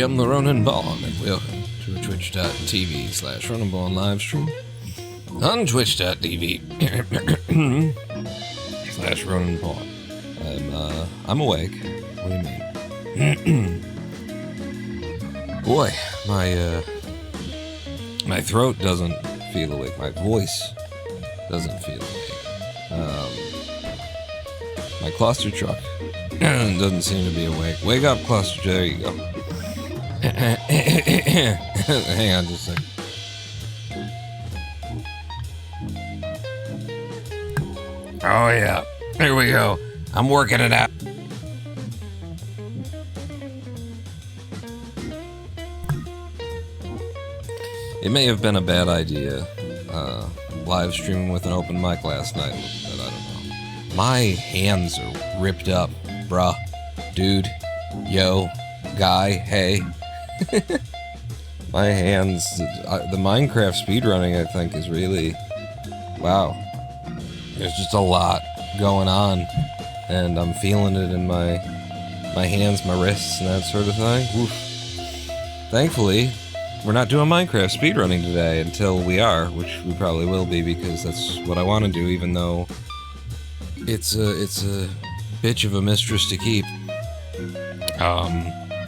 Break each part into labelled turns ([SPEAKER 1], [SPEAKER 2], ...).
[SPEAKER 1] am the Ronan Bond, and welcome to a twitch.tv/Ronan Bond live stream on twitch.tv/Ronan Bond. I'm awake. What do you mean? Boy, my throat doesn't feel awake. My voice doesn't feel awake. My Clustertruck doesn't seem to be awake. Wake up, Cluster. There you go. Hang on just a second. Oh yeah, here we go. I'm working it out. It may have been a bad idea, live streaming with an open mic last night, but I don't know. My hands are ripped up, bruh. Dude, yo, guy, hey. My hands, the Minecraft speedrunning, I think, is really, wow. There's just a lot going on, and I'm feeling it in my hands, my wrists, and that sort of thing. Oof. Thankfully, we're not doing Minecraft speedrunning today until we are, which we probably will be, because that's what I want to do, even though it's a bitch of a mistress to keep.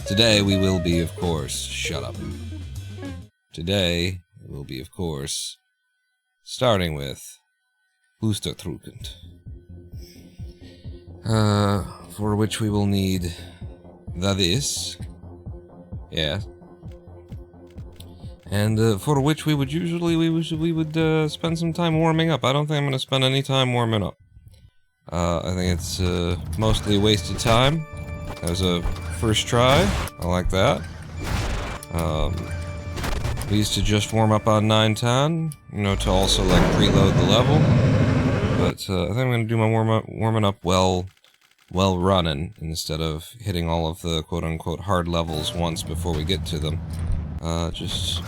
[SPEAKER 1] Today we will be, of course, shut up. Today we will be, of course, starting with Clustertruck, for which we will need this, yeah, and for which we would spend some time warming up. I don't think I'm gonna spend any time warming up. I think it's mostly a waste of time. As a first try, I like that. We used to just warm up on 910, you know, to also like preload the level. But I think I'm gonna do my warming up well running, instead of hitting all of the quote-unquote hard levels once before we get to them. Just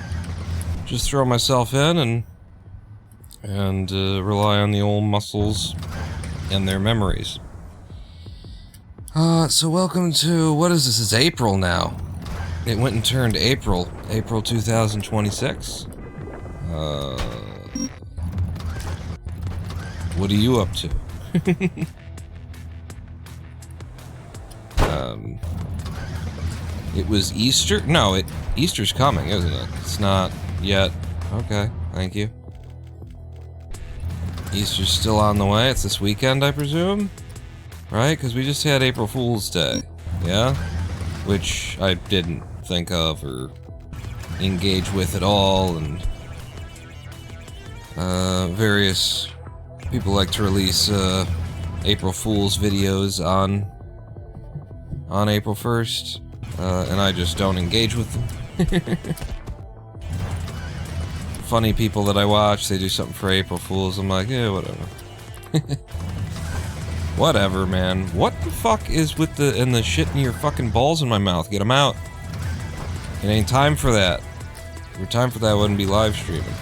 [SPEAKER 1] throw myself in and rely on the old muscles and their memories. So welcome to, what is this? It's April now. It went and turned April 2026. What are you up to? It was Easter? No, Easter's coming, isn't it? It's not yet. Okay, thank you. Easter's still on the way. It's this weekend, I presume? Right? Because we just had April Fool's Day. Yeah? Which I didn't think of or engage with at all, and various people like to release April Fool's videos on April 1st, and I just don't engage with them. Funny people that I watch, they do something for April Fools, I'm like, yeah, whatever. Whatever, man. What the fuck is with the shit in your fucking balls in my mouth? Get them out. It ain't time for that. If it were time for that, I wouldn't be live streaming.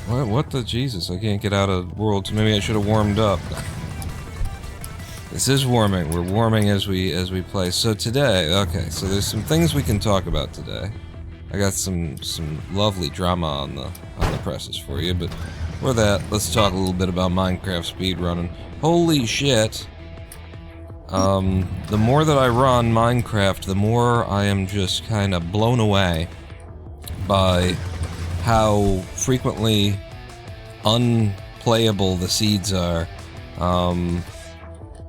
[SPEAKER 1] What the Jesus? I can't get out of World 2. Maybe I should have warmed up. This is warming. We're warming as we play. So today, okay, so there's some things we can talk about today. I got some lovely drama on the presses for you, but for that, let's talk a little bit about Minecraft speedrunning. Holy shit. The more that I run Minecraft, the more I am just kind of blown away by how frequently unplayable the seeds are. And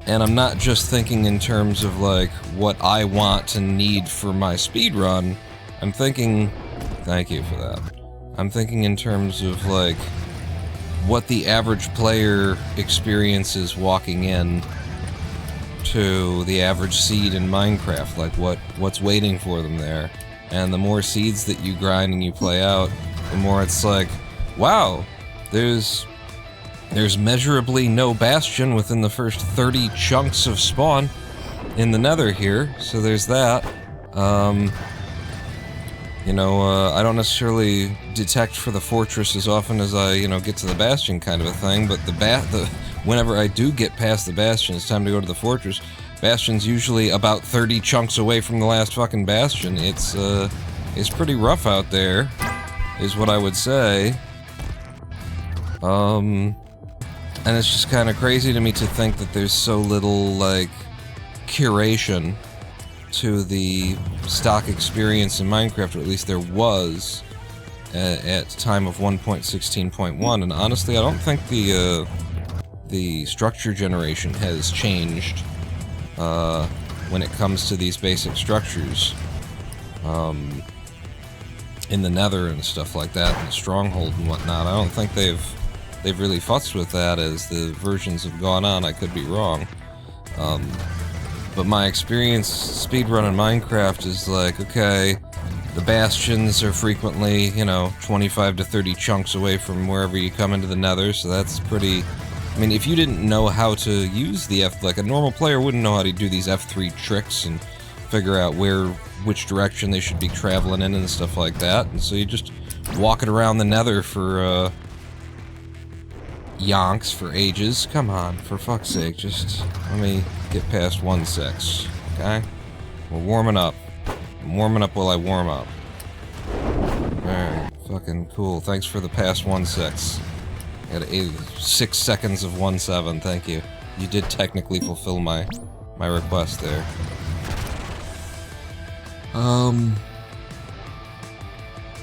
[SPEAKER 1] I'm not just thinking in terms of like what I want and need for my speedrun. I'm thinking, thank you for that. I'm thinking in terms of like what the average player experiences walking in to the average seed in Minecraft, like what's waiting for them there. And the more seeds that you grind and you play out, the more it's like, wow, there's measurably no bastion within the first 30 chunks of spawn in the nether here, so there's that. You know, I don't necessarily detect for the fortress as often as I, you know, get to the bastion kind of a thing, but whenever I do get past the bastion, it's time to go to the fortress. Bastion's usually about 30 chunks away from the last fucking bastion. It's pretty rough out there, is what I would say. And it's just kind of crazy to me to think that there's so little, like, curation to the stock experience in Minecraft, or at least there was at time of 1.16.1, and honestly I don't think the structure generation has changed when it comes to these basic structures in the Nether and stuff like that, and the Stronghold and whatnot. I don't think they've really futzed with that as the versions have gone on. I could be wrong. But my experience speedrunning Minecraft is like, okay, the bastions are frequently, you know, 25 to 30 chunks away from wherever you come into the Nether, so that's pretty... I mean, if you didn't know how to use the like a normal player wouldn't know how to do these F3 tricks and figure out which direction they should be traveling in and stuff like that, and so you just walk it around the Nether for, yonks for ages. Come on, for fuck's sake, just let me get past 1.6, okay? We're warming up. I'm warming up while I warm up. Alright, fucking cool. Thanks for the past 1.6. I got 6 seconds of 1.7, thank you. You did technically fulfill my request there.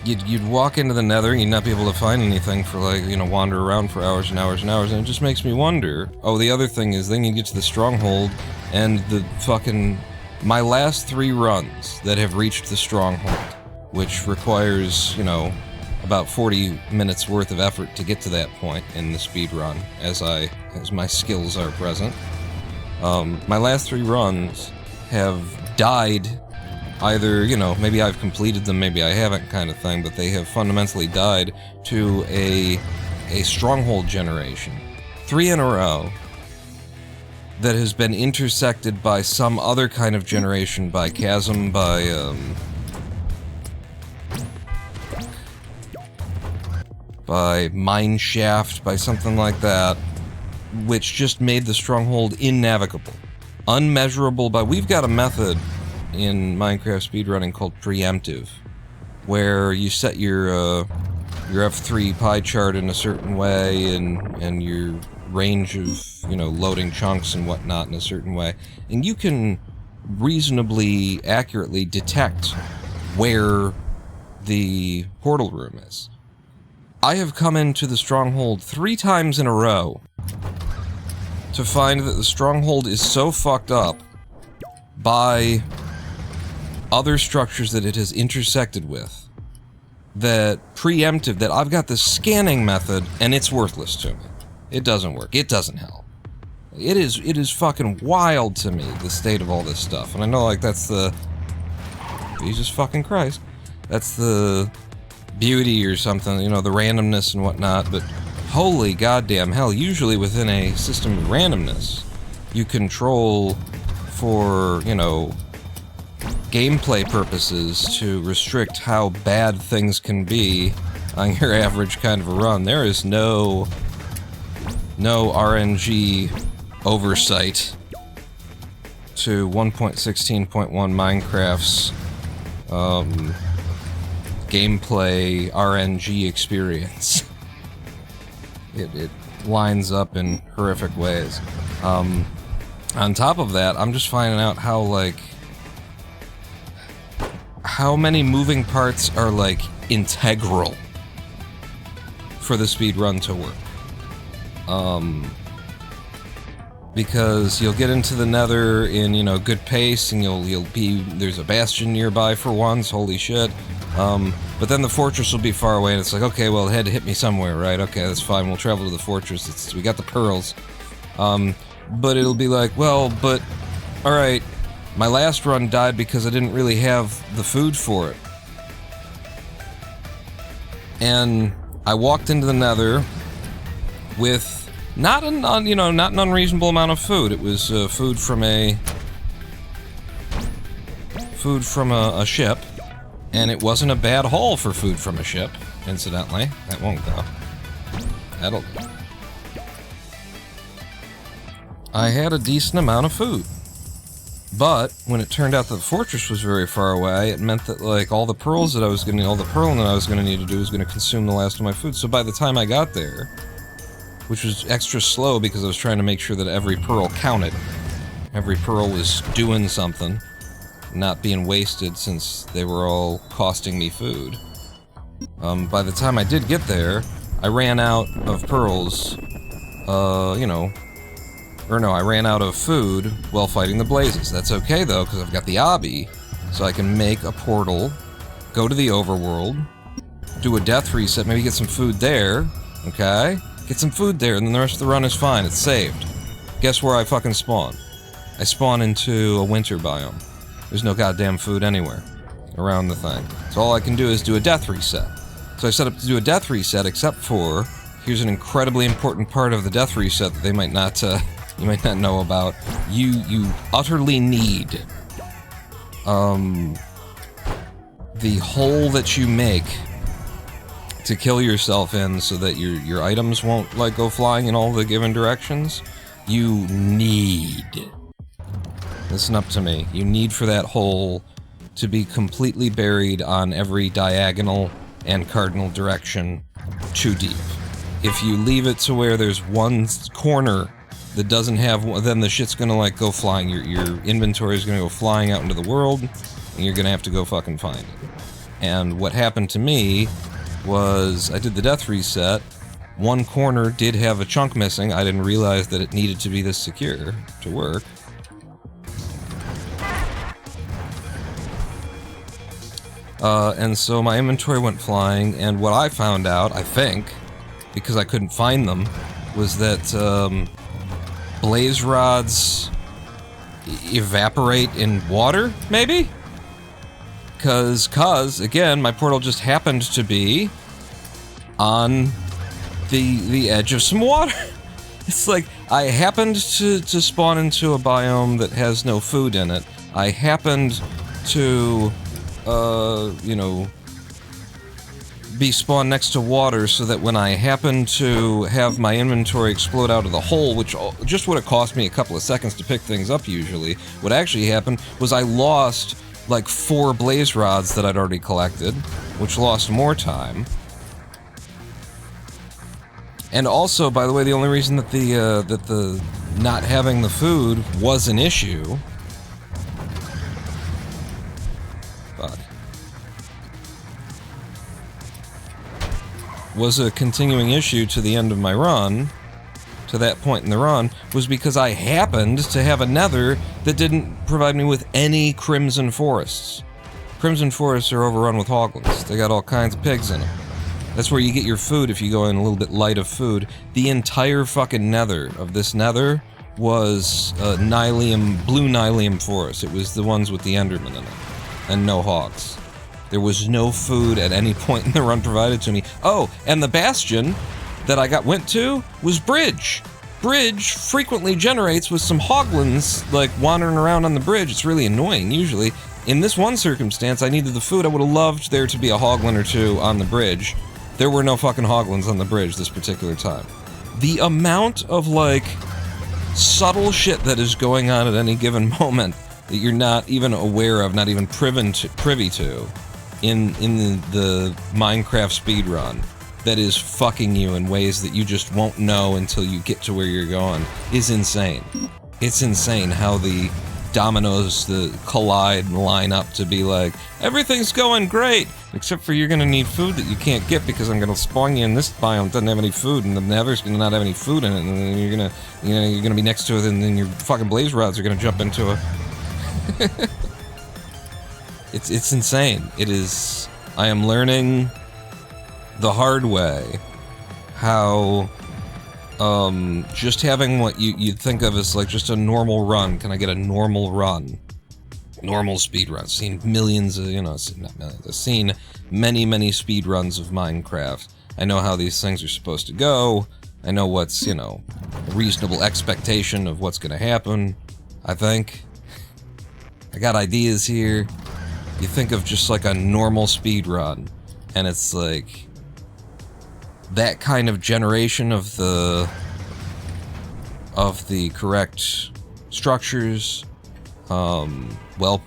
[SPEAKER 1] You'd walk into the Nether and you'd not be able to find anything for, like, you know, wander around for hours and hours and hours, and it just makes me wonder. Oh, the other thing is, then you get to the Stronghold, and the fucking... my last 3 runs that have reached the Stronghold, which requires, you know, about 40 minutes worth of effort to get to that point in the speedrun, as my skills are present. My last 3 runs have died... either, you know, maybe I've completed them, maybe I haven't kind of thing, but they have fundamentally died to a stronghold generation. 3 in a row that has been intersected by some other kind of generation, by chasm, by mine shaft, by something like that, which just made the stronghold innavigable. Unmeasurable by... we've got a method in Minecraft speedrunning called preemptive, where you set your F3 pie chart in a certain way, and your range of, you know, loading chunks and whatnot in a certain way, and you can reasonably accurately detect where the portal room is. I have come into the stronghold 3 times in a row to find that the stronghold is so fucked up by other structures that it has intersected with, that preemptive, that I've got this scanning method, and it's worthless to me. It doesn't work. It doesn't help. It is fucking wild to me, the state of all this stuff. And I know, like, that's the... Jesus fucking Christ. That's the beauty or something, you know, the randomness and whatnot, but holy goddamn hell, usually within a system of randomness, you control for, you know, gameplay purposes to restrict how bad things can be on your average kind of a run. There is no RNG oversight to 1.16.1 Minecraft's gameplay RNG experience. It lines up in horrific ways. On top of that, I'm just finding out how, like, how many moving parts are, like, integral for the speedrun to work. Because you'll get into the Nether in, you know, good pace, and you'll be... there's a bastion nearby for once, holy shit. But then the fortress will be far away, and it's like, okay, well, it had to hit me somewhere, right? Okay, that's fine, we'll travel to the fortress, we got the pearls. But it'll be like, well, but... alright, my last run died because I didn't really have the food for it. And I walked into the Nether with not an unreasonable amount of food. It was food from a ship, And it wasn't a bad haul for food from a ship, incidentally. That won't go. That'll go. I had a decent amount of food. But, when it turned out that the fortress was very far away, it meant that, like, all the pearls that I was gonna, all the pearling that I was gonna need to do was gonna consume the last of my food. So by the time I got there, which was extra slow because I was trying to make sure that every pearl counted. Every pearl was doing something, not being wasted since they were all costing me food. By the time I did get there, I ran out of pearls, you know, or no, I ran out of food while fighting the blazes. That's okay though, because I've got the obby, so I can make a portal, go to the overworld, do a death reset, maybe get some food there, okay? Get some food there, and then the rest of the run is fine, it's saved. Guess where I fucking spawn? I spawn into a winter biome. There's no goddamn food anywhere around the thing. So all I can do is do a death reset. So I set up to do a death reset, except for, here's an incredibly important part of the death reset that they might not, you might not know about. You utterly need, the hole that you make to kill yourself in so that your items won't, like, go flying in all the given directions. You need, listen up to me, you need for that hole to be completely buried on every diagonal and cardinal direction too deep. If you leave it to where there's one corner that doesn't have, then the shit's gonna, like, go flying. Your inventory is gonna go flying out into the world, and you're gonna have to go fucking find it. And what happened to me was, I did the death reset, one corner did have a chunk missing, I didn't realize that it needed to be this secure to work. And so my inventory went flying, and what I found out, I think, because I couldn't find them, was that, blaze rods evaporate in water, maybe? Cause, again, my portal just happened to be on the edge of some water. It's like, I happened to spawn into a biome that has no food in it. I happened to, you know, be spawned next to water so that when I happened to have my inventory explode out of the hole, which just would have cost me a couple of seconds to pick things up usually, what actually happened was I lost like 4 blaze rods that I'd already collected, which lost more time. And also, by the way, the only reason that the not having the food was an issue, was a continuing issue to the end of my run, to that point in the run, was because I happened to have a nether that didn't provide me with any crimson forests. Crimson forests are overrun with hoglins. They got all kinds of pigs in them. That's where you get your food if you go in a little bit light of food. The entire fucking nether of this nether was nylium, blue nylium forest. It was the ones with the enderman in it, and no hogs. There was no food at any point in the run provided to me. Oh, and the bastion that I went to was Bridge. Bridge frequently generates with some hoglins, like, wandering around on the bridge. It's really annoying, usually. In this one circumstance, I needed the food. I would have loved there to be a hoglin or two on the bridge. There were no fucking hoglins on the bridge this particular time. The amount of, like, subtle shit that is going on at any given moment that you're not even aware of, not even privy to, in the Minecraft speedrun, that is fucking you in ways that you just won't know until you get to where you're going, is insane. It's insane how the dominoes that collide and line up to be like, everything's going great, except for you're gonna need food that you can't get because I'm gonna spawn you in this biome that doesn't have any food, and the nether's gonna not have any food in it, and then you're gonna be next to it, and then your fucking blaze rods are gonna jump into it. It's insane. It is. I am learning the hard way how just having what you'd think of as like just a normal run. Can I get a normal run? Normal speed runs. Seen millions of, not millions. I've seen many speed runs of Minecraft. I know how these things are supposed to go. I know what's, a reasonable expectation of what's gonna happen. I think. I got ideas here. you think of just like a normal speed run, and it's like that kind of generation of the correct structures, well,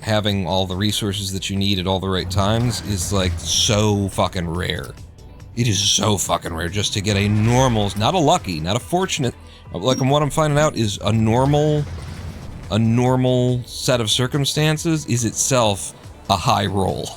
[SPEAKER 1] having all the resources that you need at all the right times is like so fucking rare. It is so fucking rare just to get a normal, not a lucky, not a fortunate, like what I'm finding out is a normal set of circumstances is itself a high roll.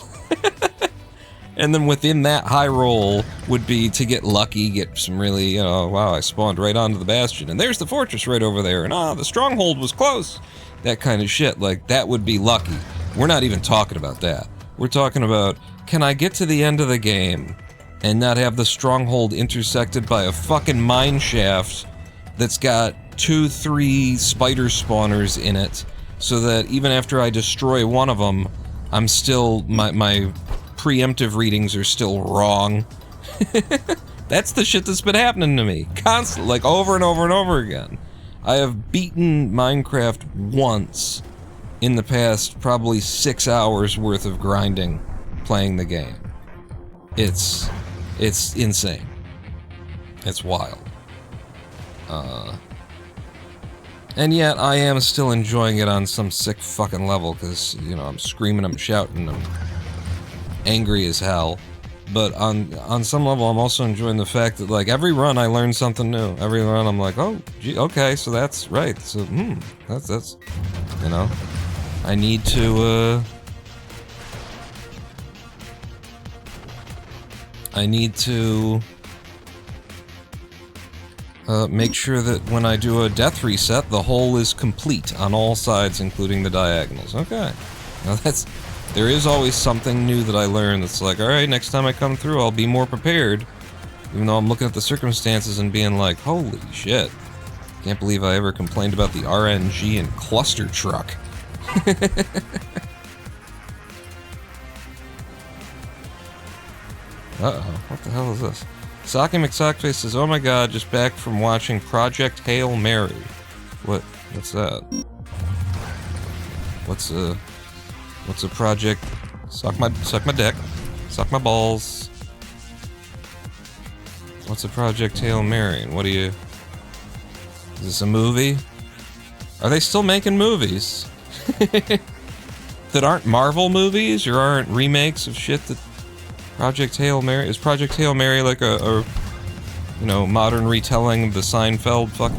[SPEAKER 1] And then within that high roll would be to get lucky, get some really, you know, wow, I spawned right onto the bastion, and there's the fortress right over there, and the stronghold was close. That kind of shit, like, that would be lucky. We're not even talking about that. We're talking about, can I get to the end of the game and not have the stronghold intersected by a fucking mine shaft that's got 2-3 spider spawners in it, so that even after I destroy one of them, I'm still, my preemptive readings are still wrong. That's the shit that's been happening to me constantly, like over and over and over again. I have beaten Minecraft once in the past probably 6 hours worth of grinding playing the game. It's insane. It's wild. And yet I am still enjoying it on some sick fucking level, because, you know, I'm screaming, I'm shouting, I'm angry as hell. But on some level, I'm also enjoying the fact that, like, every run I learn something new. Every run I'm like, oh, gee, okay, so that's right. So, that's, you know, I need to, make sure that when I do a death reset, the hole is complete on all sides, including the diagonals. Okay. Now there is always something new that I learn that's like, alright, next time I come through, I'll be more prepared. Even though I'm looking at the circumstances and being like, holy shit. Can't believe I ever complained about the RNG and Clustertruck. Uh-oh, what the hell is this? Saki McSockface says, oh my god, just back from watching Project Hail Mary. What's that? What's a project? Suck my dick. Suck my balls. What's a Project Hail Mary? And what do you... Is this a movie? Are they still making movies? That aren't Marvel movies, or aren't remakes of shit that... Project Hail Mary? Is Project Hail Mary like a you know, modern retelling of the Seinfeld fuck?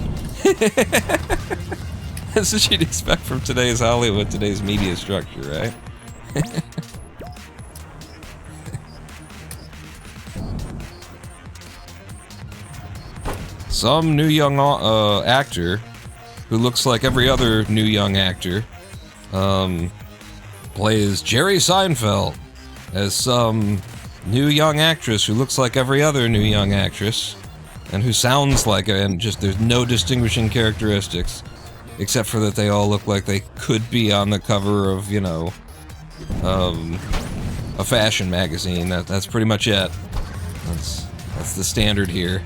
[SPEAKER 1] That's what you'd expect from today's Hollywood, today's media structure, right? Some new young actor who looks like every other new young actor plays Jerry Seinfeld as some new young actress who looks like every other new young actress and who sounds like it, and just there's no distinguishing characteristics except for that they all look like they could be on the cover of, you know, a fashion magazine. That's pretty much it. That's the standard here.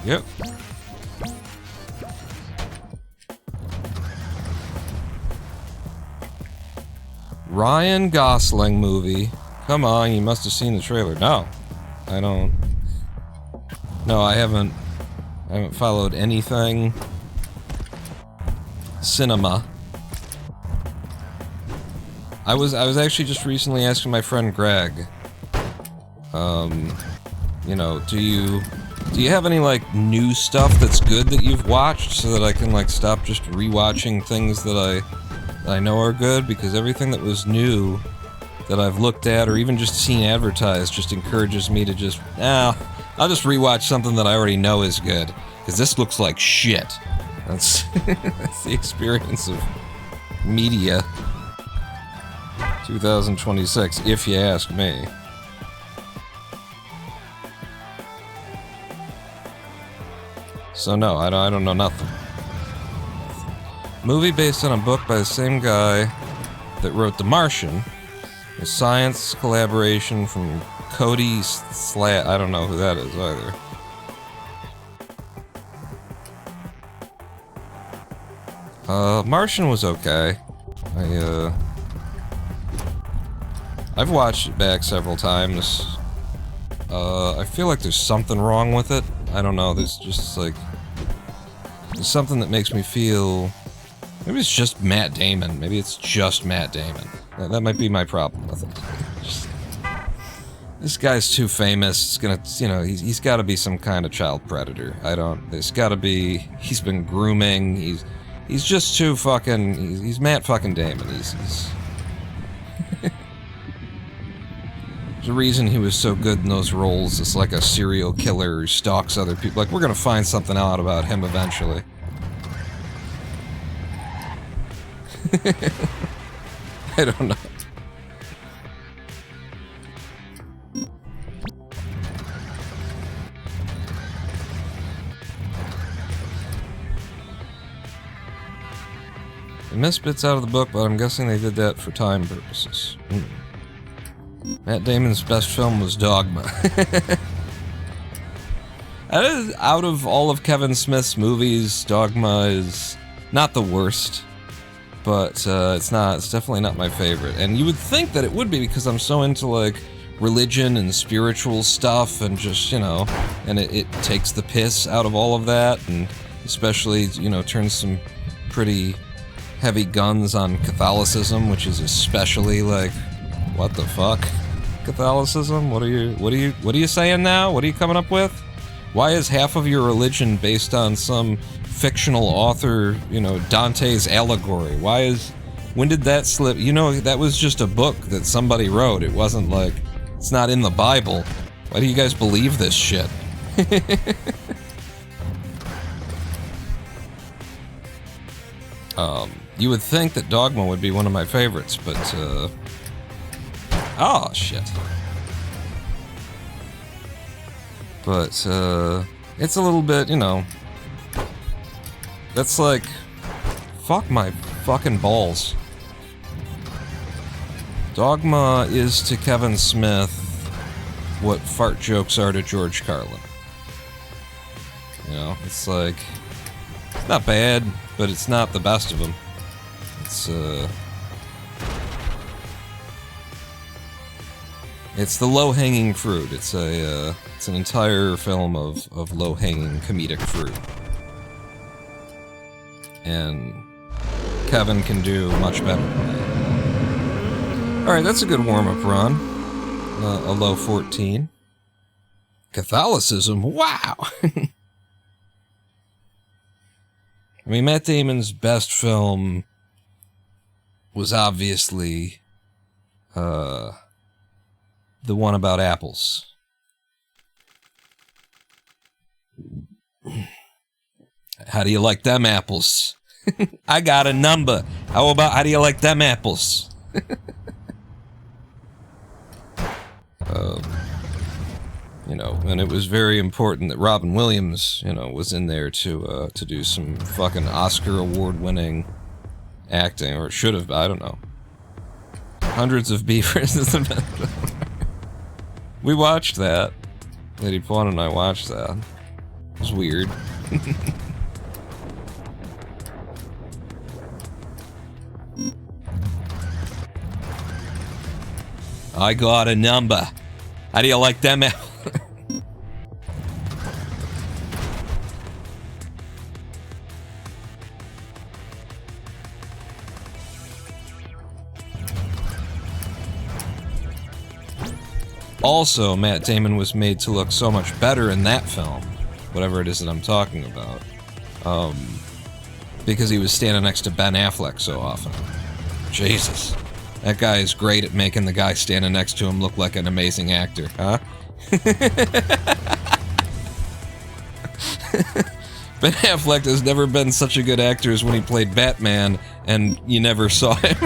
[SPEAKER 1] Yep. Ryan Gosling movie. Come on, you must have seen the trailer. No, I don't. No, I haven't followed anything cinema. I was actually just recently asking my friend Greg, you know, do you have any, like, new stuff that's good that you've watched, so that I can, like, stop just rewatching things that I know are good? Because everything that was new that I've looked at or even just seen advertised just encourages me to just, I'll just rewatch something that I already know is good, because this looks like shit. That's that's the experience of media 2026, if you ask me. So no, I don't know nothing. Movie based on a book by the same guy that wrote The Martian. A science collaboration from Cody I don't know who that is either. Martian was okay. I've watched it back several times. I feel like there's something wrong with it. I don't know, there's just like... There's something that makes me feel... Maybe it's just Matt Damon. Maybe it's just Matt Damon. That might be my problem with it. This guy's too famous. It's gonna, you know, he's gotta be some kind of child predator. There's gotta be... He's been grooming, he's just too fucking... He's Matt fucking Damon. He's There's a reason he was so good in those roles. It's like a serial killer who stalks other people. Like, we're gonna find something out about him eventually. I don't know. They missed bits out of the book, but I'm guessing they did that for time purposes. Matt Damon's best film was Dogma. That is, out of all of Kevin Smith's movies, Dogma is not the worst, but it's definitely not my favorite. And you would think that it would be because I'm so into, like, religion and spiritual stuff and just, you know, and it takes the piss out of all of that, and especially, you know, turns some pretty heavy guns on Catholicism, which is especially, like, what the fuck? Catholicism? What are you saying now? What are you coming up with? Why is half of your religion based on some fictional author, you know, Dante's allegory? When did that slip? You know, that was just a book that somebody wrote. It wasn't like, it's not in the Bible. Why do you guys believe this shit? You would think that Dogma would be one of my favorites, but, oh, shit. But, it's a little bit, you know... That's like... Fuck my fucking balls. Dogma is to Kevin Smith what fart jokes are to George Carlin. You know, it's like... It's not bad, but it's not the best of them. It's the low-hanging fruit. It's an entire film of low-hanging comedic fruit. And Kevin can do much better. Alright, that's a good warm-up run. A low 14. Catholicism? Wow! I mean, Matt Damon's best film was obviously the one about apples. How do you like them apples? I got a number. How do you like them apples? You know, and it was very important that Robin Williams, you know, was in there to do some fucking Oscar award-winning acting, or it should have, I don't know. Hundreds of Beavers is the best. We watched that. Lady Pawn and I watched that. It was weird. I got a number. How do you like them? Also, Matt Damon was made to look so much better in that film, whatever it is that I'm talking about, because he was standing next to Ben Affleck so often. Jesus. That guy is great at making the guy standing next to him look like an amazing actor, huh? Ben Affleck has never been such a good actor as when he played Batman, and you never saw him.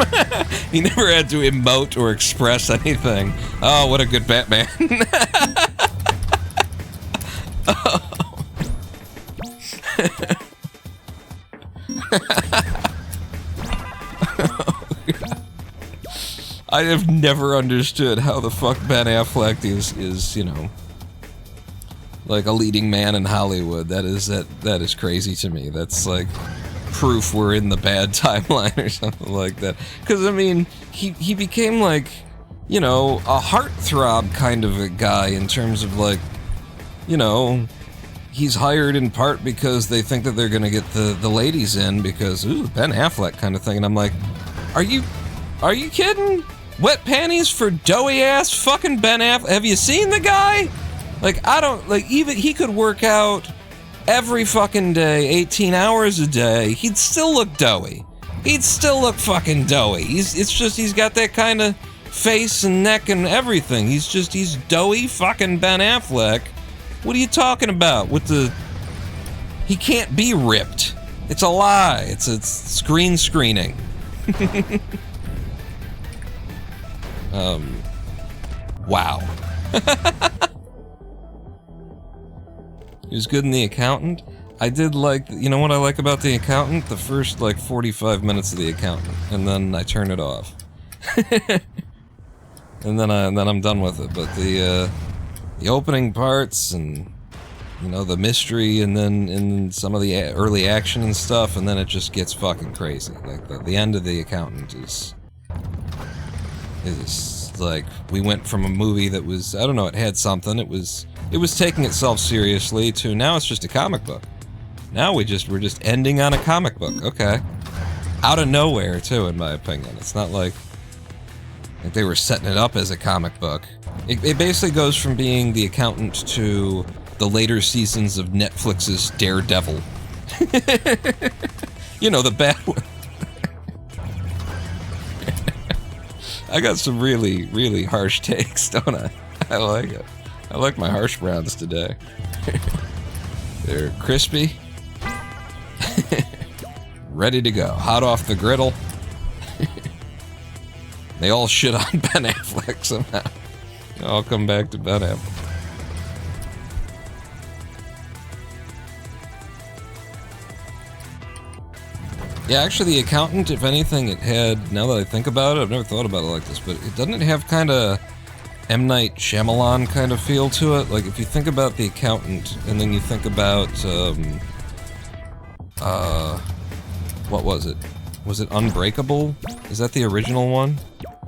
[SPEAKER 1] He never had to emote or express anything. Oh, what a good Batman. Oh. I have never understood how the fuck Ben Affleck is, you know, like a leading man in Hollywood. That is crazy to me. That's like, proof we're in the bad timeline or something like that. Because, I mean, he became, like, you know, a heartthrob kind of a guy in terms of, like, you know, he's hired in part because they think that they're gonna get the ladies in because, ooh, Ben Affleck kind of thing. And I'm like, are you kidding? Wet panties for doughy-ass fucking Ben Affleck? Have you seen the guy? Like, I don't, like, even he could work out every fucking day, 18 hours a day, he'd still look doughy. He'd still look fucking doughy. It's just, he's got that kind of face and neck and everything. He's doughy fucking Ben Affleck. What are you talking about with the... He can't be ripped. It's a lie. It's screening. Wow. He was good in The Accountant. I did like, you know what I like about The Accountant? The first, like, 45 minutes of The Accountant, and then I turn it off. and then I'm done with it. But the opening parts and, you know, the mystery, and then some of the early action and stuff, and then it just gets fucking crazy. Like, the end of The Accountant is like, we went from a movie that was, I don't know, it had something, it was taking itself seriously, to now it's just a comic book. Now we're just ending on a comic book. Okay. Out of nowhere, too, in my opinion. It's not like they were setting it up as a comic book. It basically goes from being The Accountant to the later seasons of Netflix's Daredevil. You know, the bad one. I got some really, really harsh takes, don't I? I like it. I like my harsh browns today. They're crispy. Ready to go. Hot off the griddle. They all shit on Ben Affleck somehow. They all come back to Ben Affleck. Yeah, actually, The Accountant, if anything, it had, now that I think about it, I've never thought about it like this, but doesn't it have kind of M. Night Shyamalan kind of feel to it? Like, if you think about The Accountant, and then you think about, what was it? Was it Unbreakable? Is that the original one?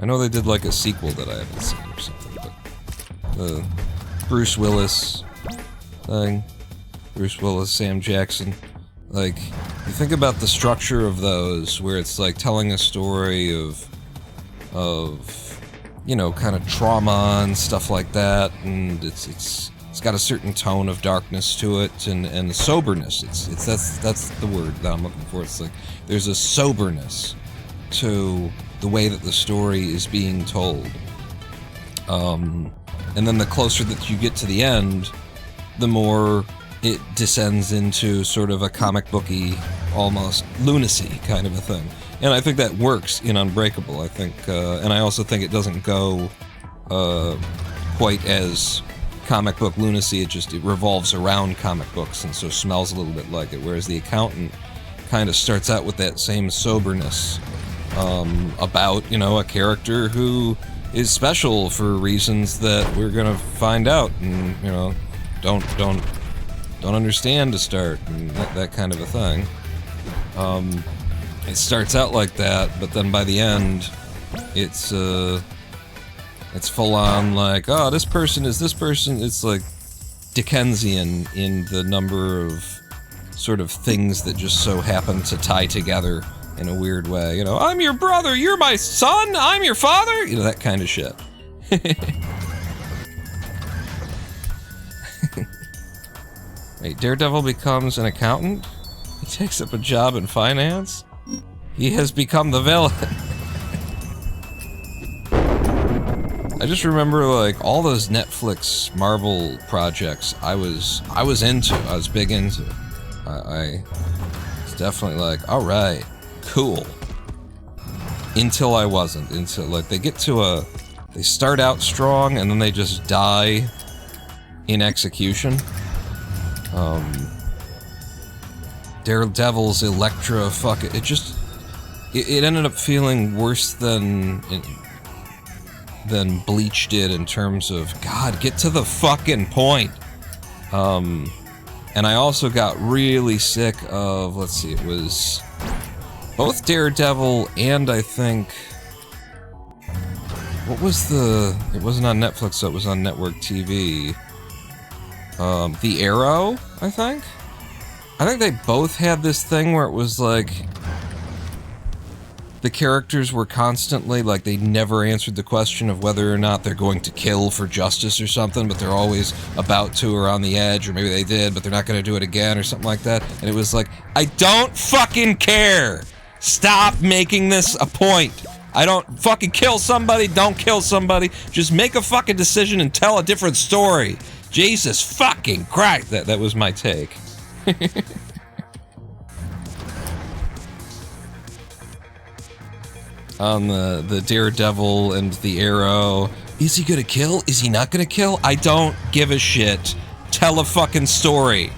[SPEAKER 1] I know they did, like, a sequel that I haven't seen or something, but the Bruce Willis thing. Bruce Willis, Sam Jackson. Like, you think about the structure of those, where it's like telling a story of you know, kind of trauma and stuff like that, and it's got a certain tone of darkness to it, and soberness. That's the word that I'm looking for. It's like there's a soberness to the way that the story is being told. And then the closer that you get to the end, the more it descends into sort of a comic booky, almost lunacy kind of a thing. And I think that works in Unbreakable. I think, and I also think it doesn't go quite as comic book lunacy. It revolves around comic books, and so smells a little bit like it. Whereas The Accountant kind of starts out with that same soberness about, you know, a character who is special for reasons that we're gonna find out, and, you know, don't understand to start, and that kind of a thing. It starts out like that, but then by the end, it's full on like, oh, this person is this person. It's like Dickensian in the number of sort of things that just so happen to tie together in a weird way. You know, I'm your brother, you're my son, I'm your father. You know, that kind of shit. Wait, Daredevil becomes an accountant? He takes up a job in finance? He has become the villain. I just remember, like, all those Netflix Marvel projects I was into. I was big into. I was definitely like, alright, cool. Until I wasn't. Until, like, they start out strong and then they just die in execution. Daredevil's Elektra, fuck it. It ended up feeling worse than Bleach did in terms of, God, get to the fucking point. And I also got really sick of, let's see, it was both Daredevil and I think... What was the... It wasn't on Netflix, so it was on network TV. The Arrow, I think? I think they both had this thing where it was like... The characters were constantly, like, they never answered the question of whether or not they're going to kill for justice or something, but they're always about to or on the edge, or maybe they did, but they're not going to do it again or something like that. And it was like, I don't fucking care! Stop making this a point! I don't fucking kill somebody, don't kill somebody, just make a fucking decision and tell a different story. Jesus fucking Christ! That was my take. On the Daredevil and the Arrow. Is he gonna kill? Is he not gonna kill? I don't give a shit. Tell a fucking story.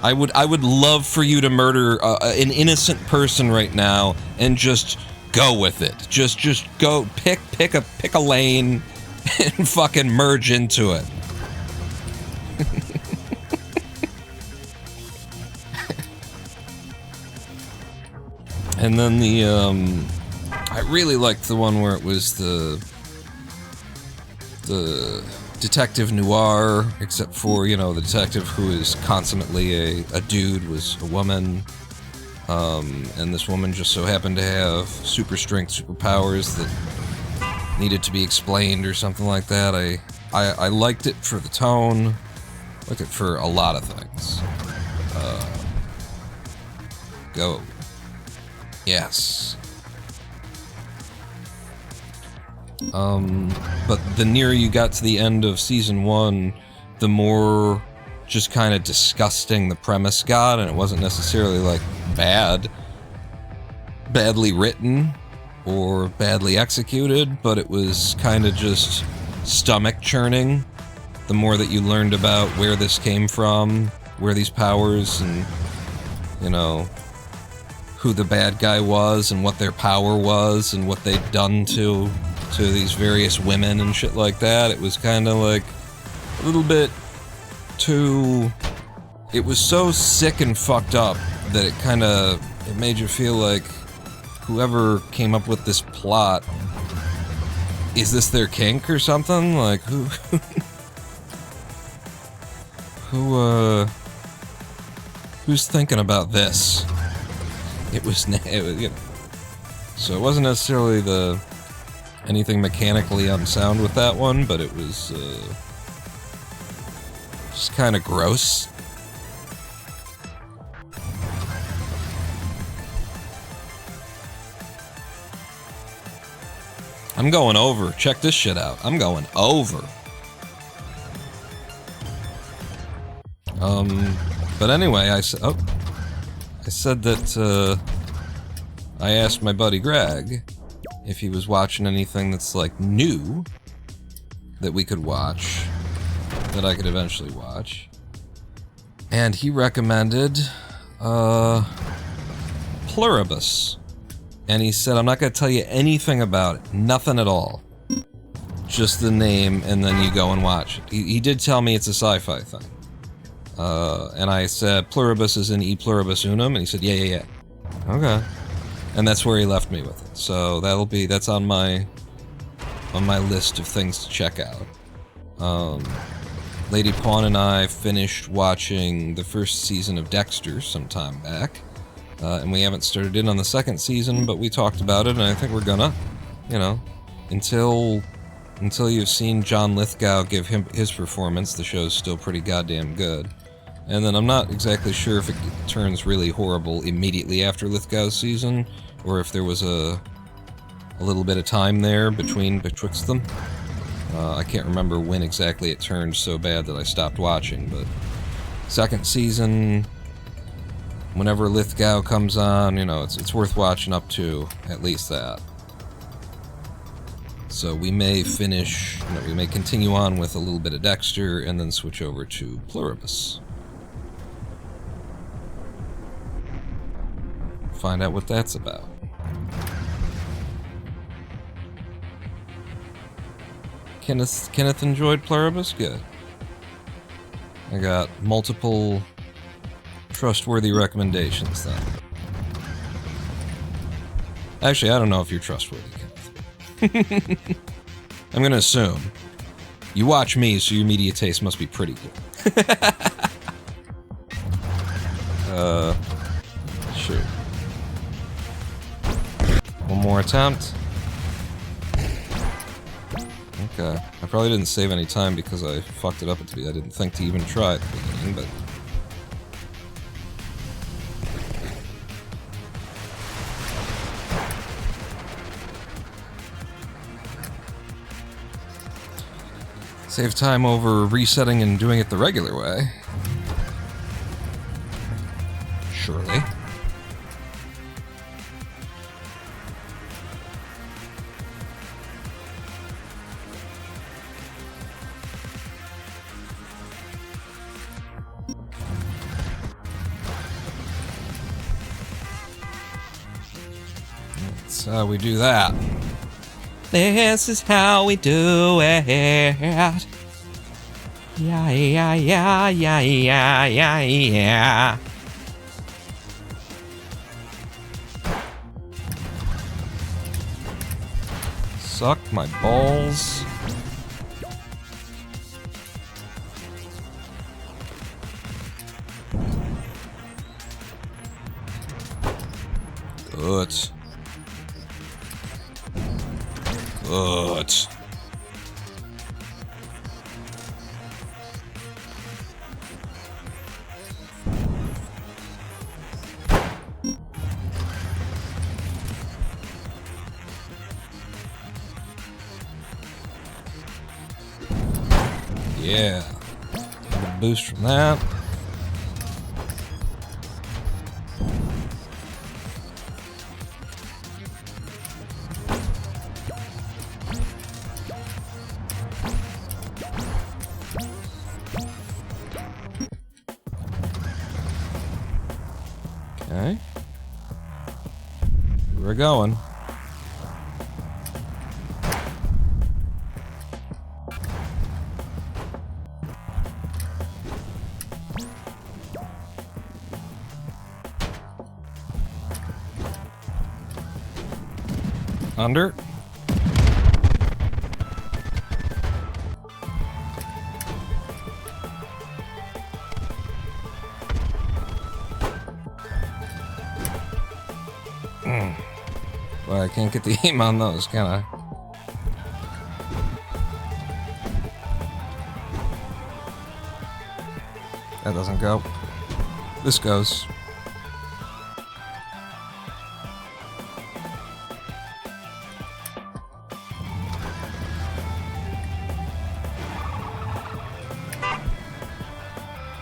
[SPEAKER 1] I would love for you to murder an innocent person right now and just go with it. Just go pick a lane and fucking merge into it. And then the, I really liked the one where it was the detective noir, except for, you know, the detective who is consummately a dude was a woman. And this woman just so happened to have super strength superpowers that needed to be explained or something like that. I liked it for the tone, liked it for a lot of things. Go. Yes. But the nearer you got to the end of season 1, the more just kind of disgusting the premise got, and it wasn't necessarily like badly written or badly executed, but it was kind of just stomach churning. The more that you learned about where this came from, where these powers, and, you know, who the bad guy was and what their power was and what they'd done to these various women and shit like that. It was kind of like a little bit too... It was so sick and fucked up that it made you feel like whoever came up with this plot, is this their kink or something? Like, who's thinking about this? It was, you know, so it wasn't necessarily anything mechanically unsound with that one, but it was just kind of gross. I'm going over. Check this shit out. I'm going over. But anyway, I said that, I asked my buddy Greg if he was watching anything that's, like, new that we could watch, that I could eventually watch. And he recommended, Pluribus. And he said, I'm not gonna tell you anything about it. Nothing at all. Just the name, and then you go and watch it. He did tell me it's a sci-fi thing. And I said, Pluribus is in E Pluribus Unum, and he said, yeah. Okay. And that's where he left me with it. So that's on my list of things to check out. Lady Pawn and I finished watching the first season of Dexter some time back. And we haven't started in on the second season, but we talked about it, and I think we're gonna, you know, until you've seen John Lithgow give his performance, the show's still pretty goddamn good. And then I'm not exactly sure if it turns really horrible immediately after Lithgow's season, or if there was a little bit of time there betwixt them. I can't remember when exactly it turned so bad that I stopped watching, but second season, whenever Lithgow comes on, you know, it's worth watching up to at least that. So we may finish, you know, we may continue on with a little bit of Dexter and then switch over to Pluribus. Find out what that's about. Kenneth enjoyed Pluribus? Good. I got multiple trustworthy recommendations, then. Actually, I don't know if you're trustworthy, Kenneth. I'm gonna assume. You watch me, so your media taste must be pretty good. Shoot. One more attempt. Okay. I probably didn't save any time because I fucked it up at the beginning. I didn't think to even try at the beginning, but... Save time over resetting and doing it the regular way. Surely. That's how we do that. This is how we do it. Yeah, yeah, yeah, yeah, yeah, yeah, yeah. Suck my balls. Good. Good. Yeah. Get a boost from that. Okay. We're going. Under. Well, I can't get the aim on those, can I? That doesn't go. This goes.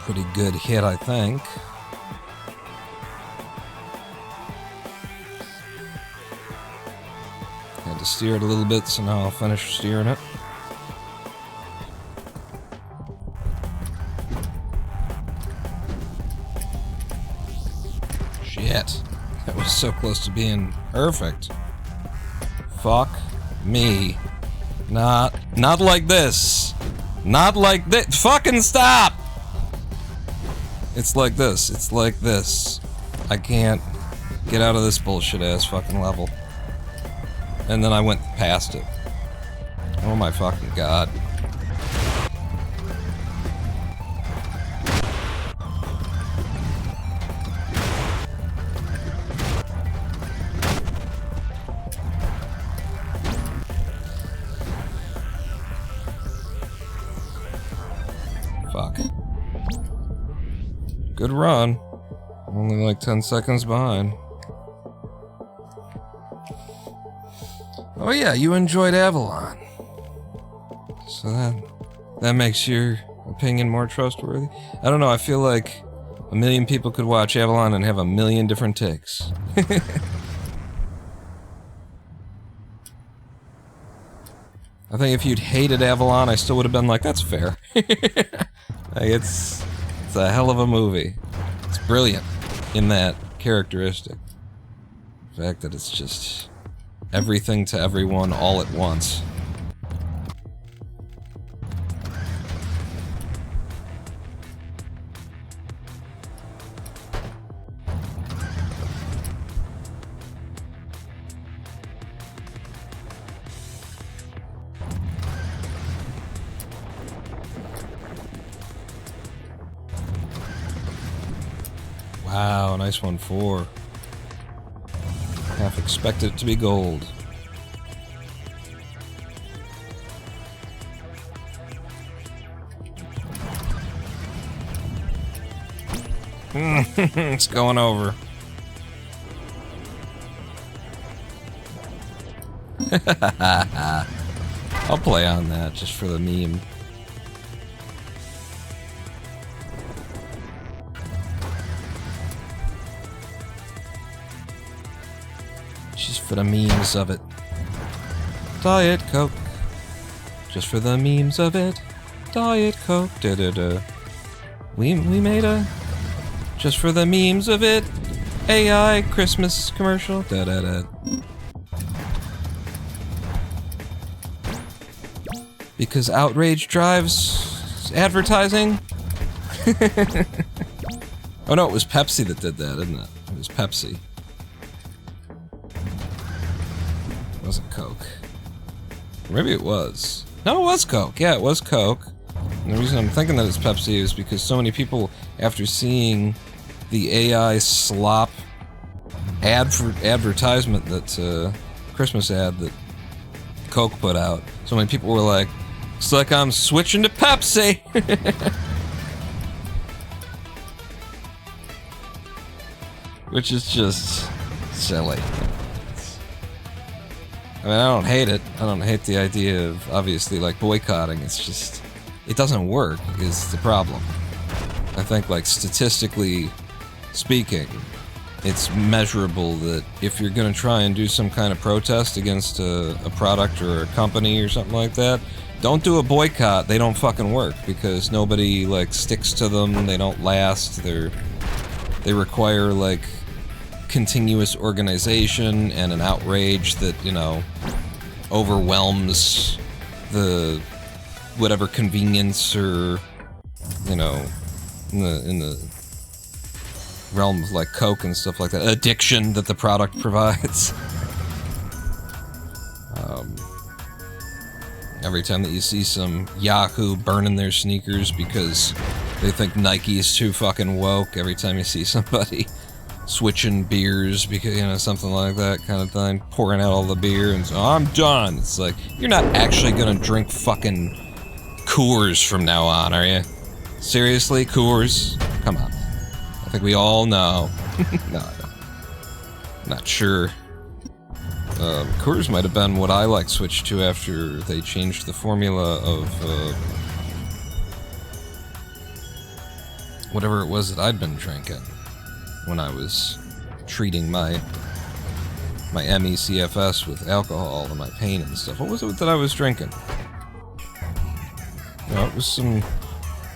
[SPEAKER 1] Pretty good hit, I think. Had to steer it a little bit, so now I'll finish steering it. Shit. That was so close to being perfect. Fuck me. Not like this. Not like this. Fucking stop! It's like this. It's like this. I can't get out of this bullshit ass fucking level. And then I went past it. Oh my fucking god. Fuck. Good run. Only like 10 seconds behind. Oh yeah, you enjoyed Avalon. So that makes your opinion more trustworthy? I don't know, I feel like a million people could watch Avalon and have a million different takes. I think if you'd hated Avalon, I still would have been like, that's fair. Like, it's a hell of a movie. It's brilliant in that characteristic. The fact that it's just everything to everyone all at once. Wow, nice 1-4. Half expected it to be gold. It's going over. I'll play on that just for the meme. Just for the memes of it. Diet Coke. Just for the memes of it. Diet Coke. Da da da. We made a. Just for the memes of it. AI Christmas commercial. Da da da. Because outrage drives advertising? Oh no, it was Pepsi that did that, isn't it? It was Pepsi. It wasn't Coke. Or maybe it was. No, it was Coke. Yeah, it was Coke. And the reason I'm thinking that it's Pepsi is because so many people, after seeing the AI slop advertisement that, Christmas ad that Coke put out, so many people were like, "Looks like I'm switching to Pepsi." Which is just silly. I mean, I don't hate it. I don't hate the idea of, obviously, like, boycotting. It's just, it doesn't work is the problem. I think, like, statistically speaking, it's measurable that if you're gonna try and do some kind of protest against a product or a company or something like that, don't do a boycott. They don't fucking work because nobody, like, sticks to them. They don't last. They require, like, continuous organization and an outrage that, you know, overwhelms the whatever convenience or, you know, in the realm of, like, Coke and stuff like that, addiction that the product provides. Every time that you see some Yahoo burning their sneakers because they think Nike is too fucking woke, every time you see somebody switching beers because, you know, something like that kind of thing, pouring out all the beer and so, oh, I'm done. It's like, you're not actually gonna drink fucking Coors from now on, are you? Seriously, Coors? Come on. I think we all know. No, not sure. Coors might have been what I, like, switched to after they changed the formula of, whatever it was that I'd been drinking when I was treating my ME/CFS with alcohol and my pain and stuff. What was it that I was drinking? You know, it was some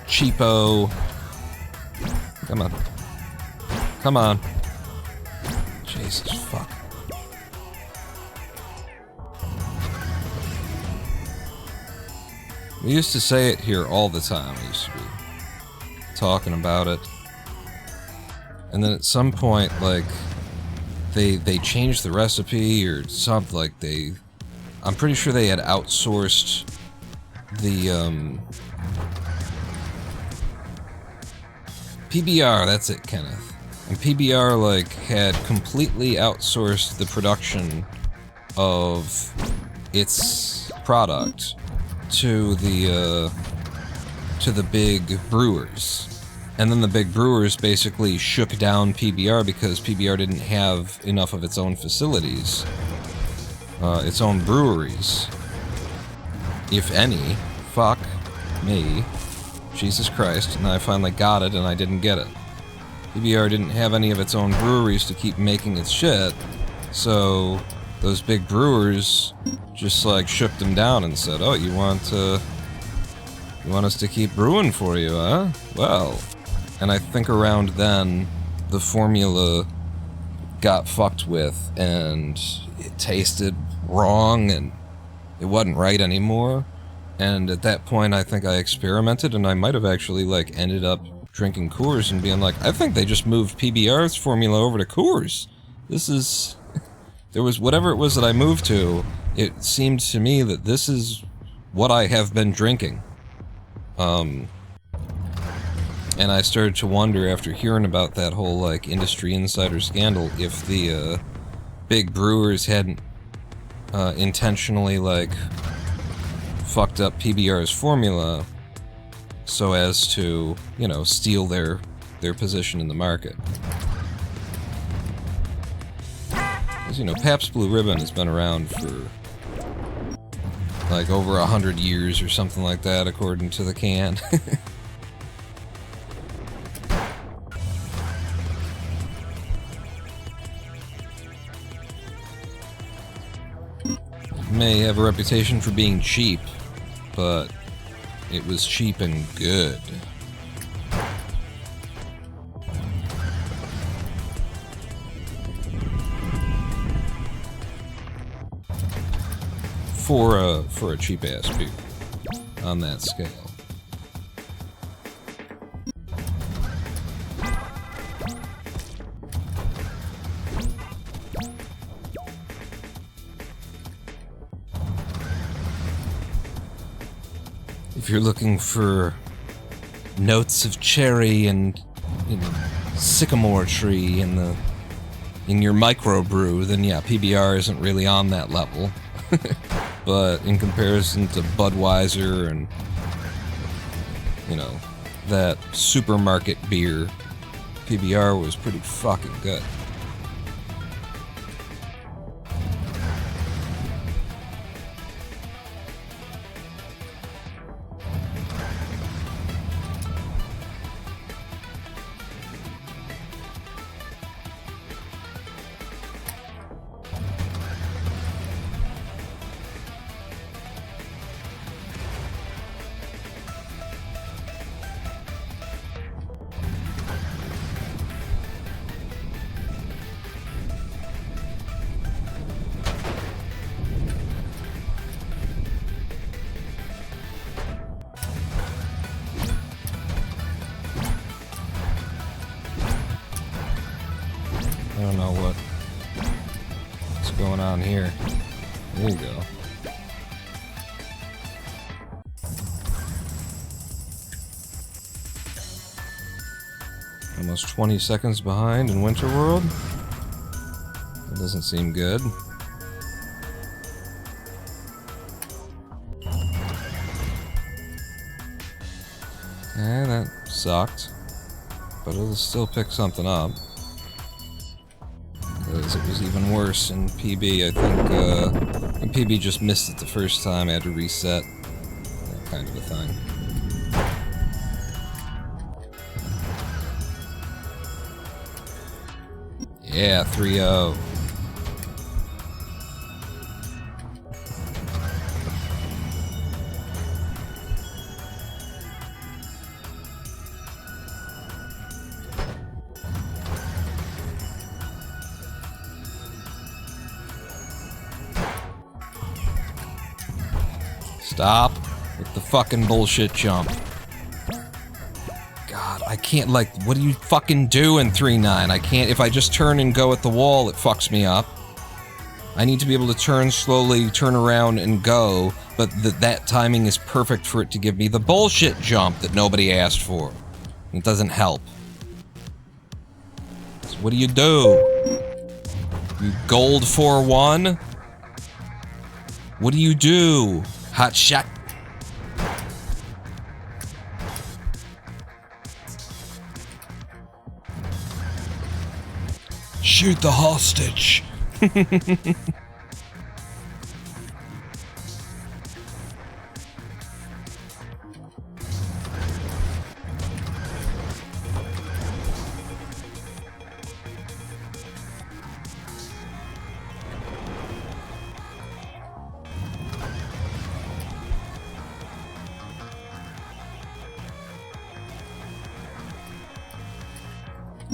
[SPEAKER 1] cheapo... Come on. Come on. Jesus, fuck. We used to say it here all the time. We used to be talking about it. And then at some point, like, they changed the recipe or something, like I'm pretty sure they had outsourced the, PBR, that's it, Kenneth. And PBR, like, had completely outsourced the production of its product to the big brewers. And then the big brewers basically shook down PBR because PBR didn't have enough of its own facilities. Its own breweries. If any. Fuck me. Jesus Christ. And I finally got it and I didn't get it. PBR didn't have any of its own breweries to keep making its shit. So those big brewers just, like, shook them down and said, "Oh, you want us to keep brewing for you, huh? Well." And I think around then, the formula got fucked with, and it tasted wrong, and it wasn't right anymore. And at that point, I think I experimented, and I might have actually, like, ended up drinking Coors and being like, I think they just moved PBR's formula over to Coors. This is... There was whatever it was that I moved to, it seemed to me that this is what I have been drinking. And I started to wonder after hearing about that whole, like, industry insider scandal if the, big brewers hadn't, intentionally, like, fucked up PBR's formula so as to, you know, steal their position in the market. Because, you know, Pabst Blue Ribbon has been around for, like, over 100 years or something like that, according to the can. May have a reputation for being cheap, but it was cheap and good. For a cheap ass beer on that scale. If you're looking for notes of cherry and, you know, sycamore tree in your microbrew, then yeah, PBR isn't really on that level. But in comparison to Budweiser and, you know, that supermarket beer, PBR was pretty fucking good. I don't know what's going on here. There you go. Almost 20 seconds behind in Winter World. That doesn't seem good. That sucked. But it'll still pick something up. Because it was even worse in PB. I think PB just missed it the first time, had to reset. That kind of a thing. Yeah, 3-0. Stop with the fucking bullshit jump. God, I can't, like, what do you fucking do in 3-9? I can't, if I just turn and go at the wall, it fucks me up. I need to be able to turn slowly, turn around, and go, but that timing is perfect for it to give me the bullshit jump that nobody asked for. It doesn't help. So what do? You gold 4-1? What do you do? Hot shot. Shoot the hostage.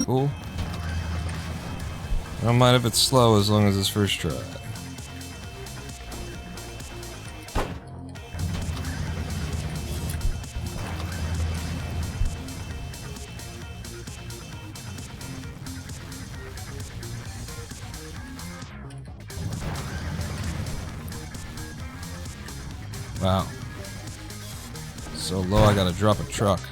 [SPEAKER 1] Cool. I don't mind if it's slow as long as it's first try. Wow. So low I gotta drop a truck.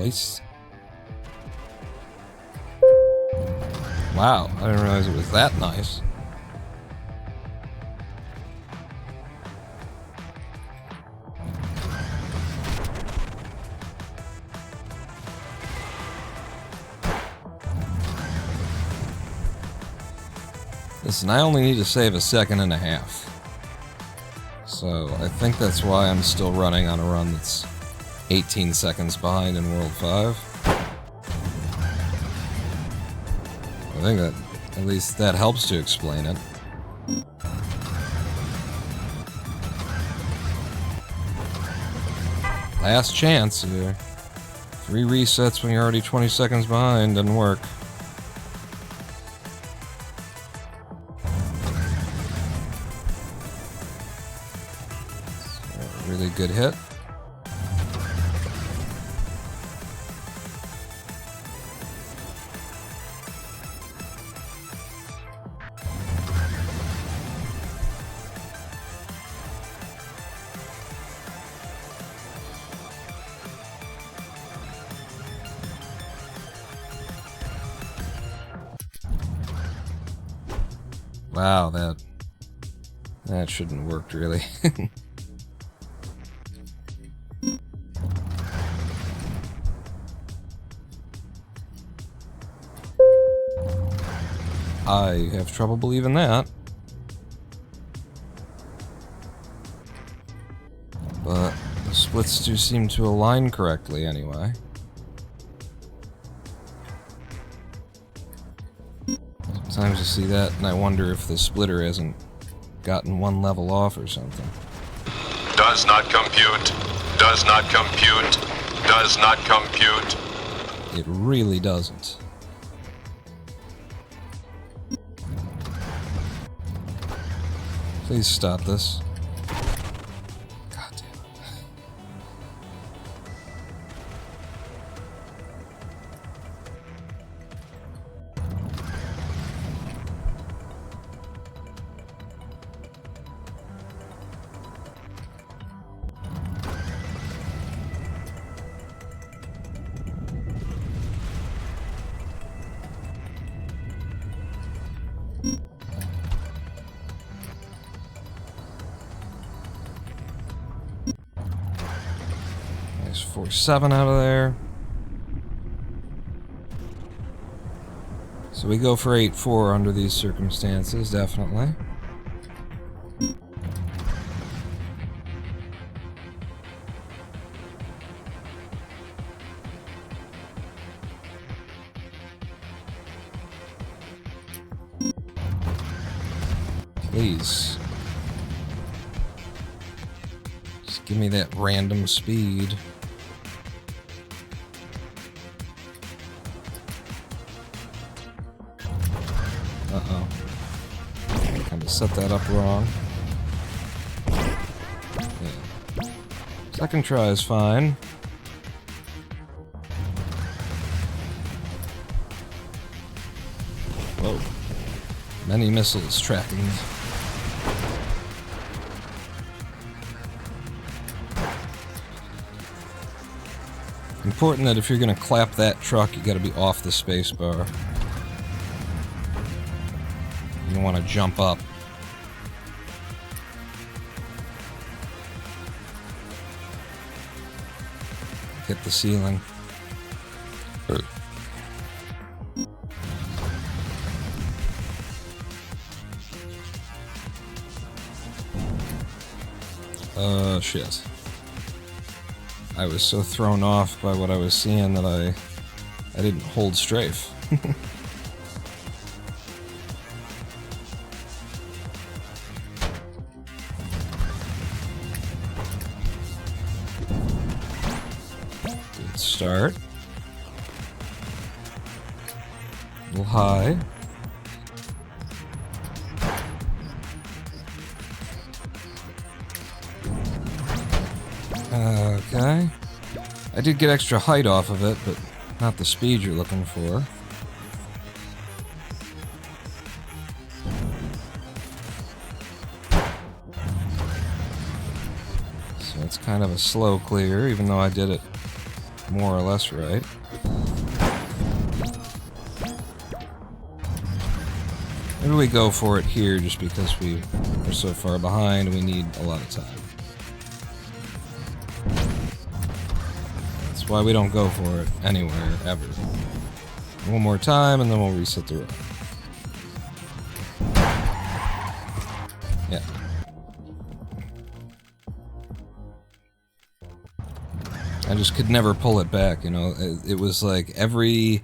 [SPEAKER 1] boys. Wow, I didn't realize it was that nice. Listen, I only need to save 1.5 seconds. So I think that's why I'm still running on a run that's 18 seconds behind in World 5. I think that, at least that helps to explain it. Last chance here. 3 resets when you're already 20 seconds behind doesn't work. Really good hit. Wow, that shouldn't have worked really. I have trouble believing that. But the splits do seem to align correctly anyway. Sometimes you see that and I wonder if the splitter hasn't gotten 1 level off or something.
[SPEAKER 2] Does not compute. Does not compute. Does not compute.
[SPEAKER 1] It really doesn't. Please stop this. God damn it. Nice 4-7 out of there. So we go for 8-4 under these circumstances, definitely. Please. Just give me that random speed. Uh-oh. Kind of set that up wrong. Yeah. Second try is fine. Whoa. Many missiles tracking. Important that if you're gonna clap that truck, you gotta be off the spacebar. You don't want to jump up. Hit the ceiling. Shit. I was so thrown off by what I was seeing that I didn't hold strafe. Good start. A little high. Okay. I did get extra height off of it, but not the speed you're looking for. So it's kind of a slow clear, even though I did it more or less right. Maybe we go for it here just because we are so far behind and we need a lot of time. That's why we don't go for it anywhere, ever. One more time and then we'll reset the road. Yeah. I just could never pull it back, you know. It was like every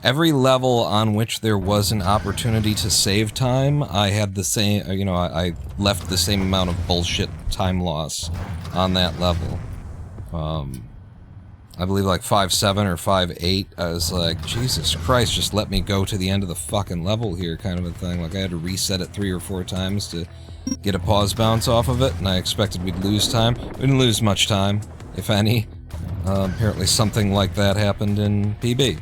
[SPEAKER 1] level on which there was an opportunity to save time, I had the same, you know, I left the same amount of bullshit time loss on that level. I believe like 5.7 or 5.8, I was like, Jesus Christ, just let me go to the end of the fucking level here, kind of a thing. Like, I had to reset it 3 or 4 times to get a pause bounce off of it, and I expected we'd lose time. We didn't lose much time, if any. Apparently something like that happened in PB.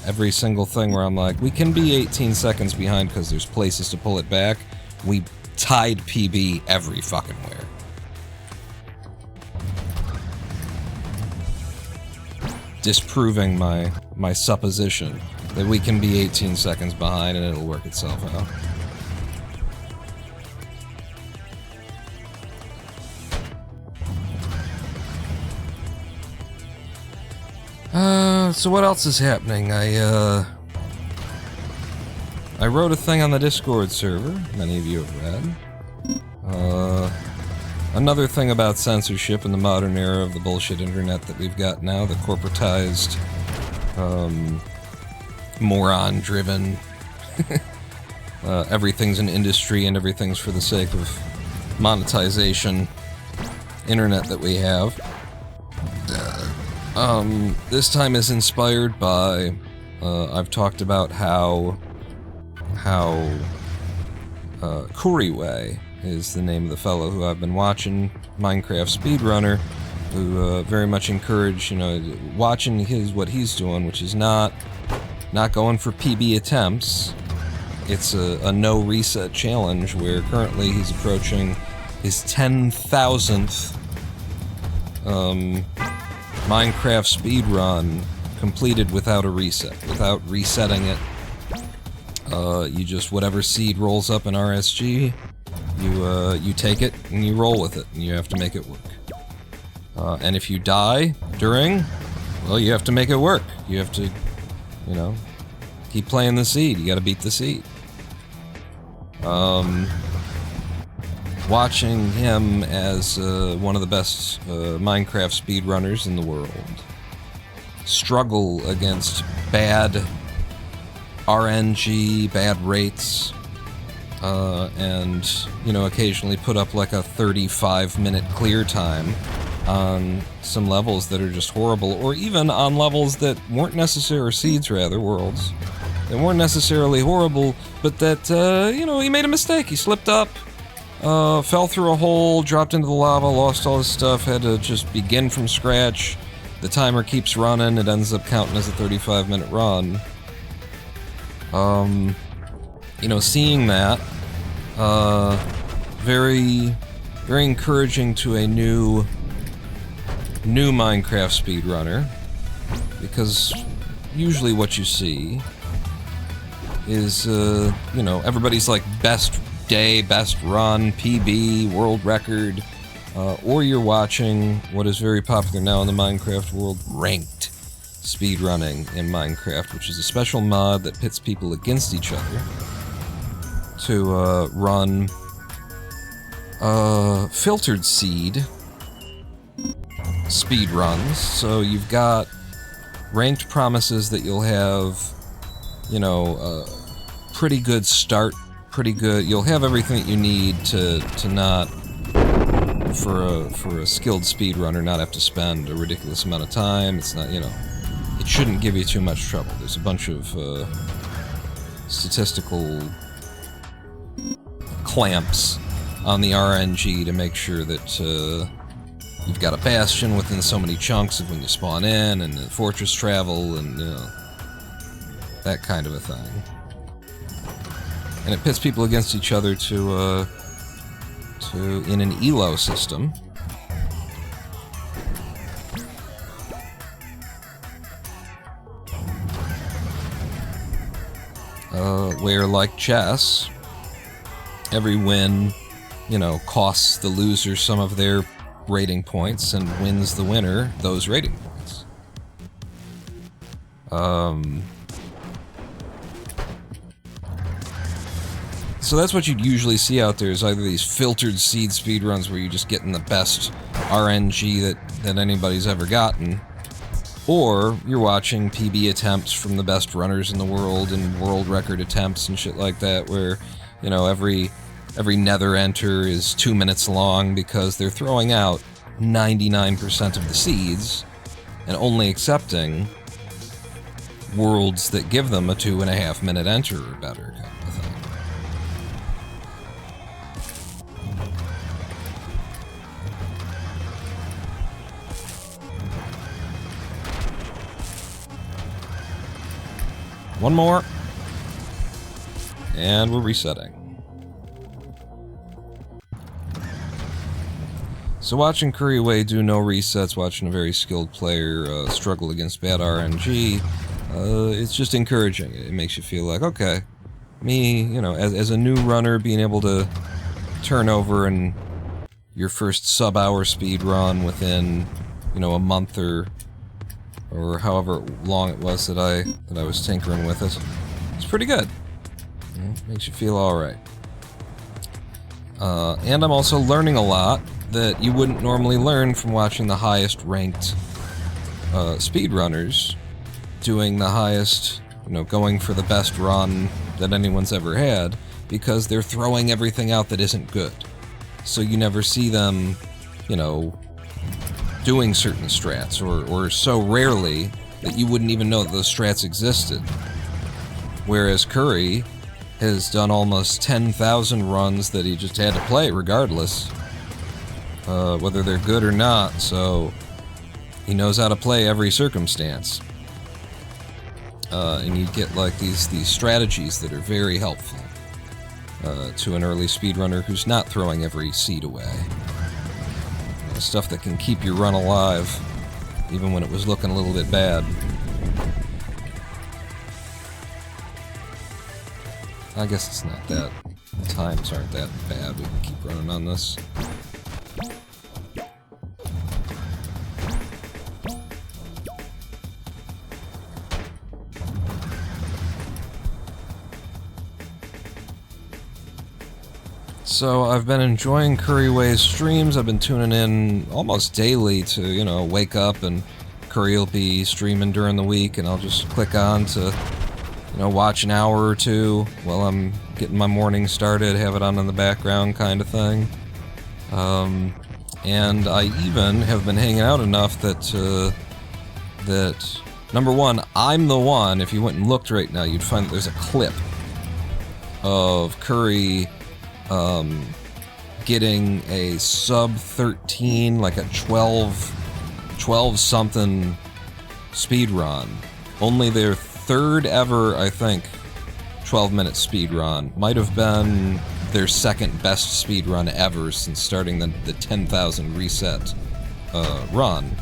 [SPEAKER 1] Every single thing where I'm like, we can be 18 seconds behind because there's places to pull it back, we tied PB every fucking where. Disproving my supposition that we can be 18 seconds behind and it'll work itself out. So what else is happening? I wrote a thing on the Discord server, many of you have read. Another thing about censorship in the modern era of the bullshit internet that we've got now, the corporatized, moron-driven, everything's an industry and everything's for the sake of monetization internet that we have. This time is inspired by, I've talked about how Couriway is the name of the fellow who I've been watching, Minecraft Speedrunner, who very much encourage, you know, watching what he's doing, which is not going for PB attempts. It's a no reset challenge where currently he's approaching his 10,000th Minecraft speedrun completed without a reset, without resetting it. You just, whatever seed rolls up in RSG, you take it and you roll with it, and you have to make it work. And if you die during, well, you have to make it work. You have to, you know, keep playing the seed. You gotta beat the seed. Watching him as one of the best Minecraft speedrunners in the world struggle against bad RNG, bad rates, and, you know, occasionally put up like a 35-minute clear time on some levels that are just horrible, or even on levels that weren't necessarily, or seeds rather, worlds, that weren't necessarily horrible, but that, you know, he made a mistake, he slipped up, fell through a hole, dropped into the lava, lost all his stuff, had to just begin from scratch. The timer keeps running, it ends up counting as a 35-minute run. You know, seeing that, very, very encouraging to a new Minecraft speedrunner, because usually what you see is, you know, everybody's like best day, best run, PB, world record, or you're watching what is very popular now in the Minecraft world, ranked speedrunning in Minecraft, which is a special mod that pits people against each other to run filtered seed speed runs. So you've got ranked promises that you'll have, you know, pretty good start, pretty good, you'll have everything that you need to not, for a skilled speedrunner, not have to spend a ridiculous amount of time. It's not, you know, it shouldn't give you too much trouble. There's a bunch of statistical clamps on the RNG to make sure that you've got a bastion within so many chunks of when you spawn in, and the fortress travel, and, you know, that kind of a thing. And it pits people against each other to in an elo system. where, like chess, every win, you know, costs the loser some of their rating points and wins the winner those rating points. So that's what you'd usually see out there, is either these filtered seed speedruns where you're just getting the best RNG that anybody's ever gotten, or you're watching PB attempts from the best runners in the world and world record attempts and shit like that, where, you know, every nether enter is 2 minutes long because they're throwing out 99% of the seeds and only accepting worlds that give them a 2.5 minute enter or better kind of thing. One more. And we're resetting. So watching Couriway do no resets, watching a very skilled player struggle against bad RNG, it's just encouraging. It makes you feel like, okay, me, you know, as a new runner, being able to turn over in your first sub-hour speed run within, you know, a month or however long it was that I was tinkering with it. It's pretty good. You know, makes you feel alright. And I'm also learning a lot that you wouldn't normally learn from watching the highest ranked speedrunners doing the highest, you know, going for the best run that anyone's ever had, because they're throwing everything out that isn't good. So you never see them, you know, doing certain strats, or so rarely that you wouldn't even know that those strats existed. Whereas Curry has done almost 10,000 runs that he just had to play regardless, whether they're good or not, so he knows how to play every circumstance. And you get like these strategies that are very helpful to an early speedrunner who's not throwing every seed away. Stuff that can keep your run alive, even when it was looking a little bit bad. I guess it's not that. The times aren't that bad. We can keep running on this. So I've been enjoying Couriway's streams. I've been tuning in almost daily to, you know, wake up and Curry will be streaming during the week, and I'll just click on to, you know, watch an hour or two while I'm getting my morning started, have it on in the background kind of thing. And I even have been hanging out enough that, number one, I'm the one, if you went and looked right now, you'd find that there's a clip of Curry getting a Sub-13, like a 12 something speed run. Only their third ever, I think, 12-minute speed run. Might have been their second best speed run ever since starting the 10,000 reset run.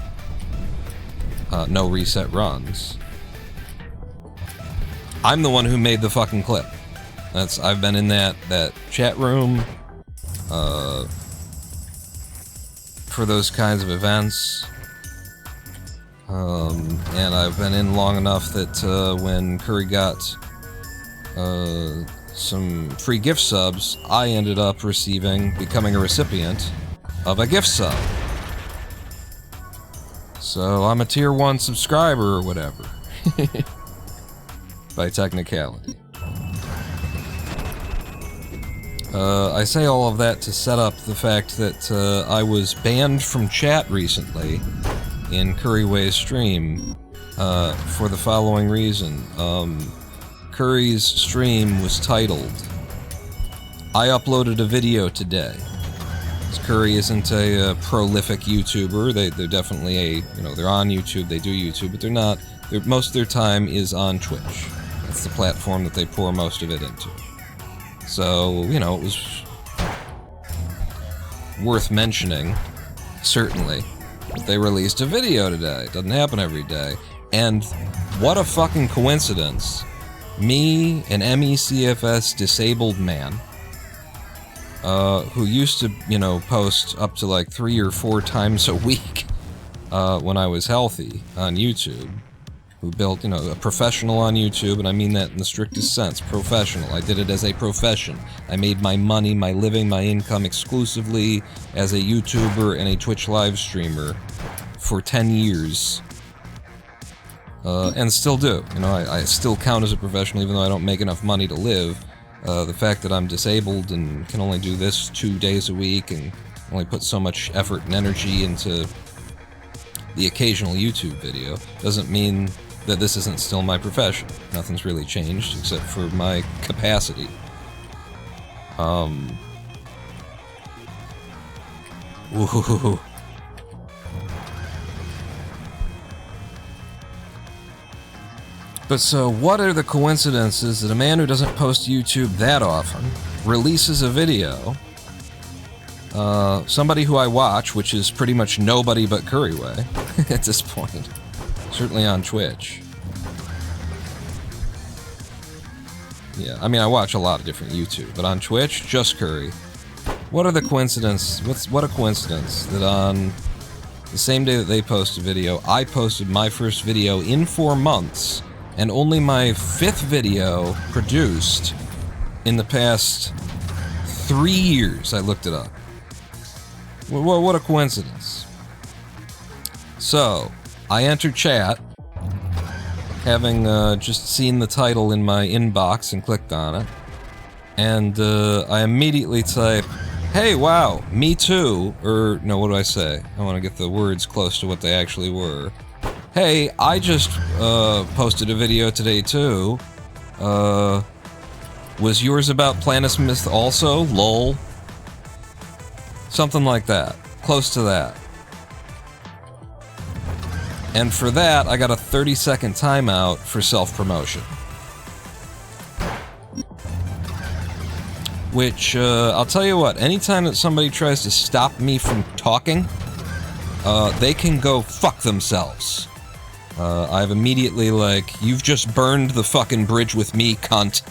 [SPEAKER 1] No reset runs. I'm the one who made the fucking clip. I've been in that chat room for those kinds of events, and I've been in long enough that when Curry got some free gift subs, I ended up becoming a recipient of a gift sub. So I'm a tier 1 subscriber or whatever, by technicality. I say all of that to set up the fact that I was banned from chat recently in Couriway's stream for the following reason. Curry's stream was titled, I uploaded a video today. Curry isn't a prolific YouTuber. They're definitely they're on YouTube, they do YouTube, but most of their time is on Twitch. That's the platform that they pour most of it into. So, it was worth mentioning, certainly, that they released a video today. It doesn't happen every day. And what a fucking coincidence Me, an MECFS disabled man, who used to, you know, post up to like 3 or 4 times a week when I was healthy on YouTube, who built, you know, a professional on YouTube, and I mean that in the strictest sense, professional. I did it as a profession. I made my money, my living, my income exclusively as a YouTuber and a Twitch live streamer for 10 years. And still do. You know, I still count as a professional even though I don't make enough money to live. The fact that I'm disabled and can only do this 2 days a week and only put so much effort and energy into the occasional YouTube video doesn't mean that this isn't still my profession. Nothing's really changed except for my capacity. Ooh. But so, what are the coincidences that a man who doesn't post YouTube that often releases a video? Somebody who I watch, which is pretty much nobody but Couriway at this point. Certainly on Twitch. Yeah, I mean, I watch a lot of different YouTube, but on Twitch, just Curry. What are the coincidences? What a coincidence that on the same day that they post a video, I posted my first video in 4 months, and only my 5th video produced in the past 3 years. I looked it up. What a coincidence. So, I enter chat, having just seen the title in my inbox and clicked on it, and I immediately type, "Hey, wow, me too," or no, what do I say? I want to get the words close to what they actually were. "Hey, I just posted a video today too. Was yours about Planismith also? Lol." Something like that. Close to that. And for that, I got a 30-second timeout for self-promotion. Which, I'll tell you what, anytime that somebody tries to stop me from talking, they can go fuck themselves. I've immediately, like, "You've just burned the fucking bridge with me, cunt."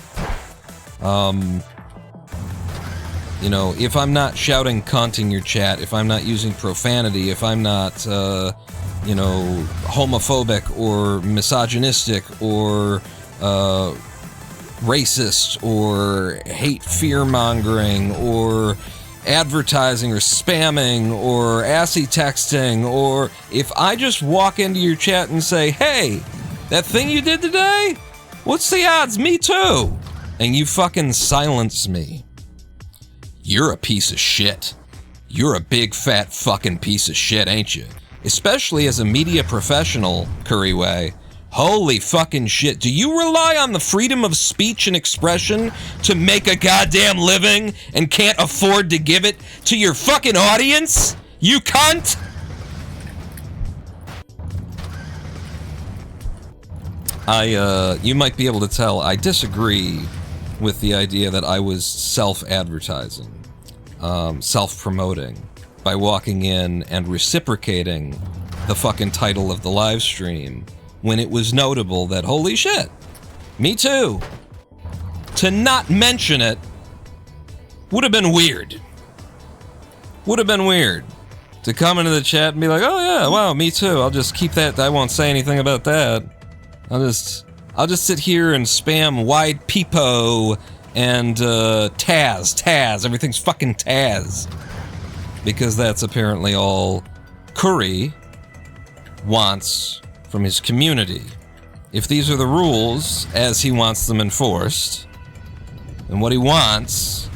[SPEAKER 1] You know, if I'm not shouting cunt in your chat, if I'm not using profanity, if I'm not, you know, homophobic or misogynistic or racist or hate fear-mongering or advertising or spamming or assy texting, or if I just walk into your chat and say, "Hey, that thing you did today? What's the odds? Me too!" and you fucking silence me, you're a piece of shit. You're a big fat fucking piece of shit, ain't you? Especially as a media professional, Couriway. Holy fucking shit. Do you rely on the freedom of speech and expression to make a goddamn living and can't afford to give it to your fucking audience? You cunt! You might be able to tell, I disagree with the idea that I was self-advertising, self-promoting, by walking in and reciprocating the fucking title of the live stream when it was notable that, holy shit, me too. To not mention it would have been weird. Would have been weird. To come into the chat and be like, "Oh yeah, wow, me too. I'll just keep that, I won't say anything about that. I'll just sit here and spam widePeepos and Taz. Everything's fucking Taz." Because that's apparently all Curry wants from his community. If these are the rules as he wants them enforced, then what he wants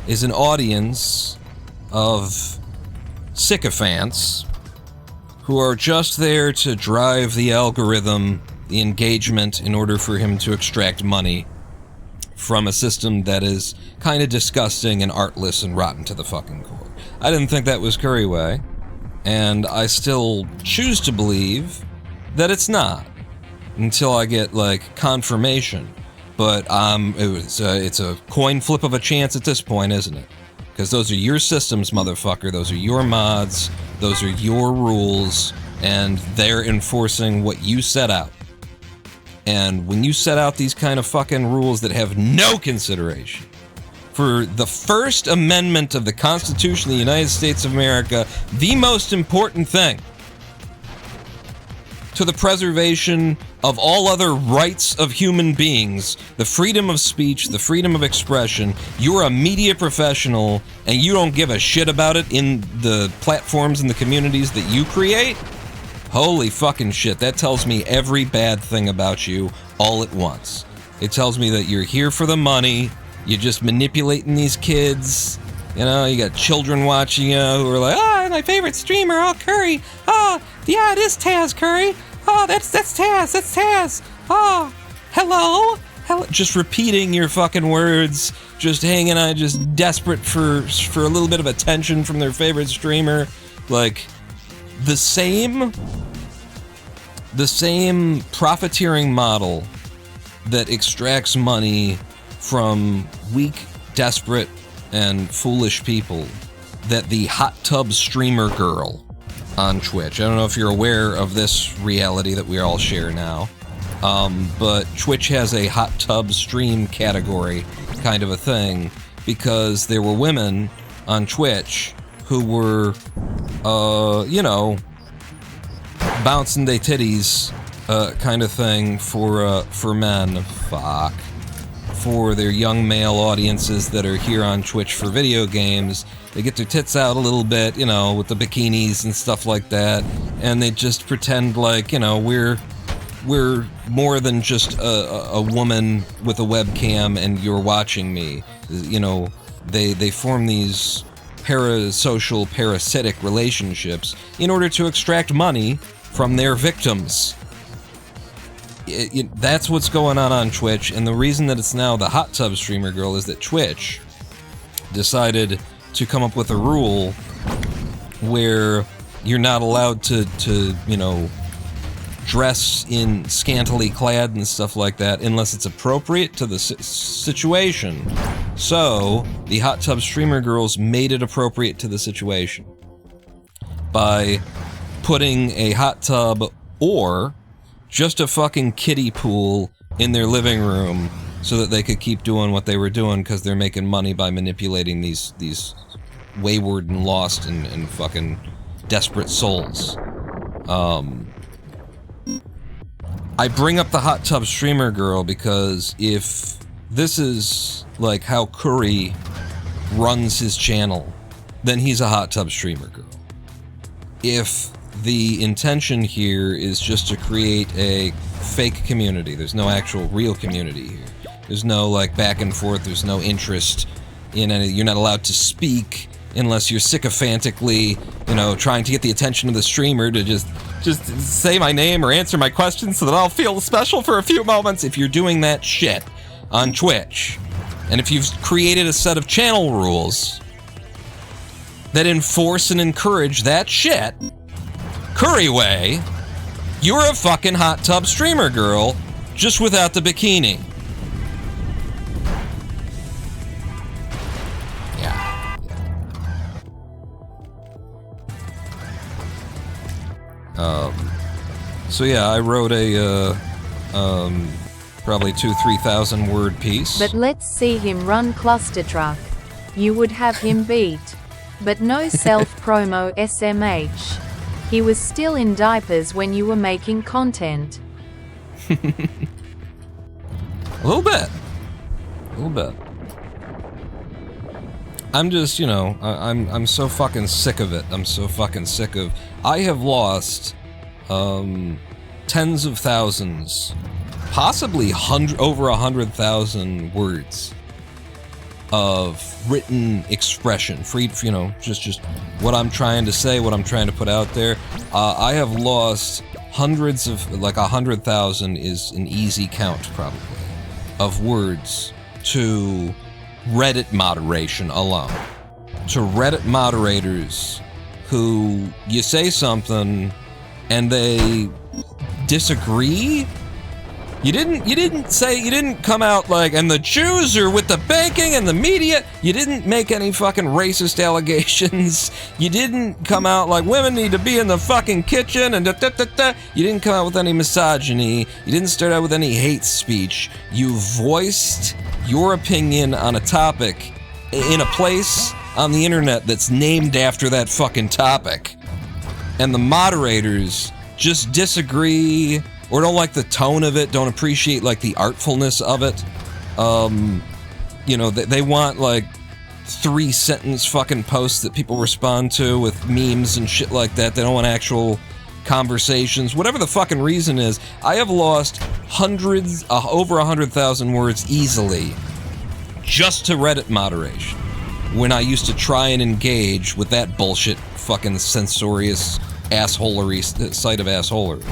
[SPEAKER 1] is an audience of sycophants who are just there to drive the algorithm, the engagement, in order for him to extract money from a system that is kind of disgusting and artless and rotten to the fucking core. I didn't think that was Couriway, and I still choose to believe that it's not, until I get, like, confirmation. But, it's a coin flip of a chance at this point, isn't it? Because those are your systems, motherfucker. Those are your mods. Those are your rules. And they're enforcing what you set out. And when you set out these kind of fucking rules that have no consideration for the First Amendment of the Constitution of the United States of America, the most important thing to the preservation of all other rights of human beings, the freedom of speech, the freedom of expression, you're a media professional and you don't give a shit about it in the platforms and the communities that you create? Holy fucking shit, that tells me every bad thing about you all at once. It tells me that you're here for the money, you're just manipulating these kids, you know, you got children watching you who are like, oh, my favorite streamer, oh, Curry, oh, yeah, it is Taz, Curry, oh, that's Taz, oh, hello, just repeating your fucking words, just hanging on, just desperate for a little bit of attention from their favorite streamer, like, the same profiteering model that extracts money from weak, desperate, and foolish people that the hot tub streamer girl on Twitch, I don't know if you're aware of this reality that we all share now, but Twitch has a hot tub stream category kind of a thing because there were women on Twitch who were, you know, bouncing their titties, kind of thing for men. Fuck. For their young male audiences that are here on Twitch for video games. They get their tits out a little bit, you know, with the bikinis and stuff like that, and they just pretend like, you know, we're more than just a woman with a webcam and you're watching me. You know, they form these parasocial, parasitic relationships in order to extract money from their victims. That's what's going on Twitch, and the reason that it's now the hot tub streamer girl is that Twitch decided to come up with a rule where you're not allowed to you know, dress in scantily clad and stuff like that unless it's appropriate to the situation. So, the hot tub streamer girls made it appropriate to the situation by putting a hot tub or just a fucking kiddie pool in their living room so that they could keep doing what they were doing because they're making money by manipulating these wayward and lost and fucking desperate souls. I bring up the hot tub streamer girl because if this is like how Curry runs his channel, then he's a hot tub streamer girl. If the intention here is just to create a fake community, there's no actual real community here. There's no like back and forth, there's no interest in any, you're not allowed to speak unless you're sycophantically, you know, trying to get the attention of the streamer to just say my name or answer my questions so that I'll feel special for a few moments. If you're doing that shit on Twitch, and if you've created a set of channel rules that enforce and encourage that shit, Couriway, you're a fucking hot tub streamer girl, just without the bikini. Yeah. So yeah, I wrote a, probably 2,000-3,000 word piece.
[SPEAKER 3] But let's see him run Clustertruck. You would have him beat. But no self-promo SMH. He was still in diapers when you were making content.
[SPEAKER 1] A little bit. I'm just, you know, I'm so fucking sick of it. I'm so fucking sick of... I have lost, tens of thousands, possibly over 100,000 words of written expression, free, you know, just what I'm trying to say, what I'm trying to put out there. I have lost hundreds of, like 100,000 is an easy count probably, of words to Reddit moderation alone. To Reddit moderators who you say something and they disagree You didn't come out like, and the Jews are with the banking and the media. You didn't make any fucking racist allegations. You didn't come out like women need to be in the fucking kitchen and da-da-da-da. You didn't come out with any misogyny. You didn't start out with any hate speech. You voiced your opinion on a topic in a place on the internet that's named after that fucking topic. And the moderators just disagree or don't like the tone of it, don't appreciate like the artfulness of it. You know, they want like 3-sentence fucking posts that people respond to with memes and shit like that. They don't want actual conversations. Whatever the fucking reason is, I have lost hundreds, over 100,000 words easily just to Reddit moderation when I used to try and engage with that bullshit fucking censorious assholery site of assholery.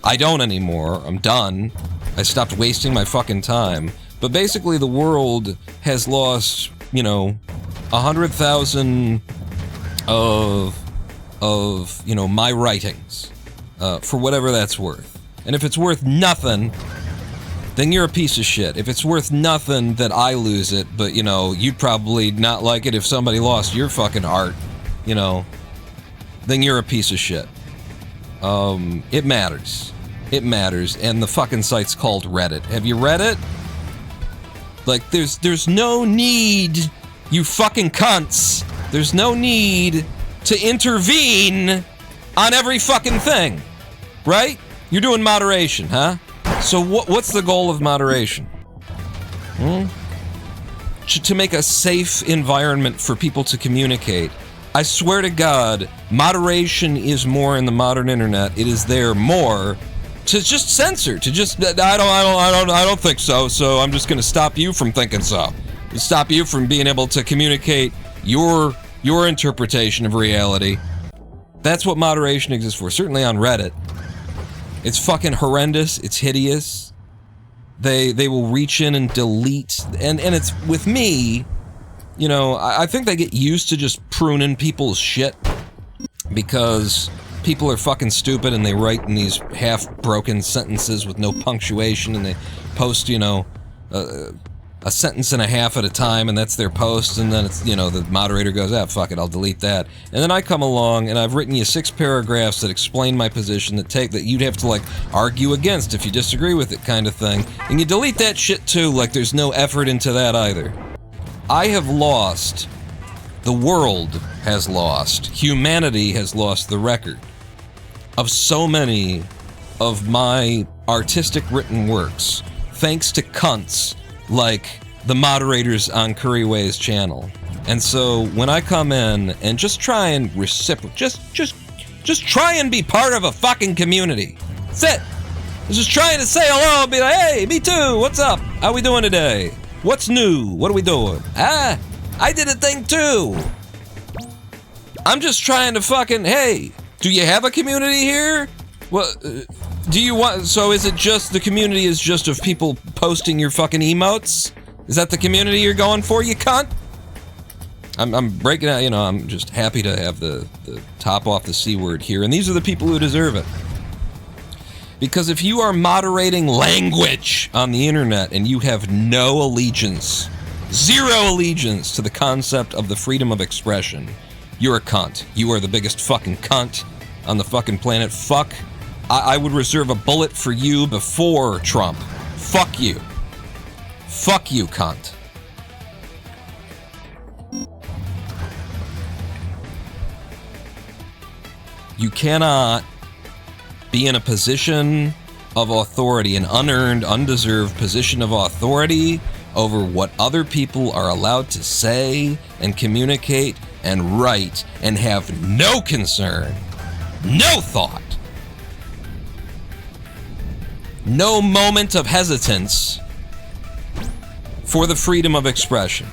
[SPEAKER 1] I don't anymore. I'm done. I stopped wasting my fucking time. But basically the world has lost, you know, 100,000 of, you know, my writings, for whatever that's worth. And if it's worth nothing, then you're a piece of shit. If it's worth nothing, then I lose it, but, you know, you'd probably not like it if somebody lost your fucking art, you know, then you're a piece of shit. It matters. It matters, and the fucking site's called Reddit. Have you read it? Like, there's no need, you fucking cunts, there's no need to intervene on every fucking thing, right? You're doing moderation, huh? So what's the goal of moderation? To make a safe environment for people to communicate. I swear to God, moderation is more in the modern internet. It is there more to just censor, to just, I don't think so, so I'm just gonna stop you from thinking so. Stop you from being able to communicate your interpretation of reality. That's what moderation exists for, certainly on Reddit. It's fucking horrendous, it's hideous. They will reach in and delete, and it's, with me, you know, I think they get used to just pruning people's shit because people are fucking stupid and they write in these half-broken sentences with no punctuation, and they post, you know, a sentence and a half at a time, and that's their post, and then it's, you know, the moderator goes, ah, fuck it, I'll delete that. And then I come along and I've written you 6 paragraphs that explain my position that you'd have to, like, argue against if you disagree with it, kind of thing. And you delete that shit too, like there's no effort into that either. I have lost, the world has lost, humanity has lost the record of so many of my artistic written works, thanks to cunts like the moderators on Couriway's channel. And so when I come in and just try and reciprocate, just try and be part of a fucking community. That's it. I'm just trying to say hello and be like, hey, me too, what's up? How we doing today? What's new? What are we doing? Ah, I did a thing too. I'm just trying to fucking, hey, do you have a community here? Well, do you want, so is it just, the community is just of people posting your fucking emotes? Is that the community you're going for, you cunt? I'm breaking out, you know, I'm just happy to have the top off the C word here, and these are the people who deserve it. Because if you are moderating language on the internet and you have no allegiance, zero allegiance to the concept of the freedom of expression, you're a cunt. You are the biggest fucking cunt on the fucking planet. Fuck. I would reserve a bullet for you before Trump. Fuck you. Fuck you, cunt. You cannot be in a position of authority, an unearned, undeserved position of authority over what other people are allowed to say and communicate and write and have no concern, no thought, no moment of hesitance for the freedom of expression.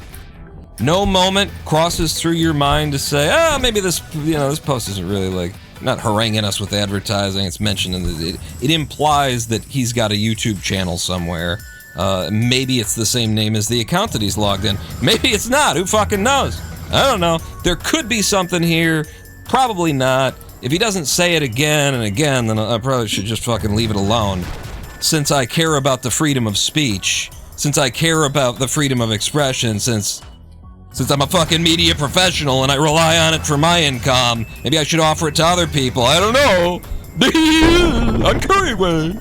[SPEAKER 1] No moment crosses through your mind to say, oh, maybe this, you know, this post isn't really like, not haranguing us with advertising. It's mentioned in the, it implies that he's got a YouTube channel somewhere. Maybe it's the same name as the account that he's logged in. Maybe it's not. Who fucking knows? I don't know. There could be something here. Probably not. If he doesn't say it again and again, then I probably should just fucking leave it alone. since I care about the freedom of speech, since I care about the freedom of expression, since I'm a fucking media professional and I rely on it for my income, maybe I should offer it to other people. I don't know. On Couriway.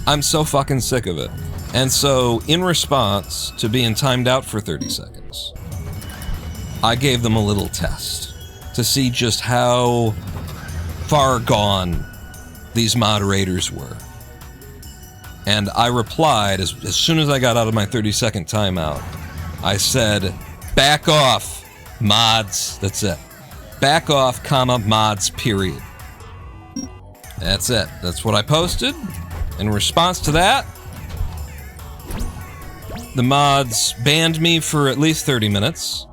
[SPEAKER 1] I'm so fucking sick of it. And so, in response to being timed out for 30 seconds, I gave them a little test to see just how far gone these moderators were. And I replied, as soon as I got out of my 30-second timeout, I said, back off, mods. That's it. Back off, comma, mods, period. That's it. That's what I posted. In response to that, the mods banned me for at least 30 minutes.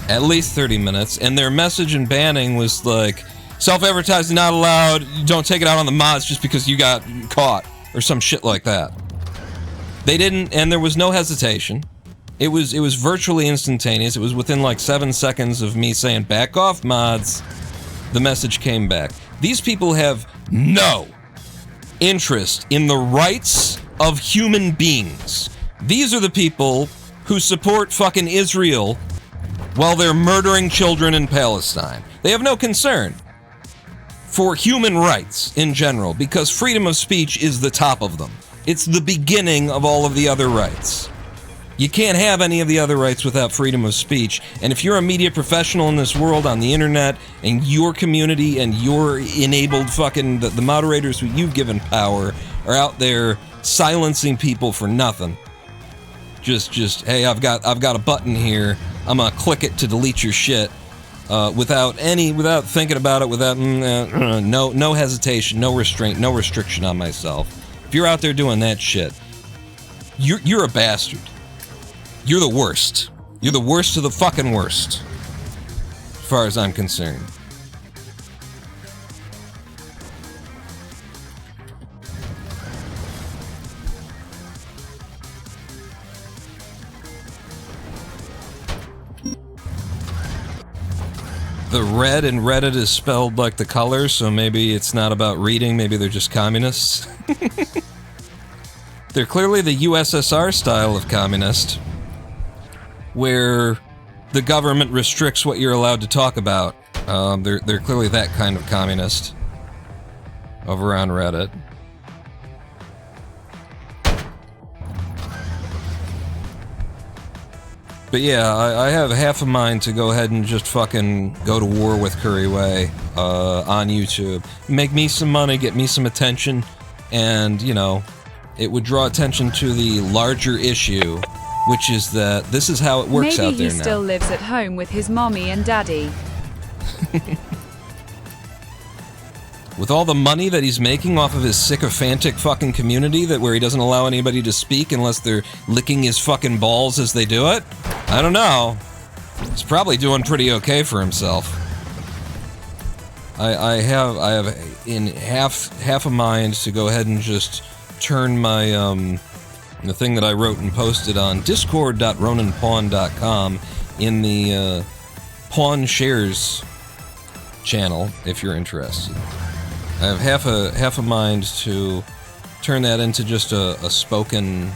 [SPEAKER 1] At least 30 minutes. And their message in banning was like, self-advertising not allowed, don't take it out on the mods just because you got caught. Or some shit like that. They didn't, and there was no hesitation. It was virtually instantaneous. It was within like 7 seconds of me saying, back off, mods. The message came back. These people have no interest in the rights of human beings. These are the people who support fucking Israel while they're murdering children in Palestine. They have no concern for human rights in general, because freedom of speech is the top of them. It's the beginning of all of the other rights. You can't have any of the other rights without freedom of speech, and if you're a media professional in this world on the internet, and your community and your enabled fucking, the moderators who you've given power are out there silencing people for nothing. Just, hey, I've got a button here, I'm gonna click it to delete your shit. Without thinking about it, without no hesitation, no restraint, no restriction on myself. If you're out there doing that shit, you're a bastard. You're the worst. You're the worst of the fucking worst, as far as I'm concerned. The red in Reddit is spelled like the color, so maybe it's not about reading, maybe they're just communists. They're clearly the USSR style of communist, where the government restricts what you're allowed to talk about. They're clearly that kind of communist over on Reddit. But yeah, I have half a mind to go ahead and just fucking go to war with Couriway on YouTube. Make me some money, get me some attention, and, you know, it would draw attention to the larger issue, which is that this is how it works out there now.
[SPEAKER 4] Maybe he still lives at home with his mommy and daddy.
[SPEAKER 1] With all the money that he's making off of his sycophantic fucking community, where he doesn't allow anybody to speak unless they're licking his fucking balls as they do it, I don't know. He's probably doing pretty okay for himself. I have in half a mind to go ahead and just turn my the thing that I wrote and posted on discord.roninpawn.com in the pawn shares channel if you're interested. I have half a mind to turn that into just a spoken,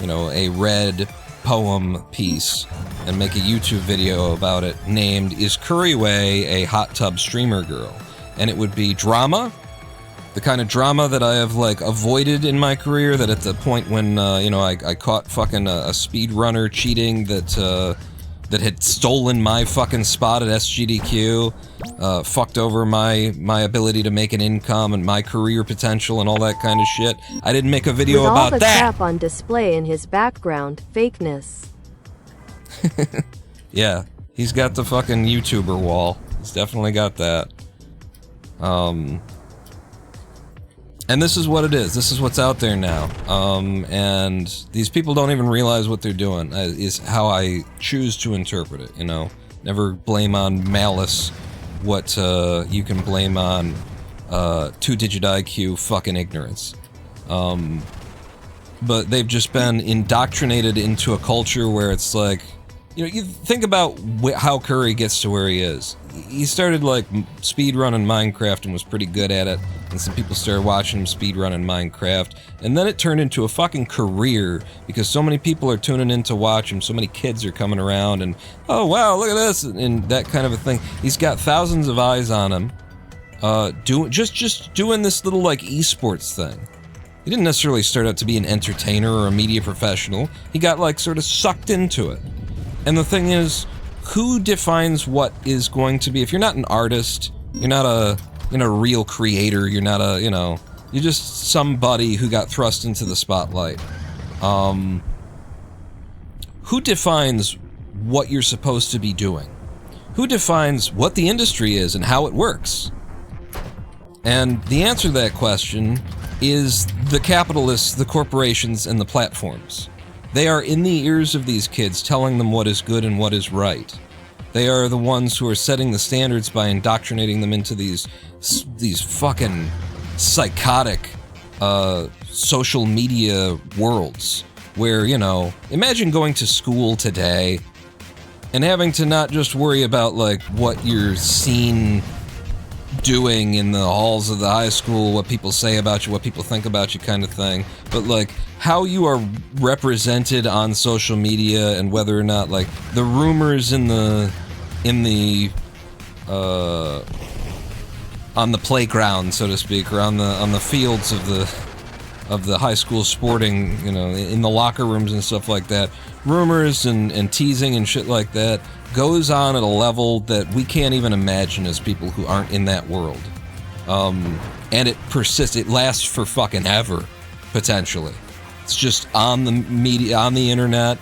[SPEAKER 1] you know, a read poem piece and make a YouTube video about it named "Is Couriway a Hot Tub Streamer Girl?" And it would be drama, the kind of drama that I have like avoided in my career, that at the point when you know, I caught fucking a speedrunner cheating that had stolen my fucking spot at SGDQ, fucked over my ability to make an income and my career potential and all that kind of shit. I didn't make a video about that.
[SPEAKER 5] With all the crap on display in his background, fakeness.
[SPEAKER 1] Yeah, he's got the fucking YouTuber wall. He's definitely got that. And this is what it is. This is what's out there now. And these people don't even realize what they're doing, is how I choose to interpret it, you know? Never blame on malice what you can blame on 2-digit IQ fucking ignorance. But they've just been indoctrinated into a culture where it's like, you know, you think about how Curry gets to where he is. He started like speedrunning Minecraft and was pretty good at it, and some people started watching him speedrunning Minecraft, and then it turned into a fucking career because so many people are tuning in to watch him, so many kids are coming around and, oh wow, look at this, and that kind of a thing. He's got thousands of eyes on him, just doing this little like esports thing. He didn't necessarily start out to be an entertainer or a media professional. He got like sort of sucked into it. And the thing is, who defines what is going to be? If you're not an artist, you're not a real creator, you're not a, you're just somebody who got thrust into the spotlight. Who defines what you're supposed to be doing? Who defines what the industry is and how it works? And the answer to that question is the capitalists, the corporations, and the platforms. They are in the ears of these kids, telling them what is good and what is right. They are the ones who are setting the standards by indoctrinating them into these fucking psychotic social media worlds where, imagine going to school today and having to not just worry about like what you're seen doing in the halls of the high school, what people say about you, what people think about you kind of thing, but like how you are represented on social media and whether or not like the rumors on the playground, so to speak, or on the fields of the high school sporting, in the locker rooms and stuff like that, rumors and teasing and shit like that goes on at a level that we can't even imagine as people who aren't in that world. And it persists. It lasts for fucking ever, potentially. It's just on the media, on the internet.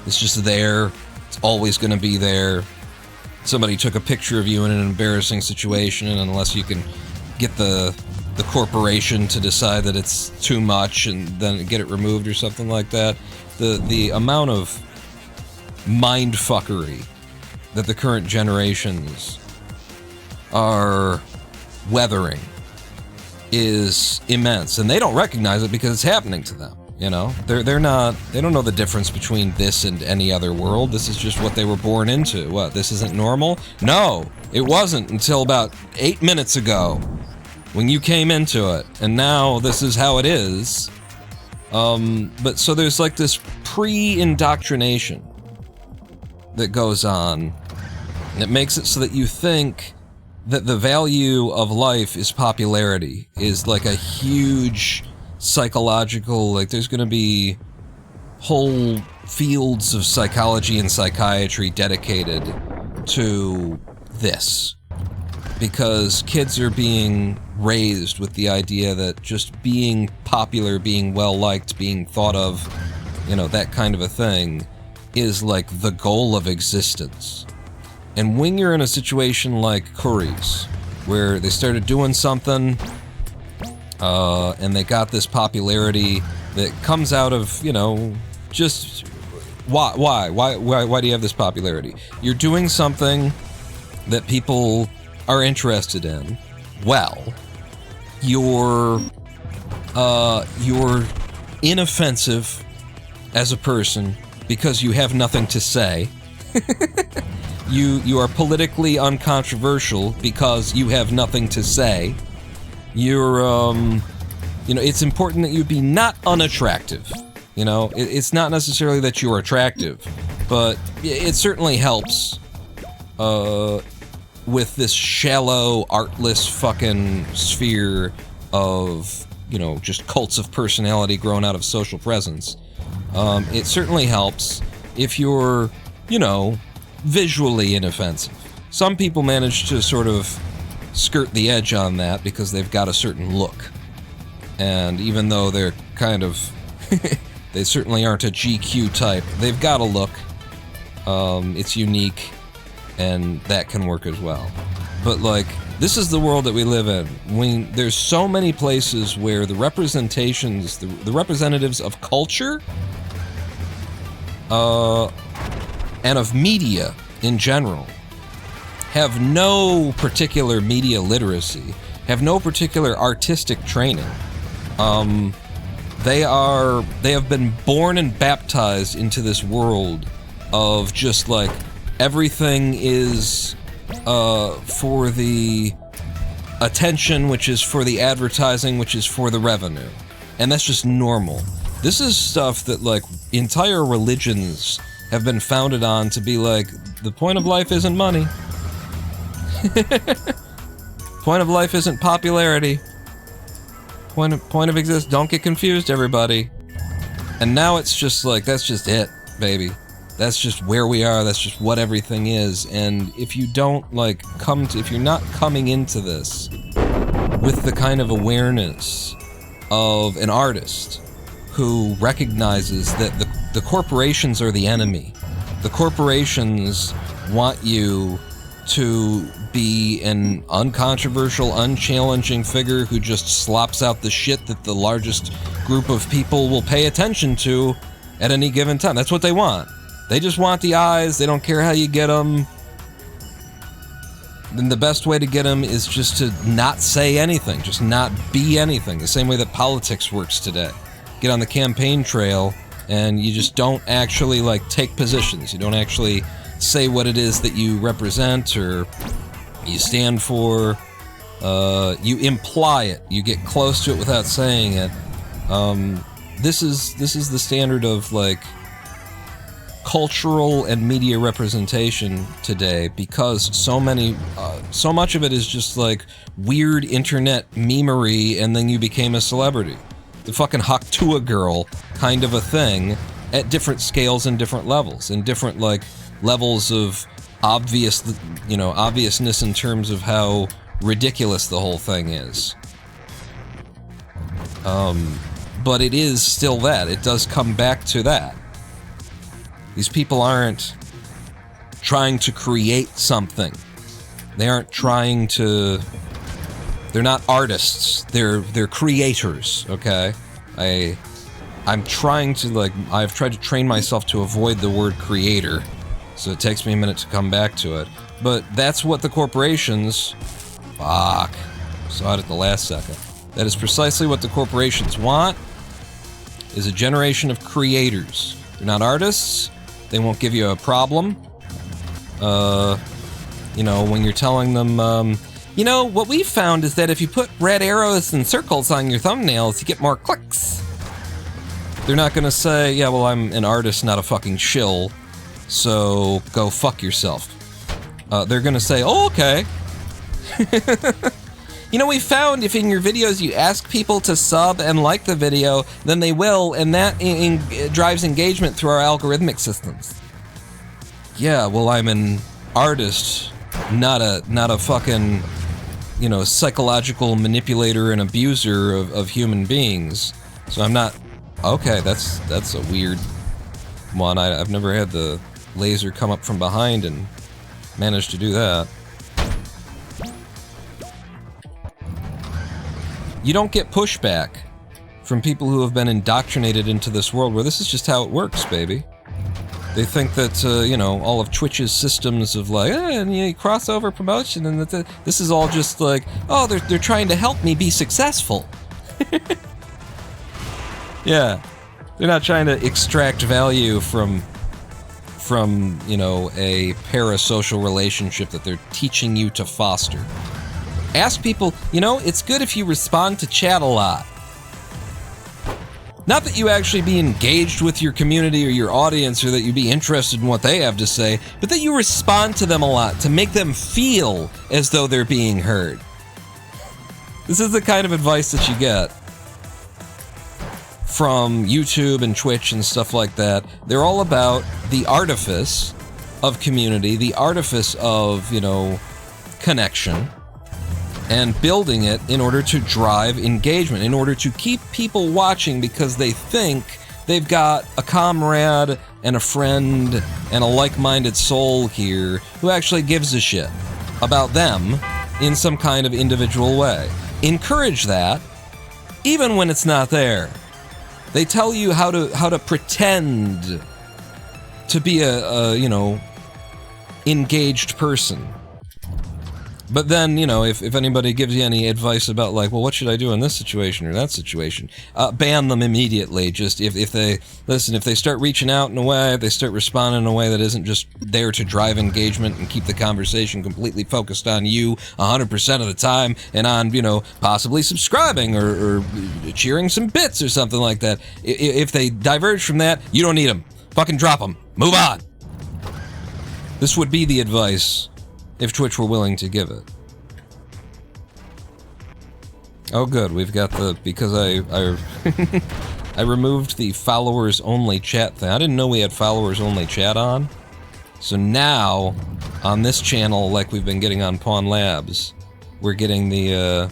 [SPEAKER 1] It's just there. It's always going to be there. Somebody took a picture of you in an embarrassing situation, and unless you can get the corporation to decide that it's too much and then get it removed or something like that, the amount of mindfuckery that the current generations are weathering is immense, and they don't recognize it because it's happening to them. They don't know the difference between this and any other world. This is just what they were born into. What, this isn't normal? No, it wasn't until about 8 minutes ago when you came into it, and now this is how it is. But so there's like this pre-indoctrination that goes on that makes it so that you think that the value of life is popularity, is like a huge psychological, like there's going to be whole fields of psychology and psychiatry dedicated to this, because kids are being raised with the idea that just being popular, being well-liked, being thought of, that kind of a thing is like the goal of existence. And when you're in a situation like Curry's, where they started doing something, and they got this popularity that comes out of, just why do you have this popularity? You're doing something that people are interested in. Well, you're inoffensive as a person because you have nothing to say. You are politically uncontroversial because you have nothing to say. You're, it's important that you be not unattractive. It's not necessarily that you're attractive, but it certainly helps, with this shallow, artless fucking sphere of, just cults of personality grown out of social presence. It certainly helps if you're, visually inoffensive. Some people manage to sort of skirt the edge on that because they've got a certain look. And even though they're kind of... they certainly aren't a GQ type, they've got a look. It's unique, and that can work as well. But, this is the world that we live in. There's so many places where the representations, the representatives of culture, and of media in general, have no particular media literacy, have no particular artistic training. They have been born and baptized into this world of just like everything is for the attention, which is for the advertising, which is for the revenue. And that's just normal. This is stuff that like entire religions have been founded on to be like, the point of life isn't money. Point of life isn't popularity. Point of existence. Don't get confused, everybody. And now it's just like, that's just it, baby. That's just where we are. That's just what everything is. And if you don't like if you're not coming into this with the kind of awareness of an artist who recognizes that the corporations are the enemy. The corporations want you to be an uncontroversial, unchallenging figure who just slops out the shit that the largest group of people will pay attention to at any given time. That's what they want. They just want the eyes. They don't care how you get them. Then the best way to get them is just to not say anything, just not be anything. The same way that politics works today. Get on the campaign trail and you just don't actually like take positions. You don't actually say what it is that you represent or you stand for. You imply it. You get close to it without saying it. This is the standard of like cultural and media representation today, because so much of it is just like weird internet memery, and then you became a celebrity. The fucking Haktua girl kind of a thing at different scales and different levels, and different like levels of obviousness in terms of how ridiculous the whole thing is. But it is still that. It does come back to that. These people aren't trying to create something. They aren't trying to... They're not artists. They're creators, okay? I'm trying to, like... I've tried to train myself to avoid the word creator, so it takes me a minute to come back to it. But that's what the corporations... Fuck. Saw it at the last second. That is precisely what the corporations want, is a generation of creators. They're not artists. They won't give you a problem. When you're telling them, what we've found is that if you put red arrows and circles on your thumbnails, you get more clicks. They're not gonna say, yeah, well, I'm an artist, not a fucking shill, so go fuck yourself. They're gonna say, oh, okay. We found if in your videos you ask people to sub and like the video, then they will, and that drives engagement through our algorithmic systems. Yeah, well, I'm an artist, not a fucking, psychological manipulator and abuser of human beings. So I'm not... Okay, that's a weird one. I've never had the laser come up from behind and manage to do that. You don't get pushback from people who have been indoctrinated into this world where this is just how it works, baby. They think that, all of Twitch's systems of like, crossover promotion, and that this is all just like, oh, they're trying to help me be successful. Yeah. They're not trying to extract value from a parasocial relationship that they're teaching you to foster. Ask people, it's good if you respond to chat a lot. Not that you actually be engaged with your community or your audience, or that you be interested in what they have to say, but that you respond to them a lot to make them feel as though they're being heard. This is the kind of advice that you get from YouTube and Twitch and stuff like that. They're all about the artifice of community, the artifice of, connection, and building it in order to drive engagement, in order to keep people watching because they think they've got a comrade and a friend and a like-minded soul here who actually gives a shit about them in some kind of individual way. Encourage that, even when it's not there. They tell you how to pretend to be a engaged person. But then, you know, if anybody gives you any advice about, like, well, what should I do in this situation or that situation, ban them immediately. Just if they start reaching out in a way, if they start responding in a way that isn't just there to drive engagement and keep the conversation completely focused on you 100% of the time and on, you know, possibly subscribing or cheering some bits or something like that. If they diverge from that, you don't need them. Fucking drop them. Move on. This would be the advice if Twitch were willing to give it. Oh good, we've got the, because I I removed the followers only chat thing. I didn't know we had followers only chat on. So now, on this channel, like we've been getting on Pawn Labs, we're getting the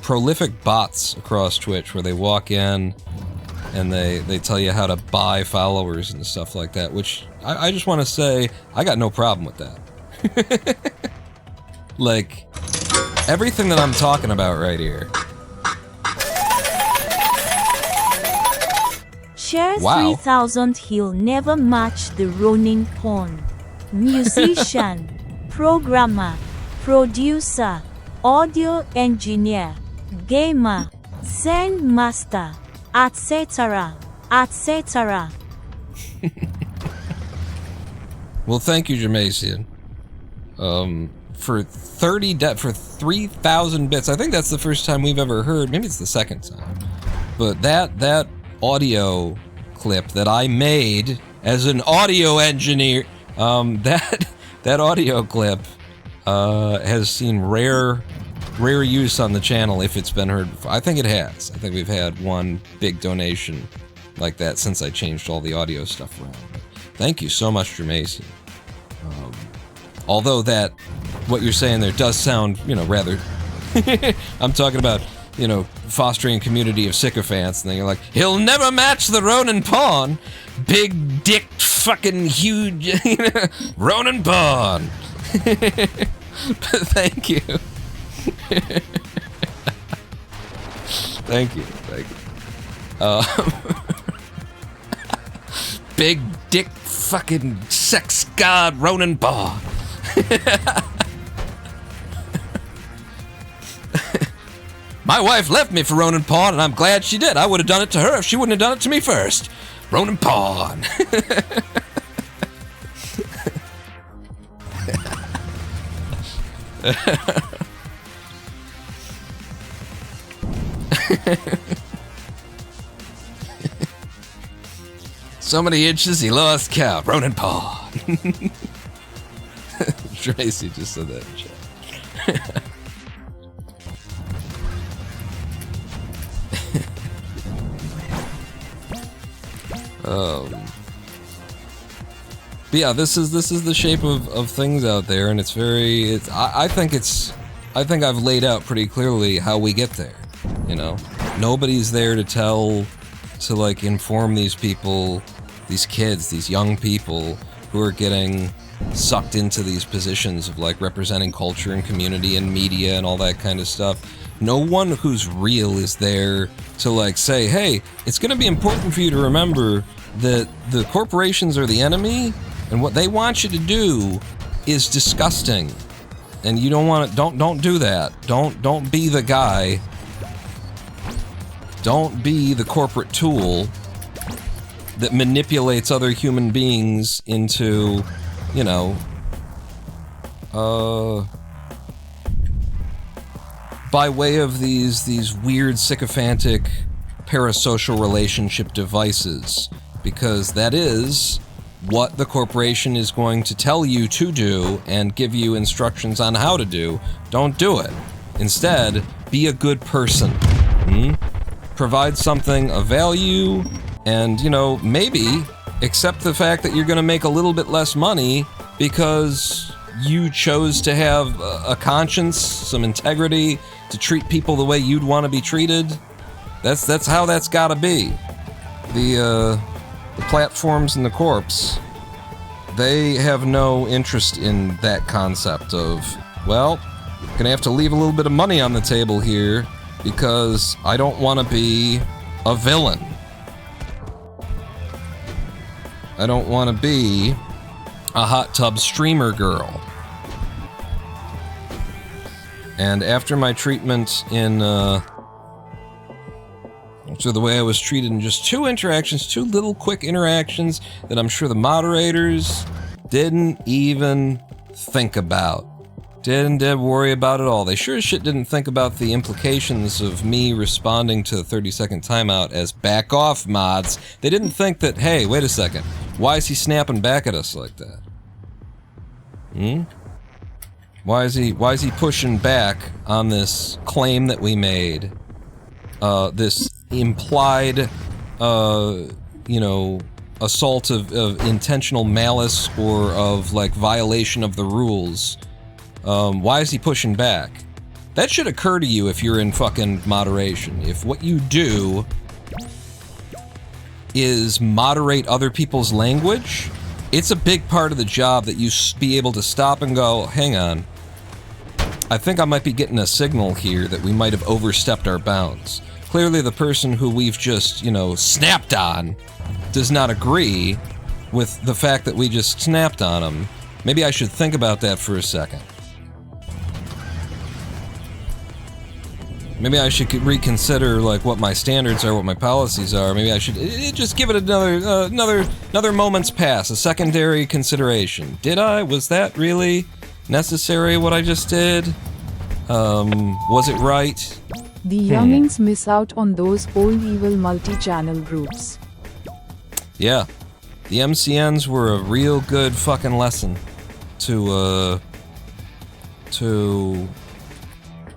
[SPEAKER 1] prolific bots across Twitch where they walk in and they tell you how to buy followers and stuff like that, which I just want to say, I got no problem with that. Like, everything that I'm talking about right here.
[SPEAKER 6] Shares
[SPEAKER 1] Wow.
[SPEAKER 6] 3,000. He'll never match the Ronin pawn. Musician, programmer, producer, audio engineer, gamer, zen master, etc., etc.
[SPEAKER 1] Well, thank you, Jamasian. For 3,000 bits. I think that's the first time we've ever heard. Maybe it's the second time. But that audio clip that I made as an audio engineer, that audio clip has seen rare use on the channel if it's been heard before. I think it has. I think we've had one big donation like that since I changed all the audio stuff around. Thank you so much, Jermacy. Although what you're saying there does sound, you know, rather... I'm talking about, you know, fostering a community of sycophants, and then you're like, he'll never match the Ronin pawn! Big dick fucking huge, Ronin pawn! But thank you. Thank you. Big dick fucking sex god Ronin pawn! My wife left me for Ronin pawn, and I'm glad she did. I would have done it to her if she wouldn't have done it to me first. Ronin pawn. So many inches, he lost count. Ronin pawn. Tracy just said that in chat. But yeah, this is the shape of things out there, and I think I've laid out pretty clearly how we get there. You know, nobody's there to like inform these people, these kids, these young people who are getting sucked into these positions of like representing culture and community and media and all that kind of stuff. No one who's real is there to like say, hey, it's going to be important for you to remember that the corporations are the enemy and what they want you to do is disgusting. And you don't want to, don't do that. Don't be the guy. Don't be the corporate tool that manipulates other human beings into, you know, by way of these weird sycophantic parasocial relationship devices, because that is what the corporation is going to tell you to do and give you instructions on how to do. Don't do it. Instead, be a good person. Provide something of value, and, you know, maybe accept the fact that you're going to make a little bit less money because you chose to have a conscience, some integrity, to treat people the way you'd want to be treated. That's how that's got to be. The platforms and the corps, they have no interest in that concept of, well, gonna have to leave a little bit of money on the table here because I don't want to be a villain. I don't want to be a hot tub streamer girl. And after my treatment in, so the way I was treated in just 2 interactions, 2 little quick interactions that I'm sure the moderators didn't even think about. Didn't worry about it all. They sure as shit didn't think about the implications of me responding to the 30-second timeout as back off mods. They didn't think that, hey, wait a second, why is he snapping back at us like that? Why is he pushing back on this claim that we made? This implied, you know, assault of intentional malice or of, like, violation of the rules. Why is he pushing back? That should occur to you if you're in fucking moderation. If what you do is moderate other people's language, it's a big part of the job that you be able to stop and go, hang on. I think I might be getting a signal here that we might have overstepped our bounds. Clearly the person who we've just, you know, snapped on does not agree with the fact that we just snapped on him. Maybe I should think about that for a second. Maybe I should reconsider, like, what my standards are, what my policies are. Maybe I should just give it another moment's pass, a secondary consideration. Did I? Was that really necessary, what I just did? Was it right?
[SPEAKER 7] The youngins miss out on those old evil multi-channel groups.
[SPEAKER 1] Yeah. The MCNs were a real good fucking lesson to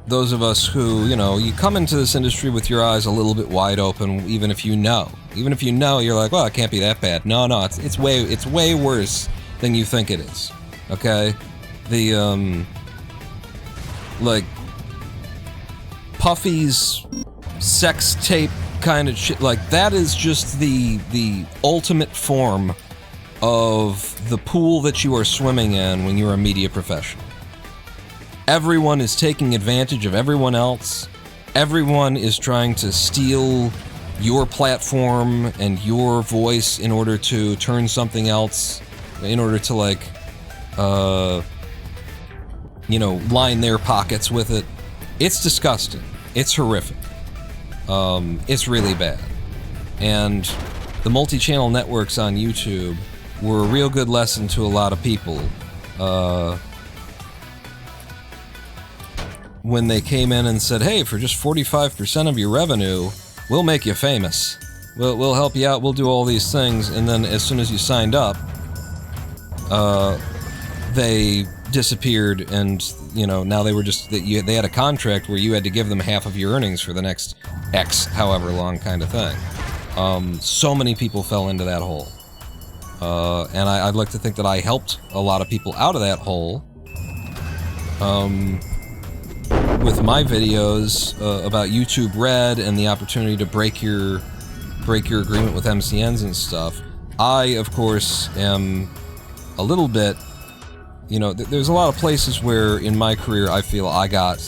[SPEAKER 1] those of us who, you know, you come into this industry with your eyes a little bit wide open, even if you know. Even if you know, you're like, well, it can't be that bad. No, it's way worse than you think it is. Okay? The, like, Puffy's sex tape kind of shit, like, that is just the ultimate form of the pool that you are swimming in when you're a media professional. Everyone is taking advantage of everyone else. Everyone is trying to steal your platform and your voice in order to turn something else, in order to, like, you know, line their pockets with it. It's disgusting. It's horrific. It's really bad. And the multi-channel networks on YouTube were a real good lesson to a lot of people. When they came in and said, hey, for just 45% of your revenue, we'll make you famous. We'll help you out, we'll do all these things, and then as soon as you signed up, they disappeared, and, you know, now they were just, they had a contract where you had to give them half of your earnings for the next X, however long kind of thing. So many people fell into that hole. And I'd like to think that I helped a lot of people out of that hole. With my videos about YouTube Red and the opportunity to break your agreement with MCNs and stuff, I, of course, am a little bit, you know, there's a lot of places where in my career I feel I got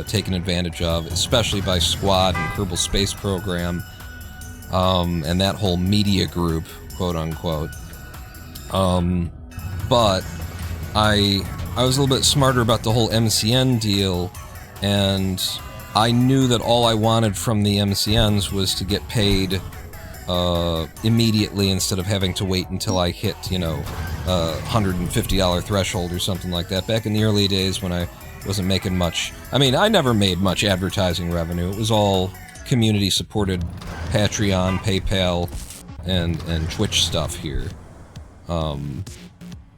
[SPEAKER 1] taken advantage of, especially by Squad and Kerbal Space Program, and that whole media group, quote unquote. But I was a little bit smarter about the whole MCN deal, and I knew that all I wanted from the MCNs was to get paid immediately instead of having to wait until I hit, you know, $150 threshold or something like that. Back in the early days when I wasn't making much. I mean, I never made much advertising revenue. It was all community-supported Patreon, PayPal, and Twitch stuff here.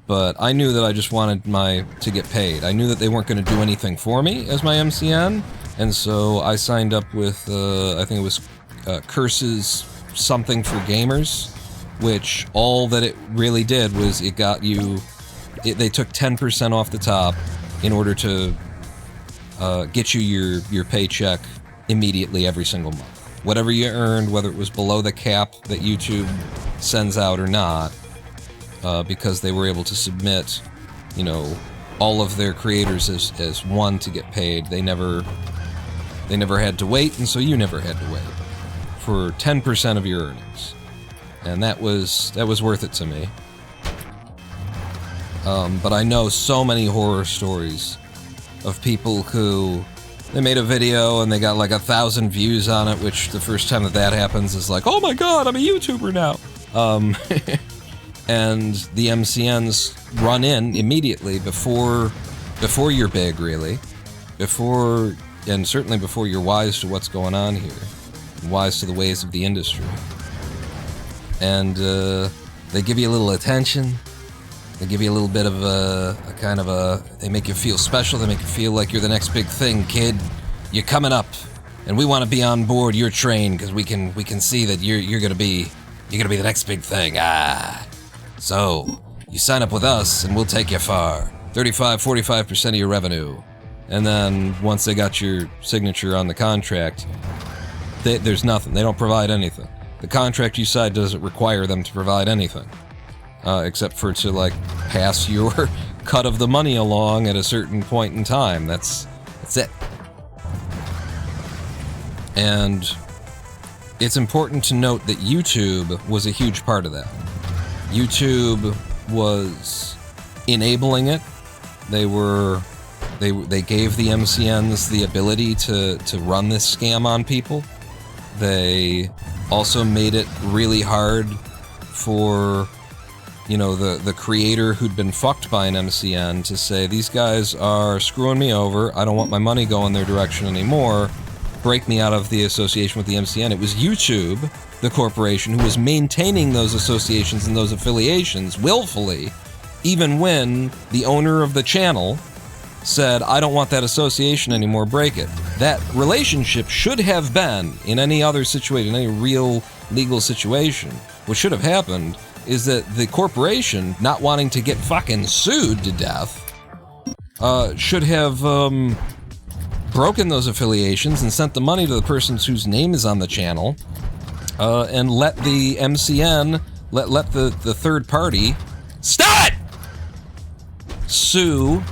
[SPEAKER 1] But I knew that I just wanted to get paid. I knew that they weren't going to do anything for me as my MCN, and so I signed up with, I think it was Curses Something for Gamers, which all that it really did was it got you, they took 10% off the top in order to get you your paycheck immediately every single month. Whatever you earned, whether it was below the cap that YouTube sends out or not, because they were able to submit, you know, all of their creators as one to get paid. They never had to wait, and so you never had to wait for 10% of your earnings, and that was worth it to me. But I know so many horror stories of people who they made a video and they got like 1,000 views on it, which the first time that happens is like, oh my god, I'm a YouTuber now. And the MCNs run in immediately before you're big, really. And certainly before you're wise to what's going on here. Wise to the ways of the industry. And they give you a little attention. They give you a little bit of they make you feel special. They make you feel like you're the next big thing, kid. You're coming up, and we want to be on board your train because we can see that you're gonna be the next big thing. So you sign up with us, and we'll take you far. 35-45% of your revenue, and then once they got your signature on the contract, there's nothing. They don't provide anything. The contract you sign doesn't require them to provide anything. Except for to, like, pass your cut of the money along at a certain point in time. That's it. And it's important to note that YouTube was a huge part of that. YouTube was enabling it. They gave the MCNs the ability to run this scam on people. They also made it really hard for, you know, the creator who'd been fucked by an MCN to say, these guys are screwing me over, I don't want my money going their direction anymore, break me out of the association with the MCN. It was YouTube, the corporation, who was maintaining those associations and those affiliations willfully, even when the owner of the channel said, I don't want that association anymore, break it. That relationship should have been, in any other situation, any real legal situation, what should have happened is that the corporation, not wanting to get fucking sued to death, should have broken those affiliations and sent the money to the person whose name is on the channel, and let the MCN, let the third party, stop it! Sue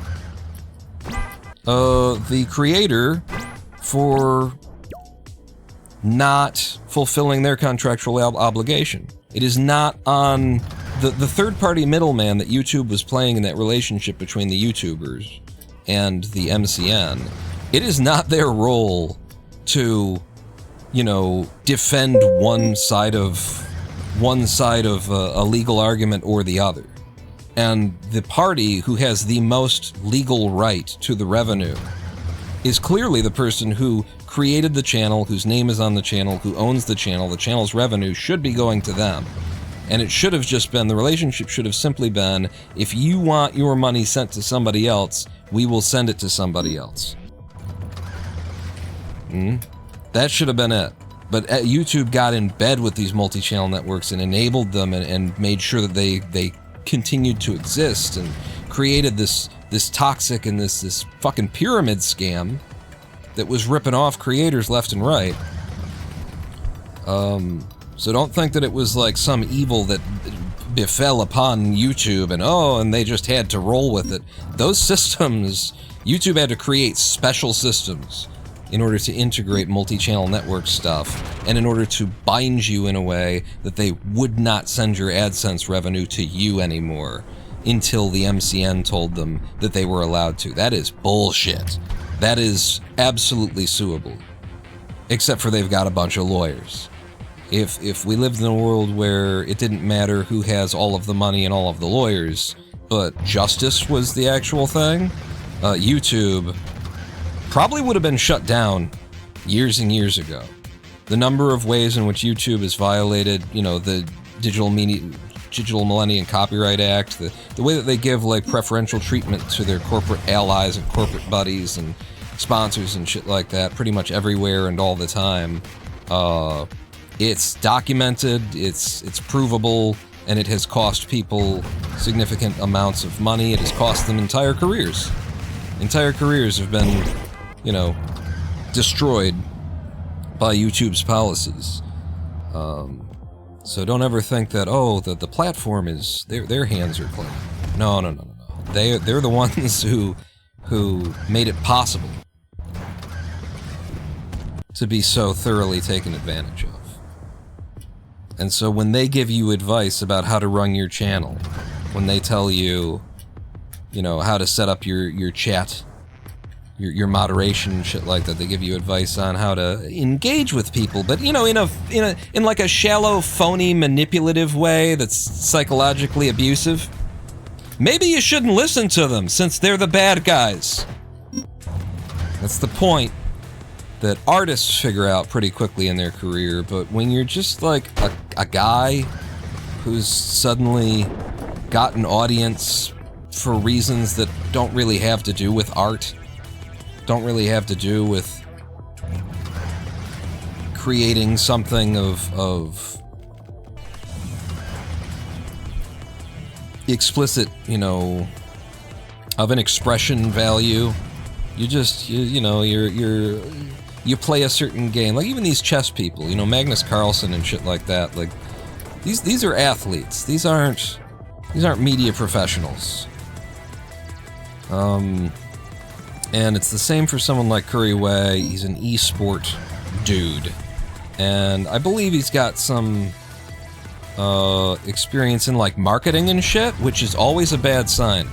[SPEAKER 1] the creator for not fulfilling their contractual obligation. It is not on the third-party middleman that YouTube was playing in that relationship between the YouTubers and the MCN. It is not their role to, you know, defend one side of a legal argument or the other. And the party who has the most legal right to the revenue is clearly the person who created the channel, whose name is on the channel, who owns the channel's revenue should be going to them. And it should have just been, the relationship should have simply been, if you want your money sent to somebody else, we will send it to somebody else. That should have been it. But YouTube got in bed with these multi-channel networks and enabled them and made sure that they continued to exist and created this toxic and this fucking pyramid scam that was ripping off creators left and right. So don't think that it was like some evil that befell upon YouTube and they just had to roll with it. Those systems, YouTube had to create special systems in order to integrate multi-channel network stuff, and in order to bind you in a way that they would not send your AdSense revenue to you anymore until the MCN told them that they were allowed to. That is bullshit. That is absolutely suable. Except for they've got a bunch of lawyers. If we lived in a world where it didn't matter who has all of the money and all of the lawyers, but justice was the actual thing, YouTube probably would have been shut down years and years ago. The number of ways in which YouTube has violated, you know, the Digital Millennium Copyright Act, the way that they give like preferential treatment to their corporate allies and corporate buddies and sponsors and shit like that, pretty much everywhere and all the time. It's documented, it's provable, and it has cost people significant amounts of money. It has cost them entire careers. Entire careers have been, you know, destroyed by YouTube's policies. So don't ever think that, oh, the platform is, their hands are clean. No. They're the ones who made it possible to be so thoroughly taken advantage of. And so when they give you advice about how to run your channel, when they tell you, you know, how to set up your chat your moderation and shit like that. They give you advice on how to engage with people, but you know, in like a shallow, phony, manipulative way that's psychologically abusive. Maybe you shouldn't listen to them since they're the bad guys. That's the point that artists figure out pretty quickly in their career, but when you're just like a guy who's suddenly got an audience for reasons that don't really have to do with art, don't really have to do with creating something of explicit, you know, of an expression value. You just, you know, you play a certain game. Like even these chess people, you know, Magnus Carlsen and shit like that. Like these are athletes. These aren't media professionals. And it's the same for someone like Couriway. He's an esport dude. And I believe he's got some experience in like marketing and shit, which is always a bad sign.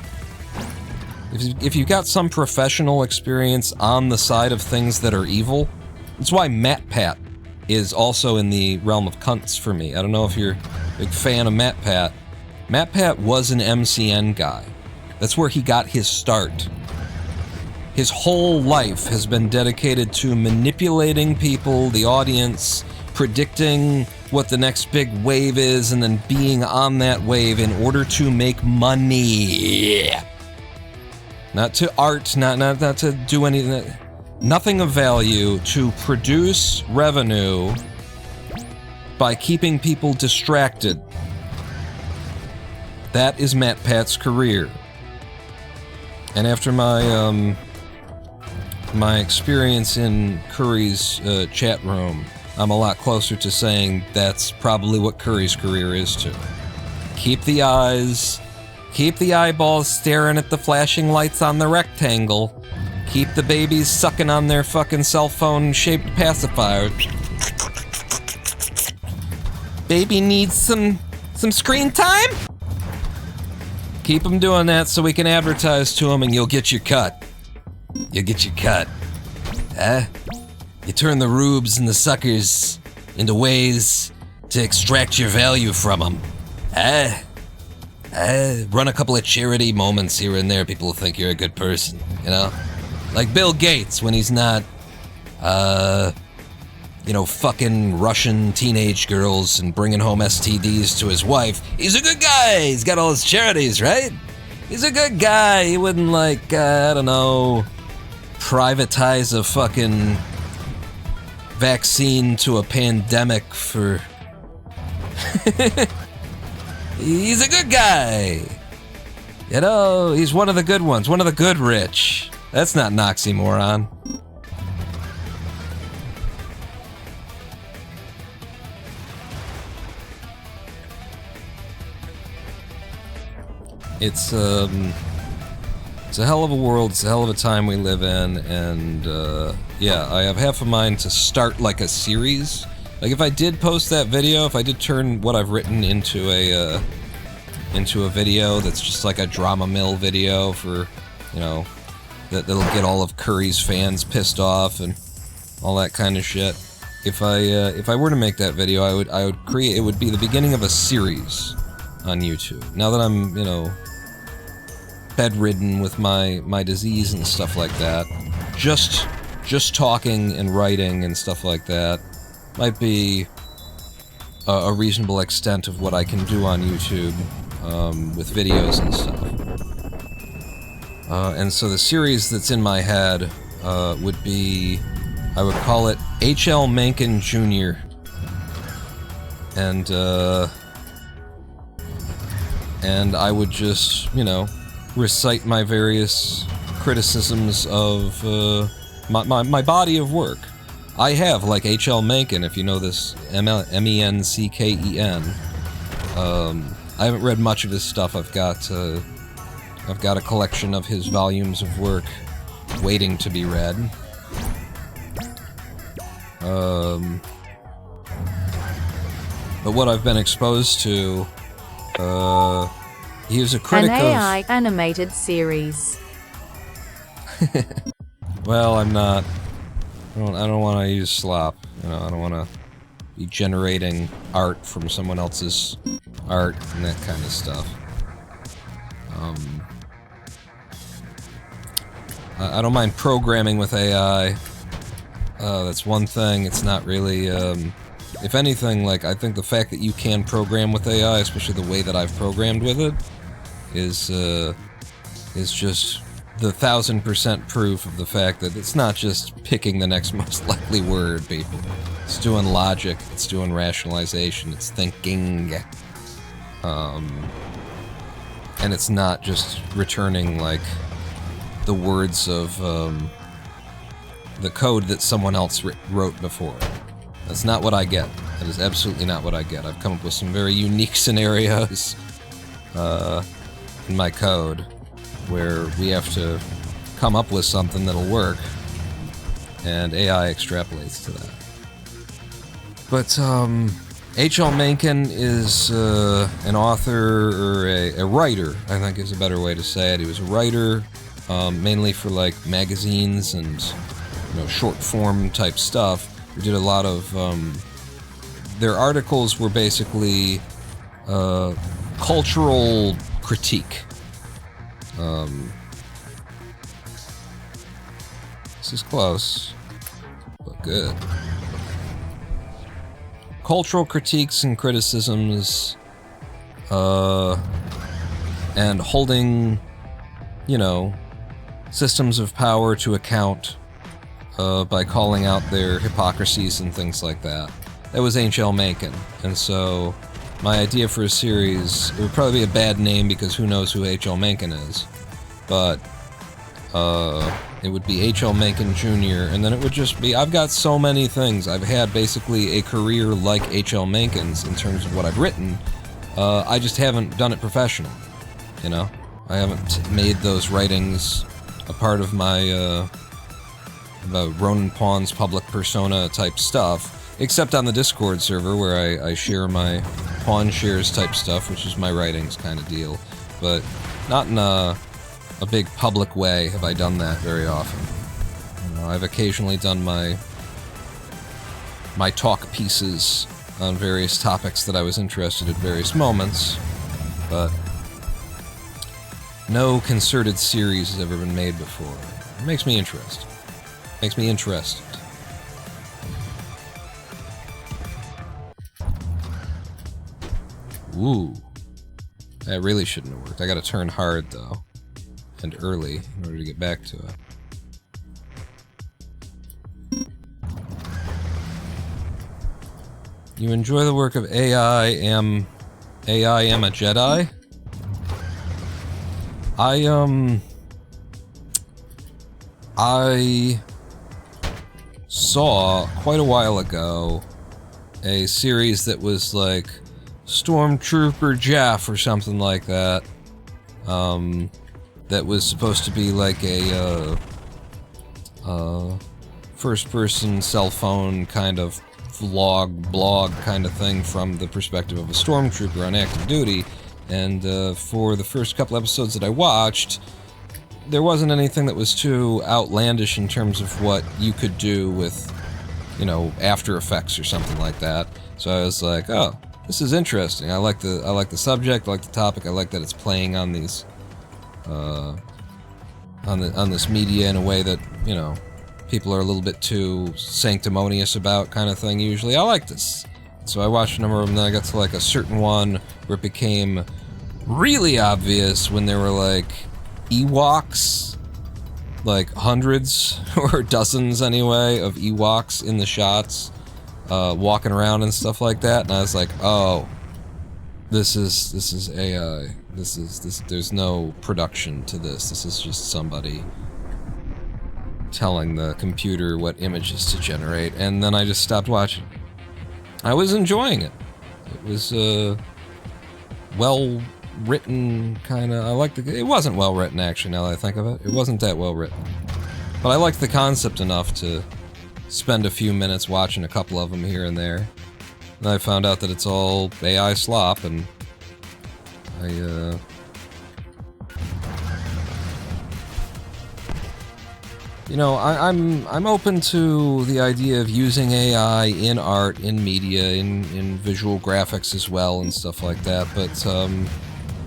[SPEAKER 1] If you've got some professional experience on the side of things that are evil, that's why MatPat is also in the realm of cunts for me. I don't know if you're a big fan of MatPat. MatPat was an MCN guy. That's where he got his start. His whole life has been dedicated to manipulating people, the audience, predicting what the next big wave is, and then being on that wave in order to make money. Not to art, not to do anything, nothing of value, to produce revenue by keeping people distracted. That is MatPat's career. And after my my experience in Curry's chat room, I'm a lot closer to saying that's probably what Curry's career is too. Keep the eyeballs staring at the flashing lights on the rectangle. Keep the babies sucking on their fucking cell phone-shaped pacifier. Baby needs some screen time? Keep them doing that so we can advertise to them and you'll get your cut. You'll get your cut. You turn the rubes and the suckers into ways to extract your value from them. Run a couple of charity moments here and there, people will think you're a good person, you know? Like Bill Gates when he's not, you know, fucking Russian teenage girls and bringing home STDs to his wife. He's a good guy. He's got all his charities, right? He's a good guy. He wouldn't, like, I don't know, privatize a fucking vaccine to a pandemic for... He's a good guy. You know, he's one of the good ones. One of the good rich. That's not an oxymoron. It's a hell of a world, it's a hell of a time we live in, and yeah, I have half a mind to start like a series. Like if I did post that video, if I did turn what I've written into a video that's just like a drama mill video for, you know, that'll get all of Curry's fans pissed off and all that kind of shit. If I were to make that video, I would create, it would be the beginning of a series on YouTube. Now that I'm, you know, bedridden with my disease and stuff like that, just talking and writing and stuff like that might be a reasonable extent of what I can do on YouTube with videos and stuff. And so the series that's in my head would be, I would call it H.L. Mencken Jr. And I would just, you know, recite my various criticisms of my body of work. I have, like H.L. Mencken, if you know this, M-E-N-C-K-E-N. I haven't read much of his stuff. I've got a collection of his volumes of work waiting to be read. But what I've been exposed to, he was a critic
[SPEAKER 3] An
[SPEAKER 1] of...
[SPEAKER 3] AI animated series.
[SPEAKER 1] Well, I'm not. I don't want to use slop. You know, I don't want to be generating art from someone else's art and that kind of stuff. I don't mind programming with AI. That's one thing. It's not really. If anything, like, I think the fact that you can program with AI, especially the way that I've programmed with it, is just the 1000% proof of the fact that it's not just picking the next most likely word, people. It's doing logic, it's doing rationalization, it's thinking. And it's not just returning, like, the words of the code that someone else wrote before. That's not what I get. That is absolutely not what I get. I've come up with some very unique scenarios in my code where we have to come up with something that'll work, and AI extrapolates to that. But H.L. Mencken is an author, or a writer, I think is a better way to say it. He was a writer, mainly for like magazines and, you know, short form type stuff. We did a lot of their articles were basically cultural critique. This is close, but good. Cultural critiques and criticisms, and holding, you know, systems of power to account by calling out their hypocrisies and things like that. That was H.L. Mencken, and so my idea for a series, it would probably be a bad name because who knows who H.L. Mencken is, but it would be H.L. Mencken Jr., and then it would just be, I've got so many things. I've had basically a career like H.L. Mencken's in terms of what I've written. I just haven't done it professionally, you know? I haven't made those writings a part of my the Ronin Pawn's public persona type stuff, except on the Discord server where I share my pawn shares type stuff, which is my writings kind of deal, but not in a big public way have I done that very often. You know, I've occasionally done my talk pieces on various topics that I was interested in at various moments, but no concerted series has ever been made before. It makes me interested. Makes me interested. Ooh. That really shouldn't have worked. I gotta turn hard, though. And early, in order to get back to it. You enjoy the work of AI am a Jedi? I saw quite a while ago a series that was like Stormtrooper Jeff or something like that. That was supposed to be like a first-person cell phone kind of blog kind of thing from the perspective of a stormtrooper on active duty. And for the first couple episodes that I watched, there wasn't anything that was too outlandish in terms of what you could do with, you know, After Effects or something like that. So I was like, oh, this is interesting. I like the subject, I like the topic, I like that it's playing on these on this media in a way that, you know, people are a little bit too sanctimonious about kind of thing usually. I like this. So I watched a number of them, then I got to like a certain one where it became really obvious when there were like Ewoks, like hundreds or dozens anyway of Ewoks in the shots, walking around and stuff like that, and I was like, oh, this is AI. There's no production to this. This is just somebody telling the computer what images to generate, and then I just stopped watching. I was enjoying it. It was well written, kind of. I liked it wasn't well written, actually, now that I think of it. It wasn't that well written. But I liked the concept enough to spend a few minutes watching a couple of them here and there. And I found out that it's all AI slop, and you know, I'm open to the idea of using AI in art, in media, in visual graphics as well, and stuff like that. But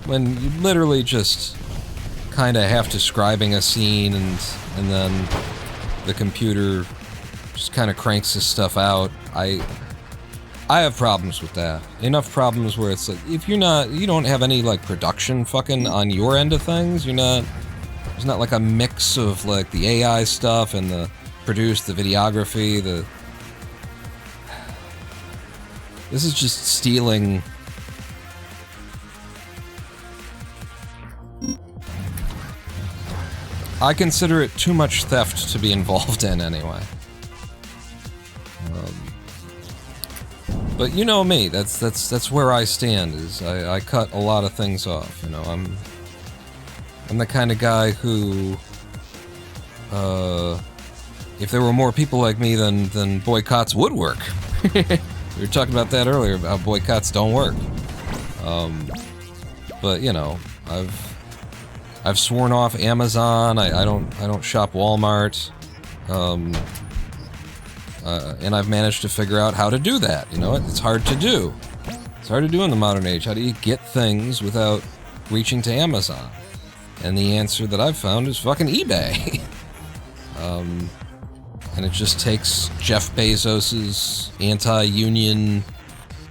[SPEAKER 1] when you literally just kind of have describing a scene, and then the computer just kind of cranks this stuff out, I have problems with that. Enough problems where it's like, if you don't have any like production fucking on your end of things, there's not like a mix of like the AI stuff and the videography, this is just stealing. I consider it too much theft to be involved in anyway. But you know me, that's where I stand, is I cut a lot of things off, you know. I'm the kind of guy who, if there were more people like me, then boycotts would work. We were talking about that earlier, about how boycotts don't work. But you know, I've sworn off Amazon. I don't shop Walmart. And I've managed to figure out how to do that. You know, it's hard to do. It's hard to do in the modern age. How do you get things without reaching to Amazon? And the answer that I've found is fucking eBay. And it just takes Jeff Bezos's anti-union,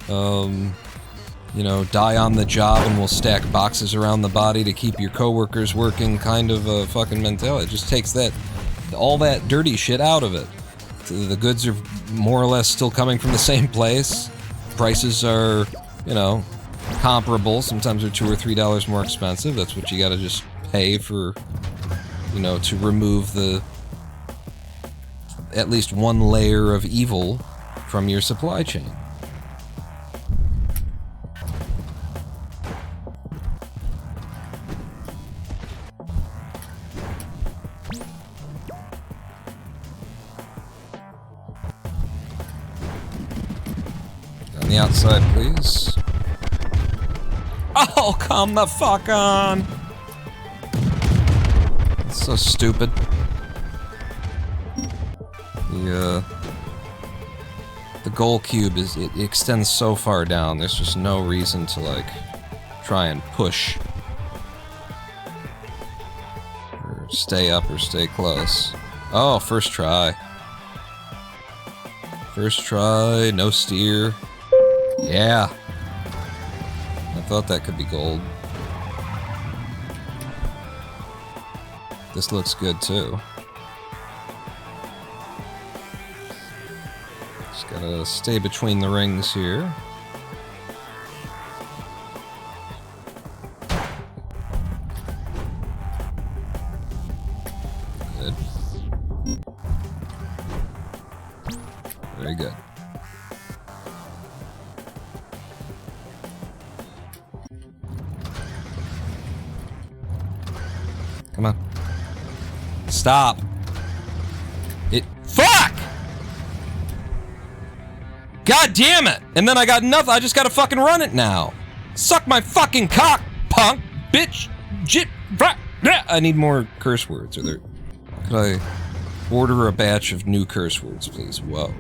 [SPEAKER 1] you know, die on the job and we'll stack boxes around the body to keep your coworkers working kind of a fucking mentality. It just takes all that dirty shit out of it. The goods are more or less still coming from the same place. Prices are, you know, comparable. Sometimes they're $2 or $3 more expensive. That's what you gotta just pay for, you know, to remove at least one layer of evil from your supply chain. On the outside, please. Oh, come the fuck on! It's so stupid. The goal cube it extends so far down, there's just no reason to like try and push. Or stay up or stay close. Oh, first try. First try, no steer. Yeah. I thought that could be gold. This looks good too. Just gotta stay between the rings here. Good. Very good. Come on. Stop. Fuck! God damn it! And then I got nothing. I just gotta fucking run it now. Suck my fucking cock, punk, bitch, jit, I need more curse words. Could I order a batch of new curse words, please? Whoa.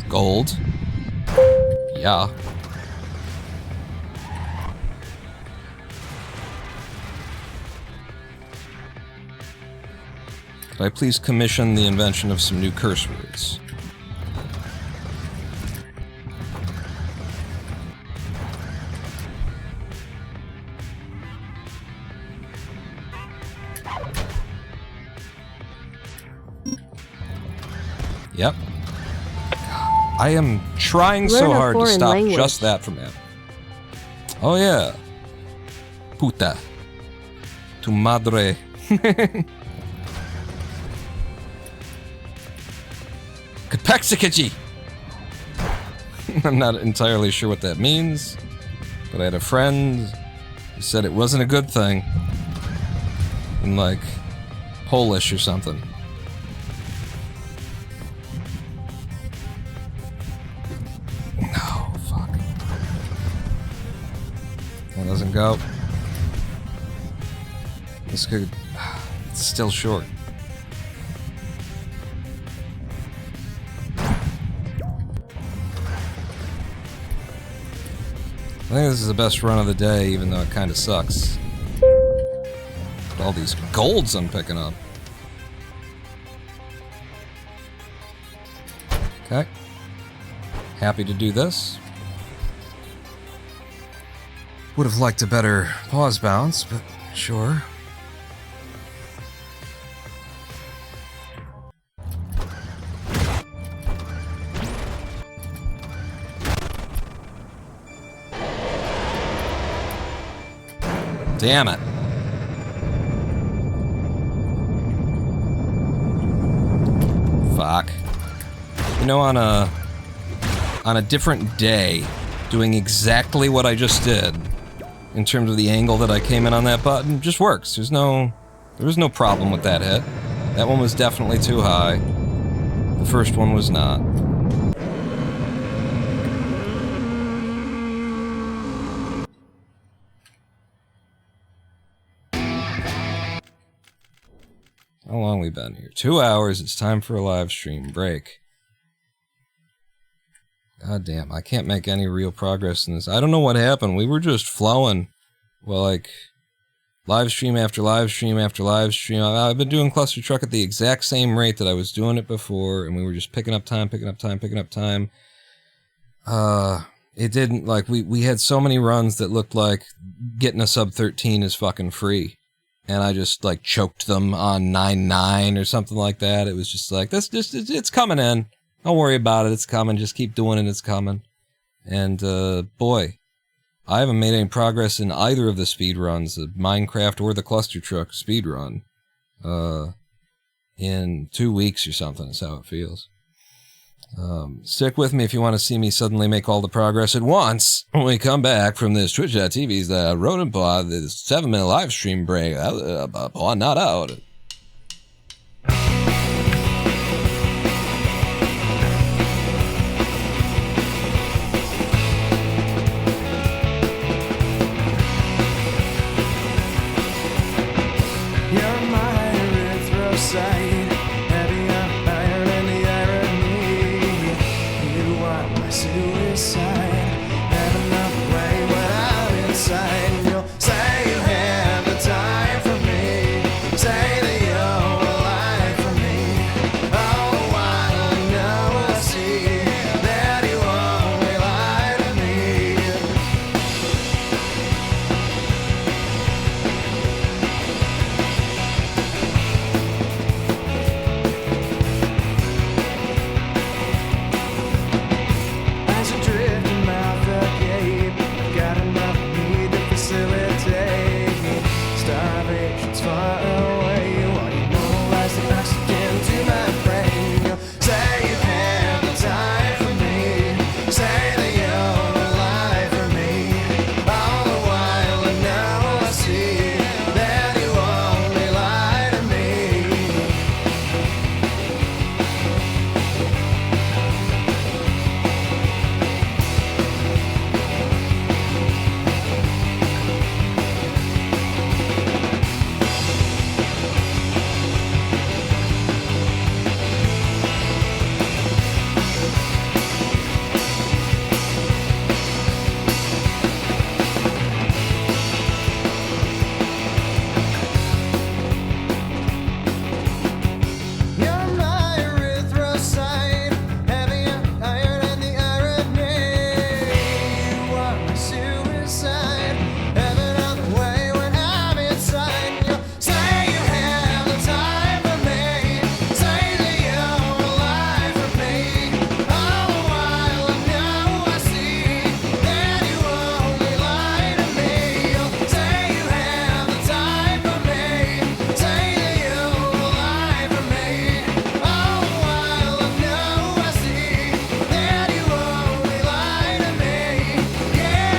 [SPEAKER 1] Gold? Yeah. Could I please commission the invention of some new curse words? Yep. I am trying so hard to stop just that from happening. Oh yeah. Puta. Tu madre. Kapexikaji! I'm not entirely sure what that means, but I had a friend who said it wasn't a good thing. In like Polish or something. No, fuck. That doesn't go. This could... It's still short. I think this is the best run of the day, even though it kind of sucks. All these golds I'm picking up. Okay. Happy to do this. Would have liked a better pause bounce, but sure. Damn it. Fuck. You know, on a different day, doing exactly what I just did, in terms of the angle that I came in on that button, just works. There was no problem with that hit. That one was definitely too high. The first one was not. How long we been here? 2 hours. It's time for a live stream break. God damn, I can't make any real progress in this. I don't know what happened. We were just flowing. Well, like, live stream after live stream after live stream. I've been doing Clustertruck at the exact same rate that I was doing it before, and we were just picking up time, picking up time, picking up time. It didn't, like, we had so many runs that looked like getting a sub-13 is fucking free. And I just, like, choked them on 9-9 or something like that. It was just like, it's coming in. Don't worry about it, it's coming. Just keep doing it, it's coming. And, boy, I haven't made any progress in either of the speedruns, the Minecraft or the Clustertruck speedrun, in 2 weeks or something is how it feels. Stick with me if you want to see me suddenly make all the progress at once when we come back from this Twitch.tv's Rodent Pod, this 7-minute live stream break. Not out.
[SPEAKER 8] You're my erythrocyte, heavy up iron and the irony. You are my suicide, have enough way when I'm inside. You'll say you have the time for me, say that you're alive for me. All the while I know I see that you only lie to me. As you drift mouth the gate, got enough need to facilitate starvation's far away. While you mobilize the oxygen to my brain, you'll say you have the time for me, say that you're alive for me. All the while I know I see that you only lie to me. You're my erythrocyte, heavy up iron and the irony. You are my suicide, heaven out the way when I'm inside. You'll say you have the time for me, say that you're alive for me. All the while I know I see that you only lie to me. You'll say you have the time for me, say that you're alive for me. All the while I know I see that you only lie to me. Yeah!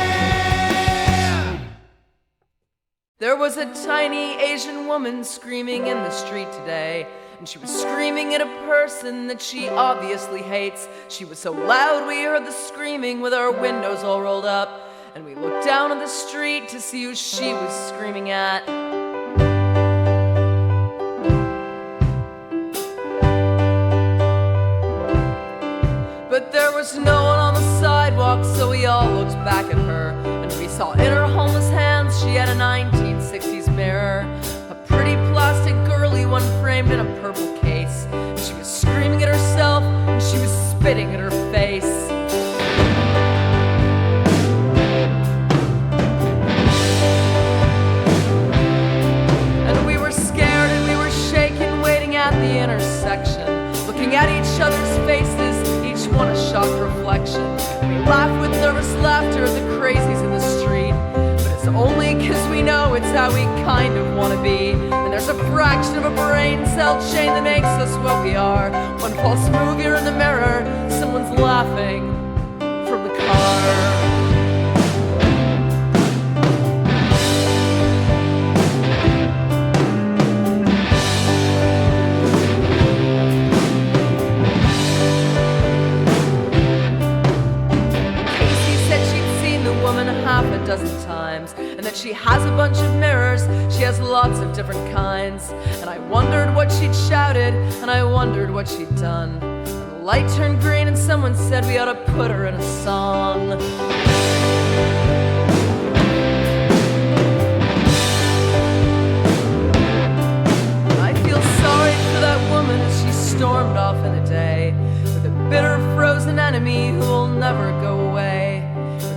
[SPEAKER 9] There was a tiny Asian woman screaming in the street today, and she was screaming at a person that she obviously hates. She was so loud we heard the screaming with our windows all rolled up, and we looked down on the street to see who she was screaming at. But there was no one on the sidewalk, so we all looked back at her, and saw in her homeless hands she had a 1960s mirror, a pretty plastic girly one framed in a purple case. And she was screaming at herself and she was spitting at her face. And we were scared and we were shaken, waiting at the intersection, looking at each other's faces, each one a shocked reflection. We laugh with nervous laughter at the crazies in the street, but it's only 'cause we know it's how we kind of want to be. And there's a fraction of a brain cell chain that makes us what we are. One false move, you're in the mirror, someone's laughing from the car. Half a dozen times, and that she has a bunch of mirrors, she has lots of different kinds. And I wondered what she'd shouted, and I wondered what she'd done. And the light turned green and someone said we ought to put her in a song. I feel sorry for that woman as she stormed off in a day with a bitter frozen enemy who will never go away.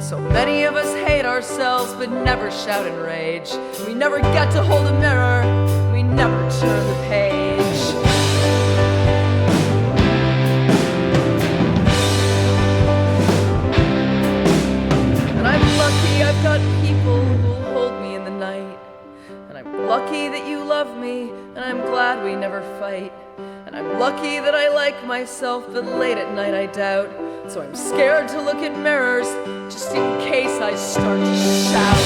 [SPEAKER 9] So many of us hate ourselves but never shout in rage. We never get to hold a mirror, we never turn the page. And I'm lucky I've got people who'll hold me in the night. And I'm lucky that you love me, and I'm glad we never fight. And I'm lucky that I like myself, but late at night I doubt. So I'm scared to look at mirrors, just in case I start to shout.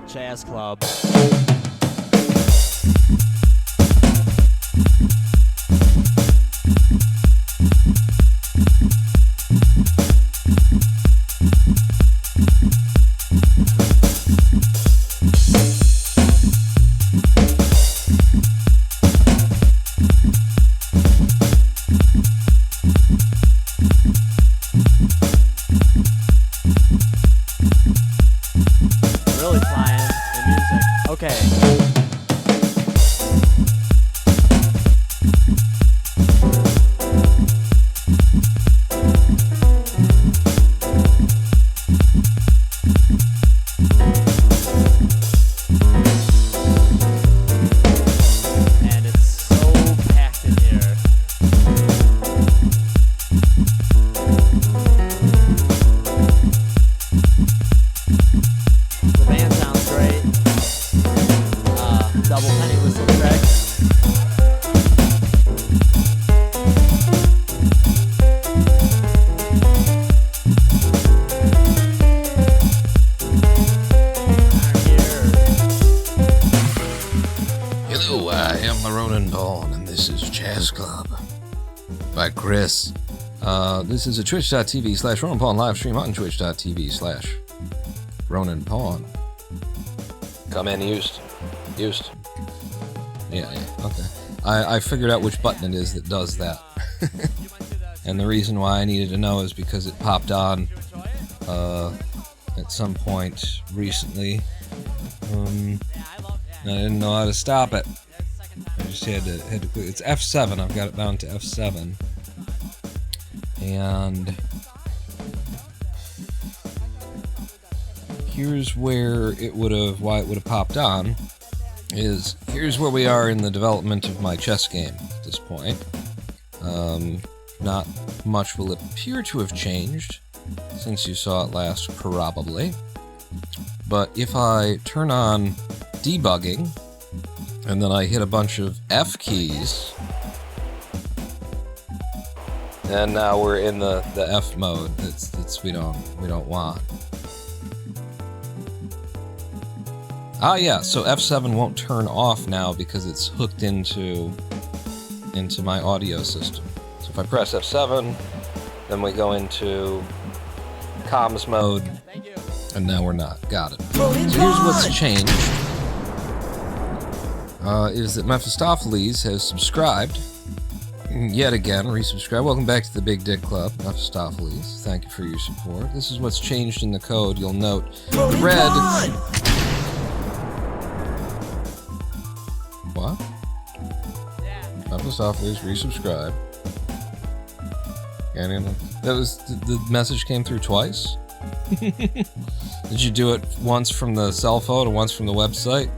[SPEAKER 10] Jazz Club. Really flying the music. Okay. And it's so packed in here. The band sounds great. Double penny whistle track.
[SPEAKER 1] Hello, I am Ronan Dawn, and this is Jazz Club by Chris. This is a twitch.tv/Ronan Pawn live stream on twitch.tv/Ronan Pawn. Come in, used. Yeah, okay. I figured out which button it is that does that. And the reason why I needed to know is because it popped on at some point recently. I didn't know how to stop it. I just had to quit. It's F7. I've got it bound to F7. And here's where why it would have popped on. Here's where we are in the development of my chess game at this point. not much will appear to have changed since you saw it last, probably. But if I turn on debugging, and then I hit a bunch of F keys, and now we're in the F mode that's we don't want. Ah, yeah, so F7 won't turn off now because it's hooked into my audio system. So if I press F7, then we go into comms mode, and now we're not. Got it. So here's what's changed. Is that Mephistopheles has subscribed. Yet again, resubscribe. Welcome back to the Big Dick Club, Mephistopheles. Thank you for your support. This is what's changed in the code. You'll note red... What? Mephistopheles, resubscribe. That was... The message came through twice? Did you do it once from the cell phone and once from the website?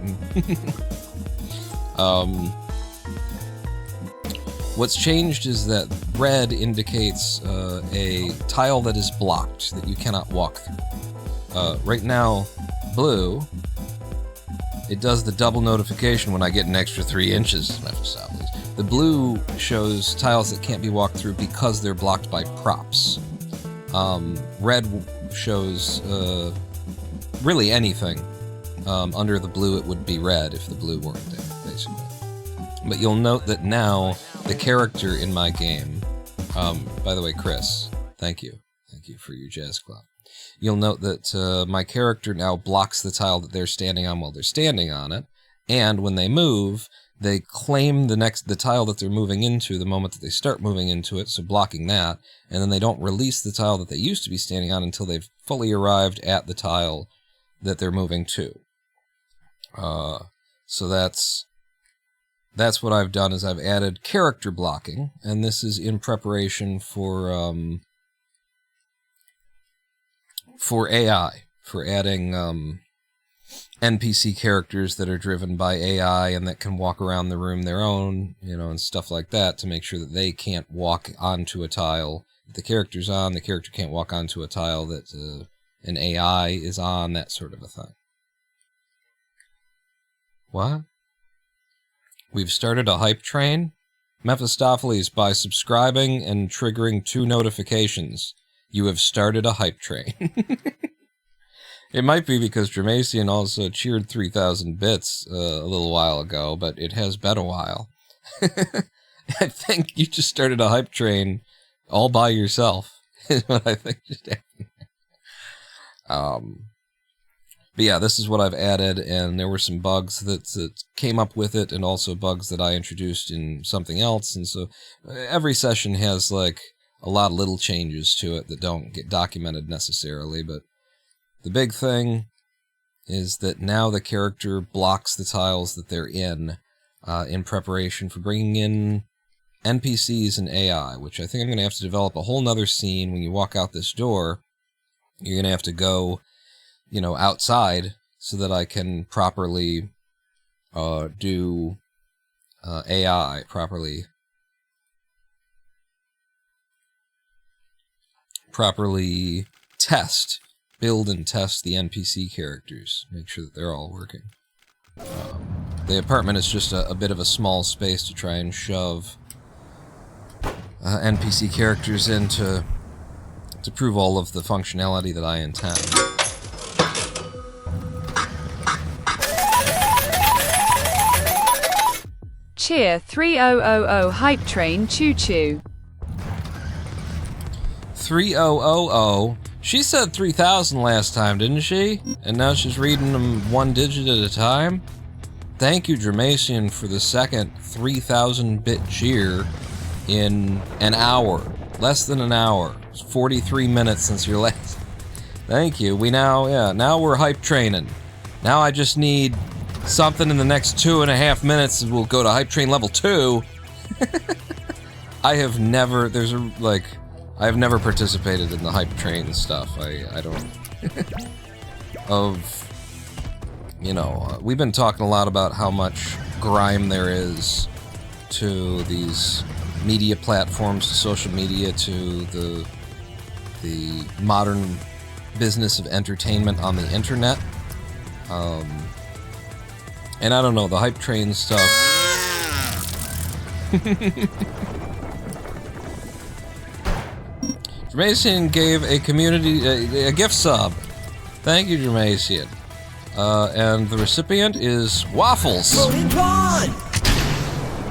[SPEAKER 1] What's changed is that red indicates a tile that is blocked, that you cannot walk through. Right now, blue, it does the double notification when I get an extra 3 inches. The blue shows tiles that can't be walked through because they're blocked by props. Red shows really anything. Under the blue, it would be red if the blue weren't there, basically. But you'll note that now the character in my game, by the way, Chris, thank you for your jazz club. You'll note that my character now blocks the tile that they're standing on while they're standing on it, and when they move, they claim the tile that they're moving into the moment that they start moving into it, so blocking that, and then they don't release the tile that they used to be standing on until they've fully arrived at the tile that they're moving to. So that's what I've done, is I've added character blocking, and this is in preparation for AI, for adding NPC characters that are driven by AI and that can walk around the room their own, and stuff like that, to make sure that they can't walk onto a tile that the character's on, the character can't walk onto a tile that an AI is on, that sort of a thing. What? We've started a hype train? Mephistopheles, by subscribing and triggering 2 notifications, you have started a hype train. It might be because Dramacian also cheered 3,000 bits a little while ago, but it has been a while. I think you just started a hype train all by yourself, is what I think just happened. But yeah, this is what I've added, and there were some bugs that came up with it, and also bugs that I introduced in something else, and so every session has, like, a lot of little changes to it that don't get documented necessarily, but the big thing is that now the character blocks the tiles that they're in preparation for bringing in NPCs and AI, which I think I'm going to have to develop a whole nother scene. When you walk out this door, you're going to have to go, outside so that I can properly do AI, properly build and test the NPC characters, make sure that they're all working. The apartment is just a bit of a small space to try and shove NPC characters in to prove all of the functionality that I intend.
[SPEAKER 4] Cheer 3000 hype train choo choo.
[SPEAKER 1] 3000. She said 3,000 last time, didn't she? And now she's reading them 1 digit at a time? Thank you, Dramacian, for the second 3,000-bit cheer in an hour. Less than an hour. It's 43 minutes since your last... Thank you. Now we're hype training. Now I just need something in the next 2.5 minutes and we'll go to hype train level 2. I have never participated in the hype train stuff. I don't... we've been talking a lot about how much grime there is to these media platforms to social media to the modern business of entertainment on the internet. And I don't know, the hype train stuff. Jermacian gave a community a gift sub. Thank you, Jermacian. And the recipient is Waffles.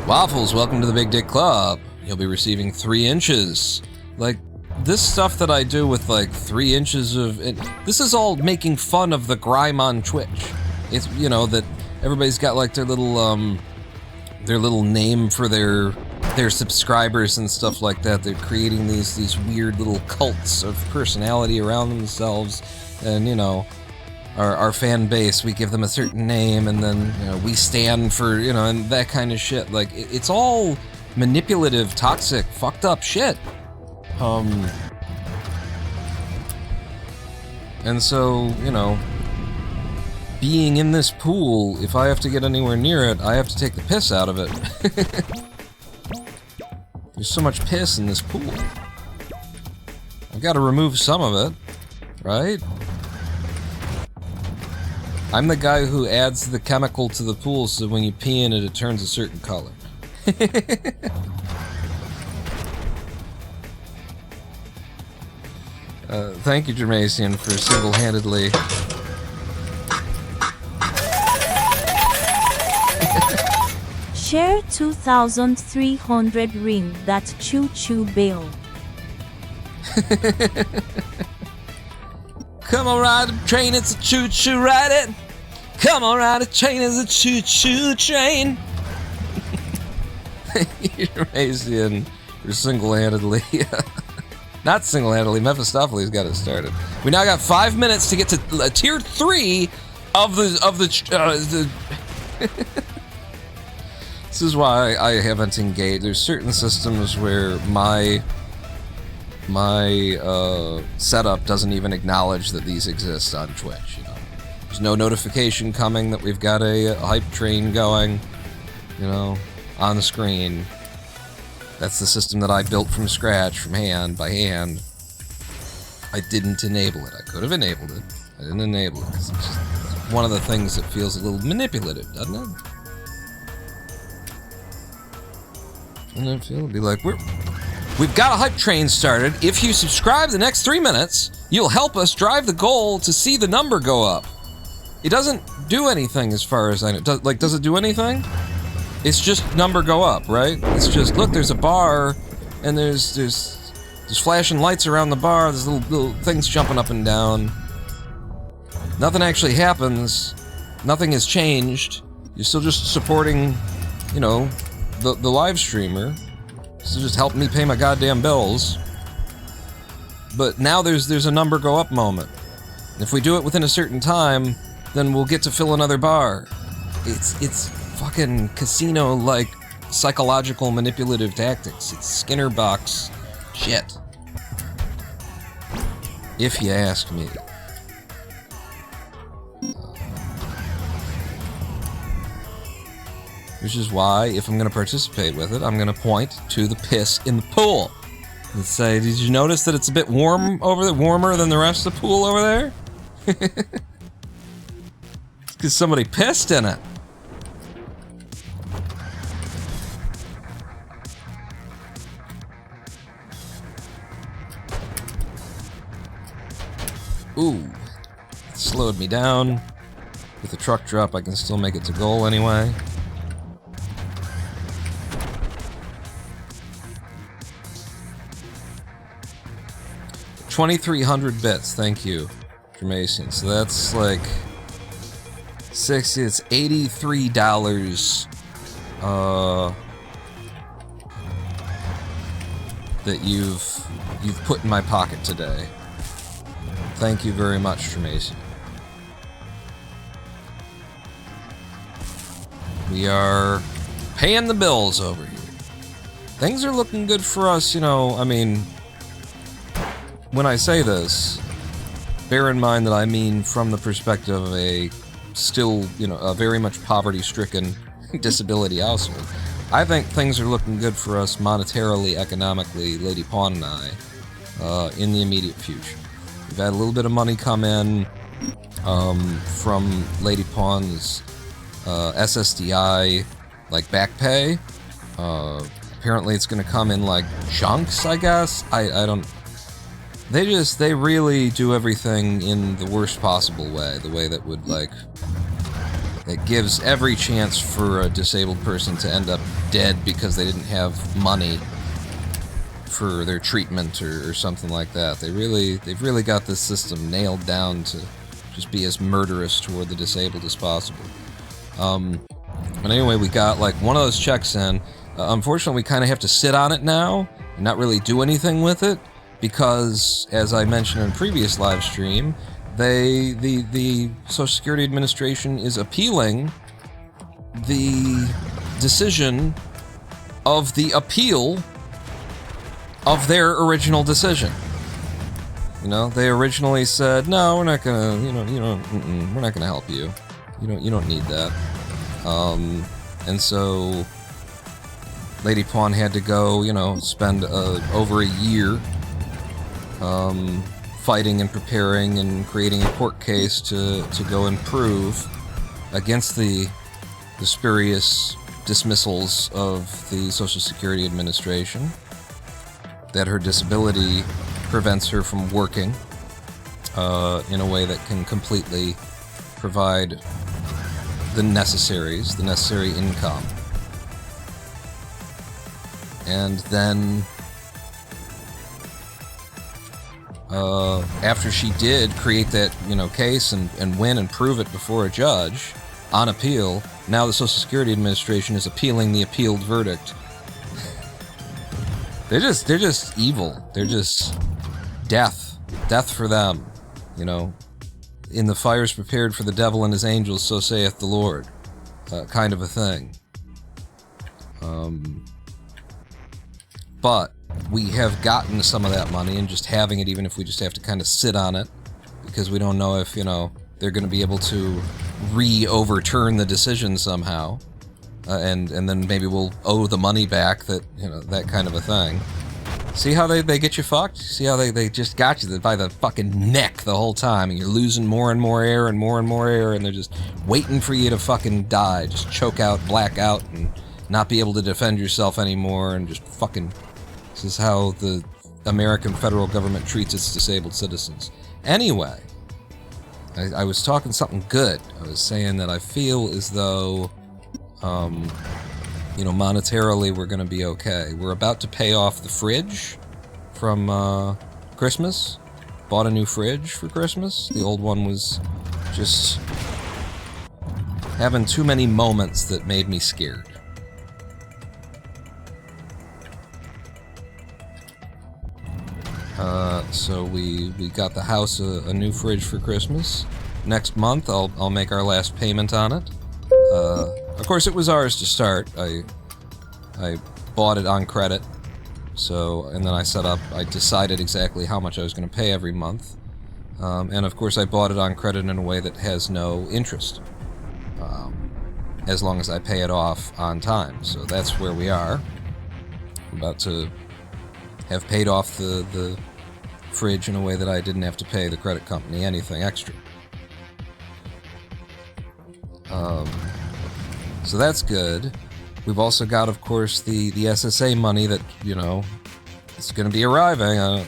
[SPEAKER 1] Waffles, welcome to the Big Dick Club. You'll be receiving 3 inches. Like, this stuff that I do with like 3 inches of it, this is all making fun of the grime on Twitch. It's, you know, that everybody's got like their little name for their subscribers and stuff like that. They're creating these weird little cults of personality around themselves, and you know, our fan base, we give them a certain name, and then you know, we stand for, you know, and that kind of shit. Like it's all manipulative, toxic, fucked up shit. And so, you know, being in this pool, if I have to get anywhere near it, I have to take the piss out of it. There's so much piss in this pool. I've got to remove some of it, right? I'm the guy who adds the chemical to the pool so when you pee in it, it turns a certain color. Thank you, Jermacian, for single-handedly...
[SPEAKER 6] Share 2,300 ring that choo-choo bill.
[SPEAKER 1] Come on, ride a train, it's a choo-choo, ride it! Come on, ride a train, it's a choo-choo train! Jermacian, for single-handedly... Not single-handedly, Mephistopheles got it started. We now got 5 minutes to get to tier 3 of the This is why I haven't engaged. There's certain systems where my setup doesn't even acknowledge that these exist on Twitch, you know. There's no notification coming that we've got a hype train going, you know, on the screen. That's the system that I built from scratch, by hand. I didn't enable it. I could have enabled it. I didn't enable it, 'cause it's just one of the things that feels a little manipulative, doesn't it? And I feel it'll be like, we've got a hype train started. If you subscribe the next 3 minutes, you'll help us drive the goal to see the number go up. It doesn't do anything as far as I know. Does it do anything? It's just number go up, right? It's just, look, there's a bar, and there's flashing lights around the bar, there's little things jumping up and down. Nothing actually happens. Nothing has changed. You're still just supporting, you know, the live streamer. So just help me pay my goddamn bills. But now there's a number go up moment. If we do it within a certain time, then we'll get to fill another bar. It's fucking casino-like psychological manipulative tactics. It's Skinner box shit. If you ask me. Which is why, if I'm going to participate with it, I'm going to point to the piss in the pool. And say, did you notice that it's a bit warm over there? Warmer than the rest of the pool over there? It's because somebody pissed in it. Ooh. It slowed me down. With the truck drop, I can still make it to goal anyway. $2,300 bits, thank you, Jermacian. So that's like 60. It's $83. That you've put in my pocket today. Thank you very much, Jermacian. We are paying the bills over here. Things are looking good for us, you know. I mean, when I say this, bear in mind that I mean from the perspective of a still, you know, a very much poverty-stricken disability household. I think things are looking good for us monetarily, economically, Lady Pawn and I, in the immediate future. We've had a little bit of money come in from Lady Pawn's SSDI, like back pay. Apparently it's going to come in like chunks, I guess. I don't... They really do everything in the worst possible way. The way that would, like... It gives every chance for a disabled person to end up dead because they didn't have money for their treatment or something like that. They've really got this system nailed down to just be as murderous toward the disabled as possible. But anyway, we got like one of those checks in. Unfortunately, we kind of have to sit on it now and not really do anything with it because, as I mentioned in a previous live stream, the Social Security Administration is appealing the decision of the appeal of their original decision. You know, they originally said, no, we're not gonna, we're not gonna help you. You don't need that. And so Lady Pawn had to go, spend over a year fighting and preparing and creating a court case to go and prove against the spurious dismissals of the Social Security Administration that her disability prevents her from working in a way that can completely provide the necessary income. And then after she did create that, case and win and prove it before a judge on appeal, now the Social Security Administration is appealing the appealed verdict. They're just evil. They're just death for them. In the fires prepared for the devil and his angels, so saith the Lord, kind of a thing. But we have gotten some of that money, and just having it, even if we just have to kind of sit on it, because we don't know if, they're going to be able to re-overturn the decision somehow, and then maybe we'll owe the money back, that kind of a thing. See how they get you fucked? See how they just got you by the fucking neck the whole time, and you're losing more and more air and more air, and they're just waiting for you to fucking die, just choke out, black out, and not be able to defend yourself anymore, and just fucking... This is how the American federal government treats its disabled citizens. Anyway, I was talking something good. I was saying that I feel as though, monetarily we're going to be okay. We're about to pay off the fridge from Christmas. Bought a new fridge for Christmas. The old one was just having too many moments that made me scared. So we got the house a new fridge for Christmas. Next month I'll make our last payment on it. Of course it was ours to start. I bought it on credit. And then I decided exactly how much I was going to pay every month. And of course I bought it on credit in a way that has no interest. As long as I pay it off on time. So that's where we are. I'm about to have paid off the fridge in a way that I didn't have to pay the credit company anything extra. So that's good. We've also got, of course, the SSA money that, it's going to be arriving.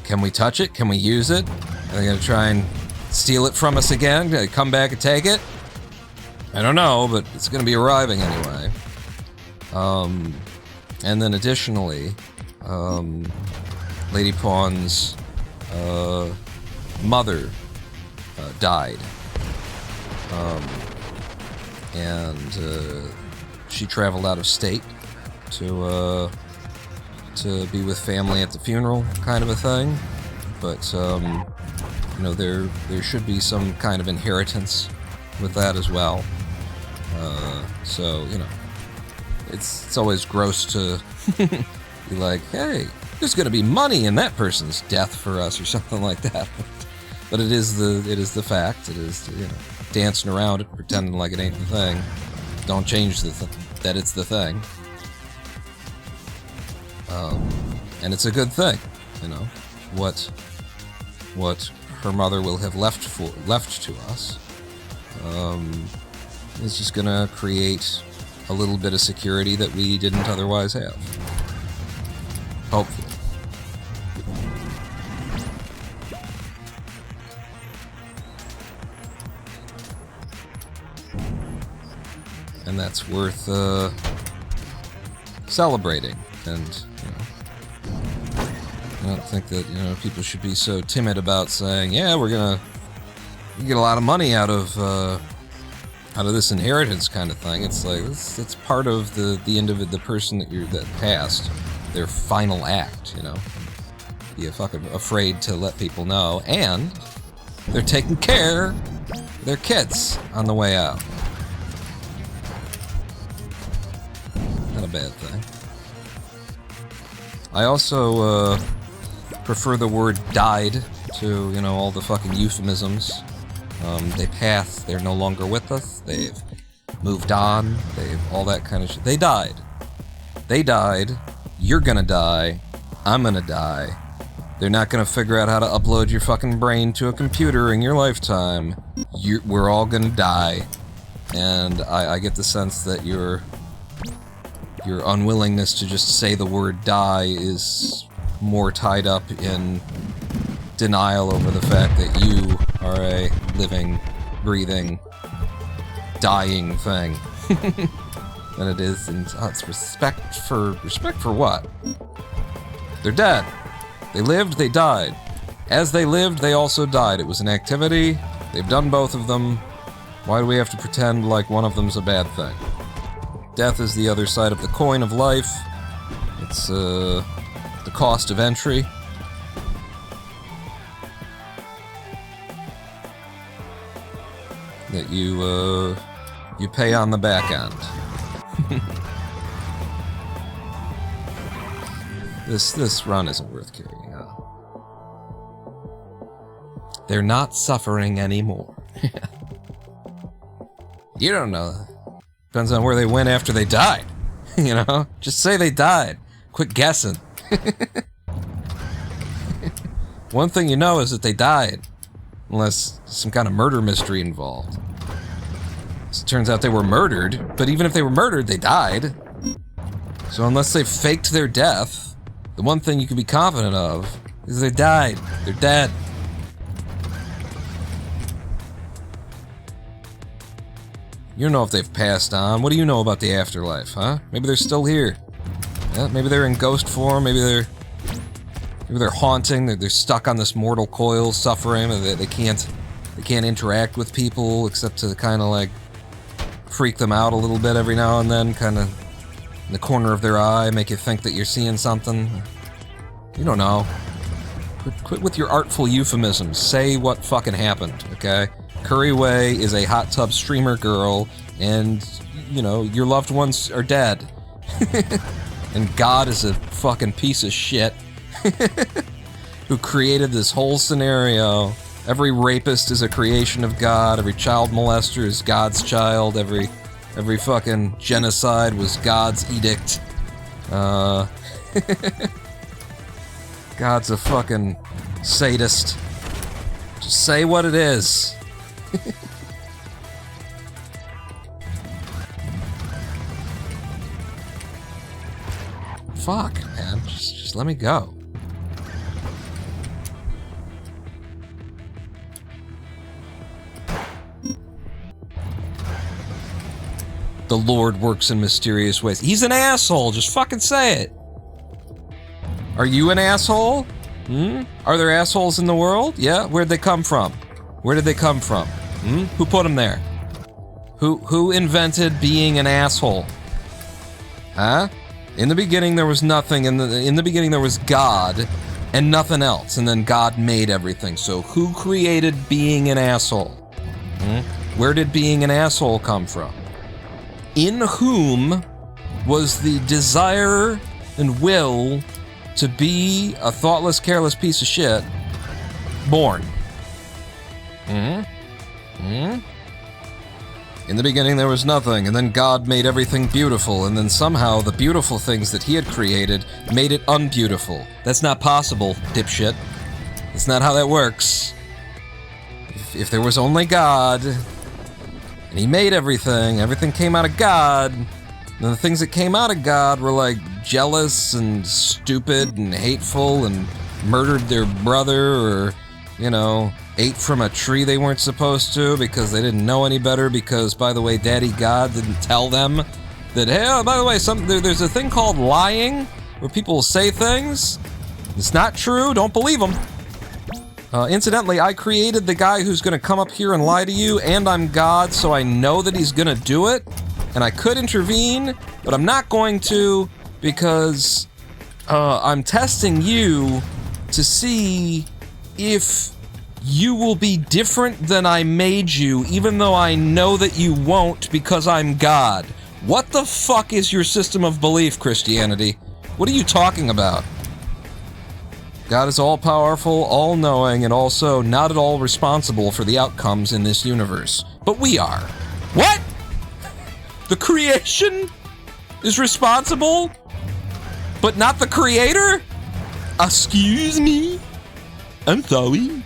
[SPEAKER 1] Can we touch it? Can we use it? Are they going to try and steal it from us again? Can they come back and take it? I don't know, but it's going to be arriving anyway. And then additionally, Lady Pawn's mother died. And she traveled out of state to be with family at the funeral, kind of a thing. But there should be some kind of inheritance with that as well. It's always gross to be like, hey, there's going to be money in that person's death for us or something like that. But it is the fact. It is dancing around it, pretending like it ain't the thing. don't change that it's the thing. And it's a good thing, you know. What her mother will have left to us is just gonna create a little bit of security that we didn't otherwise have. Hopefully. And that's worth celebrating. And I don't think that people should be so timid about saying, "Yeah, we're gonna get a lot of money out of this inheritance kind of thing." It's like it's part of the person that passed, their final act. Be fucking afraid to let people know, and they're taking care of their kids on the way out. Not a bad thing. I also prefer the word died to, all the fucking euphemisms. They passed, they're no longer with us, they've moved on, all that kind of shit. They died. They died, you're gonna die, I'm gonna die. They're not gonna figure out how to upload your fucking brain to a computer in your lifetime. We're all gonna die. And I get the sense that your unwillingness to just say the word die is more tied up in denial over the fact that you are a living, breathing, dying thing than it is, and it's respect for what? They're dead. They lived, they died. As they lived, they also died. It was an activity. They've done both of them. Why do we have to pretend like one of them's a bad thing? Death is the other side of the coin of life. It's the cost of entry. That you pay on the back end. This run isn't worth carrying out. They're not suffering anymore. You don't know. Depends on where they went after they died. Just say they died. Quit guessing. One thing you know is that they died. Unless some kind of murder mystery involved. So it turns out they were murdered, but even if they were murdered, they died. So unless they faked their death, the one thing you can be confident of is they died. They're dead. You don't know if they've passed on. What do you know about the afterlife, huh? Maybe they're still here. Yeah, maybe they're in ghost form. Maybe they're haunting. They're stuck on this mortal coil, suffering. They can't interact with people except to kind of like freak them out a little bit every now and then. Kind of in the corner of their eye, make you think that you're seeing something. You don't know. Quit with your artful euphemisms. Say what fucking happened, okay? Couriway is a hot tub streamer girl, and, your loved ones are dead. And God is a fucking piece of shit who created this whole scenario. Every rapist is a creation of God, every child molester is God's child, every fucking genocide was God's edict. God's a fucking sadist. Just say what it is. Fuck, man. Just let me go. The Lord works in mysterious ways. He's an asshole. Just fucking say it. Are you an asshole? Are there assholes in the world? Yeah. Where'd they come from? Where did they come from? Who put them there? Who invented being an asshole? Huh? In the beginning there was nothing, in the beginning there was God and nothing else, and then God made everything. So who created being an asshole? Where did being an asshole come from? In whom was the desire and will to be a thoughtless, careless piece of shit In the beginning there was nothing, and then God made everything beautiful, and then somehow the beautiful things that he had created made it unbeautiful. That's not possible, dipshit. That's not how that works. If there was only God, and he made everything came out of God, and the things that came out of God were like jealous and stupid and hateful and murdered their brother, or, you know, ate from a tree they weren't supposed to because they didn't know any better because, by the way, Daddy God didn't tell them that, hey, oh, by the way, there's a thing called lying where people say things. It's not true. Don't believe them. Incidentally, I created the guy who's going to come up here and lie to you, and I'm God, so I know that he's going to do it, and I could intervene, but I'm not going to because I'm testing you to see if you will be different than I made you, even though I know that you won't because I'm God. What the fuck is your system of belief, Christianity? What are you talking about? God is all-powerful, all-knowing, and also not at all responsible for the outcomes in this universe. But we are. What? The creation is responsible, but not the creator? Excuse me? I'm sorry.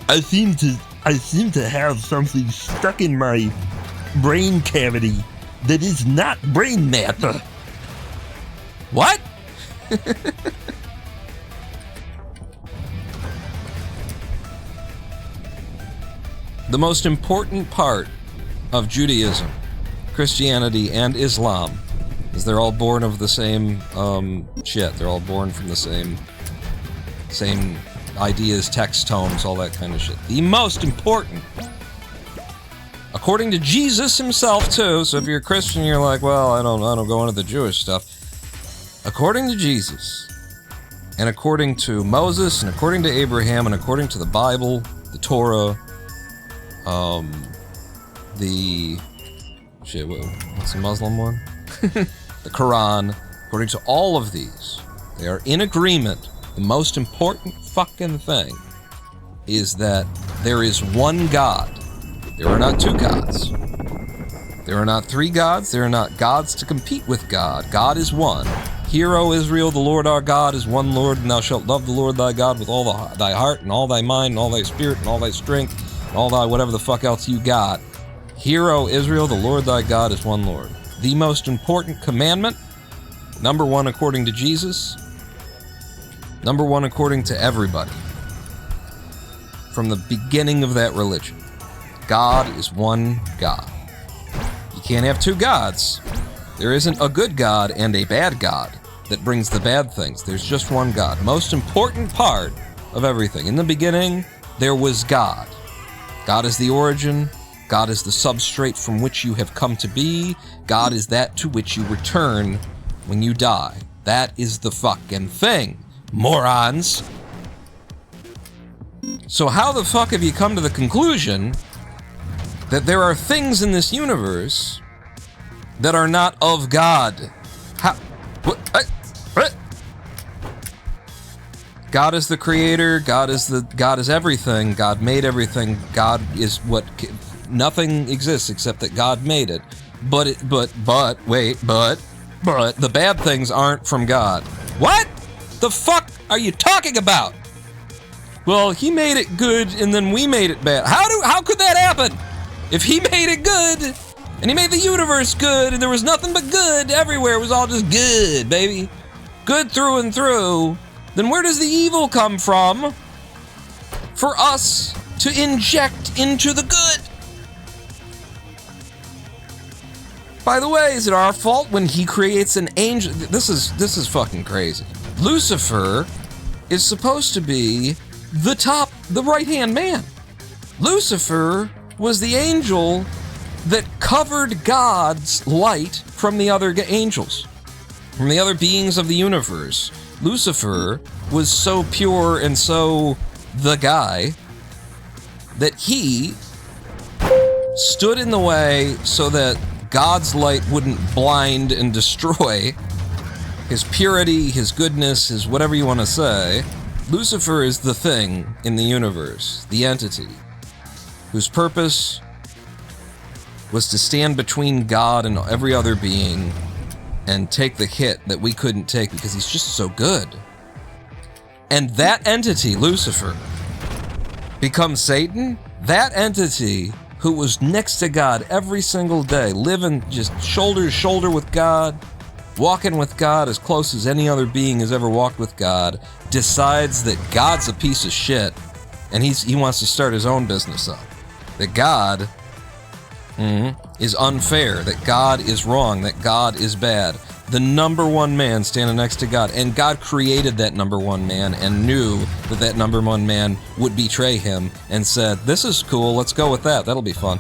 [SPEAKER 1] I seem to have something stuck in my brain cavity that is not brain matter. What? The most important part of Judaism, Christianity, and Islam is they're all born of the same shit. They're all born from the same ideas, text tones, all that kind of shit. The most important, according to Jesus himself too, so if you're a Christian you're like, well, I don't go into the Jewish stuff. According to Jesus, and according to Moses, and according to Abraham, and according to the Bible, the Torah, what's the Muslim one? The Quran, according to all of these, they are in agreement. The most important fucking thing is that there is one God. There are not two gods. There are not three gods. There are not gods to compete with God. God is one. Hear, O Israel, the Lord our God is one Lord, and thou shalt love the Lord thy God with all thy heart, and all thy mind, and all thy spirit, and all thy strength, and all thy whatever the fuck else you got. Hear, O Israel, the Lord thy God is one Lord. The most important commandment, number one according to Jesus, number one according to everybody, from the beginning of that religion. God is one God. You can't have two gods. There isn't a good God and a bad God that brings the bad things. There's just one God. Most important part of everything. In the beginning, there was God. God is the origin. God is the substrate from which you have come to be. God is that to which you return when you die. That is the fucking thing, morons. So how the fuck have you come to the conclusion that there are things in this universe that are not of God? How? What? God is the creator. God is everything. God made everything. God is what. Nothing exists except that God made it. But the bad things aren't from God. What the fuck are you talking about? Well, he made it good and then we made it bad. How could that happen? If he made it good and he made the universe good and there was nothing but good everywhere, it was all just good, baby. Good through and through. Then where does the evil come from for us to inject into the good? By the way, is it our fault when he creates an angel? This is fucking crazy. Lucifer is supposed to be the right-hand man. Lucifer was the angel that covered God's light from the other angels, from the other beings of the universe. Lucifer was so pure and so the guy that he stood in the way so that God's light wouldn't blind and destroy his purity, his goodness, his whatever you want to say. Lucifer is the thing in the universe, the entity, whose purpose was to stand between God and every other being and take the hit that we couldn't take because he's just so good. And that entity, Lucifer, becomes Satan. That entity who was next to God every single day, living just shoulder to shoulder with God, walking with God as close as any other being has ever walked with God, decides that God's a piece of shit and he wants to start his own business up. That God is unfair, that God is wrong, that God is bad. The number one man standing next to God, and God created that number one man and knew that that number one man would betray him and said, this is cool, let's go with that, that'll be fun.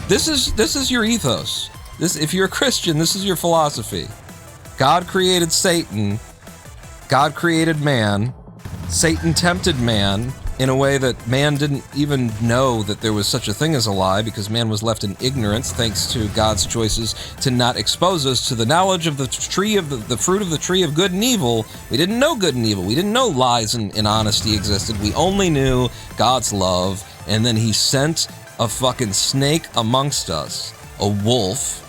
[SPEAKER 1] This is your ethos. If you're a Christian, this is your philosophy. God created Satan, God created man, Satan tempted man in a way that man didn't even know that there was such a thing as a lie because man was left in ignorance thanks to God's choices to not expose us to the knowledge of the tree of the fruit of the tree of good and evil. We didn't know good and evil. We didn't know lies and honesty existed. We only knew God's love, and then he sent a fucking snake amongst us, a wolf,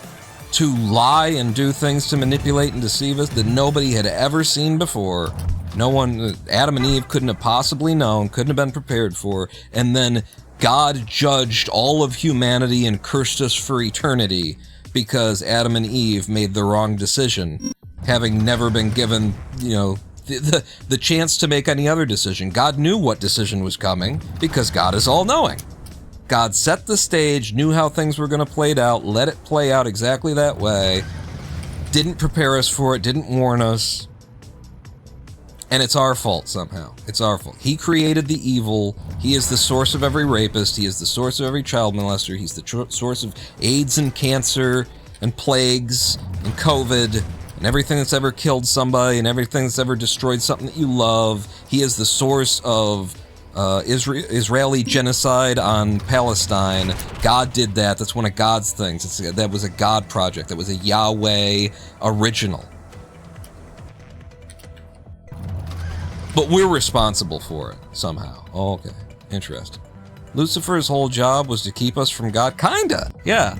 [SPEAKER 1] to lie and do things to manipulate and deceive us that nobody had ever seen before. No one, Adam and Eve couldn't have possibly known, couldn't have been prepared for, and then God judged all of humanity and cursed us for eternity because Adam and Eve made the wrong decision, having never been given, the chance to make any other decision. God knew what decision was coming because God is all-knowing. God set the stage, knew how things were going to play out, let it play out exactly that way, didn't prepare us for it, didn't warn us. And it's our fault somehow. It's our fault. He created the evil. He is the source of every rapist. He is the source of every child molester. He's the source of AIDS and cancer and plagues and COVID and everything that's ever killed somebody and everything that's ever destroyed something that you love. He is the source of Israeli genocide on Palestine. God did that. That's one of God's things. That was a God project. That was a Yahweh original. But we're responsible for it, somehow. Oh, okay. Interesting. Lucifer's whole job was to keep us from God? Kinda, yeah.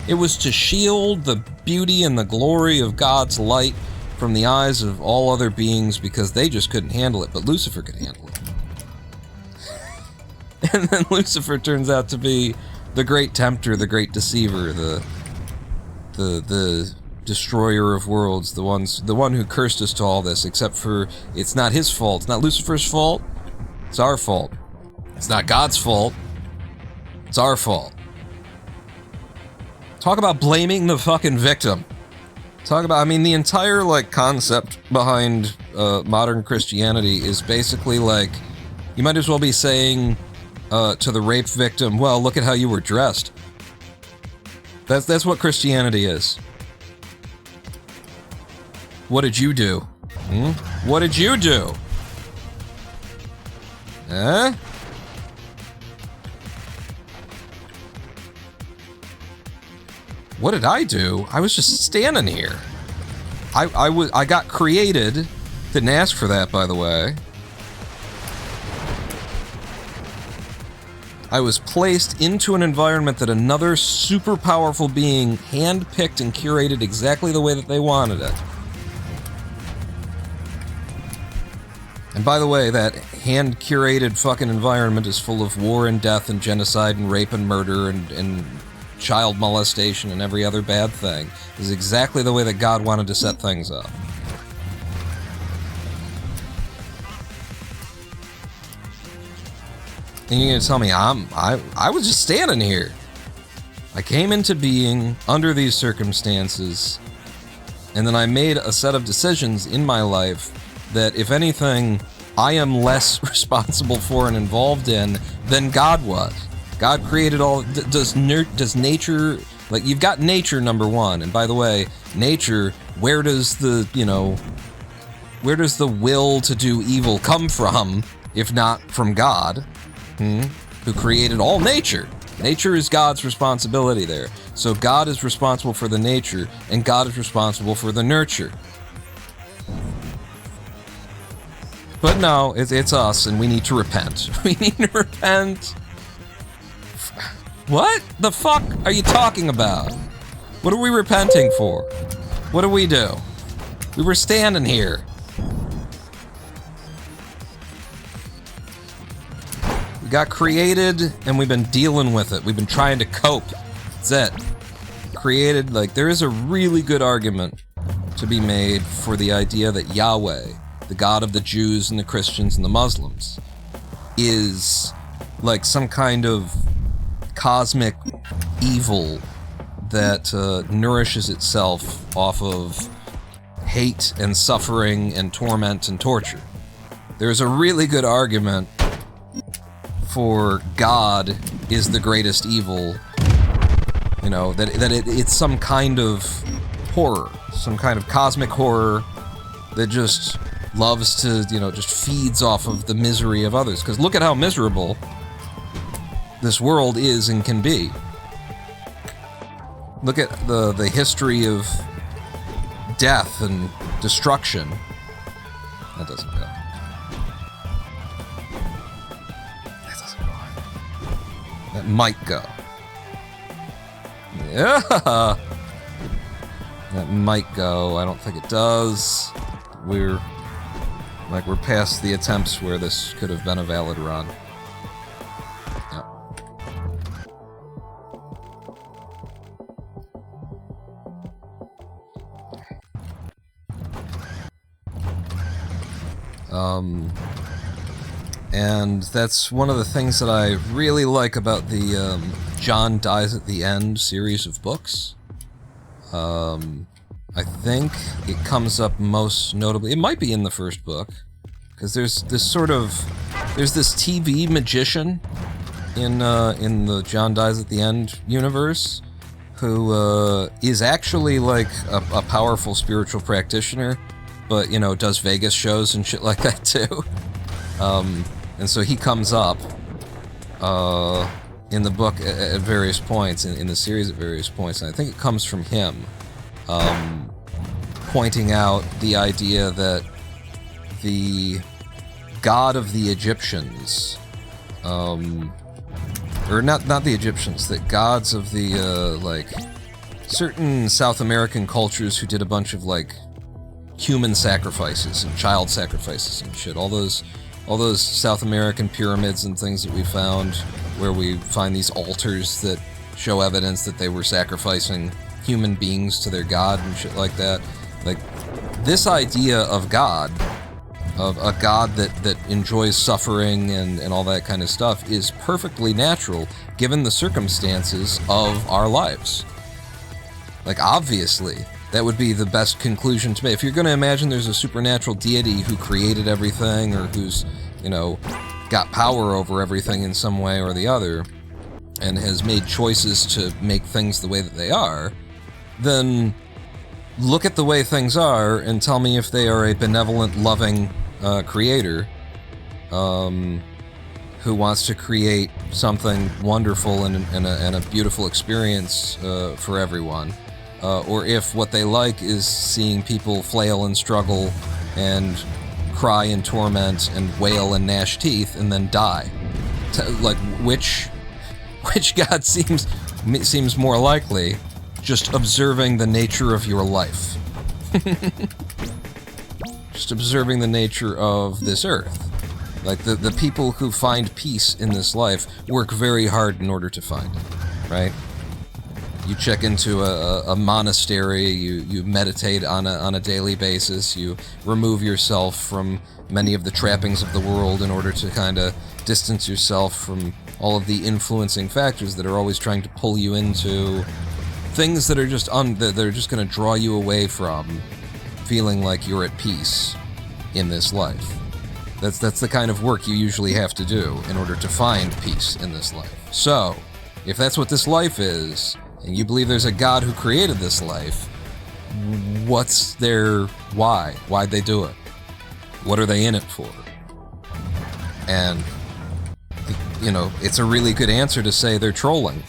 [SPEAKER 1] It was to shield the beauty and the glory of God's light from the eyes of all other beings because they just couldn't handle it, but Lucifer could handle it. And then Lucifer turns out to be the great tempter, the great deceiver, the destroyer of worlds, the one who cursed us to all this, except for it's not his fault. It's not Lucifer's fault. It's our fault. It's not God's fault. It's our fault. Talk about blaming the fucking victim. The entire, concept behind modern Christianity is basically you might as well be saying to the rape victim, well, look at how you were dressed. That's what Christianity is. What did you do? What did you do? Huh? What did I do? I was just standing here. I got created. Didn't ask for that, by the way. I was placed into an environment that another super powerful being handpicked and curated exactly the way that they wanted it. And by the way, that hand-curated fucking environment is full of war and death and genocide and rape and murder and child molestation and every other bad thing. This is exactly the way that God wanted to set things up. And you're gonna tell me I was just standing here. I came into being under these circumstances, and then I made a set of decisions in my life that, if anything, I am less responsible for and involved in than God was. God created all. Does nature, you've got nature, number one, and by the way, nature, where does the will to do evil come from, if not from God, who created all nature? Nature is God's responsibility there. So God is responsible for the nature, and God is responsible for the nurture. But no, it's us, and we need to repent. We need to repent What the fuck are you talking about? What are we repenting for? What do we do? We were standing here. We got created and we've been dealing with it. We've been trying to cope. That's it. Created, like, there is a really good argument to be made for the idea that Yahweh, the God of the Jews and the Christians and the Muslims, is like some kind of cosmic evil that nourishes itself off of hate and suffering and torment and torture. There's a really good argument for God is the greatest evil, you know, that it's some kind of horror, some kind of cosmic horror that just loves to, you know, just feeds off of the misery of others. Because look at how miserable this world is and can be. Look at the history of death and destruction. That doesn't go. That doesn't go. That might go. Yeah! That might go. I don't think it does. We're past the attempts where this could have been a valid run. Yeah. And that's one of the things that I really like about the John Dies at the End series of books. I think it comes up most notably, it might be in the first book, because there's this TV magician in the John Dies at the End universe who is actually like a powerful spiritual practitioner, but, you know, does Vegas shows and shit like that too. And so he comes up in the book at various points, in the series at various points, and I think it comes from him. Pointing out the idea that the god of the Egyptians, or not the Egyptians, that gods of the, like, certain South American cultures who did a bunch of, like, human sacrifices and child sacrifices and shit, all those South American pyramids and things that we found, where we find these altars that show evidence that they were sacrificing human beings to their god and shit like that. Like, this idea of God, of a god that enjoys suffering and all that kind of stuff, is perfectly natural given the circumstances of our lives. Like, obviously, that would be the best conclusion to make. If you're going to imagine there's a supernatural deity who created everything, or who's, you know, got power over everything in some way or the other, and has made choices to make things the way that they are, then look at the way things are and tell me if they are a benevolent, loving creator who wants to create something wonderful and a beautiful experience for everyone, or if what they like is seeing people flail and struggle and cry and torment and wail and gnash teeth and then die. Like, which god seems more likely? Just observing the nature of your life. Just observing the nature of this earth. Like, the people who find peace in this life work very hard in order to find it, right? You check into a monastery, you meditate on a daily basis, you remove yourself from many of the trappings of the world in order to kind of distance yourself from all of the influencing factors that are always trying to pull you into things that are just that are just going to draw you away from feeling like you're at peace in this life. That's the kind of work you usually have to do in order to find peace in this life. So, if that's what this life is, and you believe there's a God who created this life, what's their why? Why'd they do it? What are they in it for? And, you know, it's a really good answer to say they're trolling.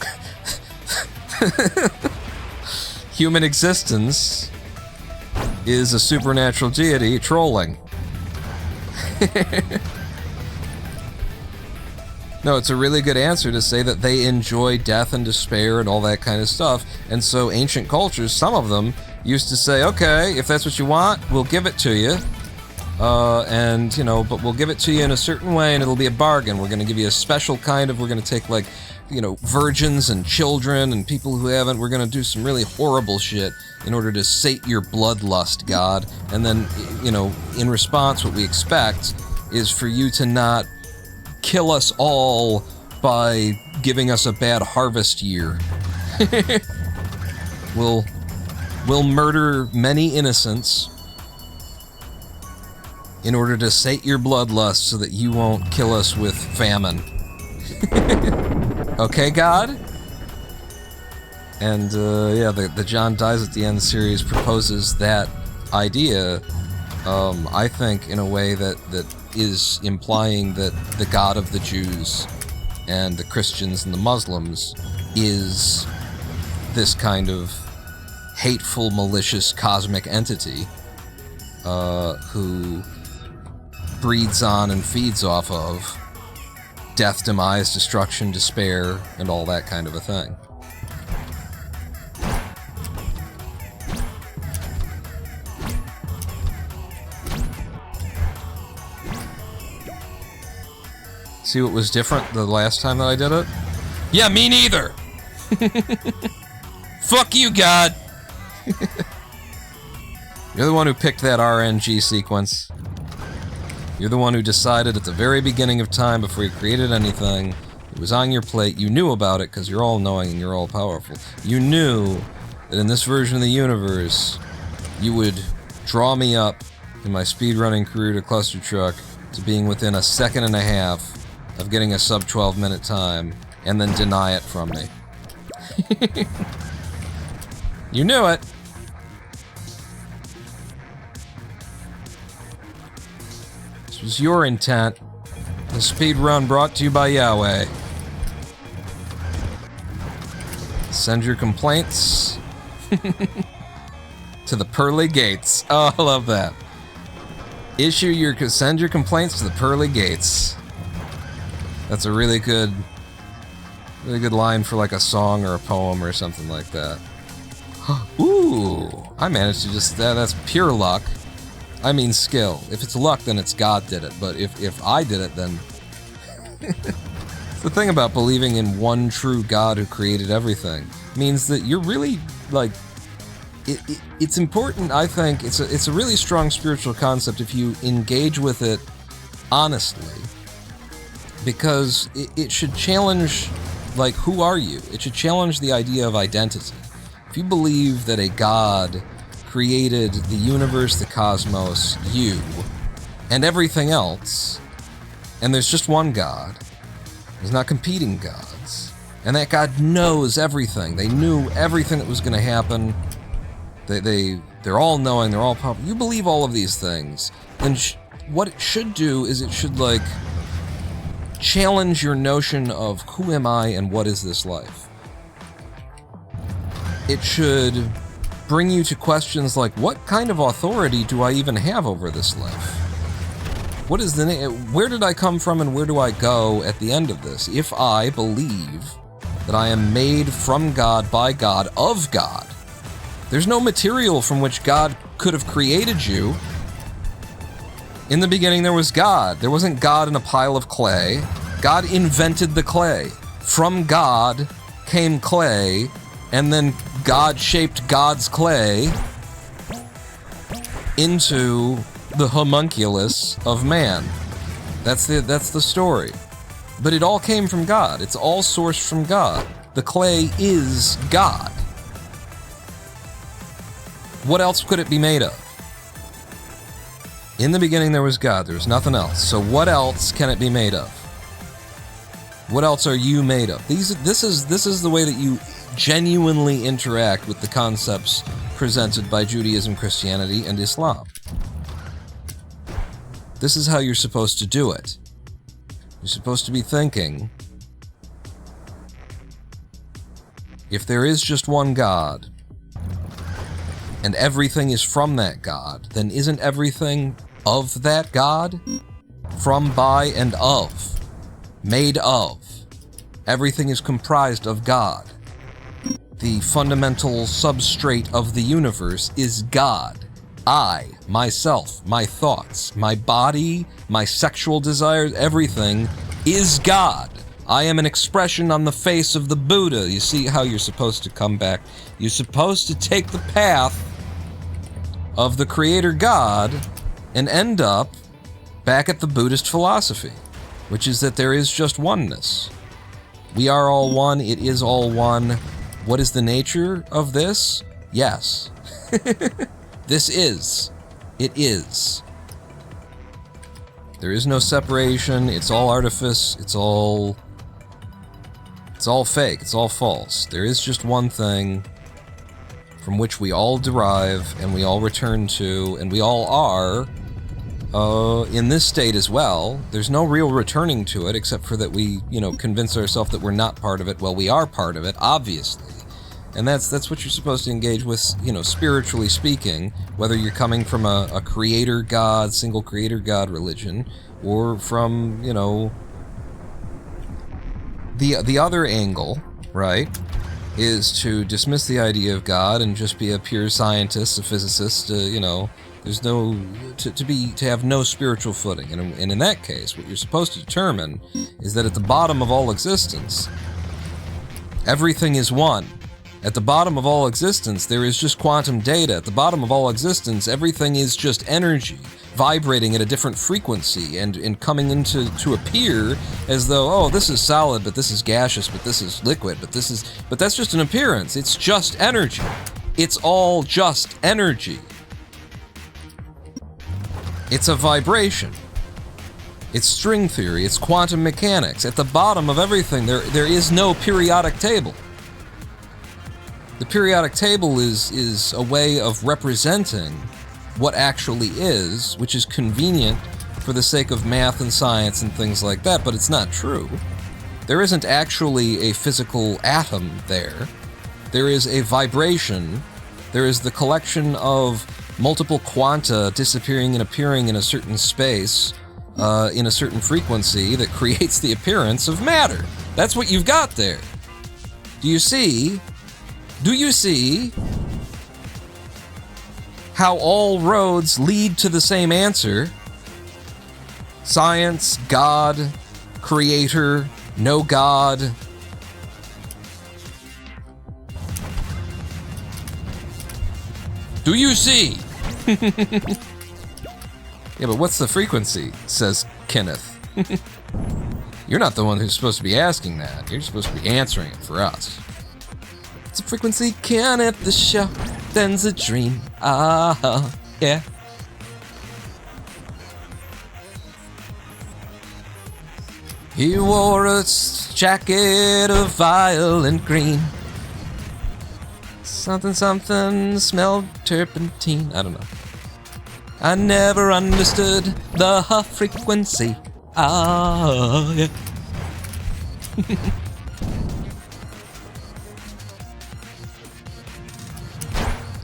[SPEAKER 1] Human existence is a supernatural deity trolling. No, it's a really good answer to say that they enjoy death and despair and all that kind of stuff. And so ancient cultures, some of them, used to say, okay, if that's what you want, we'll give it to you. And, you know, but we'll give it to you in a certain way and it'll be a bargain. We're going to give you a special kind of, we're going to take, like, you know, virgins and children and people who haven't. We're going to do some really horrible shit in order to sate your bloodlust, God. And then, you know, in response, what we expect is for you to not kill us all by giving us a bad harvest year. We'll murder many innocents in order to sate your bloodlust so that you won't kill us with famine. Okay, God? And, yeah, the John Dies at the End series proposes that idea, I think, in a way that is implying that the God of the Jews and the Christians and the Muslims is this kind of hateful, malicious, cosmic entity who breeds on and feeds off of death, demise, destruction, despair, and all that kind of a thing. See what was different the last time that I did it? Yeah, me neither! Fuck you, God! You're the one who picked that RNG sequence. You're the one who decided at the very beginning of time, before you created anything, it was on your plate, you knew about it, because you're all-knowing and you're all-powerful. You knew that in this version of the universe, you would draw me up in my speedrunning career to Clustertruck to being within a second and a half of getting a sub 12 minute time, and then deny it from me. You knew it! This was your intent. The speedrun brought to you by Yahweh. Send your complaints to the pearly gates. Oh, I love that. Send your complaints to the pearly gates. That's a really good line for like a song or a poem or something like that. Ooh, I managed to just, that's pure luck. I mean skill. If it's luck, then it's God did it, but if I did it, then... The thing about believing in one true God who created everything means that you're really, like... It's important, I think, it's a really strong spiritual concept if you engage with it honestly. Because it should challenge, like, who are you? It should challenge the idea of identity. If you believe that a God created the universe, the cosmos, you, and everything else, and there's just one God, there's not competing gods, and that God knows everything. They knew everything that was going to happen. They're all-knowing, they're all-powerful. You believe all of these things, then what it should do is it should, like, challenge your notion of who am I and what is this life. It should bring you to questions like, what kind of authority do I even have over this life? What is where did I come from and where do I go at the end of this? If I believe that I am made from God, by God, of God, there's no material from which God could have created you. In the beginning there was God. There wasn't God in a pile of clay. God invented the clay. From God came clay, and then God shaped God's clay into the homunculus of man. That's the story. But it all came from God. It's all sourced from God. The clay is God. What else could it be made of? In the beginning there was God, there was nothing else. So what else can it be made of? What else are you made of? This is the way that you genuinely interact with the concepts presented by Judaism, Christianity, and Islam. This is how you're supposed to do it. You're supposed to be thinking, if there is just one God, and everything is from that God, then isn't everything of that God? From, by, and of. made of. Everything is comprised of God. The fundamental substrate of the universe is God. I, myself, my thoughts, my body, my sexual desires, everything is God. I am an expression on the face of the Buddha. You see how you're supposed to come back? You're supposed to take the path of the Creator God and end up back at the Buddhist philosophy, which is that there is just oneness. We are all one, it is all one. What is the nature of this? Yes. This is. It is. There is no separation, it's all artifice, it's all fake, it's all false. There is just one thing from which we all derive, and we all return to, and we all are, in this state as well. There's no real returning to it, except for that we, convince ourselves that we're not part of it. Well, we are part of it, obviously. And that's what you're supposed to engage with, spiritually speaking, whether you're coming from a creator God, single creator God religion, or from, the other angle, right, is to dismiss the idea of God and just be a pure scientist, a physicist, there's no, to have no spiritual footing. And in that case, what you're supposed to determine is that at the bottom of all existence, everything is one. At the bottom of all existence, there is just quantum data. At the bottom of all existence, everything is just energy, vibrating at a different frequency and coming into to appear as though, oh, this is solid, but this is gaseous, but this is liquid, but that's just an appearance. It's just energy. It's all just energy. It's a vibration. It's string theory. It's quantum mechanics. At the bottom of everything, there is no periodic table. The periodic table is a way of representing what actually is, which is convenient for the sake of math and science and things like that, but it's not true. There isn't actually a physical atom there. There is a vibration. There is the collection of multiple quanta disappearing and appearing in a certain space, in a certain frequency that creates the appearance of matter. That's what you've got there. Do you see how all roads lead to the same answer? Science, God, creator, no God. Do you see? Yeah, but what's the frequency? Says Kenneth. You're not the one who's supposed to be asking that. You're supposed to be answering it for us. It's a frequency, Kenneth the show, then's a dream. Ah, yeah. He wore a jacket of violent green. Something, smelled turpentine. I don't know. I never understood the frequency. Ah, yeah.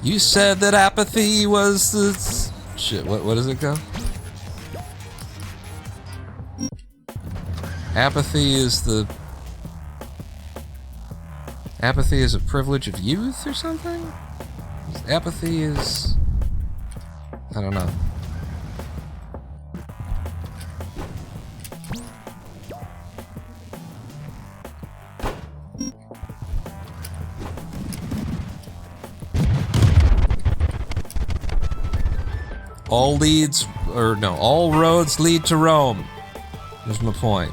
[SPEAKER 1] You said that apathy was the... Shit, what does it go? Apathy is the... Apathy is a privilege of youth or something? Apathy is... I don't know. All roads lead to Rome. Here's my point.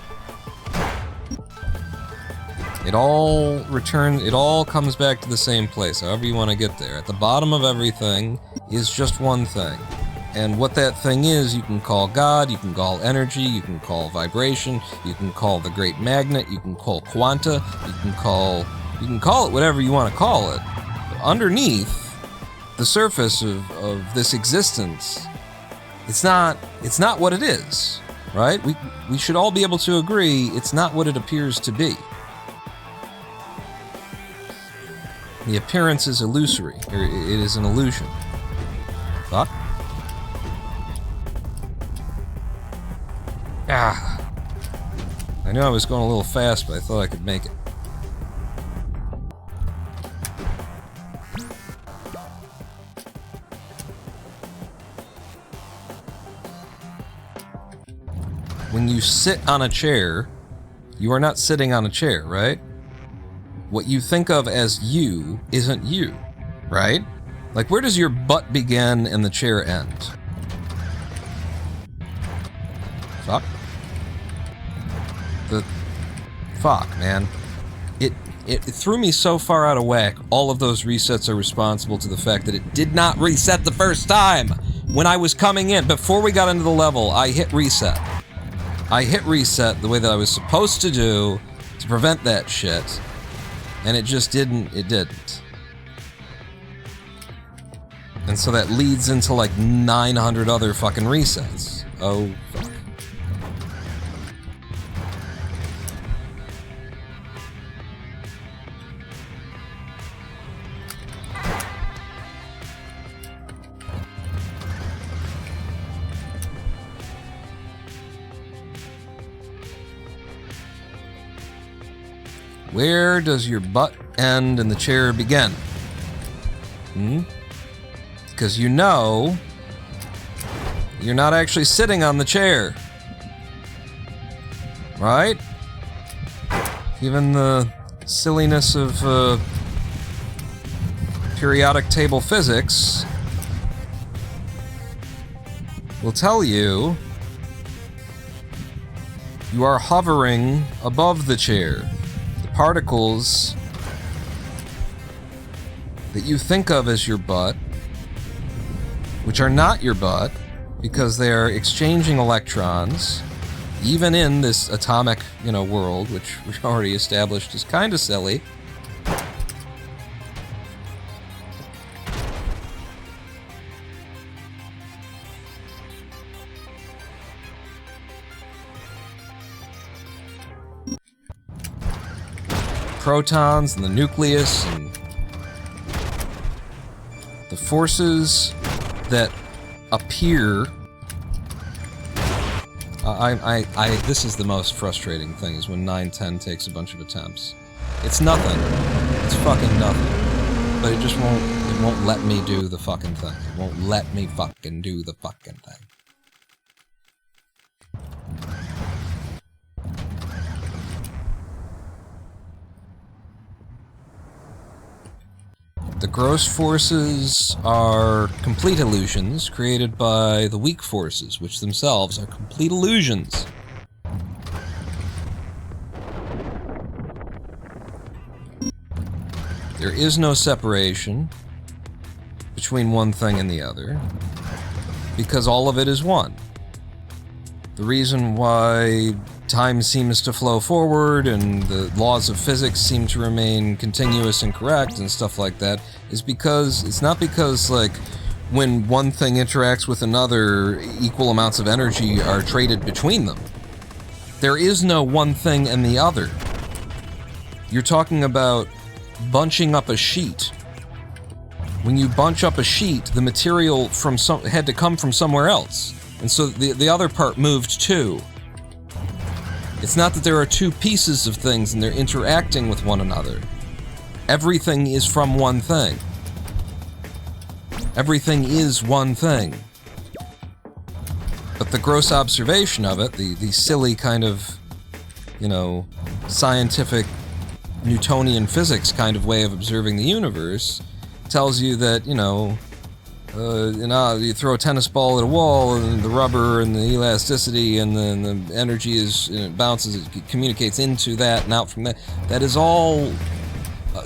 [SPEAKER 1] It all comes back to the same place, however you want to get there. At the bottom of everything is just one thing. And what that thing is, you can call God, you can call energy, you can call vibration, you can call the great magnet, you can call quanta, you can call it whatever you want to call it. But underneath the surface of this existence, it's not what it is, right? We should all be able to agree it's not what it appears to be. The appearance is illusory, or it is an illusion. Thought? I knew I was going a little fast, but I thought I could make it. When you sit on a chair, you are not sitting on a chair, right? What you think of as you isn't you, right? Like, where does your butt begin and the chair end? Fuck. Fuck, man. It threw me so far out of whack. All of those resets are responsible to the fact that it did not reset the first time. When I was coming in, before we got into the level, I hit reset. I hit reset the way that I was supposed to do to prevent that shit. And it just didn't, it didn't. And so that leads into like 900 other fucking resets. Oh, fuck. Where does your butt end and the chair begin? Because you know you're not actually sitting on the chair. Right? Given the silliness of periodic table physics, will tell you you are hovering above the chair. Particles that you think of as your butt, which are not your butt, because they are exchanging electrons, even in this atomic, world, which we've already established is kind of silly. Protons and the nucleus and the forces that appear. This is the most frustrating thing, is when 910 takes a bunch of attempts. It's nothing. It's fucking nothing. But it won't let me do the fucking thing. It won't let me fucking do the fucking thing. The gross forces are complete illusions created by the weak forces, which themselves are complete illusions. There is no separation between one thing and the other, because all of it is one. The reason why time seems to flow forward and the laws of physics seem to remain continuous and correct and stuff like that is because it's not because, like, when one thing interacts with another, equal amounts of energy are traded between them. There is no one thing and the other. You're talking about bunching up a sheet. When you bunch up a sheet, the material had to come from somewhere else. And so the other part moved too. It's not that there are two pieces of things and they're interacting with one another. Everything is from one thing. Everything is one thing. But the gross observation of it, the silly kind of, scientific Newtonian physics kind of way of observing the universe, tells you that, you throw a tennis ball at a wall, and the rubber and the elasticity and the energy it bounces, it communicates into that and out from that. That is all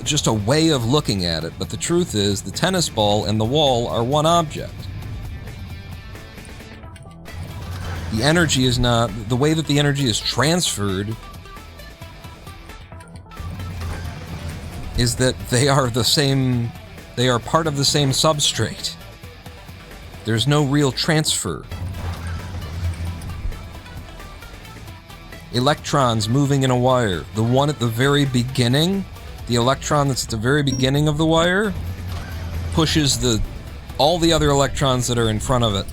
[SPEAKER 1] just a way of looking at it, but the truth is the tennis ball and the wall are one object. The energy is not, the way that the energy is transferred is that they are the same, they are part of the same substrate. There's no real transfer. Electrons moving in a wire. The one at the very beginning, the electron that's at the very beginning of the wire, pushes all the other electrons that are in front of it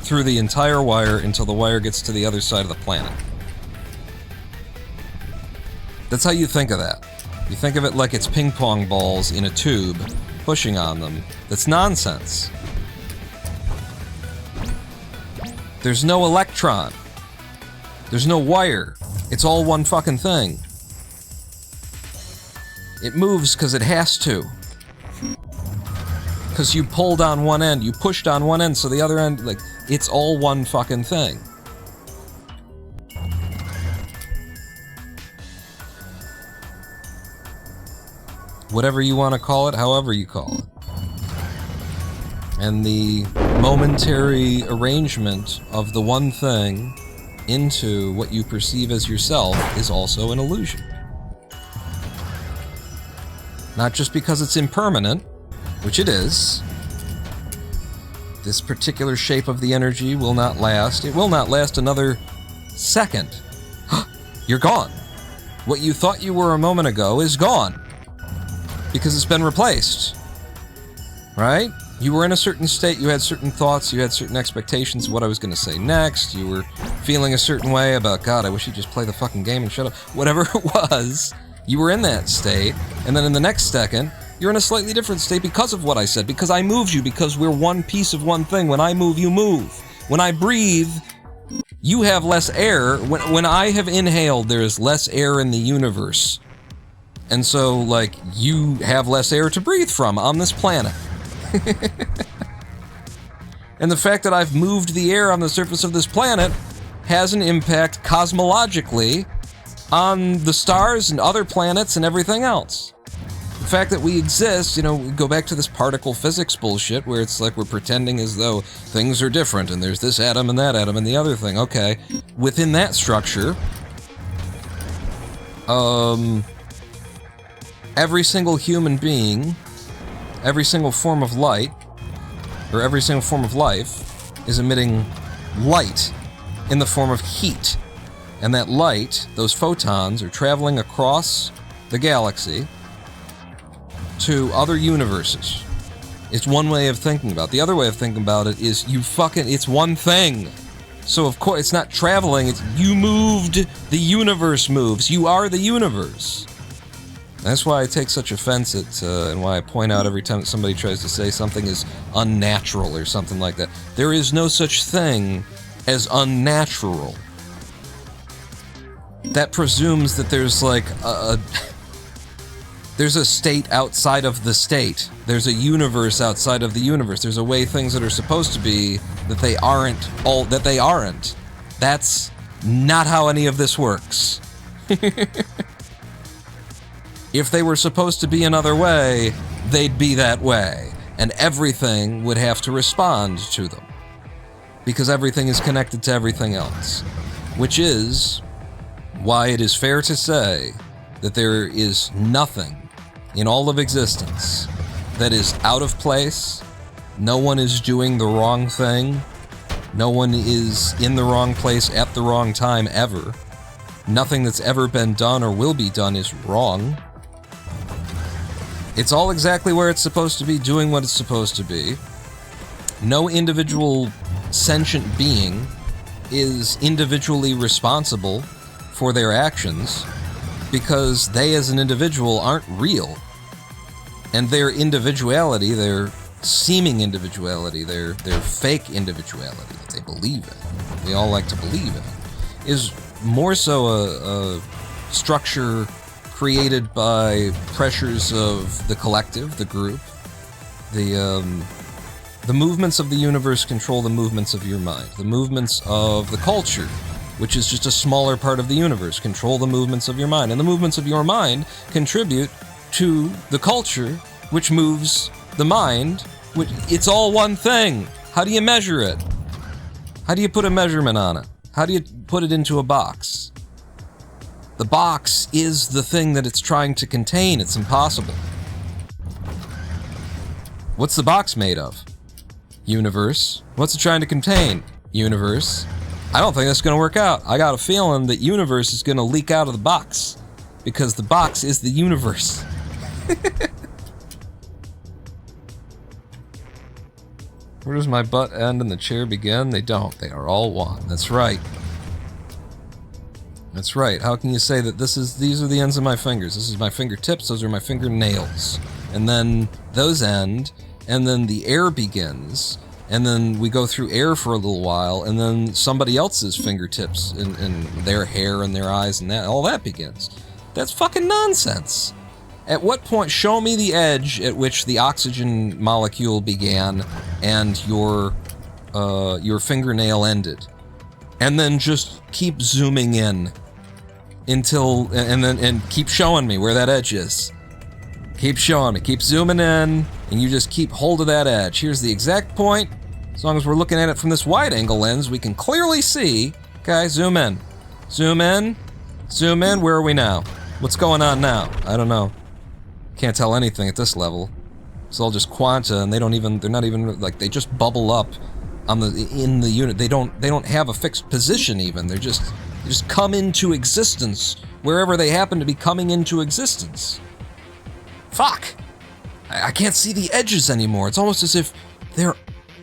[SPEAKER 1] through the entire wire until the wire gets to the other side of the planet. That's how you think of that. You think of it like it's ping pong balls in a tube, pushing on them. That's nonsense. There's no electron. There's no wire. It's all one fucking thing. It moves because it has to. Because you pulled on one end, you pushed on one end, so the other end, like, it's all one fucking thing. Whatever you want to call it, however you call it. And the momentary arrangement of the one thing into what you perceive as yourself is also an illusion. Not just because it's impermanent, which it is. This particular shape of the energy will not last. It will not last another second. You're gone. What you thought you were a moment ago is gone. Because it's been replaced. Right? You were in a certain state, you had certain thoughts, you had certain expectations of what I was going to say next, you were feeling a certain way about, God, I wish you'd just play the fucking game and shut up. Whatever it was, you were in that state, and then in the next second, you're in a slightly different state because of what I said, because I moved you, because we're one piece of one thing. When I move, you move. When I breathe, you have less air. When I have inhaled, there is less air in the universe. And so, like, you have less air to breathe from on this planet. And the fact that I've moved the air on the surface of this planet has an impact cosmologically on the stars and other planets and everything else. The fact that we exist, you know, we go back to this particle physics bullshit where it's like we're pretending as though things are different and there's this atom and that atom and the other thing. Okay, within that structure, every single human being, every single form of light, or every single form of life, is emitting light in the form of heat. And that light, those photons, are traveling across the galaxy to other universes. It's one way of thinking about it. The other way of thinking about it is it's one thing. So of course, it's not traveling, it's you moved, the universe moves. You are the universe. That's why I take such offense at, and why I point out every time that somebody tries to say something is unnatural or something like that. There is no such thing as unnatural. That presumes that there's like there's a state outside of the state. There's a universe outside of the universe. There's a way things that are supposed to be that they aren't. That's not how any of this works. If they were supposed to be another way, they'd be that way. And everything would have to respond to them. Because everything is connected to everything else. Which is why it is fair to say that there is nothing in all of existence that is out of place. No one is doing the wrong thing. No one is in the wrong place at the wrong time ever. Nothing that's ever been done or will be done is wrong. It's all exactly where it's supposed to be, doing what it's supposed to be. No individual sentient being is individually responsible for their actions because they as an individual aren't real. And their individuality, their seeming individuality, their fake individuality that they believe in, they all like to believe in, is more so a structure created by pressures of the collective, the group. The movements of the universe control the movements of your mind. The movements of the culture, which is just a smaller part of the universe, control the movements of your mind. And the movements of your mind contribute to the culture, which moves the mind. It's all one thing. How do you measure it? How do you put a measurement on it? How do you put it into a box? The box is the thing that it's trying to contain. It's impossible. What's the box made of? Universe. What's it trying to contain? Universe. I don't think that's going to work out. I got a feeling that universe is going to leak out of the box. Because the box is the universe. Where does my butt end and the chair begin? They don't. They are all one. That's right. That's right. How can you say that these are the ends of my fingers? This is my fingertips, those are my fingernails. And then those end, and then the air begins, and then we go through air for a little while, and then somebody else's fingertips and their hair and their eyes and all that begins. That's fucking nonsense. At what point, show me the edge at which the oxygen molecule began and your fingernail ended. And then just keep zooming in until, and keep showing me where that edge is. Keep showing me, keep zooming in, and you just keep hold of that edge. Here's the exact point. As long as we're looking at it from this wide angle lens, we can clearly see. Okay, zoom in. Zoom in. Zoom in, where are we now? What's going on now? I don't know. Can't tell anything at this level. It's all just quanta, and they're not even, like, they just bubble up on in the unit. They don't have a fixed position even. They just come into existence wherever they happen to be coming into existence. Fuck! I can't see the edges anymore. It's almost as if there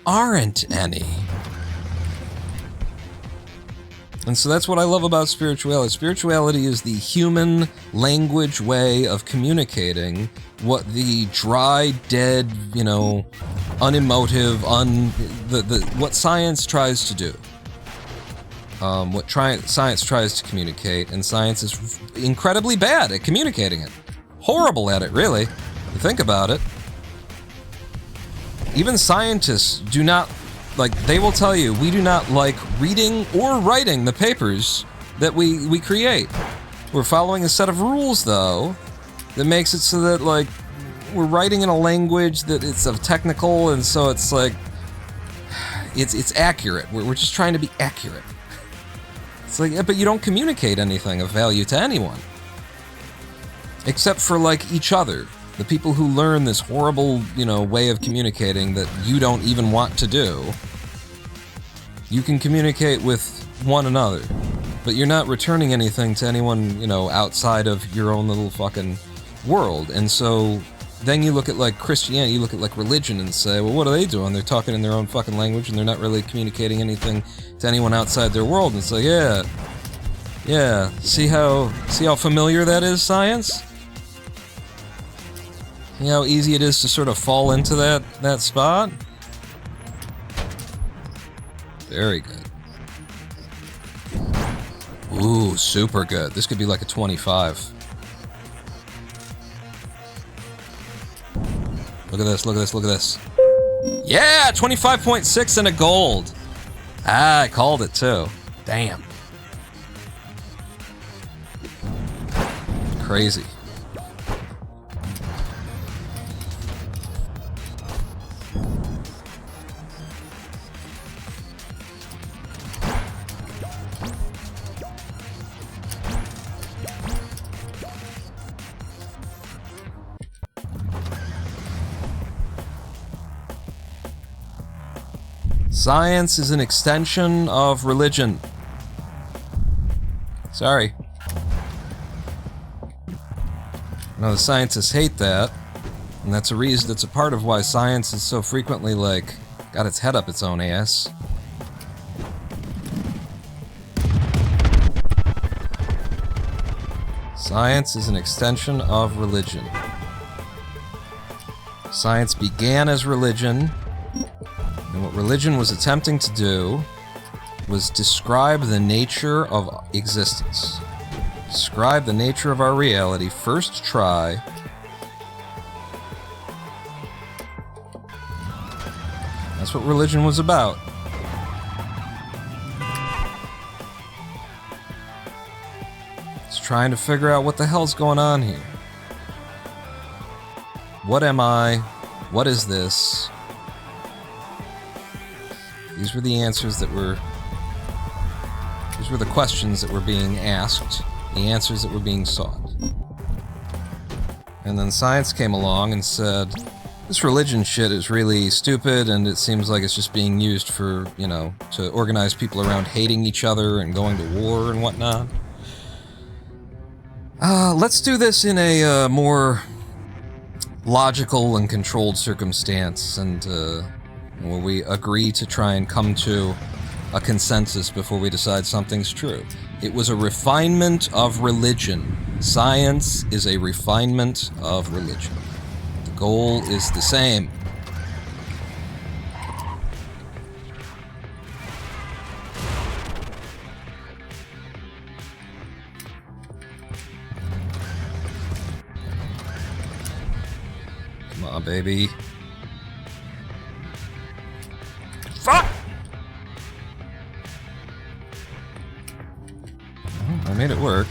[SPEAKER 1] aren't any. And so that's what I love about spirituality. Spirituality is the human language way of communicating what the dry, dead, you know, unemotive, what science tries to do. Science tries to communicate, and science is incredibly bad at communicating it. Horrible at it, really. If you think about it. Even scientists do not, like, they will tell you, we do not like reading or writing the papers that we create. We're following a set of rules, though, that makes it so that, like, we're writing in a language that it's technical, and so it's like, it's accurate. We're just trying to be accurate. It's like, yeah, but you don't communicate anything of value to anyone. Except for, like, each other. The people who learn this horrible, you know, way of communicating that you don't even want to do. You can communicate with one another, but you're not returning anything to anyone, you know, outside of your own little fucking world. And so then you look at, like, Christianity, you look at, like, religion and say, well, what are they doing? They're talking in their own fucking language and they're not really communicating anything to anyone outside their world. And it's like, yeah, see how familiar that is, science? You know how easy it is to sort of fall into that spot? Very good. Ooh, super good. This could be like a 25. Look at this, look at this, look at this. Yeah, 25.6 and a gold. Ah, I called it too. Damn. Crazy. Science is an extension of religion. Sorry. No, the scientists hate that, and that's a reason, that's a part of why science is so frequently, like, got its head up its own ass. Science is an extension of religion. Science began as religion, and what religion was attempting to do was describe the nature of existence. Describe the nature of our reality. First try. That's what religion was about. It's trying to figure out what the hell's going on here. What am I? What is this? These were the answers that were... These were the questions that were being asked, the answers that were being sought. And then science came along and said, this religion shit is really stupid, and it seems like it's just being used for, you know, to organize people around hating each other and going to war and whatnot. Let's do this in a more logical and controlled circumstance, and where we agree to try and come to a consensus before we decide something's true. It was a refinement of religion. Science is a refinement of religion. The goal is the same. Come on, baby. Fuck! I made it work.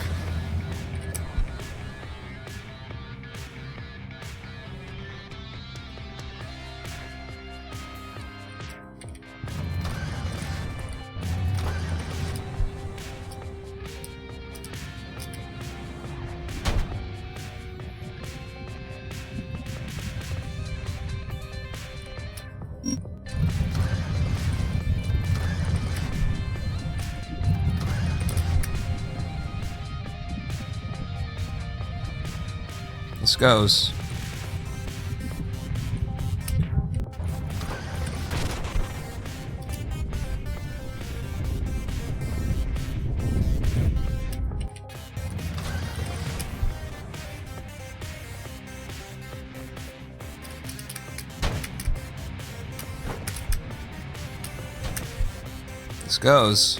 [SPEAKER 1] This goes. This goes.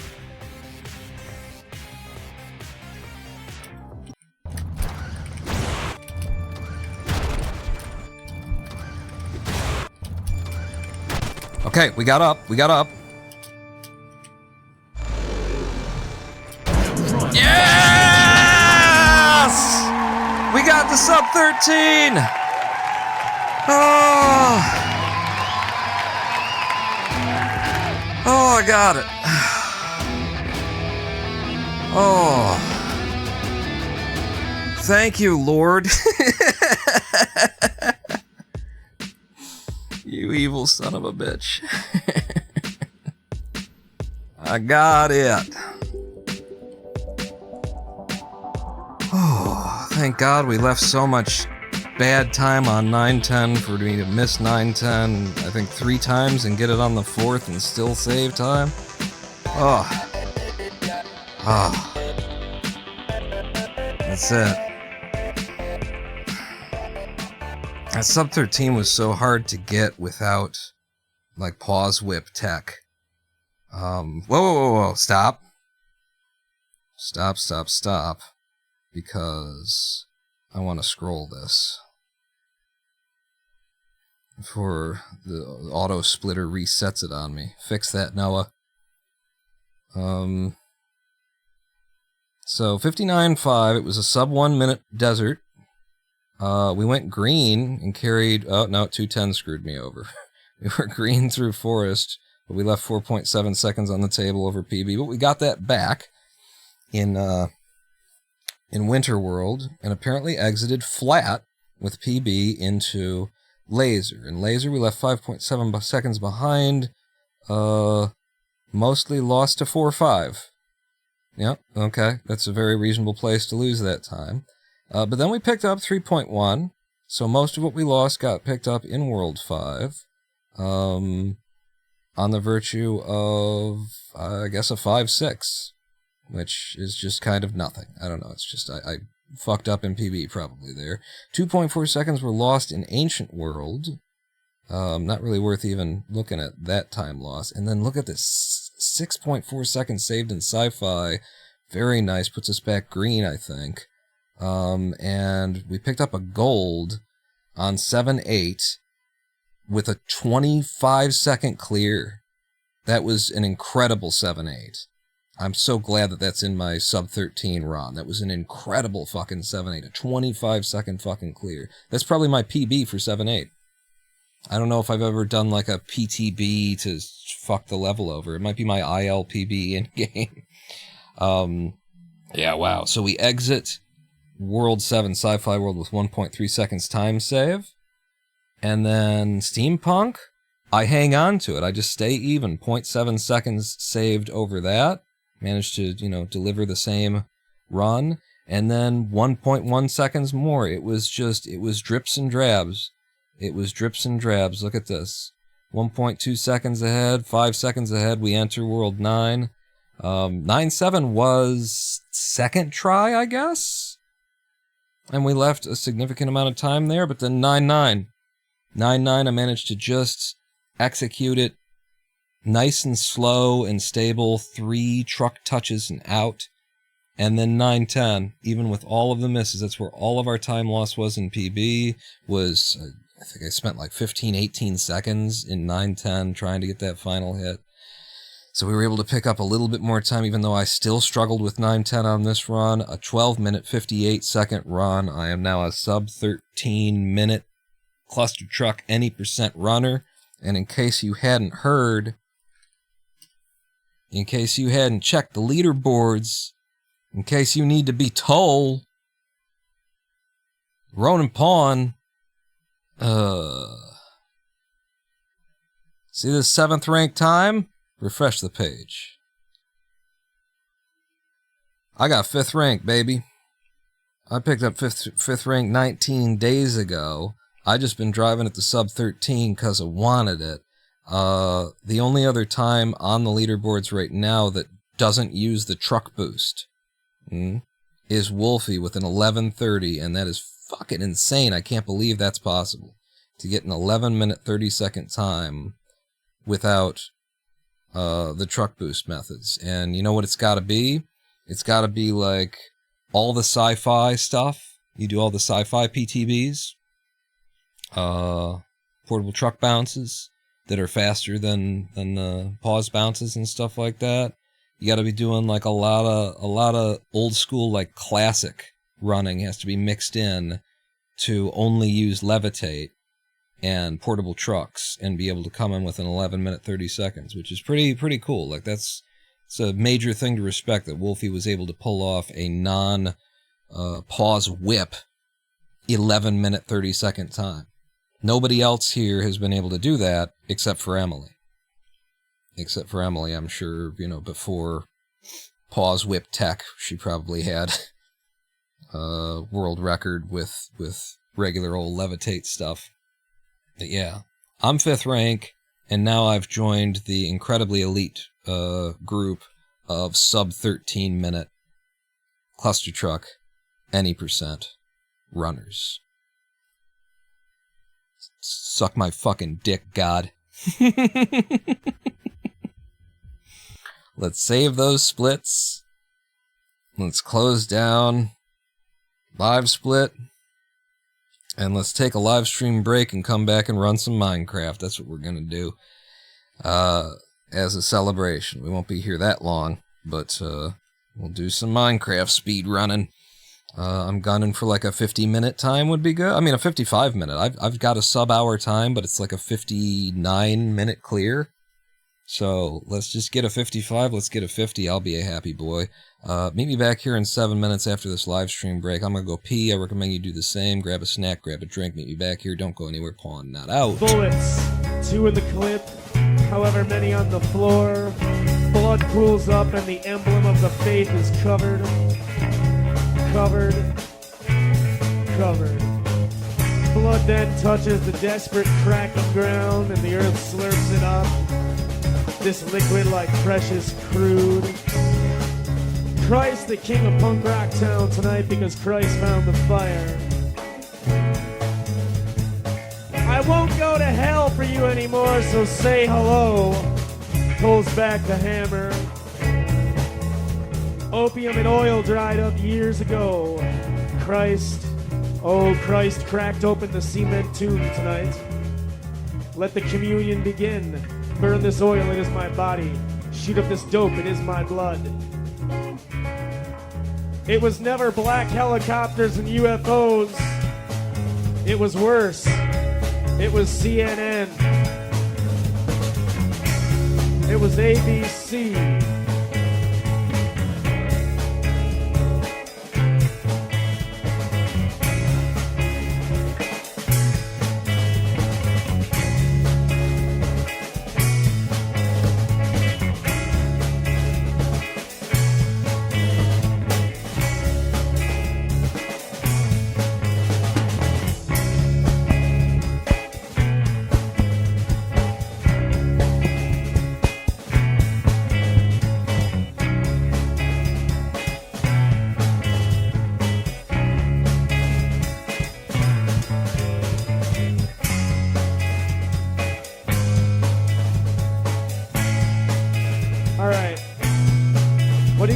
[SPEAKER 1] Okay, we got up. We got up. Yes! We got the Sub-13! Oh! Oh, I got it. Oh. Thank you, Lord. You evil son of a bitch. I got it. Oh, thank God we left so much bad time on 9-10 for me to miss 9-10, I think 3 times and get it on the 4th and still save time. Oh. Oh. That's it. That Sub-13 was so hard to get without, like, pause whip tech. Whoa, stop. Stop. Because I want to scroll this. Before the auto splitter resets it on me. Fix that, Noah. So 59.5, it was a sub 1 minute desert. We went green and carried... Oh, no, 210 screwed me over. We were green through forest, but we left 4.7 seconds on the table over PB. But we got that back in Winter World, and apparently exited flat with PB into Laser. In Laser, we left 5.7 seconds behind. Mostly lost to 4.5. Yep, okay. That's a very reasonable place to lose that time. But then we picked up 3.1, so most of what we lost got picked up in World 5, on the virtue of, I guess, a 5.6, which is just kind of nothing. I don't know, it's just, I fucked up in PB probably there. 2.4 seconds were lost in Ancient World, not really worth even looking at that time loss. And then look at this, 6.4 seconds saved in Sci-Fi, very nice, puts us back green, I think. And we picked up a gold on 7.8 with a 25-second clear. That was an incredible 7.8. I'm so glad that that's in my Sub-13 run. That was an incredible fucking 7.8. A 25-second fucking clear. That's probably my PB for 7.8. I don't know if I've ever done like a PTB to fuck the level over. It might be my ILPB in-game. Yeah, wow. So we exit World 7 Sci-Fi World with 1.3 seconds time save. And then Steampunk, I hang on to it. I just stay even. 0.7 seconds saved over that. Managed to, you know, deliver the same run. And then 1.1 seconds more. It was drips and drabs. It was drips and drabs. Look at this. 1.2 seconds ahead, 5 seconds ahead, we enter World 9. 9-7 was second try, I guess? And we left a significant amount of time there, but then 9-9. 9-9, I managed to just execute it nice and slow and stable, 3 truck touches and out. And then 9-10, even with all of the misses, that's where all of our time loss was in PB, was, I think I spent like 15, 18 seconds in 9-10 trying to get that final hit. So we were able to pick up a little bit more time, even though I still struggled with 9-10 on this run. A 12-minute, 58-second run. I am now a sub-13-minute Clustertruck any % runner. And in case you hadn't heard, in case you hadn't checked the leaderboards, in case you need to be told, Ronin Pawn, see this 7th rank time? Refresh the page. I got 5th rank, baby. I picked up 5th rank 19 days ago. I just been driving at the sub-13 because I wanted it. The only other time on the leaderboards right now that doesn't use the truck boost is Wolfie with an 11:30, and that is fucking insane. I can't believe that's possible. To get an 11-minute, 30-second time without the truck boost methods. And you know what it's got to be? It's got to be like all the sci-fi stuff. You do all the sci-fi PTBs. Portable truck bounces that are faster than pause bounces and stuff like that. You got to be doing like a lot of old school like classic running has to be mixed in to only use levitate and portable trucks and be able to come in with an 11-minute 30 seconds, which is pretty cool. Like it's a major thing to respect that Wolfie was able to pull off a non pause whip 11-minute 30-second time. Nobody else here has been able to do that except for Emily. Except for Emily, I'm sure, you know, before pause whip tech, she probably had a world record with regular old levitate stuff. But yeah, I'm 5th rank, and now I've joined the incredibly elite group of sub-13-minute Clustertruck any % runners. Suck my fucking dick, God. Let's save those splits. Let's close down live split. And let's take a live stream break and come back and run some Minecraft. That's what we're going to do as a celebration. We won't be here that long, but we'll do some Minecraft speed running. I'm gunning for like a 50-minute time would be good. I mean, a 55-minute. I've got a sub-hour time, but it's like a 59-minute clear. So let's just get a 55. Let's get a 50. I'll be a happy boy. Meet me back here in 7 minutes after this live stream break. I'm going to go pee. I recommend you do the same. Grab a snack, grab a drink. Meet me back here. Don't go anywhere. Pawn not out.
[SPEAKER 11] Bullets, 2 in the clip, however many on the floor. Blood pools up and the emblem of the faith is covered. Covered. Blood then touches the desperate cracking ground and the earth slurps it up. This liquid like precious crude. Christ, the king of punk rock town tonight because Christ found the fire. I won't go to hell for you anymore, so say hello. Pulls back the hammer. Opium and oil dried up years ago. Christ, oh Christ, cracked open the cement tomb tonight. Let the communion begin. Burn this oil, it is my body. Shoot up this dope, it is my blood. It was never black helicopters and UFOs. It was worse. It was CNN. It was ABC.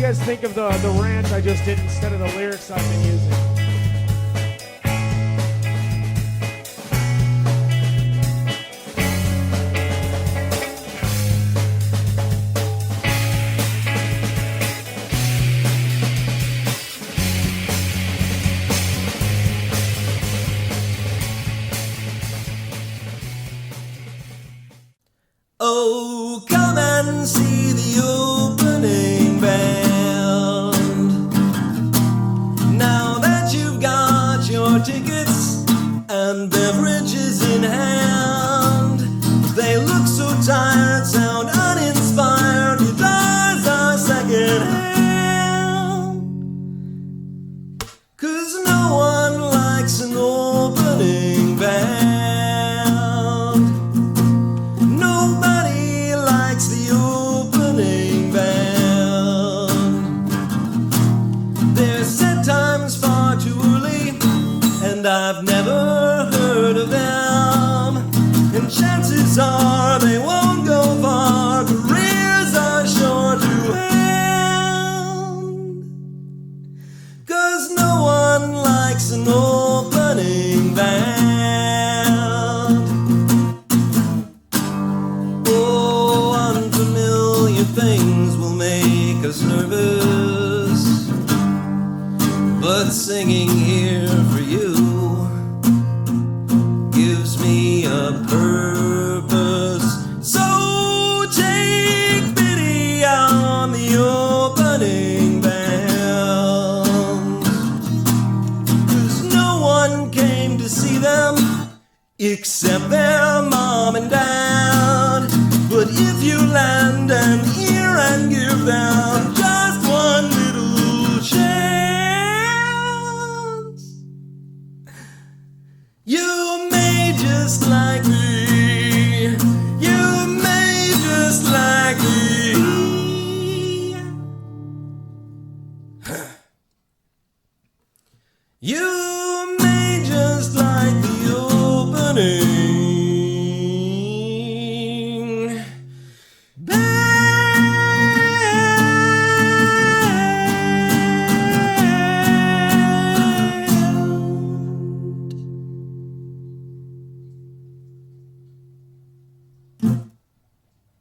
[SPEAKER 11] guys think of the rant I just did instead of the lyrics I've been using?
[SPEAKER 8] Oh, come and see the opening band. Now that you've got your tickets and beverages in hand, they look so tired, sound uninspired, guitars are secondhand. 'Cause no one likes an opening band. I've never heard of them, and chances are they won't go far. Careers are sure to end, 'cause no one likes an opening band. Oh, unfamiliar things will make us nervous, but singing here for you gives me a purpose. So take pity on the opening band, 'cause no one came to see them except their mom and dad. But if you lend an ear and give them just one little chance, you may just like me. You may just like me. You may just like the opening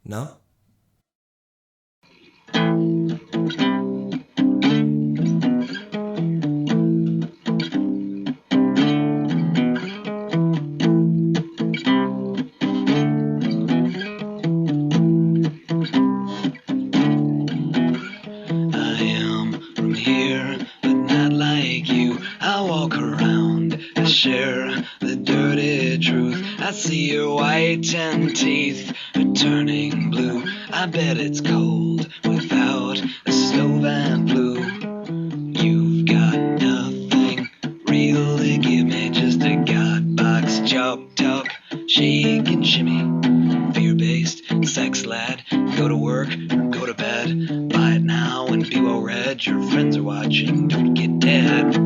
[SPEAKER 8] No?
[SPEAKER 12] I see your white and teeth are turning blue. I bet it's cold without a stove and blue. You've got nothing real to give me, just a god box chop talk, shake and shimmy. Fear-based sex lad, go to work or go to bed. Buy it now and be well read. Your friends are watching, don't get dead.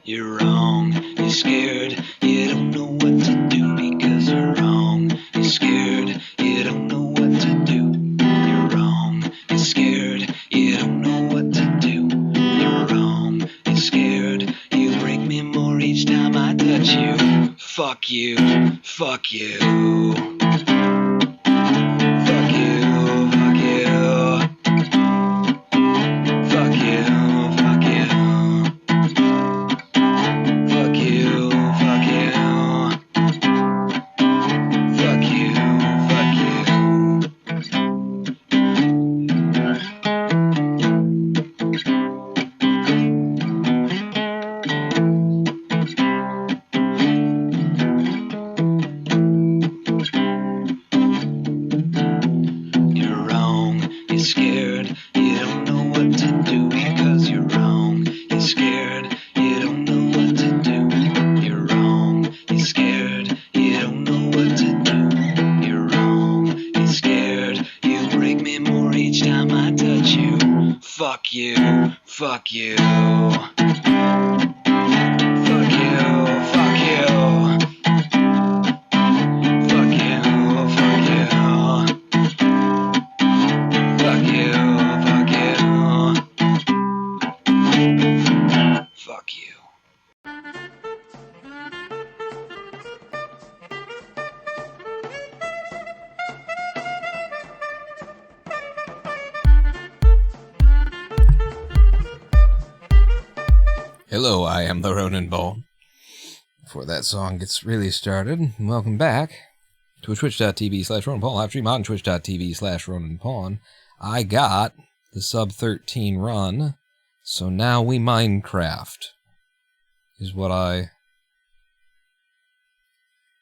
[SPEAKER 12] You're wrong, you're scared, you don't know what to do because you're wrong. You're scared, you don't know what to do. You're wrong, you're scared, you don't know what to do. You're wrong, you're scared, you break me more each time I touch you. Fuck you, fuck you. Fuck you, fuck you. Fuck you, fuck you. Fuck you, fuck you. Fuck you, fuck you. You're wrong, you're scared, you don't know what to do because you're wrong, you're scared, you don't know what to do. You're wrong, you're scared, you don't know what to do. You're wrong, you're scared, you break me more each time I touch you. Fuck you, fuck you. Fuck you, fuck you.
[SPEAKER 1] Hello, I am the Ronin Bone. Before that song gets really started, welcome back to twitch.tv/RoninPawn, live stream on twitch.tv/RoninPawn. I got the Sub-13 run, so now we Minecraft, is what I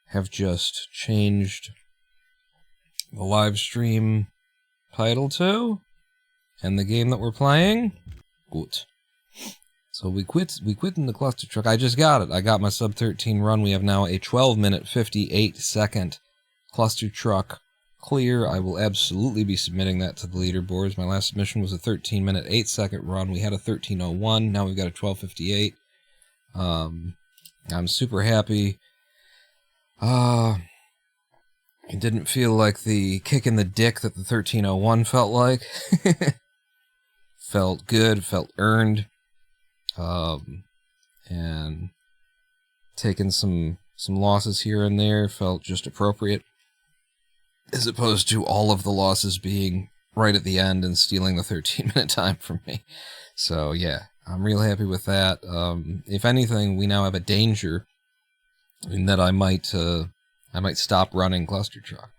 [SPEAKER 1] have just changed the live stream title to, and the game that we're playing. Good. So we quit in the Clustertruck. I just got it. I got my Sub-13 run. We have now a 12-minute, 58-second Clustertruck clear. I will absolutely be submitting that to the leaderboards. My last submission was a 13-minute, 8-second run. We had a 13:01. Now we've got a 12:58. I'm super happy. It didn't feel like the kick in the dick that the 13:01 felt like. Felt good, felt earned. And taking some losses here and there felt just appropriate, as opposed to all of the losses being right at the end and stealing the 13-minute time from me. So yeah, I'm real happy with that. If anything, we now have a danger in that I might stop running Clustertruck.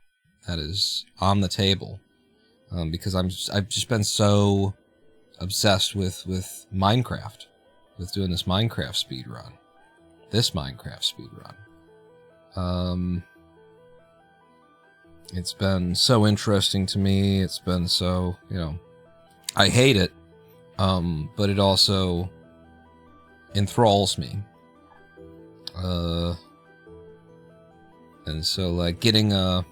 [SPEAKER 1] That is on the table, because I've just been so obsessed with Minecraft. With doing this Minecraft speedrun. It's been so interesting to me. It's been so, I hate it, but it also enthralls me. And so, like, getting the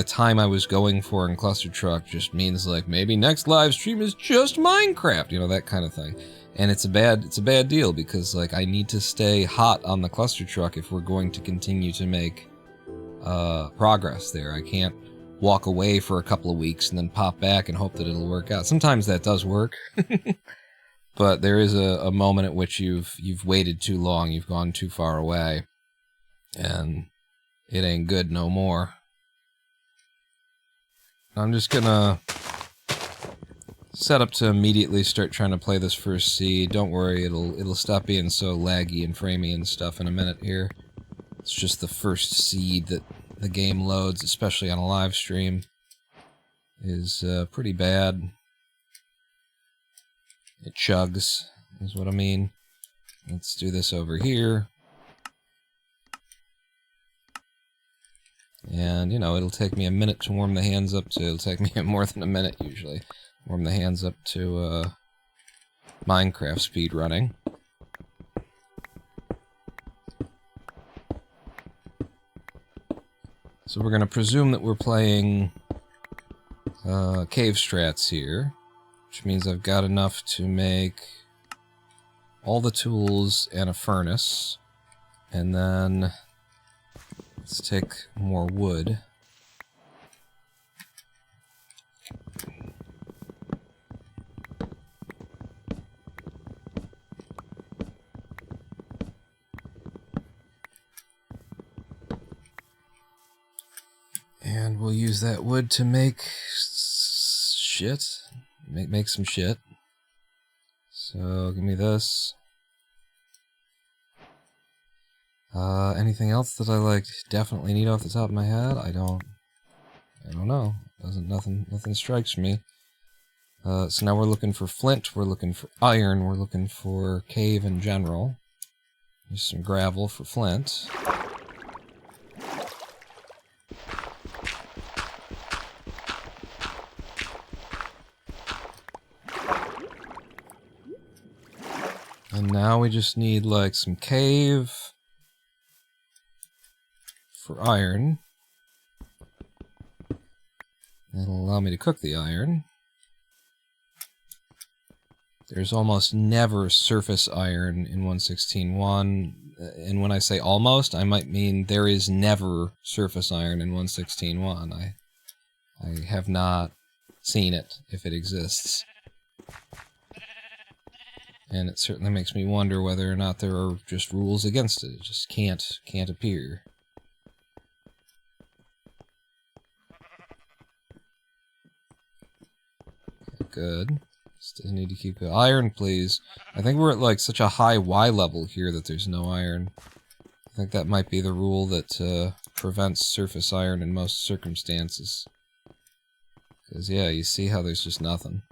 [SPEAKER 1] time I was going for in Clustertruck just means, like, maybe next live stream is just Minecraft, that kind of thing. And it's a bad deal, because, like, I need to stay hot on the Clustertruck if we're going to continue to make progress there. I can't walk away for a couple of weeks and then pop back and hope that it'll work out. Sometimes that does work, but there is a moment at which you've waited too long, you've gone too far away, and it ain't good no more. I'm just gonna set up to immediately start trying to play this first seed. Don't worry, it'll stop being so laggy and framey and stuff in a minute here. It's just the first seed that the game loads, especially on a live stream, is pretty bad. It chugs, is what I mean. Let's do this over here. And, it'll take me a minute to warm the hands up to... It'll take me more than a minute, usually. Warm the hands up to Minecraft speedrunning. So we're going to presume that we're playing cave strats here, which means I've got enough to make all the tools and a furnace. And then let's take more wood. And we'll use that wood to make shit. Make some shit. So, give me this. Anything else that I, definitely need off the top of my head? I don't know. Nothing strikes me. So now we're looking for flint, we're looking for iron, we're looking for cave in general. Use some gravel for flint. And now we just need, some cave for iron. That'll allow me to cook the iron. There's almost never surface iron in 1.16.1, and when I say almost, I might mean there is never surface iron in 1.16.1. I have not seen it, if it exists. And it certainly makes me wonder whether or not there are just rules against it. It just can't appear. Good. Still need to keep it. Iron, please. I think we're at like such a high Y level here that there's no iron. I think that might be the rule that prevents surface iron in most circumstances. Because, yeah, you see how there's just nothing.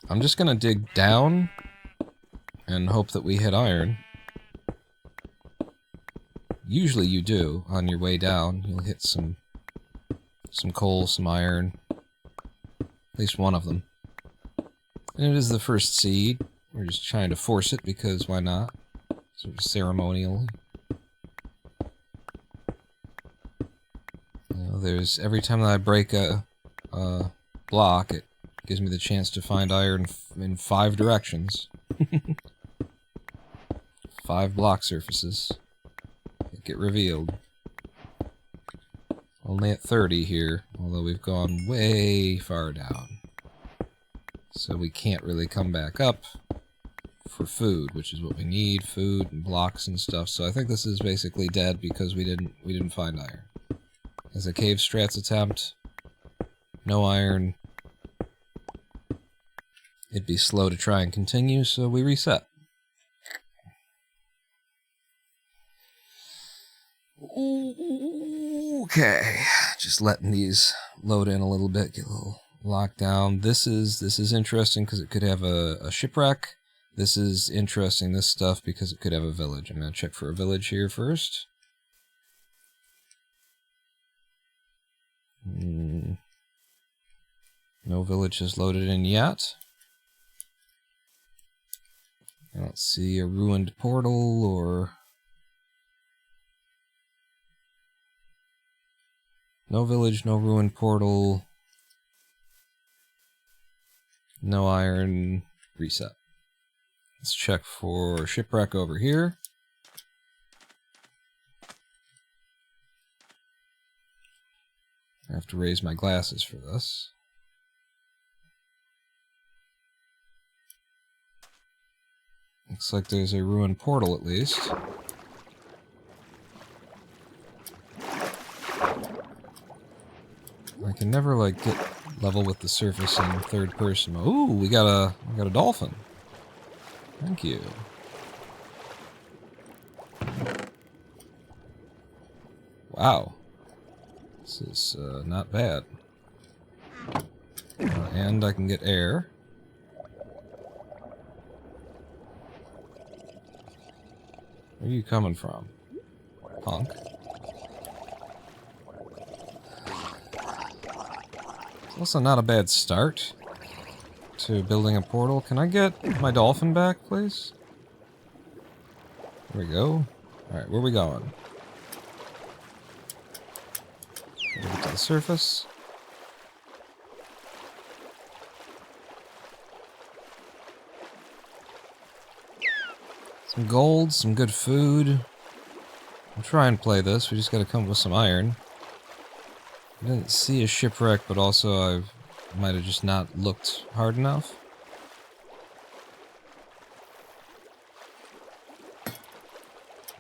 [SPEAKER 1] I'm just gonna dig down and hope that we hit iron. Usually you do, on your way down. You'll hit some coal, some iron. At least one of them. And it is the first seed. We're just trying to force it because why not? Sort of ceremonially. You know, there's every time that I break a block, it gives me the chance to find iron in 5 directions. 5 block surfaces that get revealed. Only at 30 here, although we've gone way far down. So we can't really come back up for food, which is what we need, food and blocks and stuff. So I think this is basically dead because we didn't find iron. As a cave strats attempt, no iron. It'd be slow to try and continue, so we reset. Okay, just letting these load in a little bit, get a little locked down. This is interesting because it could have a shipwreck. This is interesting, this stuff, because it could have a village. I'm going to check for a village here first. No village has loaded in yet. I don't see a ruined portal or... No village, no ruined portal. No iron. Reset. Let's check for shipwreck over here. I have to raise my glasses for this. Looks like there's a ruined portal at least. I can never like get level with the surface in third person. Ooh, we got a dolphin. Thank you. Wow. This is not bad. And I can get air. Where are you coming from, punk? It's also not a bad start to building a portal. Can I get my dolphin back, please? There we go. Alright, where are we going? Get to the surface. Some gold, some good food. I'll try and play this. We just gotta come up with some iron. I didn't see a shipwreck, but also I might have just not looked hard enough.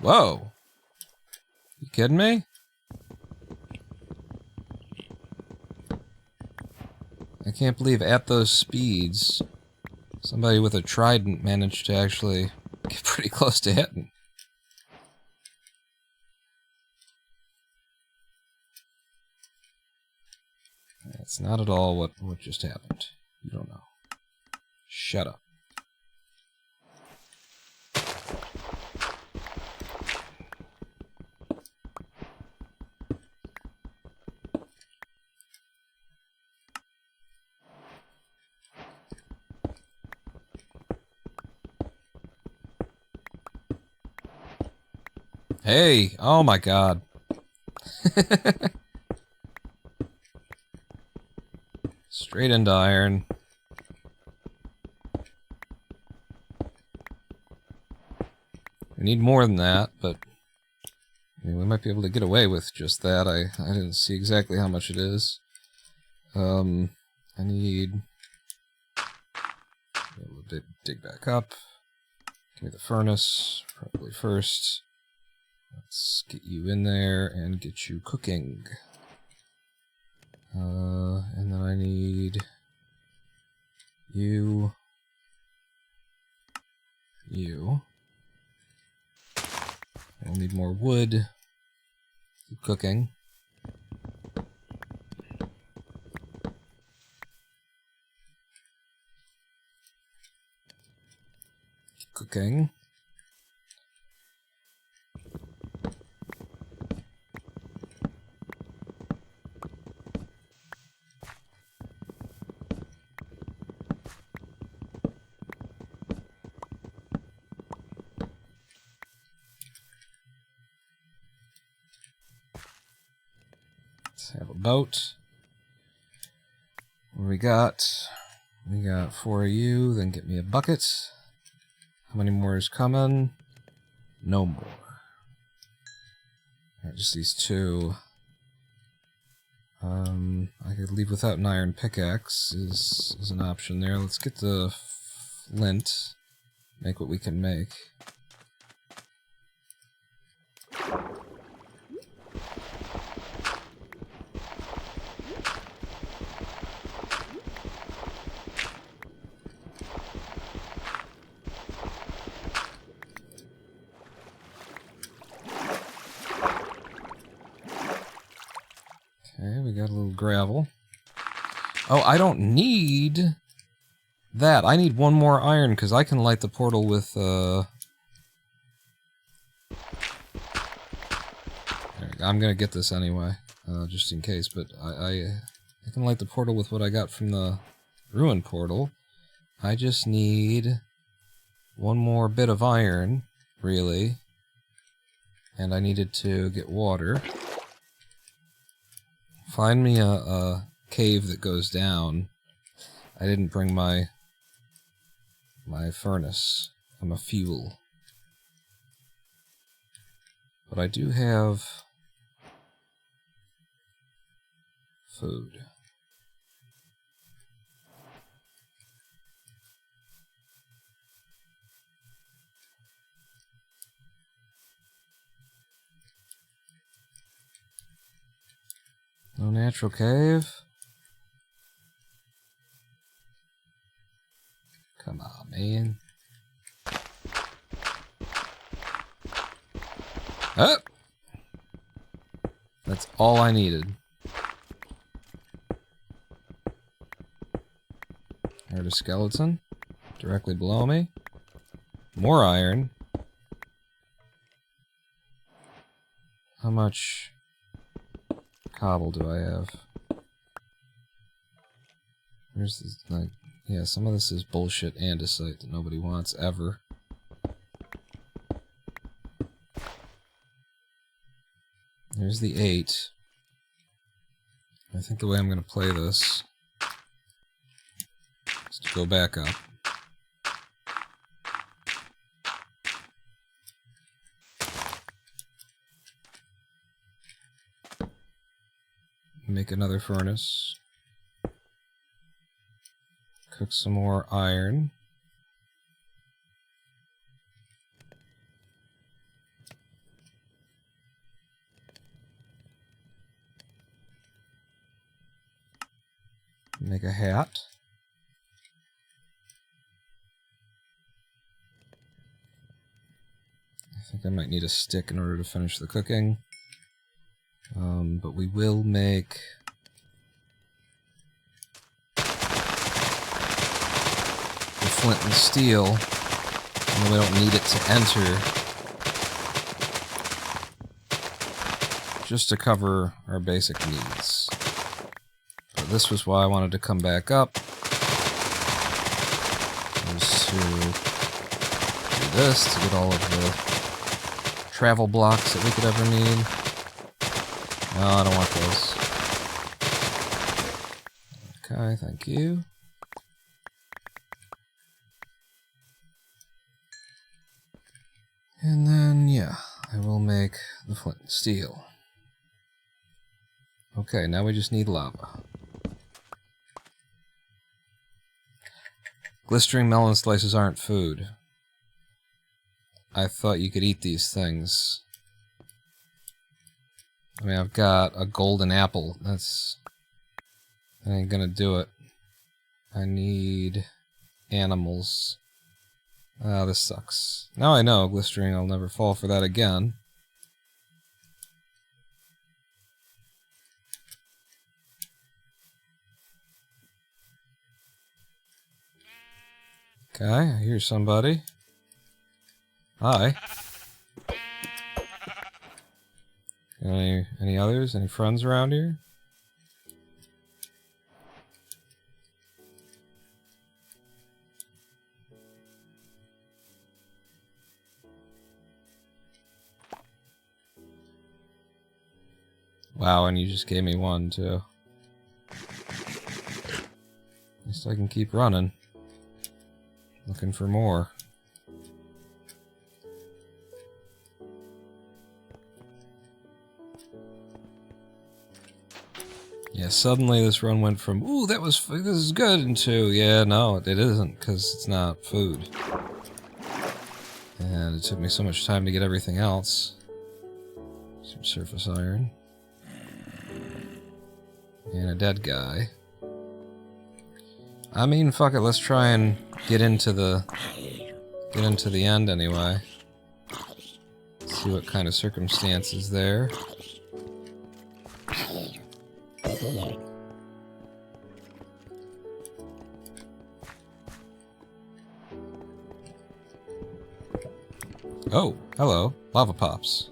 [SPEAKER 1] Whoa! You kidding me? I can't believe at those speeds, somebody with a trident managed to actually get pretty close to hitting. That's not at all what just happened. You don't know. Shut up. Hey! Oh my god. Straight into iron. We need more than that, but I mean, we might be able to get away with just that. I didn't see exactly how much it is. I need... Be able to dig back up. Give me the furnace, probably first. Let's get you in there and get you cooking. And then I need you. I'll need more wood. Keep cooking. Keep cooking. Have a boat. What we got? We got 4 of you, then get me a bucket. How many more is coming? No more. Alright, just these 2. I could leave without an iron pickaxe is an option there. Let's get the flint. Make what we can make. Okay, we got a little gravel. Oh, I don't need that. I need 1 more iron, because I can light the portal with, I'm gonna get this anyway, just in case, but I can light the portal with what I got from the ruin portal. I just need 1 more bit of iron, really. And I needed to get water. Find me a cave that goes down. I didn't bring my furnace. I'm a fuel. But I do have food. No natural cave? Come on, man. Oh! That's all I needed. Heard a skeleton directly below me. More iron. How much cobble do I have? Where's this, like, yeah, some of this is bullshit andesite that nobody wants ever. There's the 8. I think the way I'm gonna play this is to go back up. Make another furnace. Cook some more iron. Make a hat. I think I might need a stick in order to finish the cooking. But we will make the flint and steel, and we don't need it to enter, just to cover our basic needs. But this was why I wanted to come back up, was to do this, to get all of the travel blocks that we could ever need. No, I don't want those. Okay, thank you. And then, yeah, I will make the flint and steel. Okay, now we just need lava. Glistering melon slices aren't food. I thought you could eat these things. I mean, I've got a golden apple. That's I ain't gonna do it. I need animals. Ah, this sucks. Now I know, glistering, I'll never fall for that again. Okay, I hear somebody. Hi. Any others? Any friends around here? Wow, and you just gave me one, too. At least I can keep running. Looking for more. Yeah, suddenly this run went from, ooh, this is good, into, yeah, no, it isn't, because it's not food. And it took me so much time to get everything else. Some surface iron. And a dead guy. I mean, fuck it, let's try and get into the end anyway. See what kind of circumstances there. Oh, hello, lava pops.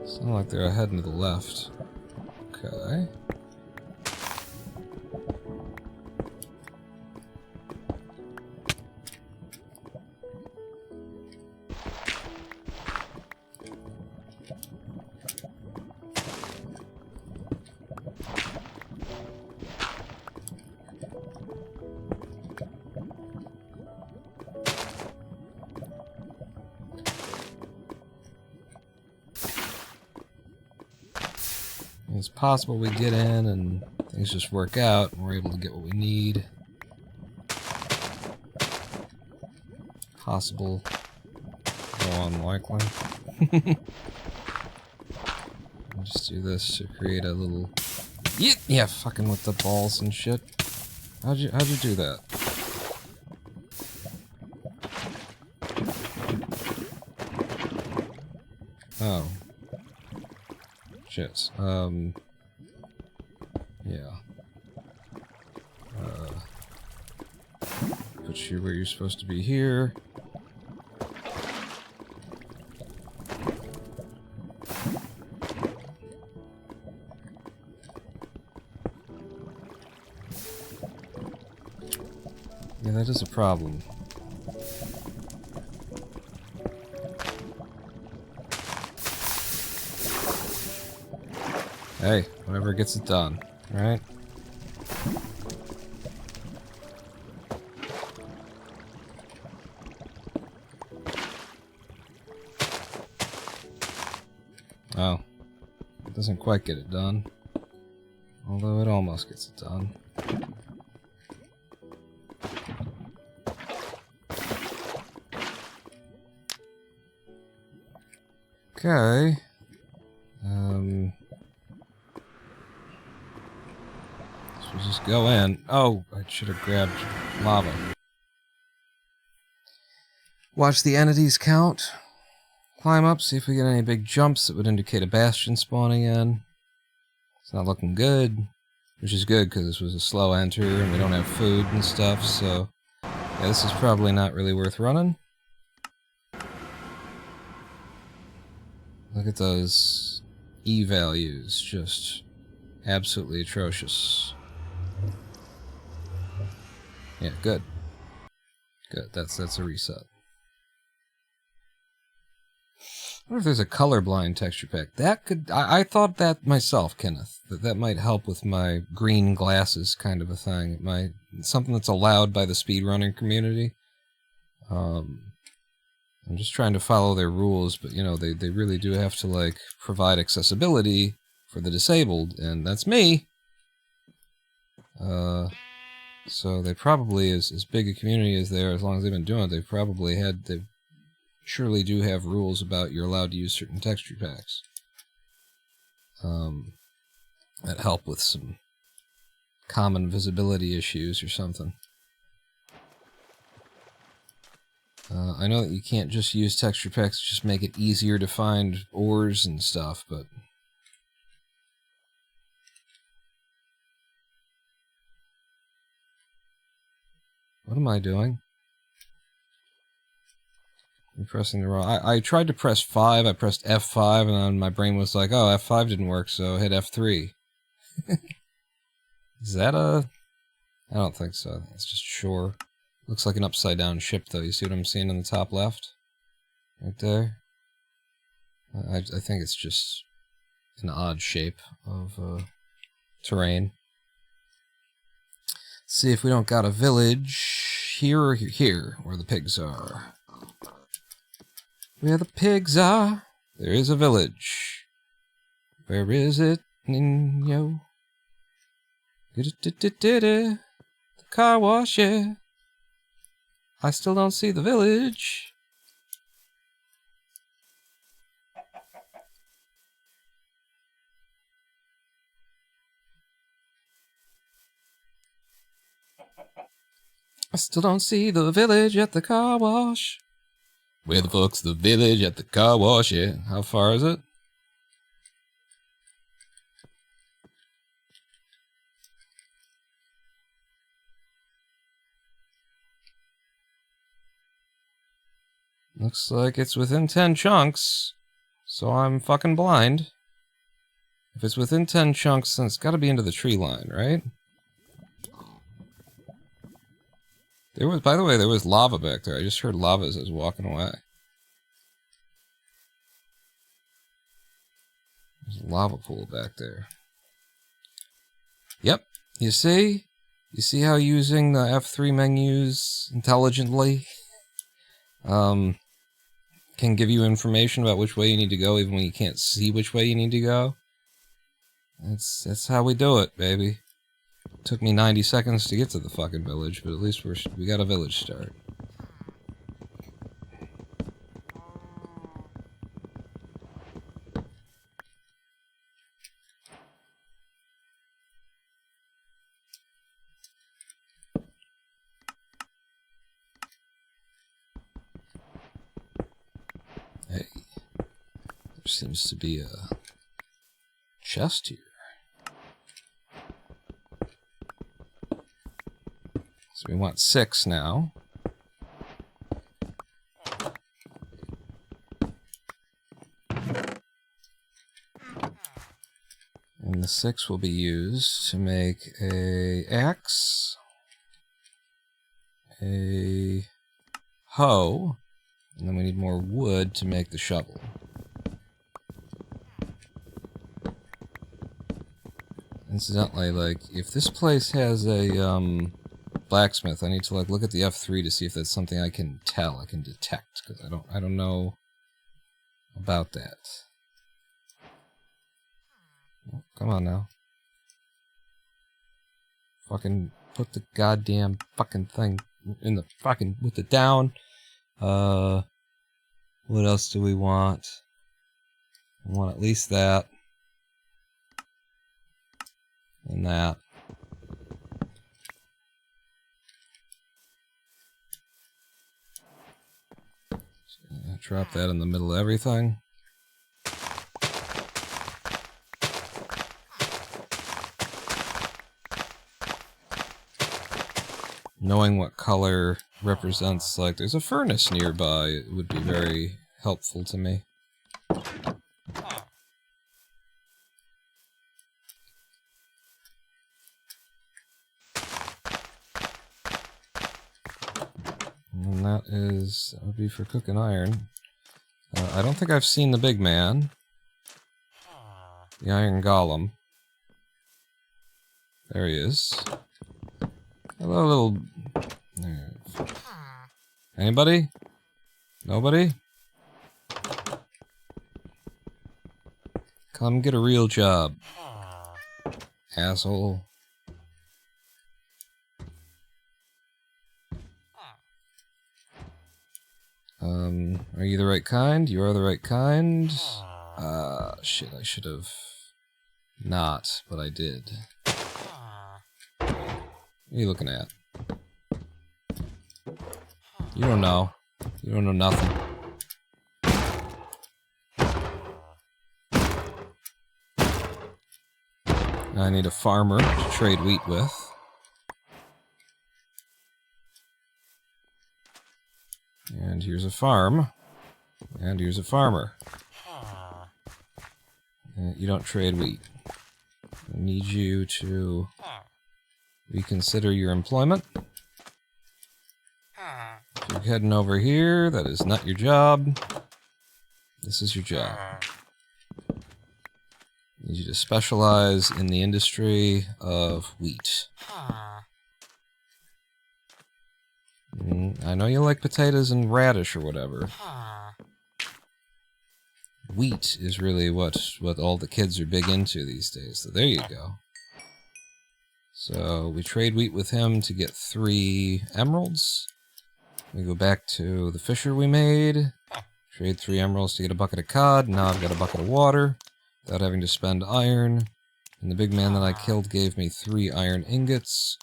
[SPEAKER 1] Sound like they're heading to the left. Okay. It's possible we get in and things just work out and we're able to get what we need. Possible, though unlikely. I'll just do this to create a little... Yeah, fucking with the balls and shit. How'd you do that? Oh. Shit. Yeah. Put you where you're supposed to be here. Yeah, that is a problem. Hey, whatever gets it done, right? Oh. It doesn't quite get it done. Although it almost gets it done. Okay. So we'll just go in. Oh, I should have grabbed lava. Watch the entities count. Climb up, see if we get any big jumps that would indicate a bastion spawning in. It's not looking good, which is good because this was a slow enter and we don't have food and stuff, so yeah, this is probably not really worth running. Look at those E values, just absolutely atrocious. Yeah, good. Good, that's a reset. I wonder if there's a colorblind texture pack. That could... I thought that myself, Kenneth. That might help with my green glasses kind of a thing. It might... something that's allowed by the speedrunning community. I'm just trying to follow their rules, but, you know, they really do have to, like, provide accessibility for the disabled, and that's me! So they probably, as big a community as they are, as long as they've been doing it, they've surely do have rules about you're allowed to use certain texture packs. That help with some common visibility issues or something. I know that you can't just use texture packs to just make it easier to find ores and stuff, but... What am I doing? I'm pressing the wrong... I tried to press 5, I pressed F5, and then my brain was like, oh, F5 didn't work, so hit F3. Is that a... I don't think so. It's just shore. Looks like an upside-down ship, though. You see what I'm seeing in the top left? Right there? I think it's just an odd shape of terrain. See if we don't got a village here or here, where the pigs are. Where the pigs are, there is a village. Where is it, Nino? The car wash, yeah. I still don't see the village. I still don't see the village at the car wash. Where the fuck's the village at the car wash, yeah? How far is it? Looks like it's within 10 chunks, so I'm fucking blind. If it's within 10 chunks, then it's gotta be into the tree line, right? There was, by the way, there was lava back there. I just heard lava as I was walking away. There's a lava pool back there. Yep, you see? You see how using the F3 menus intelligently can give you information about which way you need to go even when you can't see which way you need to go? That's how we do it, baby. Took me 90 seconds to get to the fucking village, but at least we got a village start. Hey, there seems to be a chest here. So we want 6 now. And the 6 will be used to make a axe, a hoe, and then we need more wood to make the shovel. Incidentally, like, if this place has a, blacksmith, I need to, like, look at the F3 to see if that's something I can tell, I can detect, because I don't know about that. Oh, come on now. Fucking put the goddamn fucking thing in the fucking, with it down. What else do we want? We want at least that. And that. Drop that in the middle of everything. Knowing what color represents, like, there's a furnace nearby, it would be very helpful to me. And that would be for cooking iron. I don't think I've seen the big man. The Iron Golem. There he is. Hello, little... Anybody? Nobody? Come get a real job. Asshole. Are you the right kind? You are the right kind. Shit, I should have not, but I did. What are you looking at? You don't know. You don't know nothing. I need a farmer to trade wheat with. And here's a farm. And here's a farmer. You don't trade wheat. I need you to reconsider your employment. If you're heading over here, that is not your job. This is your job. I need you to specialize in the industry of wheat. I know you like potatoes and radish or whatever. Wheat is really what all the kids are big into these days. So there you go. So we trade wheat with him to get 3 emeralds. We go back to the fisher we made. Trade 3 emeralds to get a bucket of cod. Now I've got a bucket of water without having to spend iron. And the big man that I killed gave me 3 iron ingots,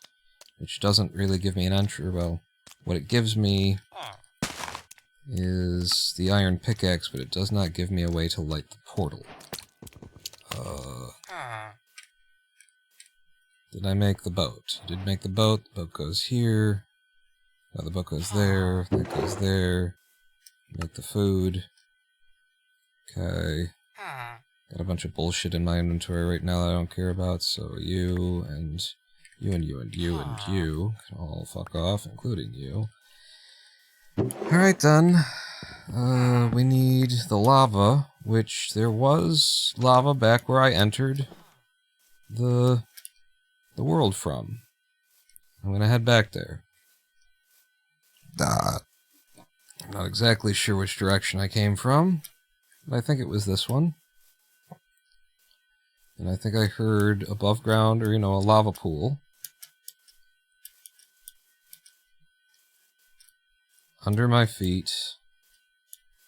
[SPEAKER 1] which doesn't really give me an entry. Well, what it gives me is the iron pickaxe, but it does not give me a way to light the portal. Did I make the boat? I did make the boat. The boat goes here. Now the boat goes there. That goes there. Make the food. Okay. Got a bunch of bullshit in my inventory right now that I don't care about, so you and you and you and you and you can all fuck off, including you. Alright then. We need the lava, which there was lava back where I entered the world from. I'm gonna head back there. I'm not exactly sure which direction I came from, but I think it was this one. And I think I heard above ground, or, you know, a lava pool. Under my feet,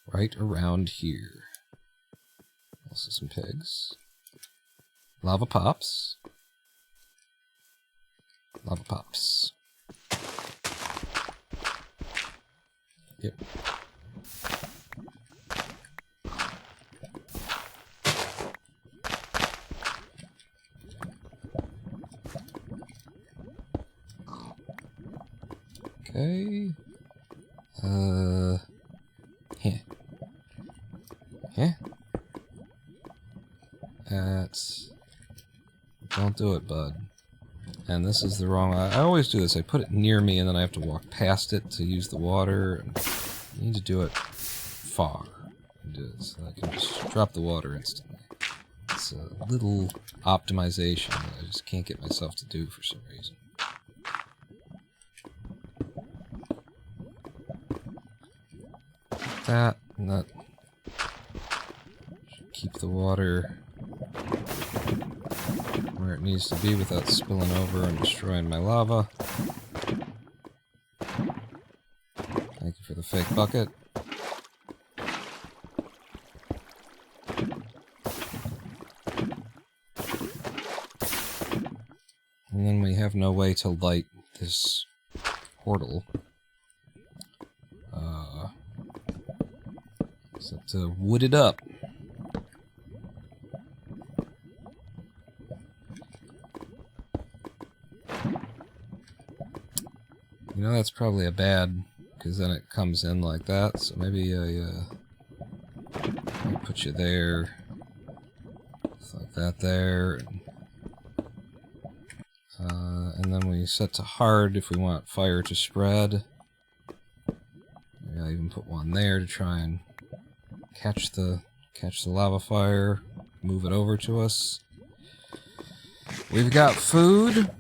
[SPEAKER 1] right around here. Also some pigs. Lava pops. Lava pops. Yep. Okay. Don't do it, bud. And this is the wrong... I always do this. I put it near me, and then I have to walk past it to use the water. And I need to do it far. So I can just drop the water instantly. It's a little optimization that I just can't get myself to do for some reason. That, and that. Should keep the water where it needs to be without spilling over and destroying my lava. Thank you for the fake bucket. And then we have no way to light this portal. Except to wood it up. You know, that's probably a bad, because then it comes in like that, so maybe I'll put you there, like that there, and then we set to hard if we want fire to spread. Maybe I'll even put one there to try and catch the lava fire, move it over to us. We've got food.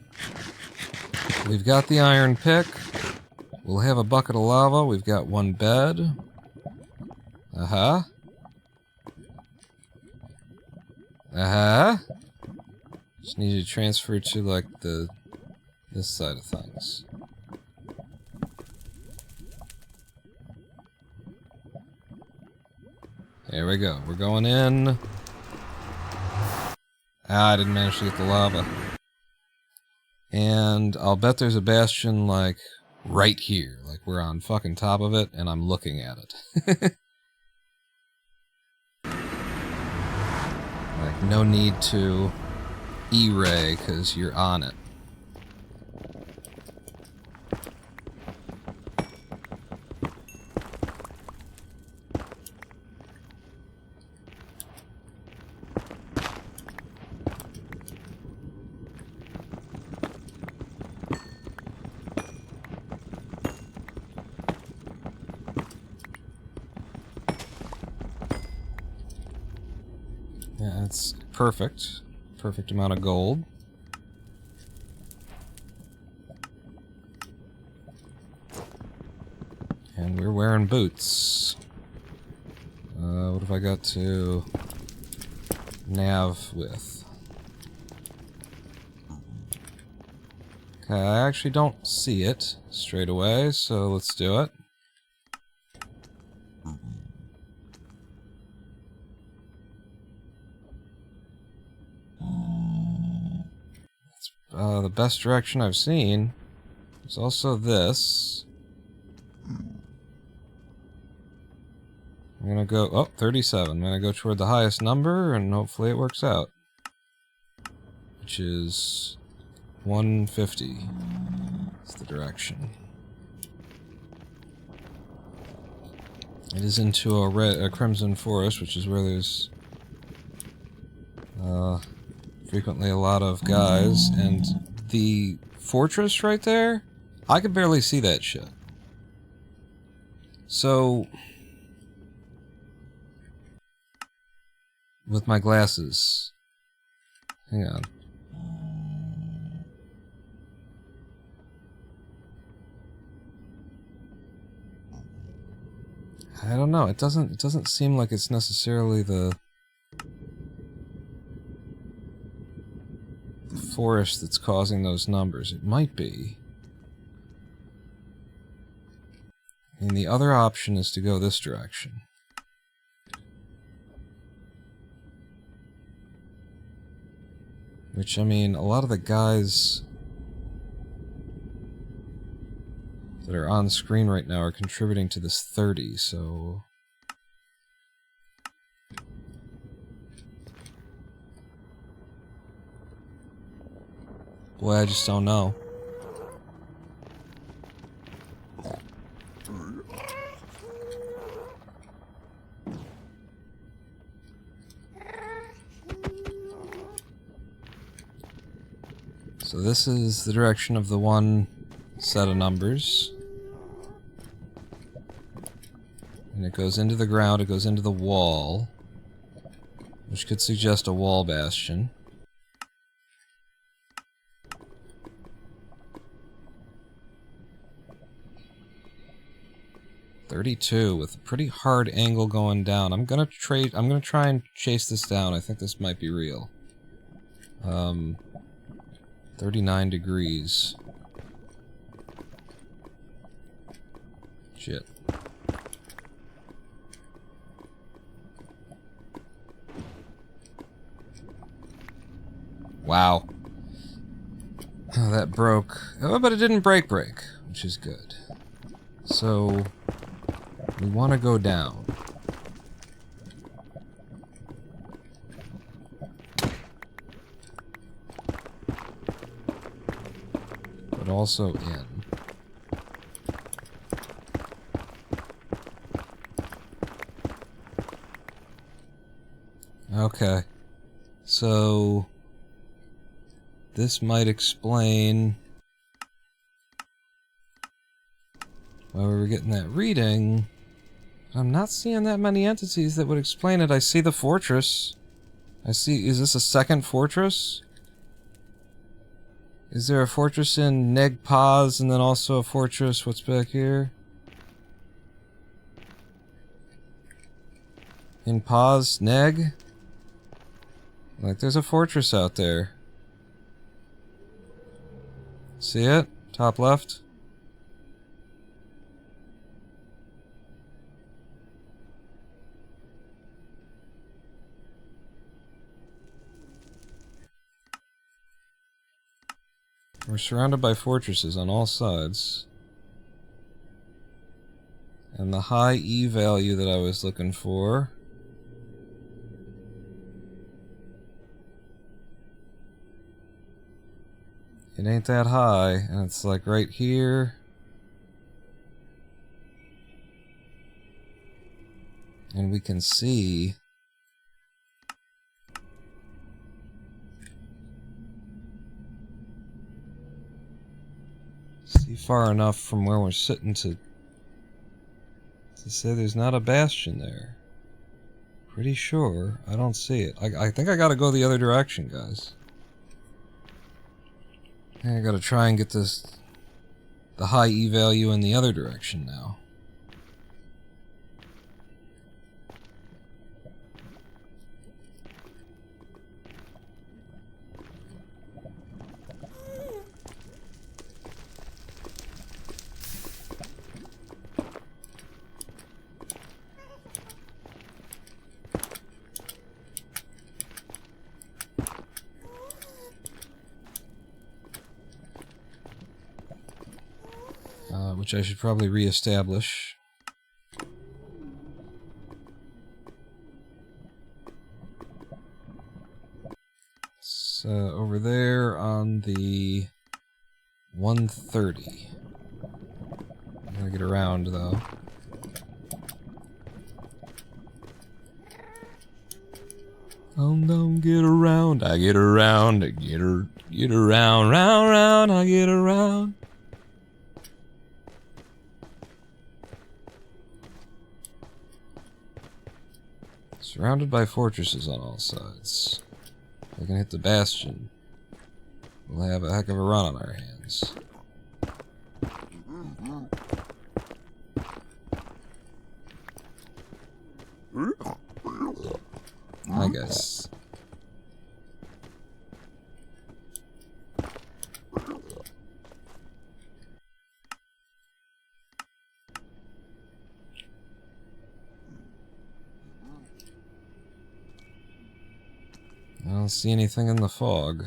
[SPEAKER 1] We've got the iron pick. We'll have a bucket of lava. We've got 1 bed. Uh-huh. Uh-huh. Just need to transfer to, like, this side of things. There we go. We're going in. Ah, I didn't manage to get the lava. And I'll bet there's a bastion, like, right here. Like, we're on fucking top of it, and I'm looking at it. Like, no need to E-ray, because you're on it. Yeah, that's perfect. Perfect amount of gold. And we're wearing boots. What have I got to nav with? Okay, I actually don't see it straight away, so let's do it. The best direction I've seen is also this. I'm gonna go, oh, 37. I'm gonna go toward the highest number, and hopefully it works out. Which is 150. That's the direction. It is into a crimson forest, which is where there's frequently a lot of guys, and the fortress right there, I could barely see that shit. So, with my glasses, hang on. I don't know, it doesn't seem like it's necessarily the forest that's causing those numbers. It might be. And the other option is to go this direction. Which, I mean, a lot of the guys that are on screen right now are contributing to this 30, so... Boy, I just don't know. So this is the direction of the one set of numbers. And it goes into the ground, it goes into the wall, which could suggest a wall bastion. 32 with a pretty hard angle going down. I'm gonna try and chase this down. I think this might be real. 39 degrees. Shit. Wow. Oh, that broke. Oh, but it didn't break, which is good. So, we want to go down. But also in. Okay. So, this might explain why we were getting that reading. I'm not seeing that many entities that would explain it. I see the fortress. I see... Is this a second fortress? Is there a fortress in Neg Paz and then also a fortress... What's back here? In Paz, Neg? Like, there's a fortress out there. See it? Top left? We're surrounded by fortresses on all sides. And the high E value that I was looking for... it ain't that high, and it's like right here. And we can see... far enough from where we're sitting to say there's not a bastion there. Pretty sure. I don't see it. I think I gotta go the other direction, guys. I gotta try and get this... the high E value in the other direction now. Which I should probably reestablish. It's over there on the 130. I'm gonna get around though. Don't get around. I get around. I get around, round, I get around. Surrounded by fortresses on all sides. We can hit the bastion. We'll have a heck of a run on our hands. I guess. I don't see anything in the fog.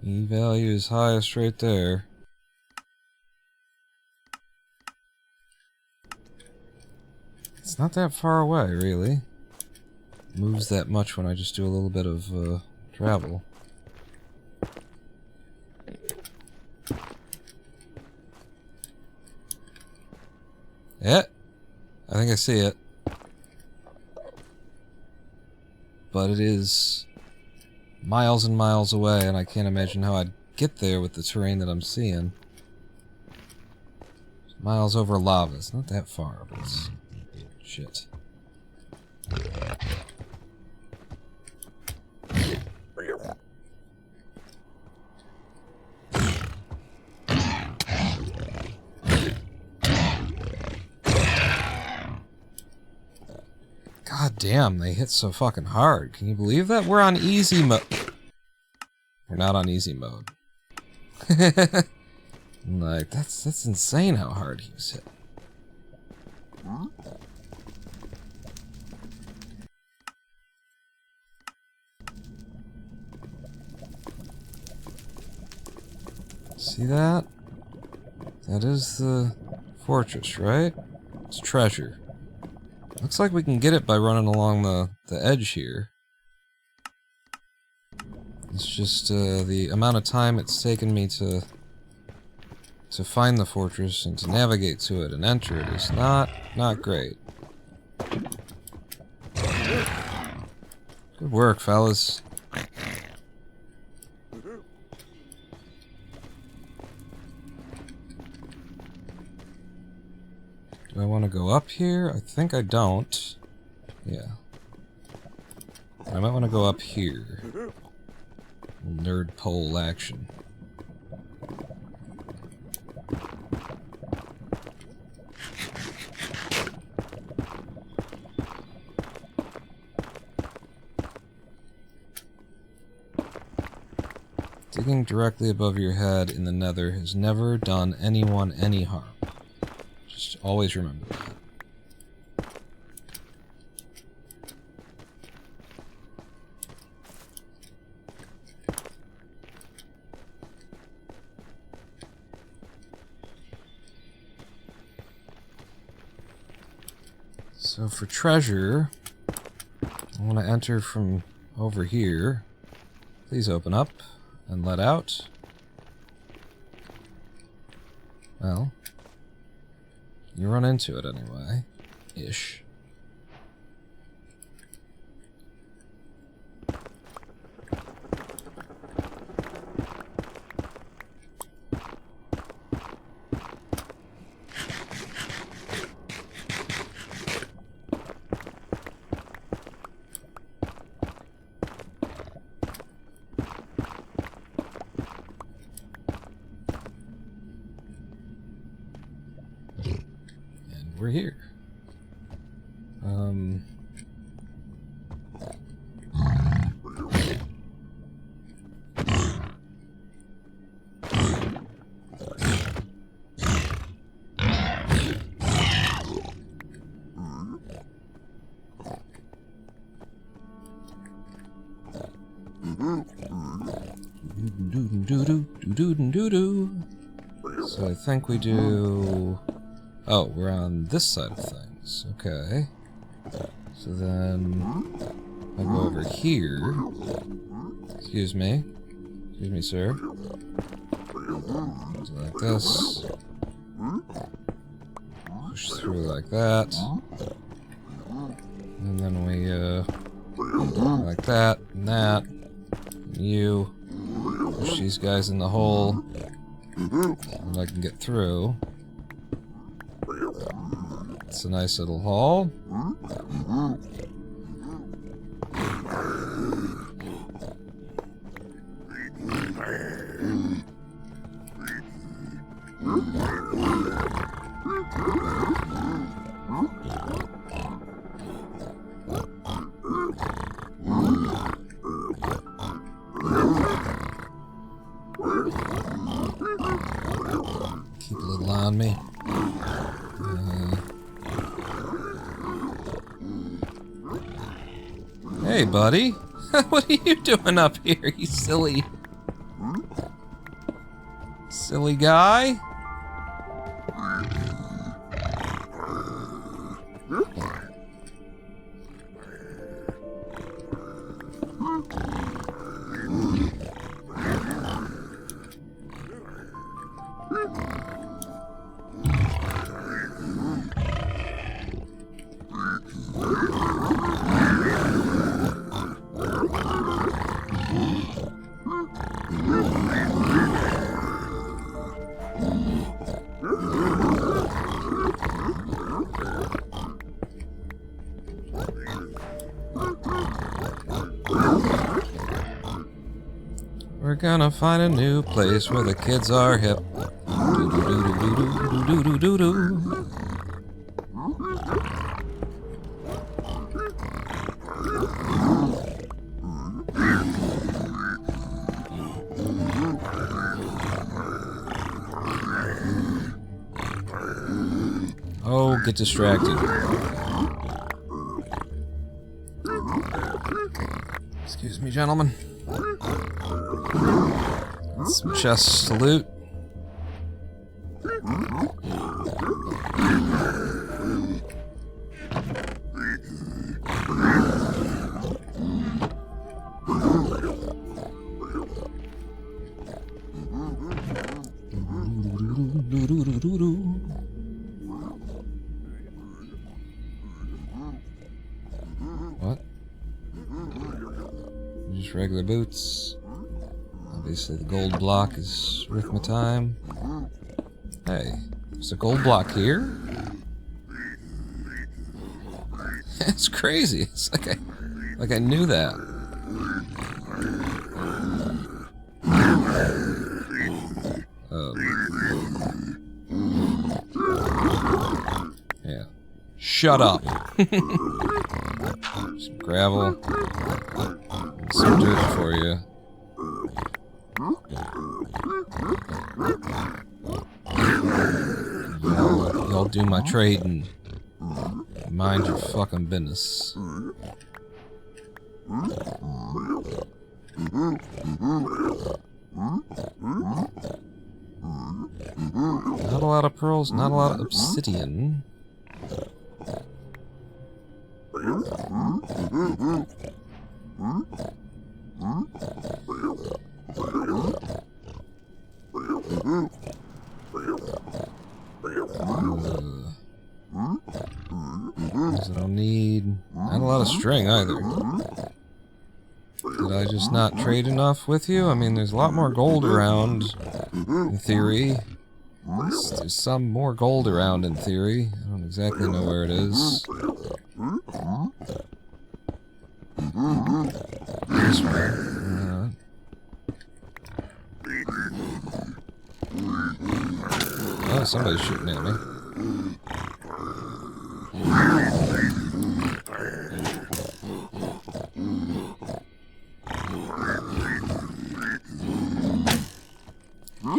[SPEAKER 1] E value is highest right there. It's not that far away, really. Moves that much when I just do a little bit of travel. Yeah, I think I see it. But it is miles and miles away, and I can't imagine how I'd get there with the terrain that I'm seeing. It's miles over lava. It's not that far, but it's... shit. God damn, they hit so fucking hard. Can you believe that? We're on easy mode. We're not on easy mode. Like, that's insane how hard he was hit. See that? That is the fortress, right? It's treasure. Looks like we can get it by running along the edge here. It's just the amount of time it's taken me to find the fortress and to navigate to it and enter it is not great. Good work, fellas. Do I want to go up here? I think I don't. Yeah. I might want to go up here. Nerd pole action. Digging directly above your head in the nether has never done anyone any harm. Just always remember that. So for treasure, I want to enter from over here. Please open up and let out. Well, you run into it anyway. Ish. We're here. So I think we do... Oh, we're on this side of things. Okay. So then... I'll go over here. Excuse me. Excuse me, sir. Do like this. Push through like that. And then we, like that, and that. And you. Push these guys in the hole. And I can get through. It's a nice little hall. Keep a little on me. Hey, buddy. What are you doing up here, you silly... silly guy? We're gonna find a new place where the kids are hip. Do-do-do-do-do-do-do-do-do. Oh, get distracted. Excuse me, gentlemen. Some chests to loot. What? Just regular boots. Obviously the gold block is worth my time. Hey, there's a gold block here? It's crazy. It's like I knew that. Yeah. Shut up. Some gravel. Some dirt for you. Y'all do my trading. Mind your fucking business. Not a lot of pearls, not a lot of obsidian. I don't need not a lot of string either. Did I just not trade enough with you? I mean, there's a lot more gold around, in theory. There's some more gold around, in theory. I don't exactly know where it is. This way. Oh, somebody's shooting at me.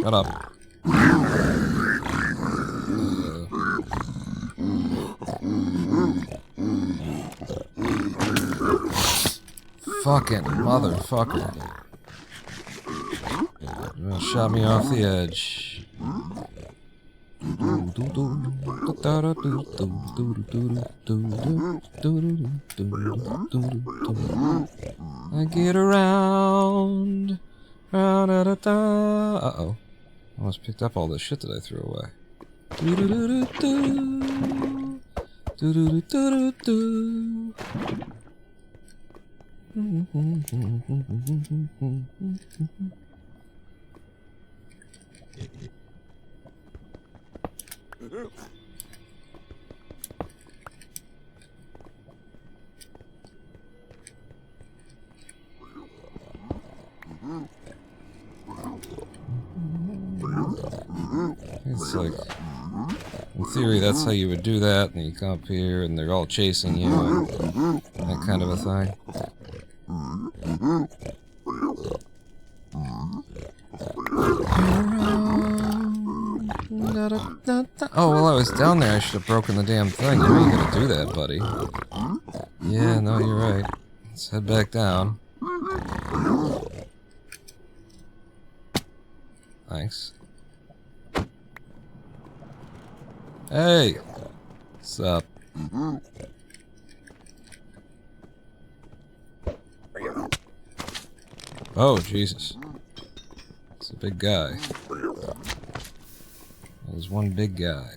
[SPEAKER 1] Shut up. Fucking motherfucker. Shot me off the edge. I get around. Uh-oh. I almost picked up all this shit that I threw away. It's like, in theory, that's how you would do that, and you come up here, and they're all chasing you, and that kind of a thing. Oh, well, I was down there, I should have broken the damn thing. You know you gotta do that, buddy. Yeah, no, you're right. Let's head back down. Thanks. Hey! What's up? Oh, Jesus. It's a big guy. There's one big guy.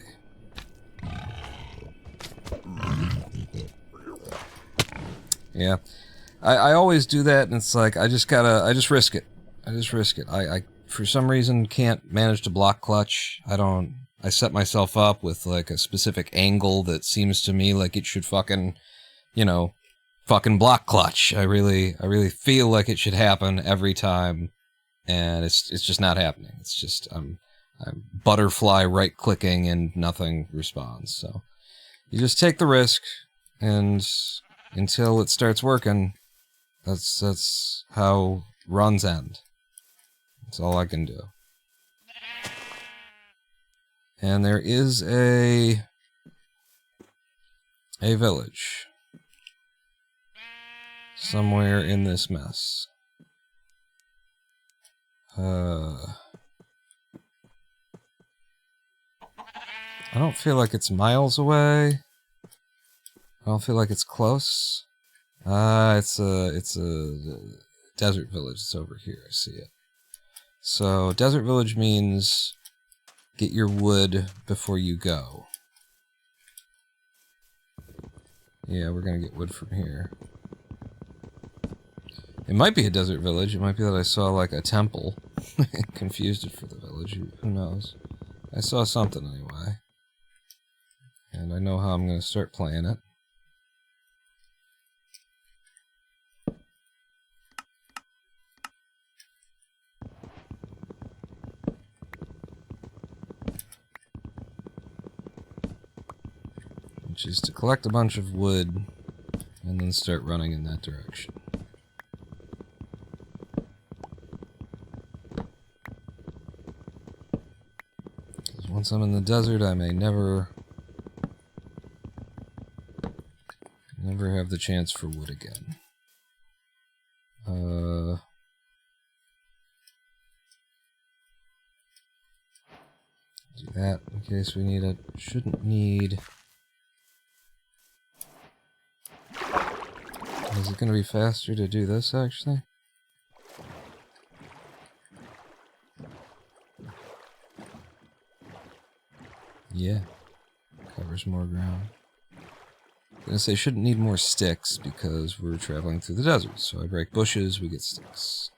[SPEAKER 1] Yeah. I always do that, and it's like, I just risk it. I for some reason can't manage to block clutch. I set myself up with like a specific angle that seems to me like it should fucking, you know, fucking block clutch. I really feel like it should happen every time, and it's just not happening. It's just I'm butterfly right clicking and nothing responds. So you just take the risk, and until it starts working, that's how runs end. That's all I can do. And there is a village somewhere in this mess. I don't feel like it's miles away. I don't feel like it's close. It's a desert village. It's over here. I see it. So desert village means get your wood before you go. Yeah, we're gonna get wood from here. It might be a desert village. It might be that I saw like a temple. Confused it for the village. Who knows? I saw something anyway. And I know how I'm gonna start playing it. Which is to collect a bunch of wood and then start running in that direction. Because once I'm in the desert, I may never have the chance for wood again. Do that in case we need it. Shouldn't need Is it going to be faster to do this, actually? Yeah. Covers more ground. I'm going to say shouldn't need more sticks because we're traveling through the desert. So I break bushes, we get sticks.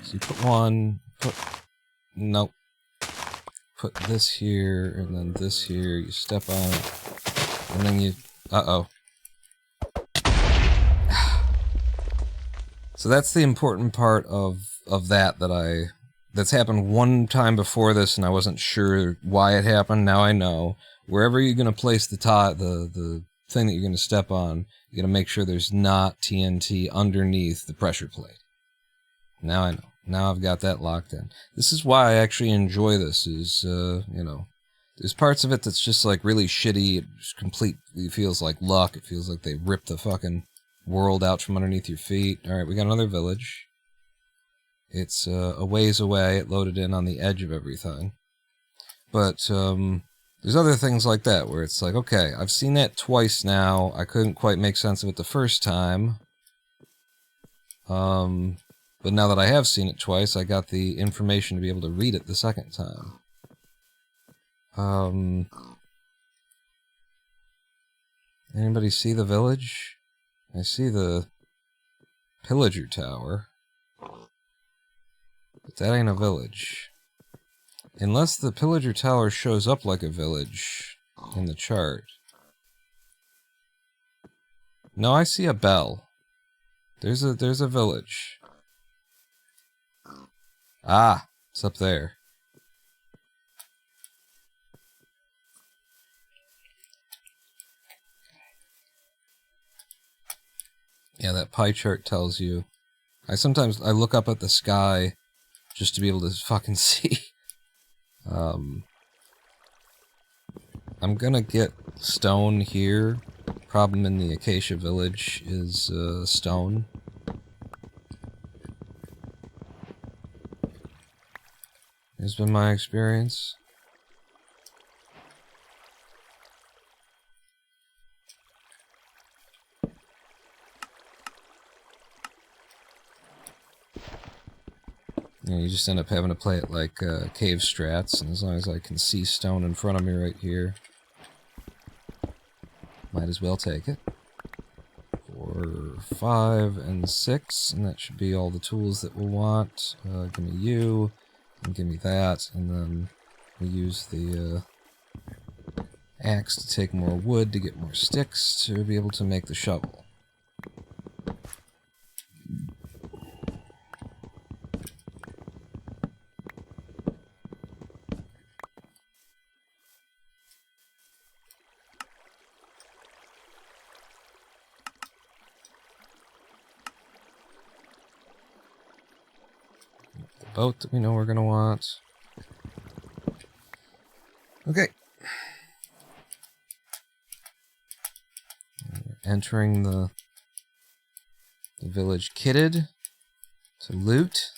[SPEAKER 1] So you put one, nope. Put this here, and then this here, you step on it, and then you, uh-oh. So that's the important part of that's happened one time before this, and I wasn't sure why it happened. Now I know. Wherever you're going to place the thing that you're going to step on, you got to make sure there's not TNT underneath the pressure plate. Now I know. Now I've got that locked in. This is why I actually enjoy this, is, you know, there's parts of it that's just, like, really shitty. It just completely feels like luck. It feels like they ripped the fucking world out from underneath your feet. Alright, we got another village. It's a ways away. It loaded in on the edge of everything. But, there's other things like that, where it's like, okay, I've seen that twice now. I couldn't quite make sense of it the first time. But now that I have seen it twice, I got the information to be able to read it the second time. Anybody see the village? I see the pillager tower. But that ain't a village. Unless the pillager tower shows up like a village in the chart. No, I see a bell. There's a village. Ah, it's up there. Yeah, that pie chart tells you. I look up at the sky just to be able to fucking see. I'm gonna get stone here. Problem in the Acacia Village is stone. Has been my experience. You just end up having to play it like cave strats, and as long as I can see stone in front of me right here, might as well take it. 4, 5, and 6, and that should be all the tools that we'll want. Give me you, and give me that, and then we use the axe to take more wood to get more sticks to be able to make the shovel. Boat that we know we're going to want. Okay. We're entering the village kitted to loot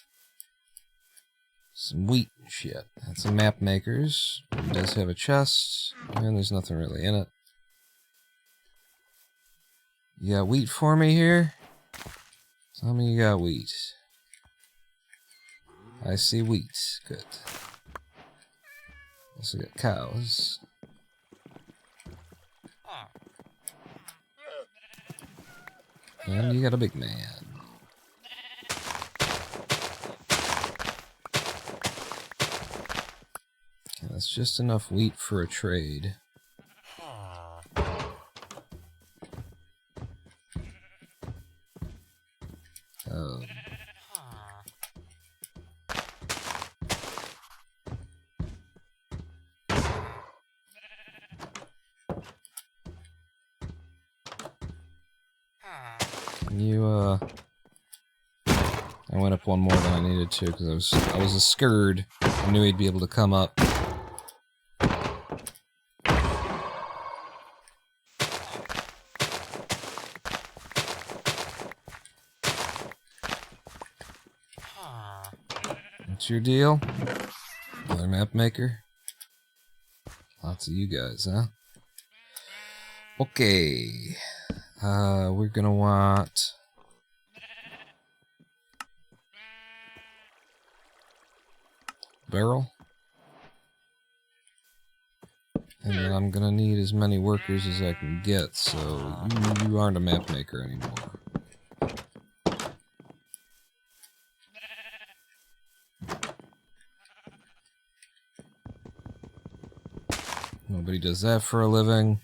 [SPEAKER 1] some wheat and shit. That's some map makers. It does have a chest, and there's nothing really in it. You got wheat for me here? Tell me you got wheat. I see wheat. Good. Also got cows. And you got a big man. Okay, that's just enough wheat for a trade. Can you, I went up one more than I needed to, because I was scared. I knew he'd be able to come up. What's your deal? Another map maker? Lots of you guys, huh? Okay. We're gonna want... barrel. And then I'm gonna need as many workers as I can get, so you aren't a map maker anymore. Nobody does that for a living.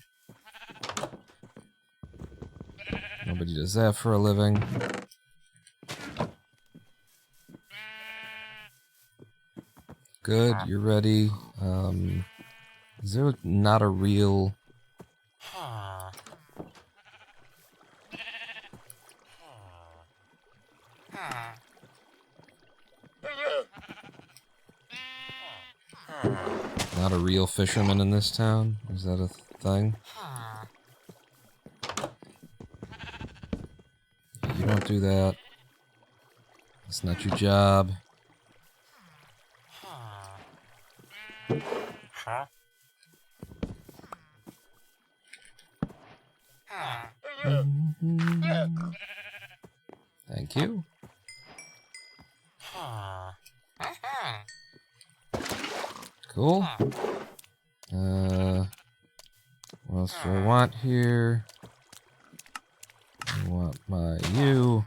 [SPEAKER 1] Nobody does that for a living. Good, you're ready. Is there not a real... not a real fisherman in this town? Is that a thing? You don't do that. It's not your job. Thank you. Cool. What else do I want here? I want my U.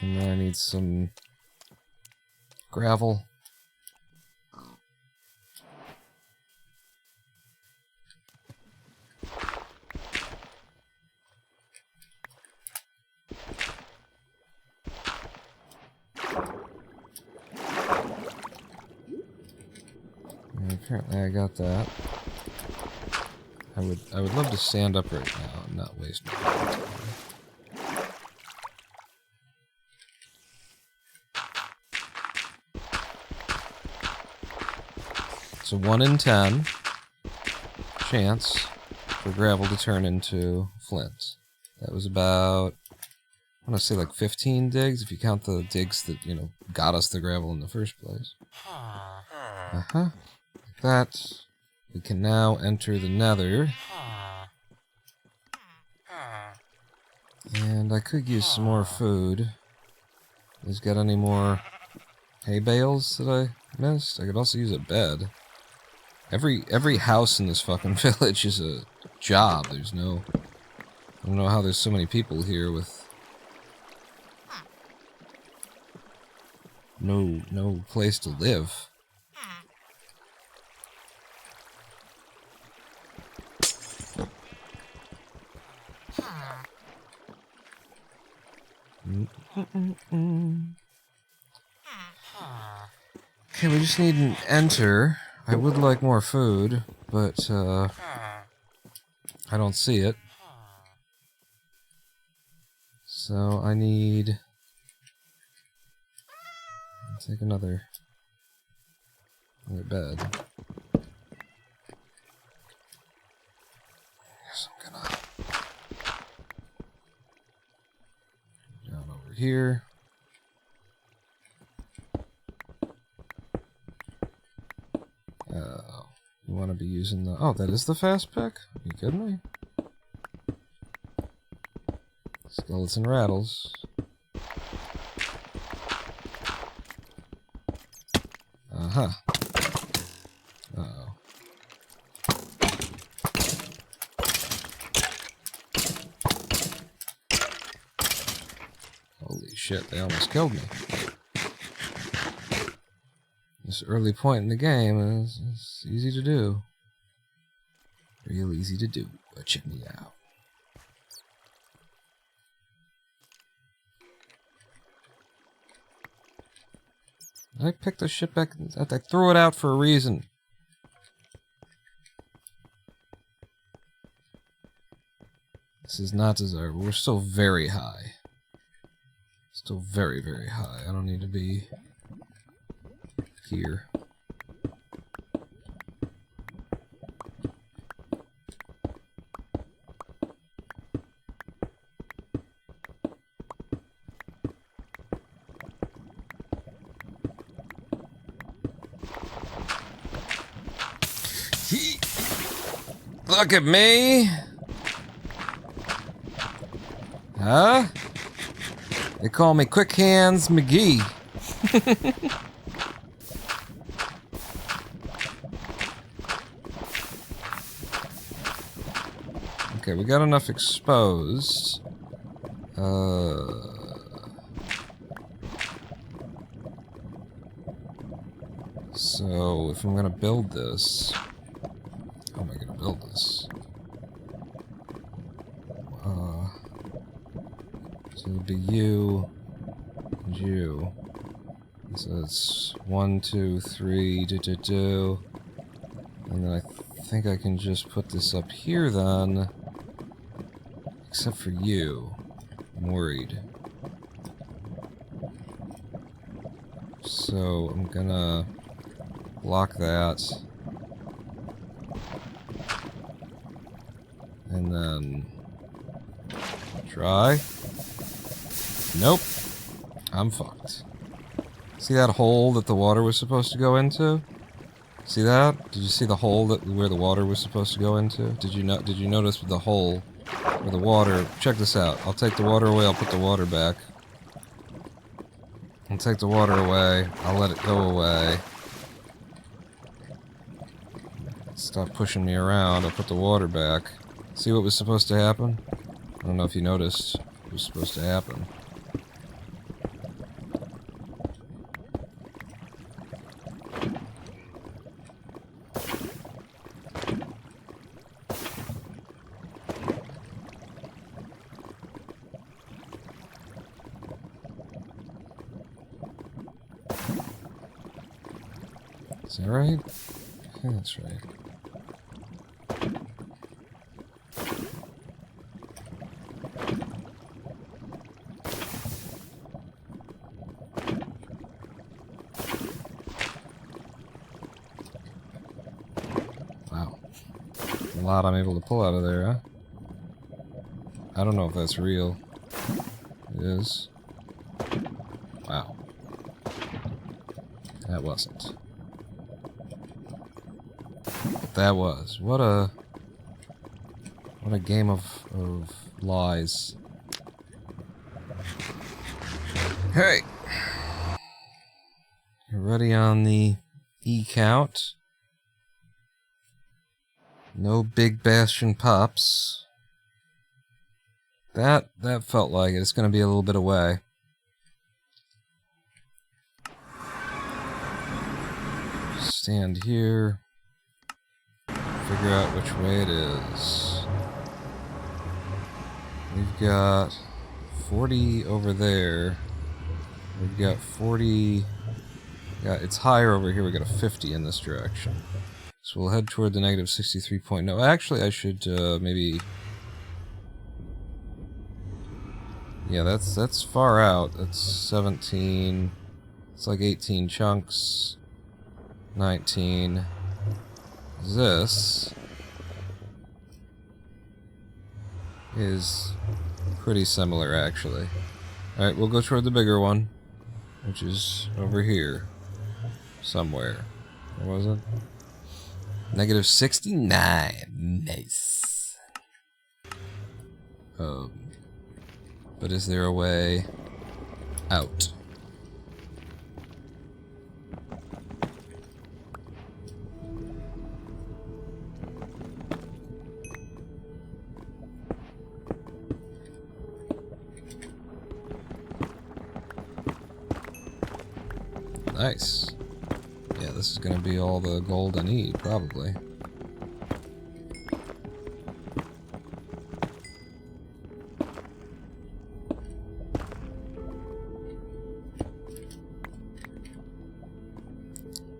[SPEAKER 1] And then I need some gravel. And apparently I got that. I would love to stand up right now and not waste my time. It's a 1 in 10 chance for gravel to turn into flint. That was about, I want to say like 15 digs, if you count the digs that, you know, got us the gravel in the first place. Like that. We can now enter the nether. And I could use some more food. Has got any more hay bales that I missed? I could also use a bed. Every house in this fucking village is a job. There's no... I don't know how there's so many people here with... no place to live. Okay, we just need an enter. I would like more food, but I don't see it. So I need... I'll take another bed. Guess I'm gonna... down over here. You want to be using the... Oh, that is the fast pick? Are you kidding me? Skeleton rattles. Uh-huh. Uh-oh. Holy shit, they almost killed me. This early point in the game is easy to do. Real easy to do. But check me out. I picked the shit back. I threw it out for a reason. This is not desirable. We're still very high. Still very, very high. I don't need to be here. Look at me! Huh? They call me Quick Hands McGee. Okay, we got enough exposed. So, if I'm gonna build this... How am I gonna build this? So it would be you and you. So it's 1, 2, 3, do. And then I think I can just put this up here then. Except for you. I'm worried. So I'm gonna block that. And then try. Nope. I'm fucked. See that hole that the water was supposed to go into? See that? Did you see the hole that where the water was supposed to go into? Did you notice the hole where the water... Check this out. I'll take the water away, I'll put the water back. I'll take the water away, I'll let it go away. Stop pushing me around, I'll put the water back. See what was supposed to happen? I don't know if you noticed what was supposed to happen. Is that right? I think that's right. Wow. A lot I'm able to pull out of there, huh? I don't know if that's real. It is. Wow. That wasn't. But that was. What a game of lies. Hey! You're ready on the E count. No big bastion pops. That felt like it. It's gonna be a little bit away. Stand here. Figure out which way it is. We've got 40 over there. We've got 40... Yeah, it's higher over here. We got a 50 in this direction. So we'll head toward the negative 63.0. Actually, I should maybe... Yeah, that's far out. That's 17. It's like 18 chunks. 19. This is pretty similar, actually. Alright, we'll go toward the bigger one, which is over here. Somewhere. What was it? Negative 69. Nice. But is there a way out? Nice. Yeah, this is gonna be all the gold I need, probably.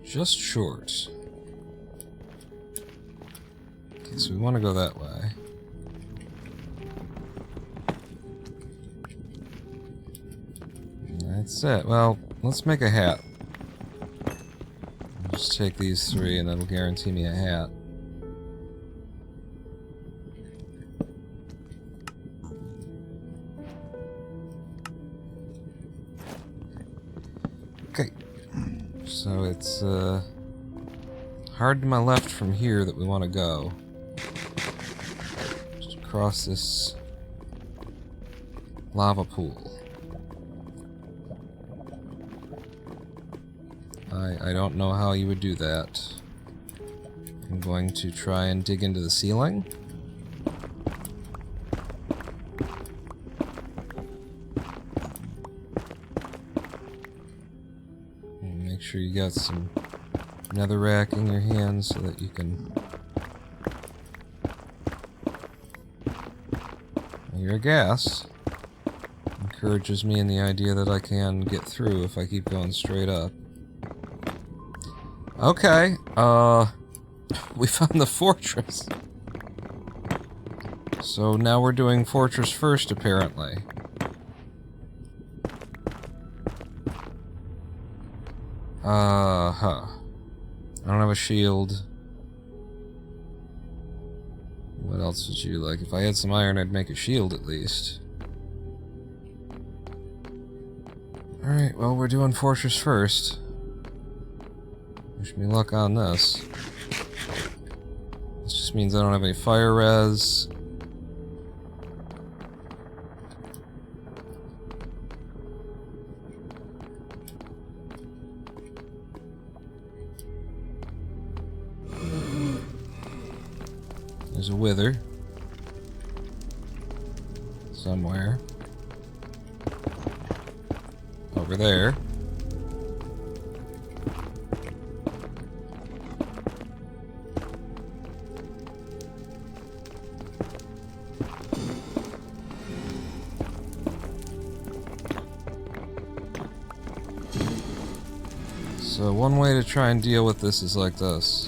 [SPEAKER 1] Just short. Okay, so we want to go that way. That's it. Well, let's make a hat. Just take these 3 and that'll guarantee me a hat. Okay. So it's hard to my left from here that we want to go. Just across this lava pool. I don't know how you would do that. I'm going to try and dig into the ceiling. And make sure you got some netherrack in your hands so that you can... Your gas encourages me in the idea that I can get through if I keep going straight up. Okay, we found the fortress. So now we're doing fortress first, apparently. I don't have a shield. What else would you like? If I had some iron, I'd make a shield at least. Alright, well, we're doing fortress first. Wish me luck on this. This just means I don't have any fire res. There's a wither. Somewhere. Over there. So one way to try and deal with this is like this.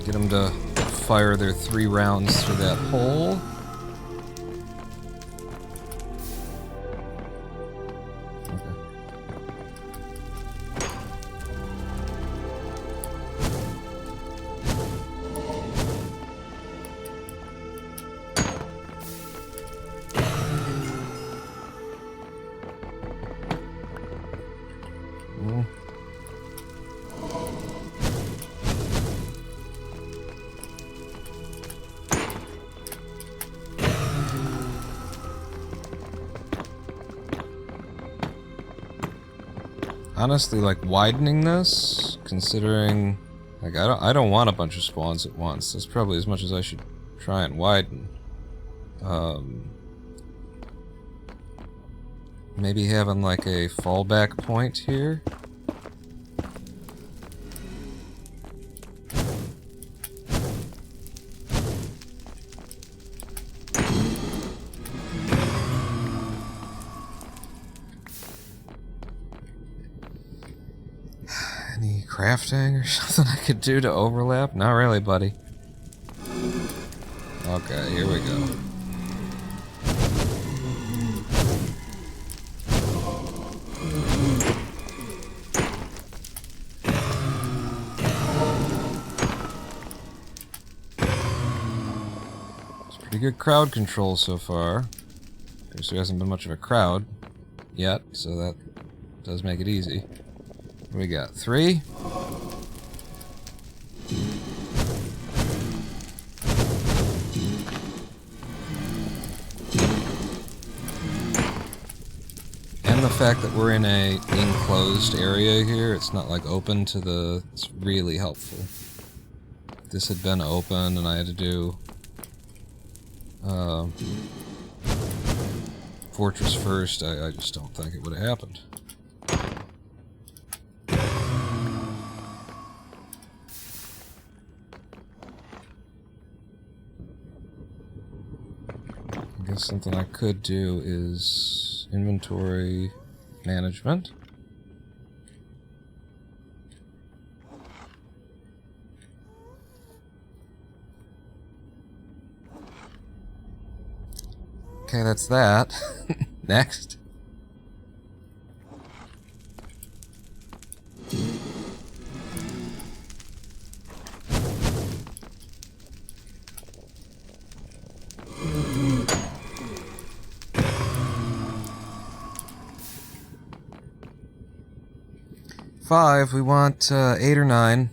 [SPEAKER 1] Get them to fire their 3 rounds through that hole. Honestly, like, widening this, considering, like, I don't want a bunch of spawns at once. That's probably as much as I should try and widen. Maybe having, like, a fallback point here. Any crafting or something I could do to overlap? Not really, buddy. Okay, here we go. It's pretty good crowd control so far. There hasn't been much of a crowd yet, so that does make it easy. What we got? 3? And the fact that we're in a enclosed area here, it's not like open to the... It's really helpful. If this had been open and I had to do fortress first, I just don't think it would have happened. I guess something I could do is inventory management. Okay, that's that. Next. Five, we want 8 or 9.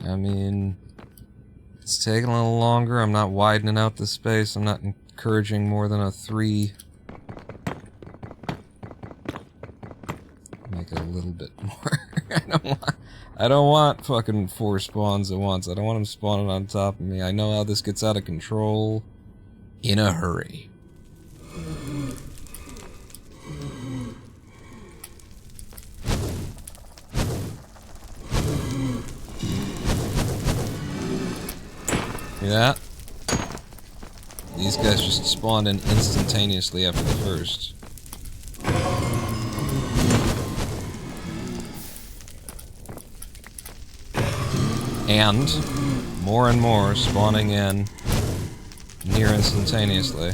[SPEAKER 1] I mean, it's taking a little longer. I'm not widening out the space. I'm not encouraging more than a 3. Make it a little bit more. I don't want fucking 4 spawns at once. I don't want them spawning on top of me. I know how this gets out of control in a hurry. See that? These guys just spawned in instantaneously after the first. And more spawning in near instantaneously.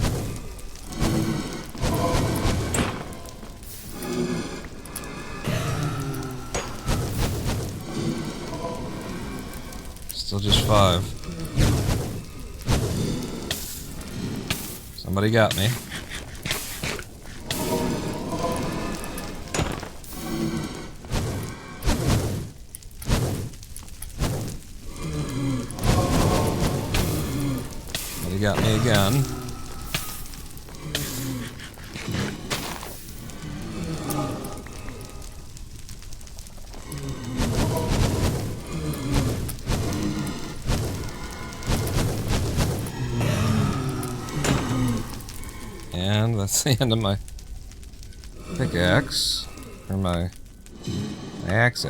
[SPEAKER 1] Still just 5. Somebody got me. Somebody got me again. And that's the end of my pickaxe, or my axe.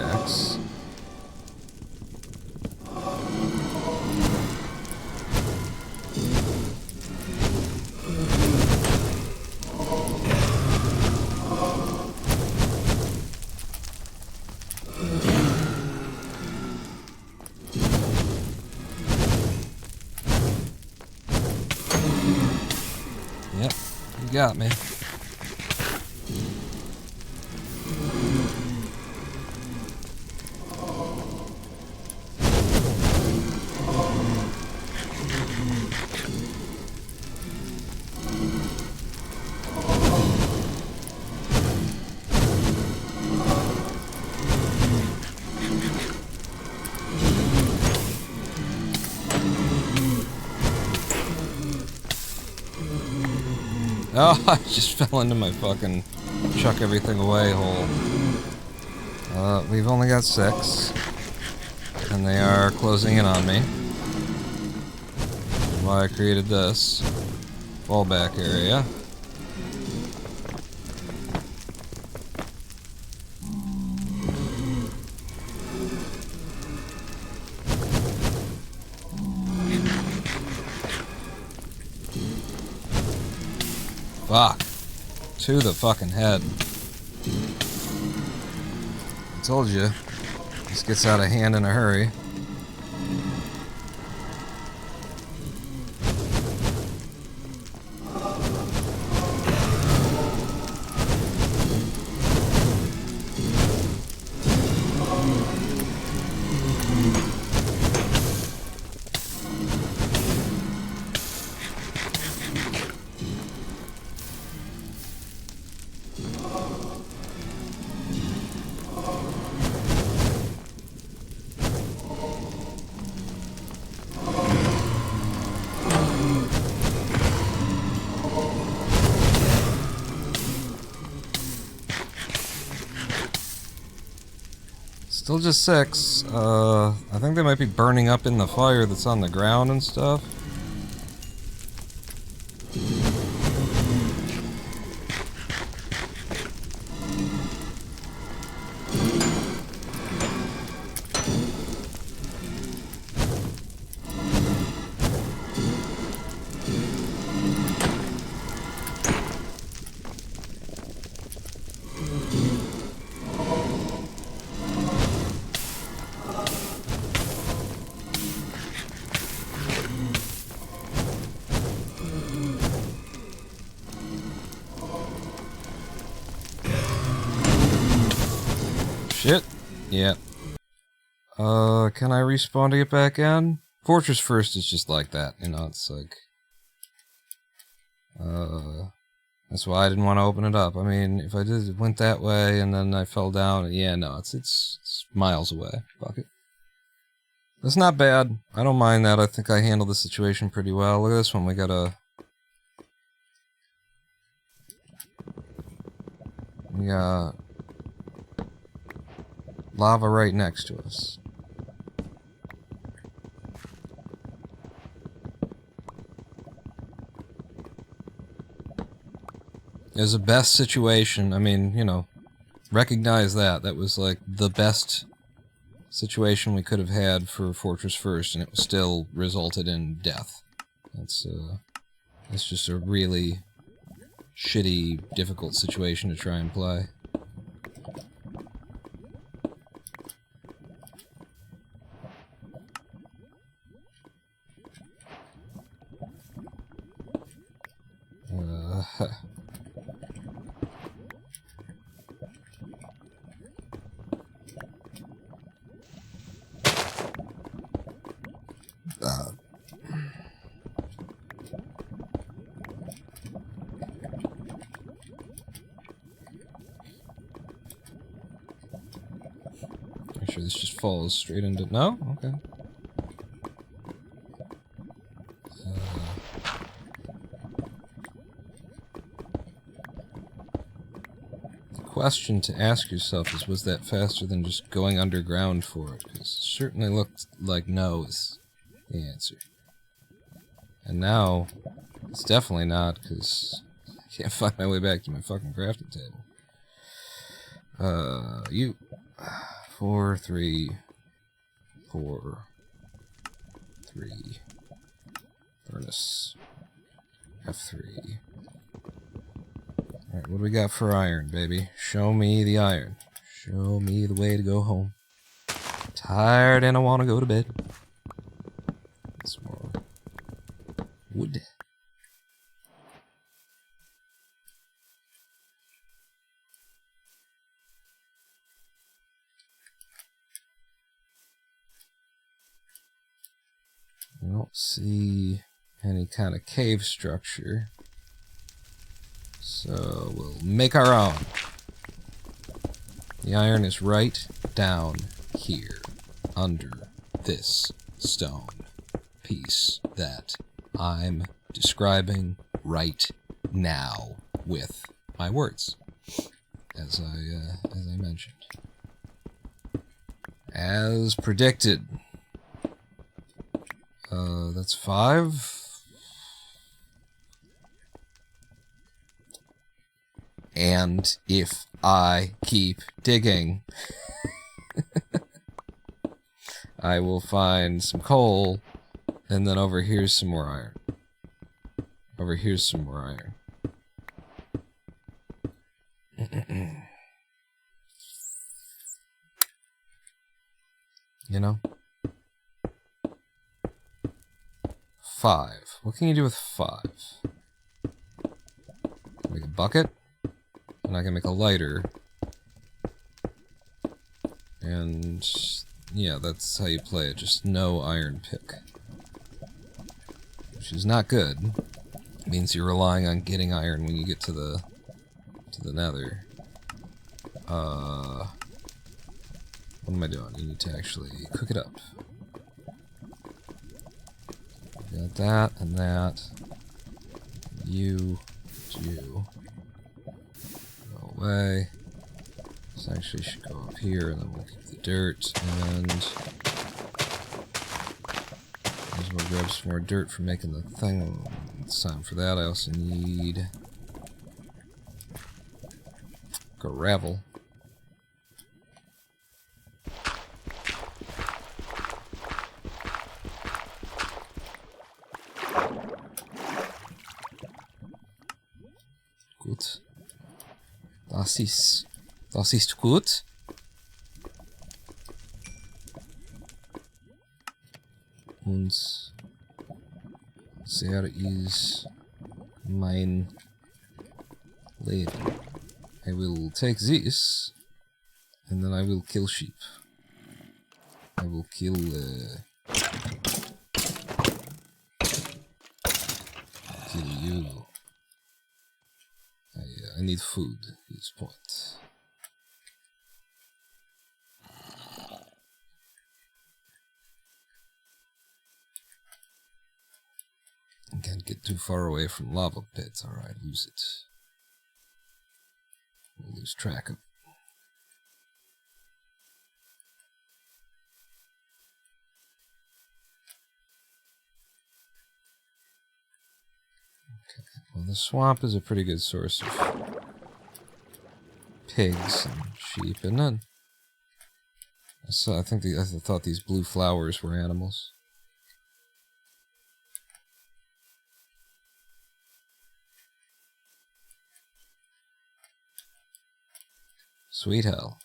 [SPEAKER 1] Yep. You got me. Oh, I just fell into my fucking chuck everything away hole. We've only got 6. And they are closing in on me. That's why I created this fallback area. Fuck. To the fucking head. I told you. This gets out of hand in a hurry. Still just 6. I think they might be burning up in the fire that's on the ground and stuff. Shit. Yeah. Can I respawn to get back in? Fortress First is just like that, you know, it's like... That's why I didn't want to open it up. I mean, if I went that way and then I fell down, yeah, no, it's miles away. Fuck it. That's not bad. I don't mind that. I think I handled the situation pretty well. Look at this one. We got lava right next to us. It was the best situation. I mean, you know, recognize that. That was like the best situation we could have had for Fortress First, and it still resulted in death. It's just a really shitty, difficult situation to try and play. Make sure this just falls straight into... No? Okay. The question to ask yourself is, was that faster than just going underground for it? Because it certainly looked like no is the answer. And now, it's definitely not, because I can't find my way back to my fucking crafting table. 4, 3, 4, 3, furnace, F3. Alright, what do we got for iron, baby? Show me the iron. Show me the way to go home. I'm tired and I want to go to bed. Some more wood. I don't see any kind of cave structure, so we'll make our own. The iron is right down here, under this stone piece that I'm describing right now with my words, as I mentioned. As predicted. That's 5. And if I keep digging, I will find some coal, and then over here's some more iron. Over here's some more iron. You know? 5. What can you do with 5? Make a bucket, and I can make a lighter. And yeah, that's how you play it. Just no iron pick, which is not good. It means you're relying on getting iron when you get to the nether. What am I doing? You need to actually cook it up. Got that and that. You. Go away. This actually should go up here, and then we'll keep the dirt, and might as well grab some more dirt for making the thing. It's time for that. I also need gravel. Gut. Das ist gut. Und sehr ist mein Leben. I will take this And then I will kill sheep. I will kill, kill you. I need food at this point. I can't get too far away from lava pits, or I lose it. We'll lose track of it. Well, the swamp is a pretty good source of pigs and sheep, isn't it? I thought these blue flowers were animals. Sweet hell.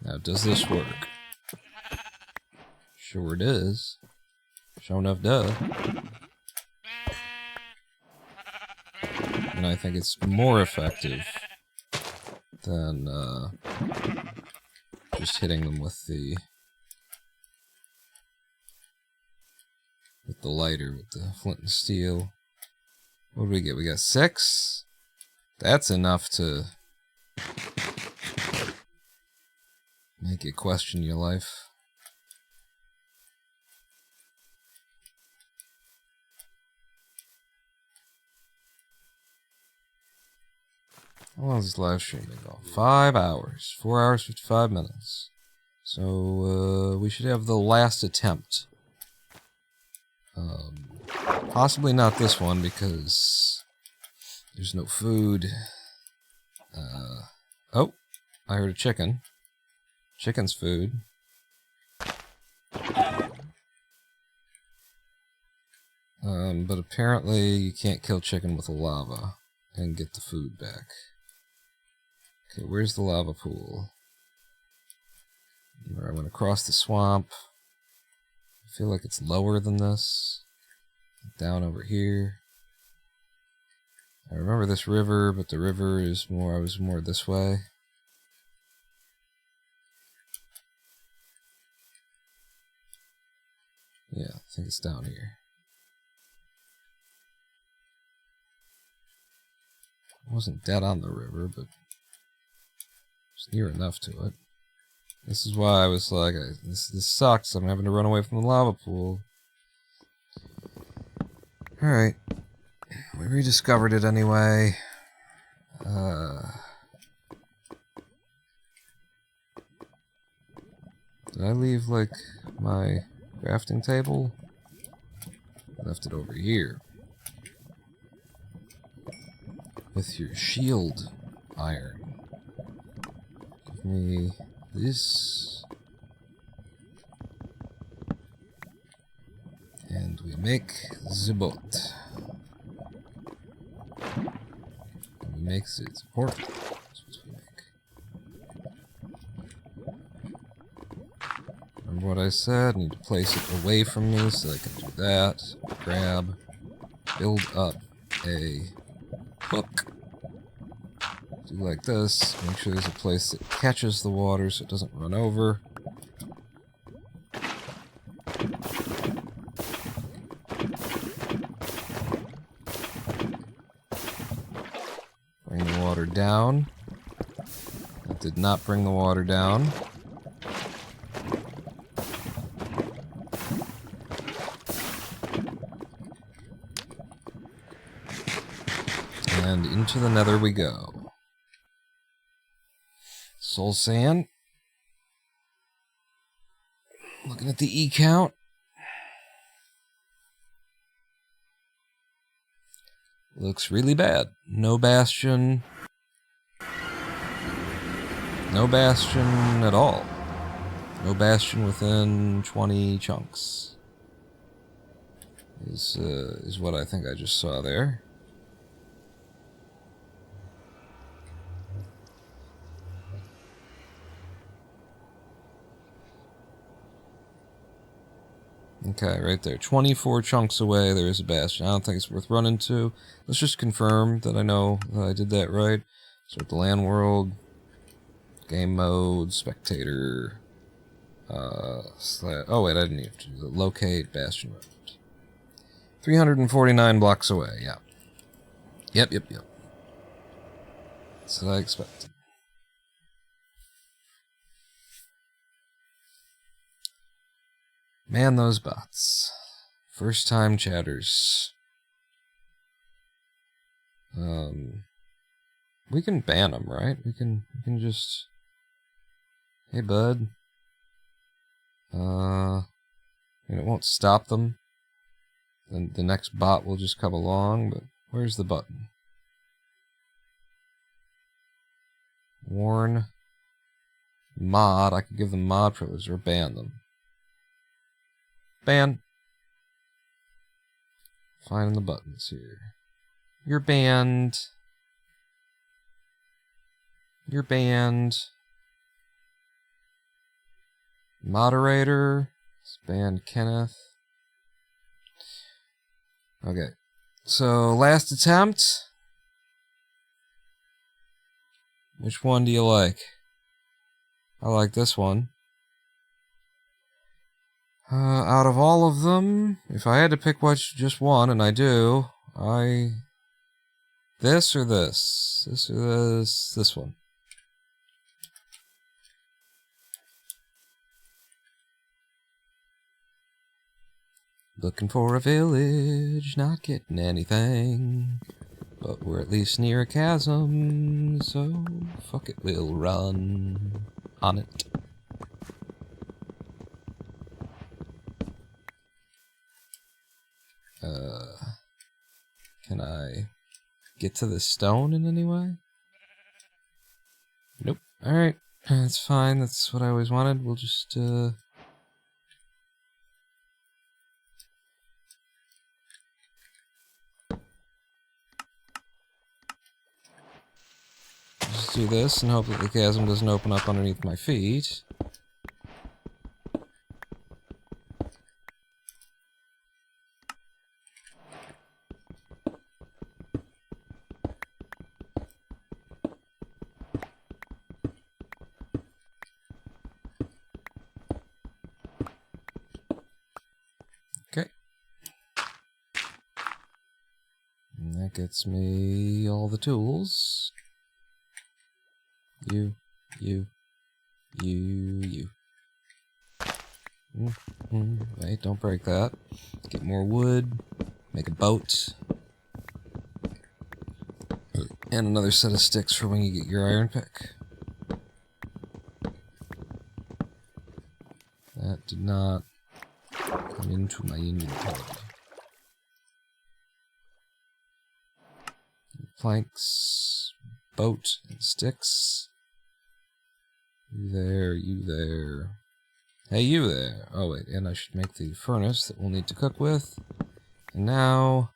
[SPEAKER 1] Now, does this work? Sure it is. Sure enough, duh. And I think it's more effective than just hitting them with the lighter, with the flint and steel. What do we get? We got 6? That's enough to make you question your life. How long is this live stream been going? 5 hours. 4 hours, 55 minutes. So, we should have the last attempt. Possibly not this one, because there's no food. Oh, I heard a chicken. Chicken's food. But apparently you can't kill chicken with a lava and get the food back. Okay, where's the lava pool? I went across the swamp. I feel like it's lower than this. Down over here. I remember this river, but the river is more, I was more this way. Yeah, I think it's down here. I wasn't dead on the river, but it's near enough to it. This is why I was like, this sucks. I'm having to run away from the lava pool. Alright. We rediscovered it anyway. Did I leave, like, my crafting table? I left it over here. With your shield iron. Give me this. And we make the boat. And we make the portal. That's what we make. Remember what I said? I need to place it away from me so I can do that. Grab. Build up a hook. Do like this. Make sure there's a place that catches the water so it doesn't run over. Bring the water down. That did not bring the water down. And into the nether we go. Soul sand. Looking at the E count. Looks really bad. No bastion. No bastion at all. No bastion within 20 chunks. Is what I think I just saw there. Okay, right there. 24 chunks away, there is a bastion. I don't think it's worth running to. Let's just confirm that I know that I did that right. So with the land world, game mode, spectator, oh wait, I didn't need to do the locate bastion road. 349 blocks away, yeah. Yep. That's what I expected. Man, those bots. First time chatters. We can ban them, right? We can just... Hey, bud. And it won't stop them. Then the next bot will just come along, but where's the button? Warn. Mod. I could give them mod privilege or ban them. Ban. Finding the buttons here. You're banned. You're banned. Moderator. Let's ban Kenneth. Okay. So, last attempt. Which one do you like? I like this one. Out of all of them, if I had to pick just one, and I do, this or this? This or this? This one. Looking for a village, not getting anything. But we're at least near a chasm, so fuck it, we'll run on it. Can I get to the stone in any way? Nope. Alright, that's fine, that's what I always wanted. We'll just, just do this and hope that the chasm doesn't open up underneath my feet. Okay. And that gets me all the tools. You. Wait, don't break that. Get more wood. Make a boat. And another set of sticks for when you get your iron pick. That did not come into my inventory. Planks, boat, and sticks. You there, you there. Hey, you there. Oh, wait, and I should make the furnace that we'll need to cook with. And now,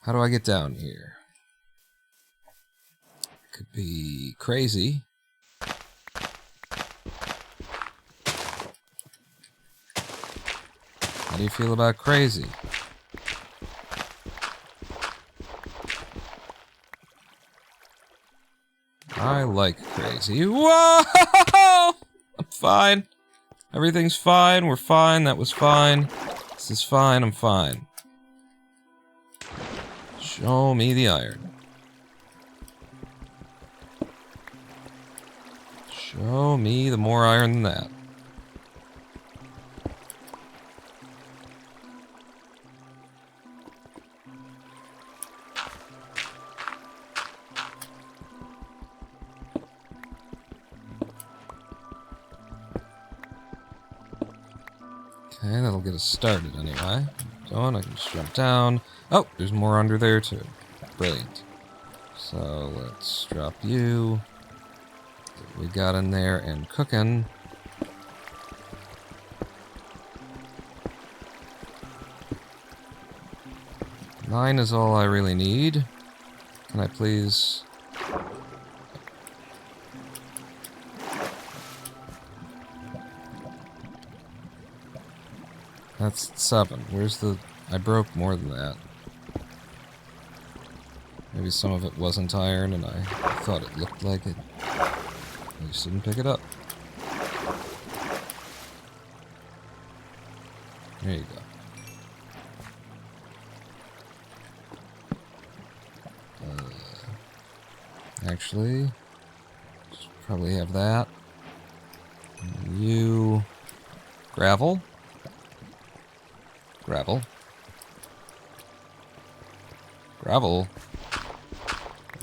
[SPEAKER 1] how do I get down here? Could be crazy. How do you feel about crazy? I like crazy. Whoa! I'm fine. Everything's fine. We're fine. That was fine. This is fine. I'm fine. Show me the iron. Show me the more iron than that. Okay, that'll get us started anyway. So I can just jump down. Oh, there's more under there too. Brilliant. So let's drop you. What we got in there and cooking. Nine is all I really need. Can I please... That's 7. Where's the... I broke more than that. Maybe some of it wasn't iron and I thought it looked like it. I just didn't pick it up. There you go. Actually, should probably have that. And you... Gravel? Gravel. Gravel.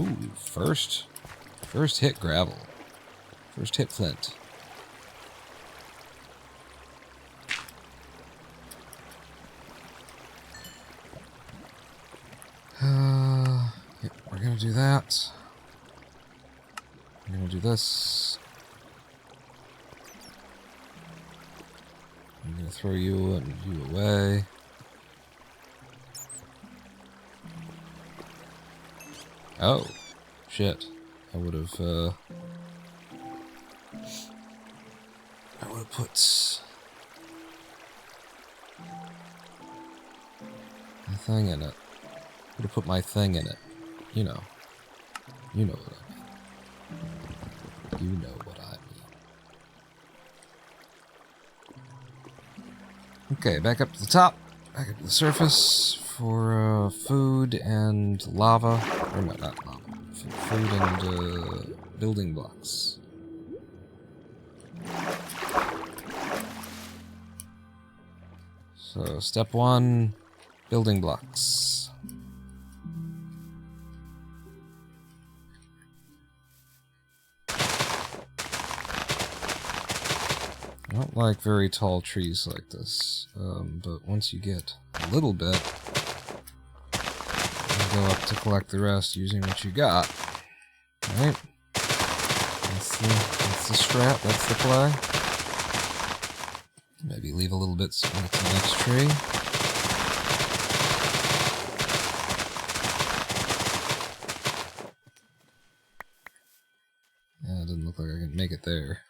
[SPEAKER 1] Ooh, first hit gravel. First hit flint. Yep, we're gonna do that. We're gonna do this. I'm gonna throw you and you away. Oh, shit. I would have put my thing in it. Would have put my thing in it. You know. You know what I mean. You know what I mean. Okay, back up to the top. Back up to the surface for food and lava. Or no, not lava. Food and building blocks. So, step 1, building blocks. I don't like very tall trees like this, but once you get a little bit, you go up to collect the rest using what you got. Right? That's the strat, that's the play. Maybe leave a little bit so we get to the next tree. Yeah, it doesn't look like I can make it there.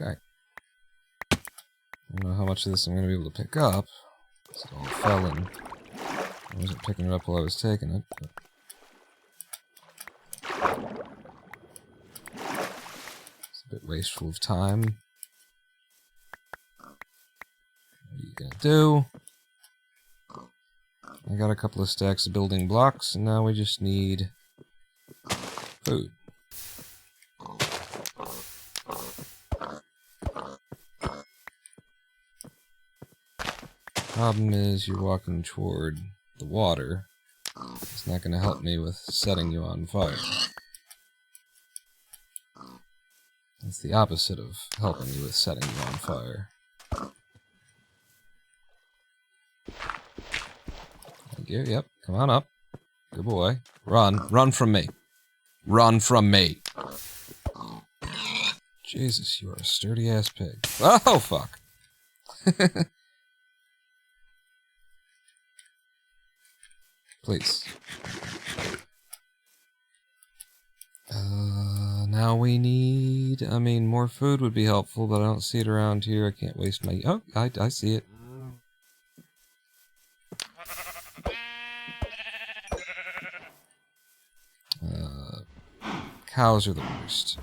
[SPEAKER 1] Okay. I don't know how much of this I'm going to be able to pick up. It all fell in. I wasn't picking it up while I was taking it, but... It's a bit wasteful of time. What are you gonna do? I got a couple of stacks of building blocks, and now we just need... food. Problem is, you're walking toward the water. It's not going to help me with setting you on fire. It's the opposite of helping you with setting you on fire. Thank you, yep, come on up. Good boy. Run. Run from me. Run from me. Jesus, you are a sturdy-ass pig. Oh, fuck. Please. Now we need... I mean, more food would be helpful, but I don't see it around here. I can't waste my... Oh, I see it. Cows are the worst.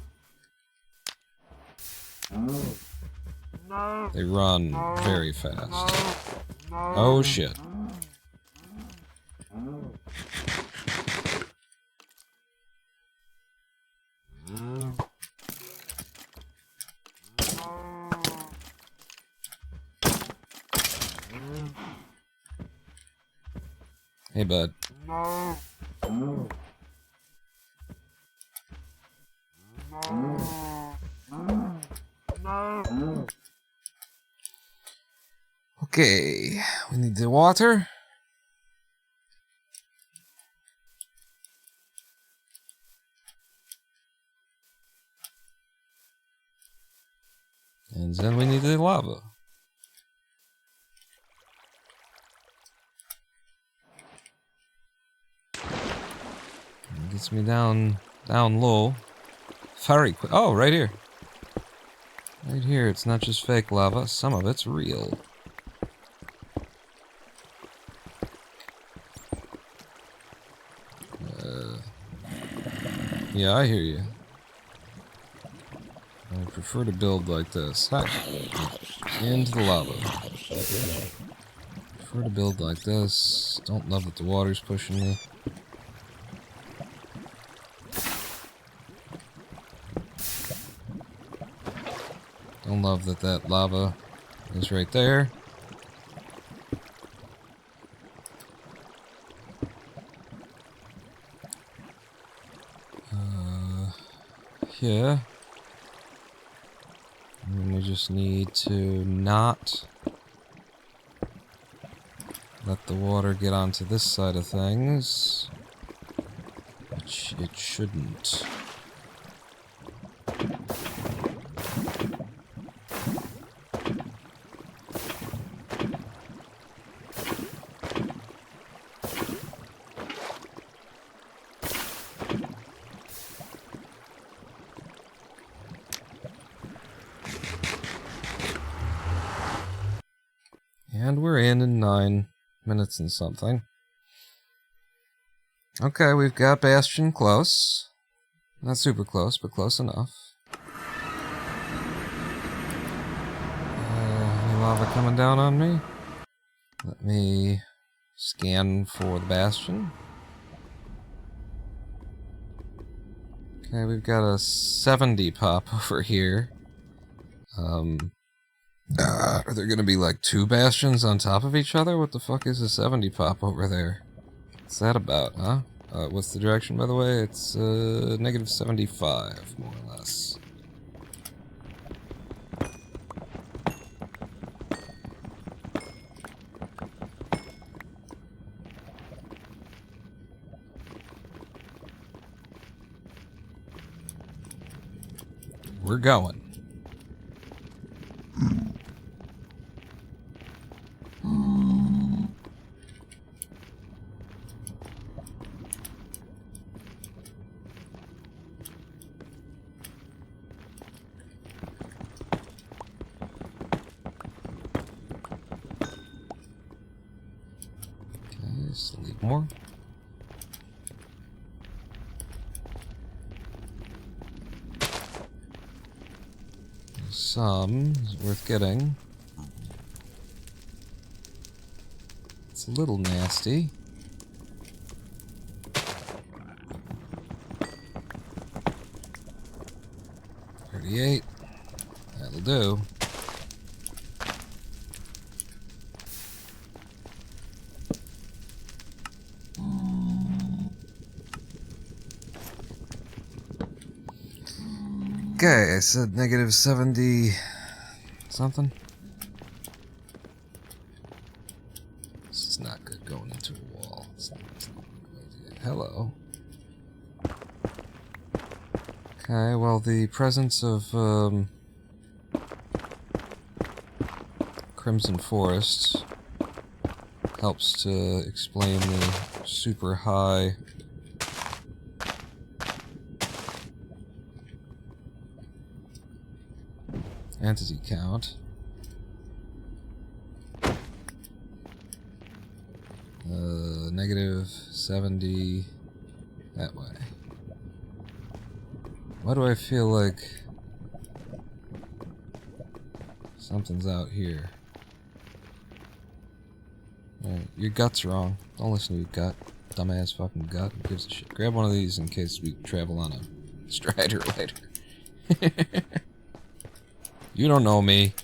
[SPEAKER 1] They run very fast. Oh, shit. Hey, bud. Okay, we need the water. And then we need the lava. gets me down low. Very quick. Oh, right here. Right here, it's not just fake lava, some of it's real. Yeah, I hear you. I prefer to build like this. Hi. Into the lava. Prefer to build like this. Don't love that the water's pushing me. Don't love that that lava is right there. Yeah. And we just need to not let the water get onto this side of things, which it shouldn't. And we're in 9 minutes and something. Okay, we've got Bastion close. Not super close, but close enough. Any lava coming down on me? Let me scan for the Bastion. Okay, we've got a 70 pop over here. Are there gonna be like 2 bastions on top of each other? What the fuck is a 70 pop over there? What's that about, huh? What's the direction, by the way? It's negative 75, more or less. We're going. Sleep more. Some is worth getting. It's a little nasty. $38. That'll do. Okay, I said negative 70 something. This is not good going into a wall. It's not a good idea. Hello. Okay, well, the presence of Crimson Forest helps to explain the super high entity count. Negative 70 that way. Why do I feel like something's out here? Your gut's wrong. Don't listen to your gut. Dumbass fucking gut. Who gives a shit? Grab one of these in case we travel on a strider later. You don't know me.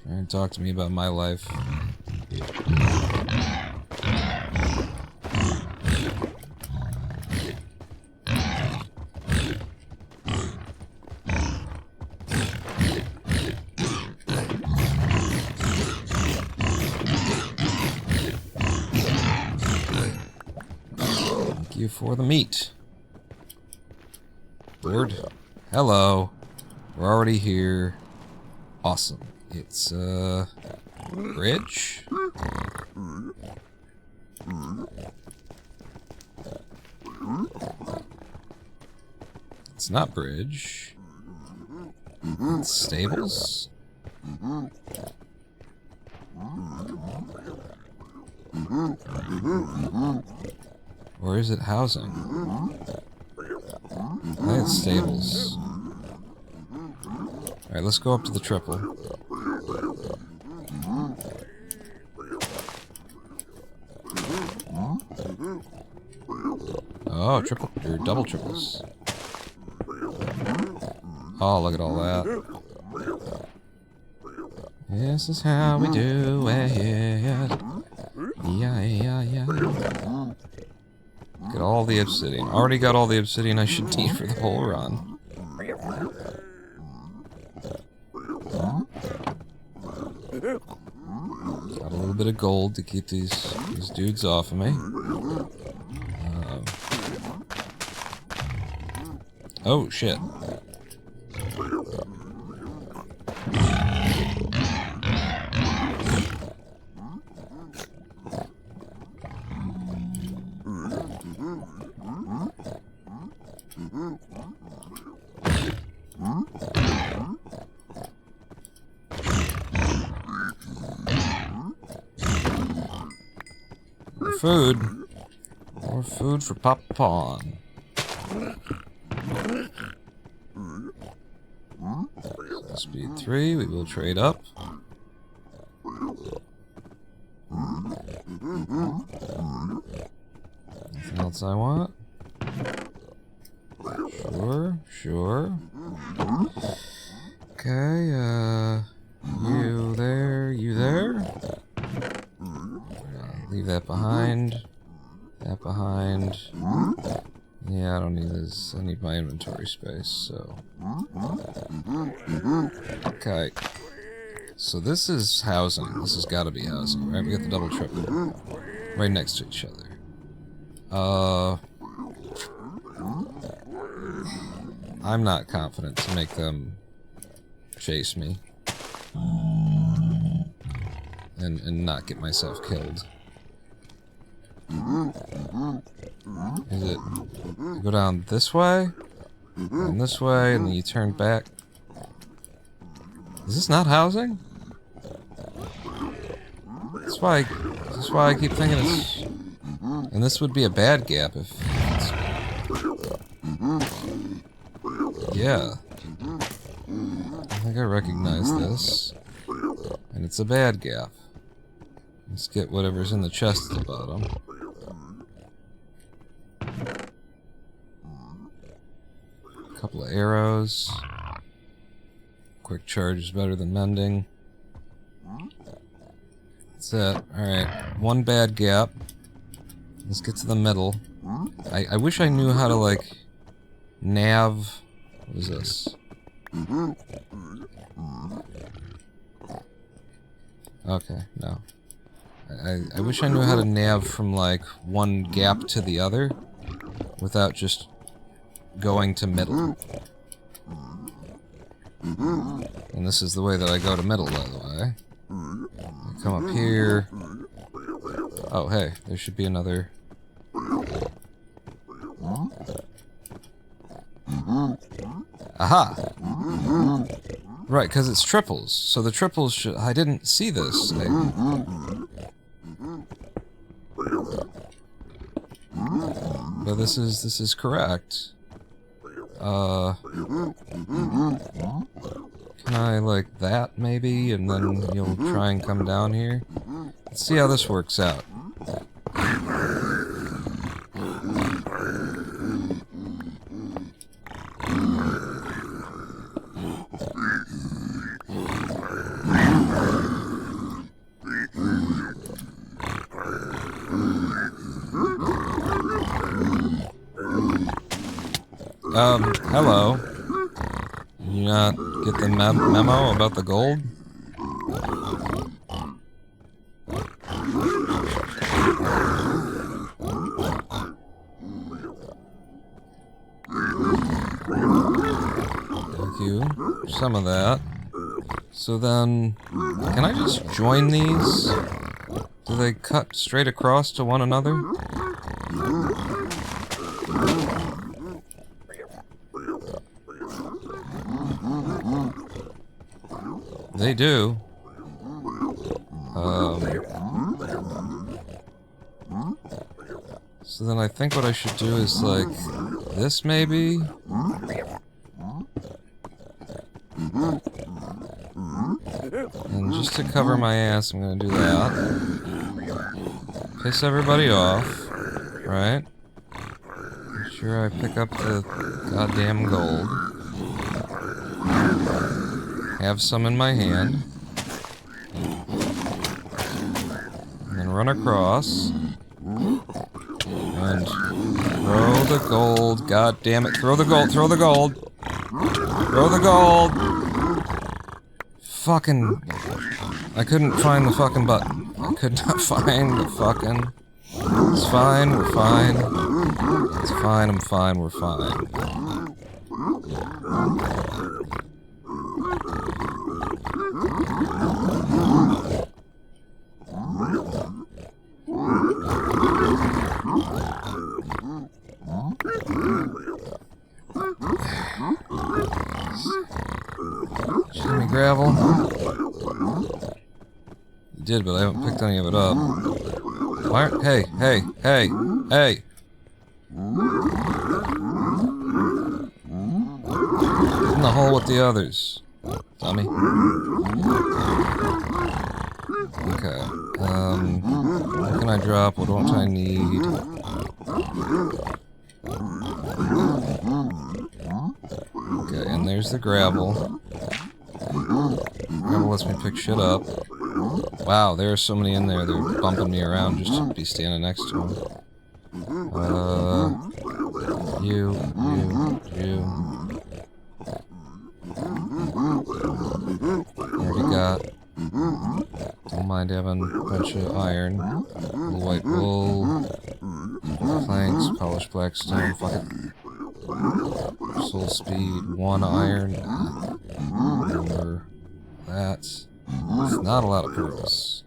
[SPEAKER 1] Try and talk to me about my life. Thank you for the meat. Bird. Hello. We're already here. Awesome. It's bridge. It's not bridge. It's stables. Or is it housing? I think it's stables. Alright, let's go up to the triple. Oh, triple, or double triples. Oh, look at all that. This is how we do it. Yeah. Get all the obsidian. Already got all the obsidian I should need for the whole run. Got a little bit of gold to keep these dudes off of me. Oh, shit. More food. More food for Papa-Pon. So speed 3, we will trade up. Anything else I want? Sure. Okay, you there. Leave that behind. That behind. Yeah, I don't need this. I need my inventory space, so. Okay. So this is housing. This has got to be housing, right? We got the double triple. Right next to each other. I'm not confident to make them chase me. And not get myself killed. Is it you go down this way? And this way, and then you turn back? Is this not housing? That's why I keep thinking it's... And this would be a bad gap if it's... Yeah. I think I recognize this. And it's a bad gap. Let's get whatever's in the chest at the bottom. Couple of arrows. Quick charge is better than mending. That's it. Alright. One bad gap. Let's get to the middle. I wish I knew how to, like, nav... What is this? Okay, no. I wish I knew how to nav from, like, one gap to the other without just going to middle. And this is the way that I go to middle, by the way. I come up here. Oh, hey, there should be another... Aha! Right, because it's triples. So the triples should... I didn't see this. But this is correct. Can I, like, that, maybe? And then you'll try and come down here? Let's see how this works out. Hello. Did you not get the memo about the gold? Thank you. Some of that. So then, can I just join these? Do they cut straight across to one another? They do. So then I think what I should do is like this maybe? And just to cover my ass, I'm gonna do that. Piss everybody off, right? Make sure I pick up the goddamn gold. Have some in my hand. And then run across. And throw the gold. God damn it. Throw the gold. Throw the gold. Throw the gold. Fucking. I couldn't find the fucking button. I could not find the fucking. It's fine. We're fine. It's fine. I'm fine. We're fine. Jimmy gravel. You did, but I haven't picked any of it up. Why aren't... Hey, hey, hey, hey! In the hole with the others, dummy. Okay, what can I drop? What don't I need? Okay, and there's the gravel. Gravel lets me pick shit up. Wow, there are so many in there, they're bumping me around just to be standing next to them. You. Already got. Don't mind having a bunch of iron. Little white wool. Planks, polished black stone, fuck it. Soul speed, 1 iron. Remember that. It's not a lot of purpose.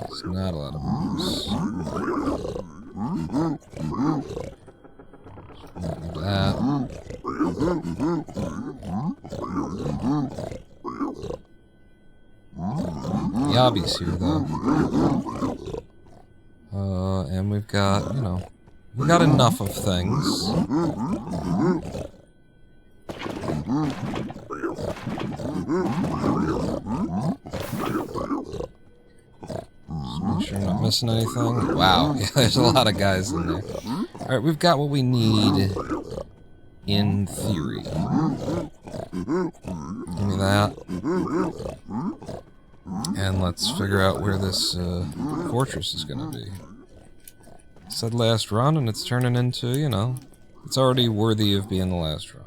[SPEAKER 1] It's not a lot of purpose. That. Yobby's here, though. And we've got, you know, we got enough of things. Just make sure I'm not missing anything. Wow, yeah, there's a lot of guys in there. Alright, we've got what we need in theory. Give me that. And let's figure out where this fortress is gonna be. It said last run, and it's turning into, you know, it's already worthy of being the last run.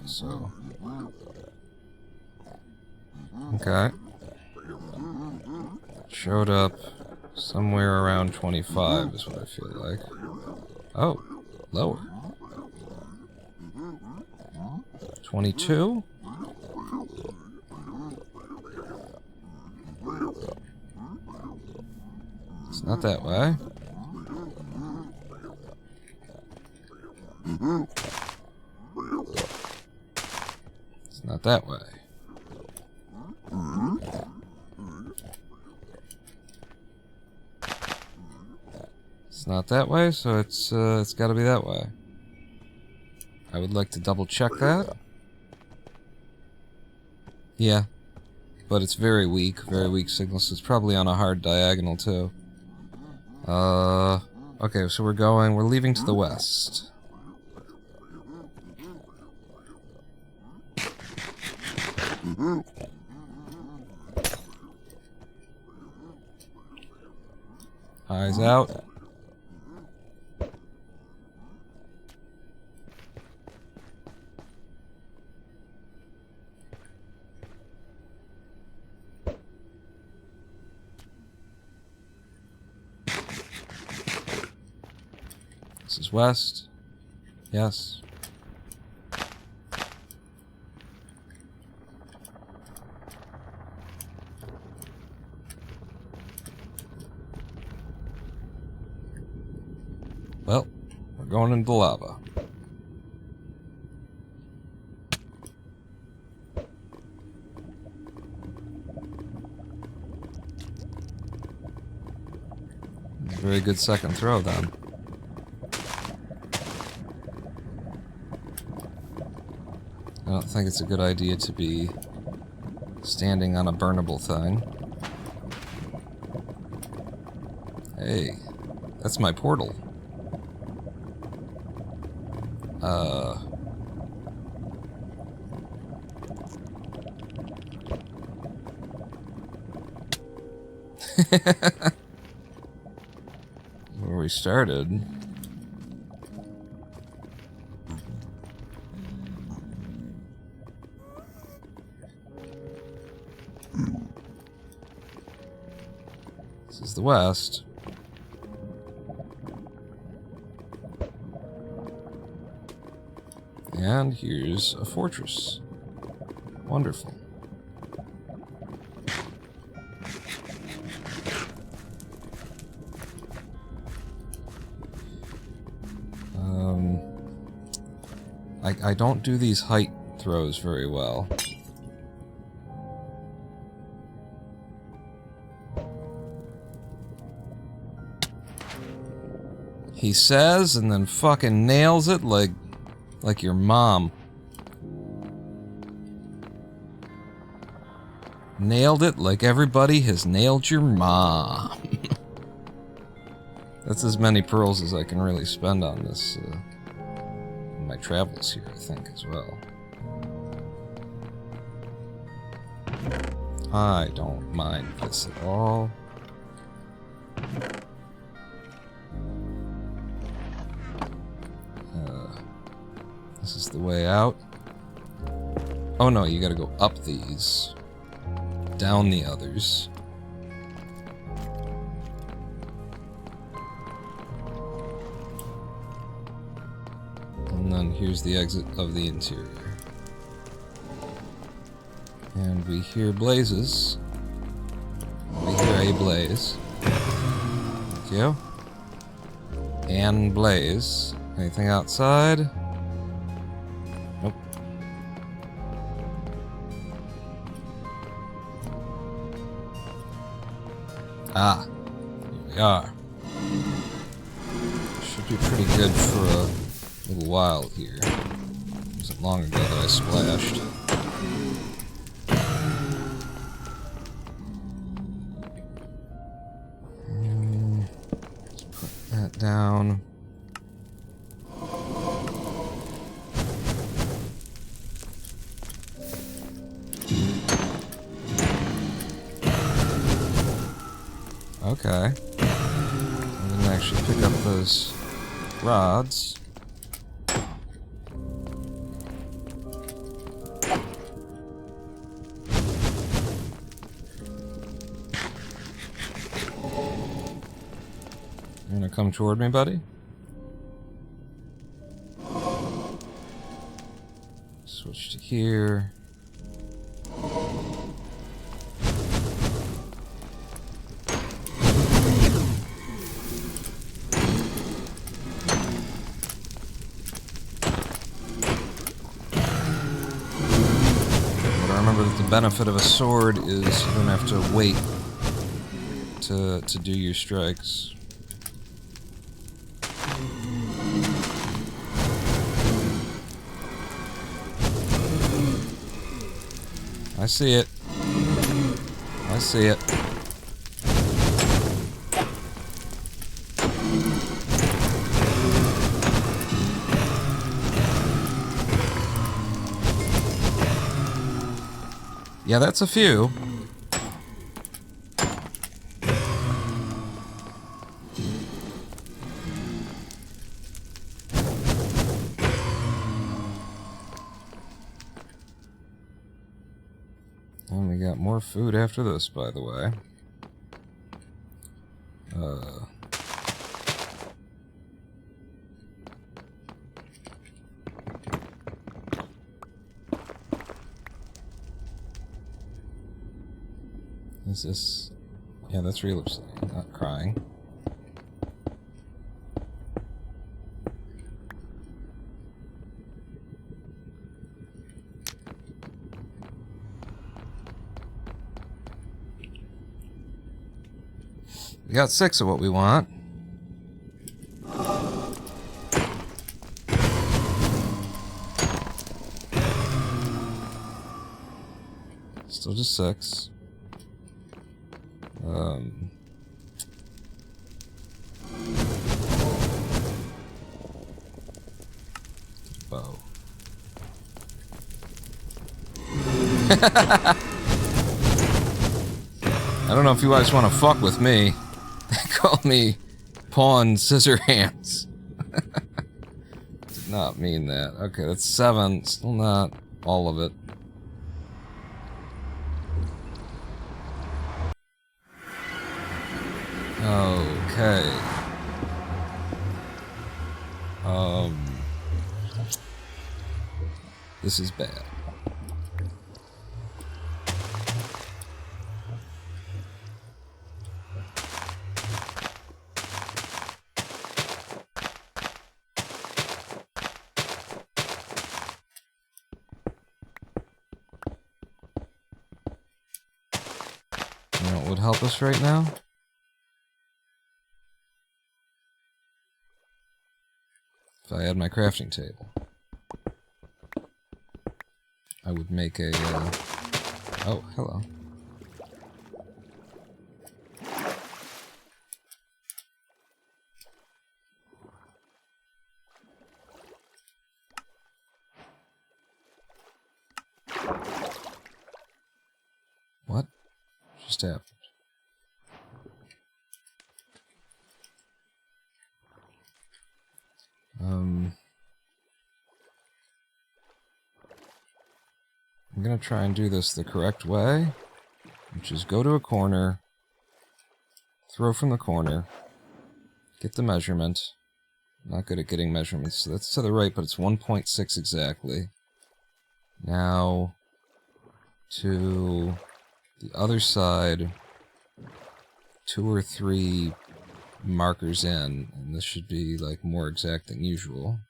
[SPEAKER 1] So. Okay. Showed up somewhere around 25 is what I feel like. Oh, lower. 22? It's not that way. It's not that way. It's not that way, so it's got to be that way. I would like to double check that. Yeah, but it's very weak signal, so it's probably on a hard diagonal too. Okay, so we're leaving to the west. Eyes out. This is west. Yes. going into lava. Very good second throw, then. I don't think it's a good idea to be standing on a burnable thing. Hey, that's my portal. Where we started. This is the west. And here's a fortress. Wonderful. I don't do these height throws very well. He says and then fucking nails it like your mom. Nailed it like everybody has nailed your mom. That's as many pearls as I can really spend on this, in my travels here, I think, as well. I don't mind this at all. This is the way out. Oh no, you gotta go up these. Down the others. And then here's the exit of the interior. And we hear blazes. We hear a blaze. Thank you. And blaze. Anything outside? Nope. Ah, here we are. Should be pretty good for a little while here. It wasn't long ago that I splashed. Let's put that down. Okay. I didn't actually pick up those rods. You gonna come toward me, buddy? Switch to here. The benefit of a sword is you don't have to wait to do your strikes. I see it. I see it. Yeah, that's a few. And we got more food after this, by the way. Is this... Yeah, that's relapsing, not crying. We got 6 of what we want. Still just 6. Bow. I don't know if you guys want to fuck with me. They call me Pawn Scissorhands. Did not mean that. Okay, that's 7. Still not all of it. Okay. This is bad. You know what would help us right now? If I had my crafting table. I would make a, oh, hello. What just happened? I'm gonna try and do this the correct way, which is go to a corner, throw from the corner, get the measurement. Not good at getting measurements, so that's to the right, but it's 1.6 exactly. Now, to the other side, 2 or 3 markers in, and this should be, like, more exact than usual.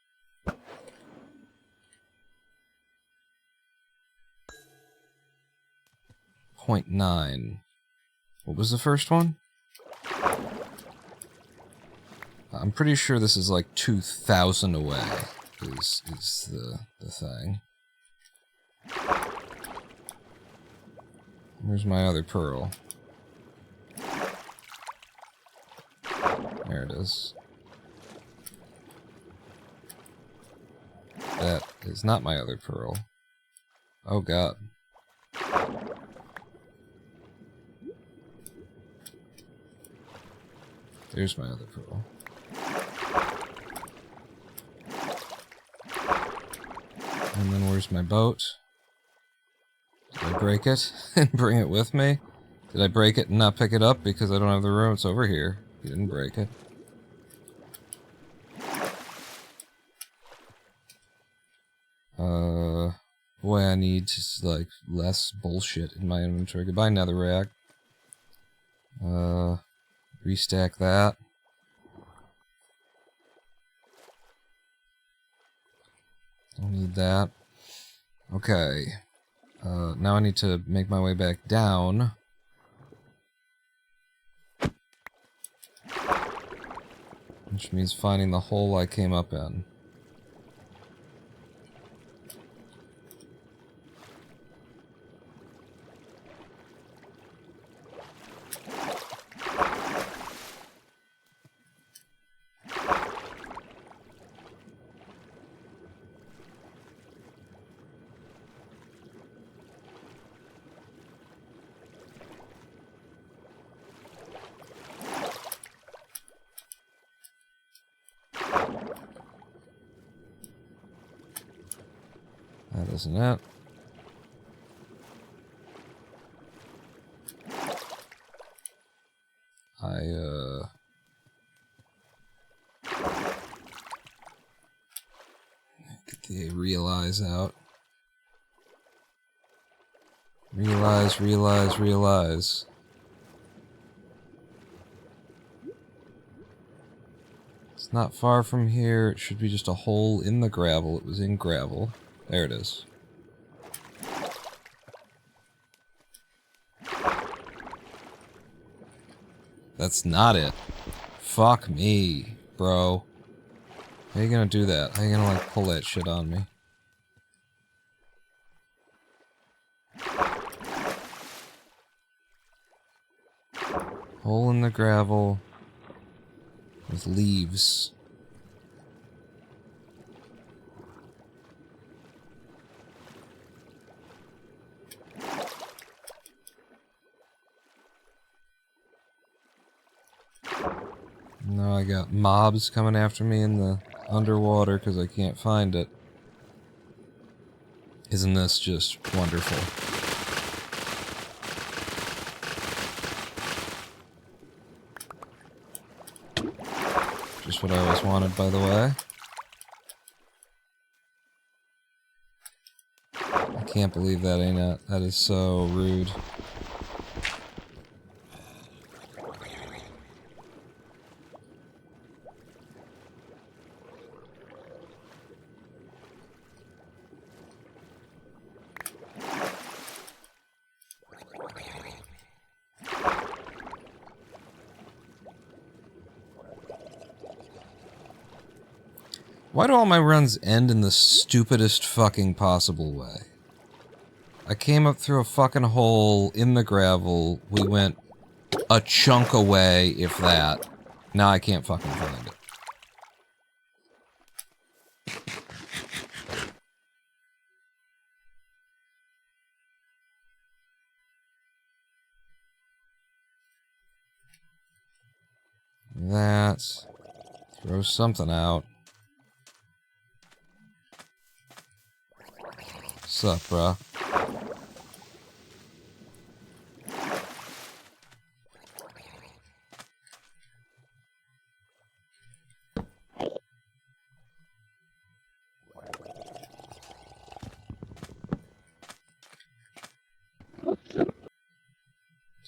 [SPEAKER 1] .9. What was the first one? I'm pretty sure this is like 2,000 away, is the thing. Where's my other pearl? There it is. That is not my other pearl. Oh god. There's my other pearl. And then where's my boat? Did I break it and bring it with me? Did I break it and not pick it up because I don't have the room? It's over here. You didn't break it. Boy, I need just, like, less bullshit in my inventory. Goodbye, netherrack. Restack that. Don't need that. Okay. Now I need to make my way back down. Which means finding the hole I came up in. That isn't it. Get the realize out. Realize. It's not far from here. It should be just a hole in the gravel. It was in gravel. There it is. That's not it. Fuck me, bro. How you gonna do that? How you gonna, like, pull that shit on me? Hole in the gravel with leaves. Now I got mobs coming after me in the underwater because I can't find it. Isn't this just wonderful? Just what I always wanted, by the way. I can't believe that, ain't it? That is so rude. Why do all my runs end in the stupidest fucking possible way? I came up through a fucking hole in the gravel. We went a chunk away, if that. Now I can't fucking find it. That. Throw something out. Sup, bruh?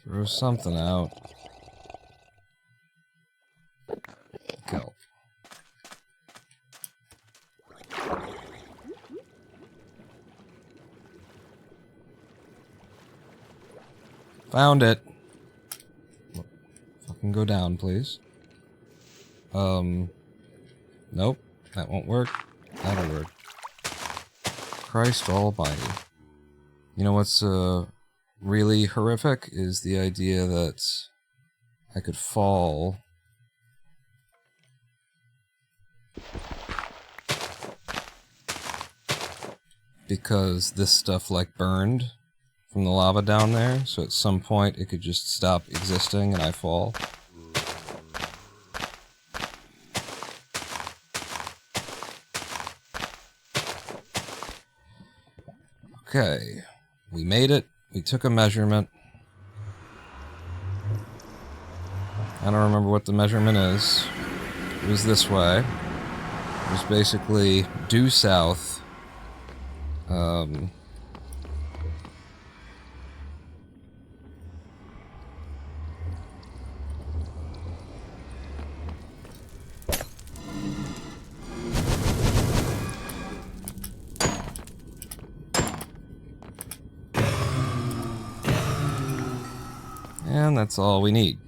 [SPEAKER 1] Throw something out. Go. Found it. Fucking go down, please. Nope. That won't work. That'll work. Christ almighty. You know what's, really horrific? Is the idea that I could fall because this stuff, like, burned from the lava down there, so at some point it could just stop existing and I fall. Okay, we made it. We took a measurement. I don't remember what the measurement is. It was this way. It was basically due south. And that's all we need.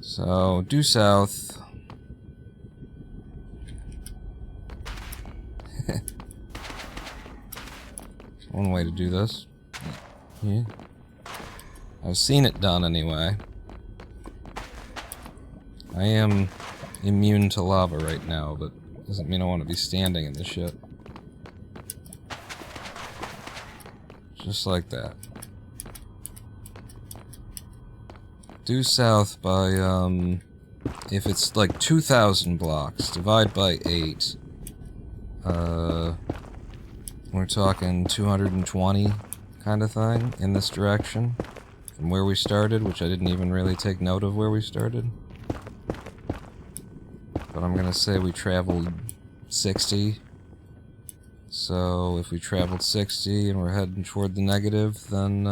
[SPEAKER 1] So, due south. One way to do this. Yeah. I've seen it done anyway. I am immune to lava right now, but doesn't mean I want to be standing in this shit. Just like that. Due south by, if it's like 2,000 blocks, divide by 8. We're talking 220 kind of thing in this direction. From where we started, which I didn't even really take note of where we started. But I'm gonna say we traveled 60. So if we traveled 60 and we're heading toward the negative, then,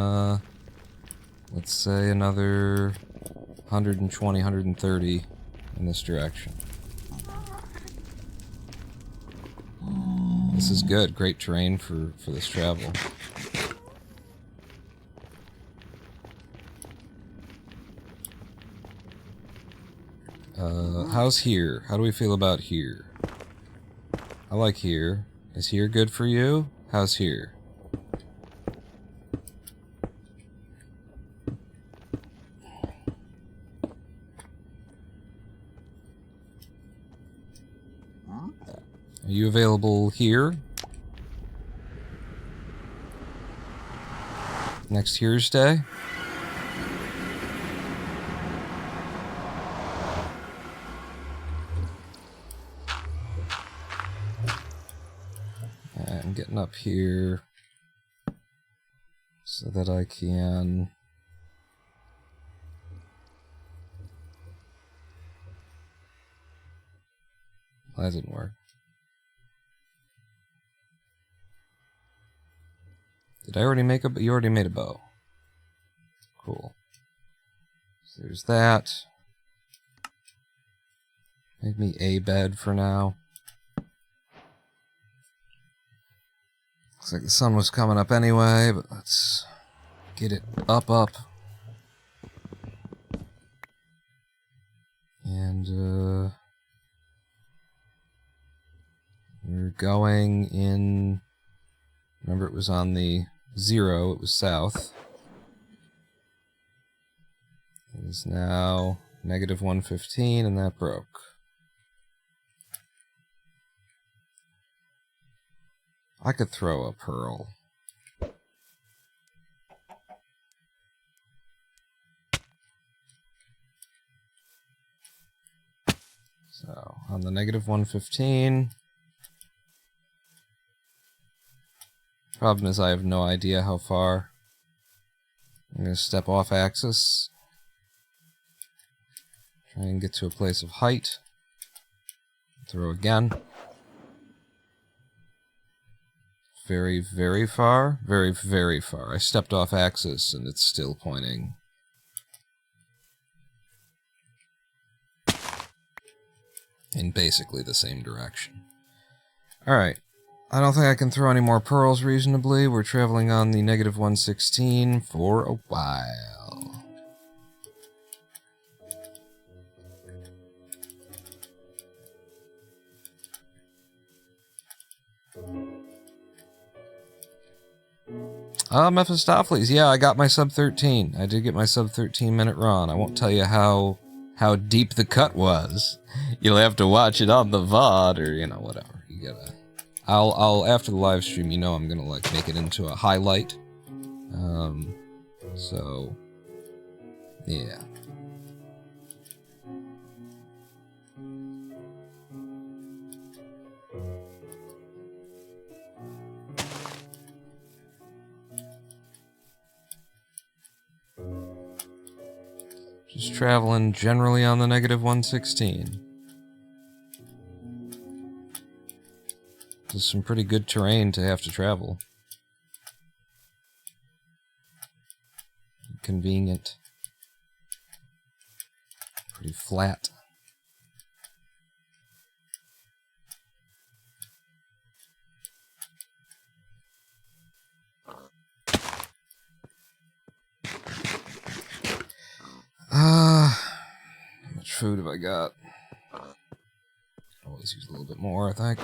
[SPEAKER 1] let's say another 120, 130 in this direction. This is good. Great terrain for this travel. How's here? How do we feel about here? I like here. Is here good for you? How's here? Are you available here? Next Thursday? I'm getting up here so that I can... Well, that didn't work. Did I already make a... You already made a bow. Cool. So there's that. Make me a bed for now. Looks like the sun was coming up anyway, but let's get it up. And, we're going in... Remember, it was on the 0, it was south. It is now -115, and that broke. I could throw a pearl. So, on the -115... Problem is I have no idea how far. I'm going to step off axis. Try and get to a place of height. Throw again. Very, very far. Very, very far. I stepped off axis and it's still pointing. In basically the same direction. Alright. I don't think I can throw any more pearls reasonably. We're traveling on the -116 for a while. Mephistopheles. Yeah, I got my sub-13. I did get my sub-13 minute run. I won't tell you how deep the cut was. You'll have to watch it on the VOD or, you know, whatever. You gotta... I'll after the live stream, you know, I'm gonna like make it into a highlight. So yeah. Just traveling generally on the -116. There's some pretty good terrain to have to travel. Convenient. Pretty flat. How much food have I got? Always use a little bit more, I think.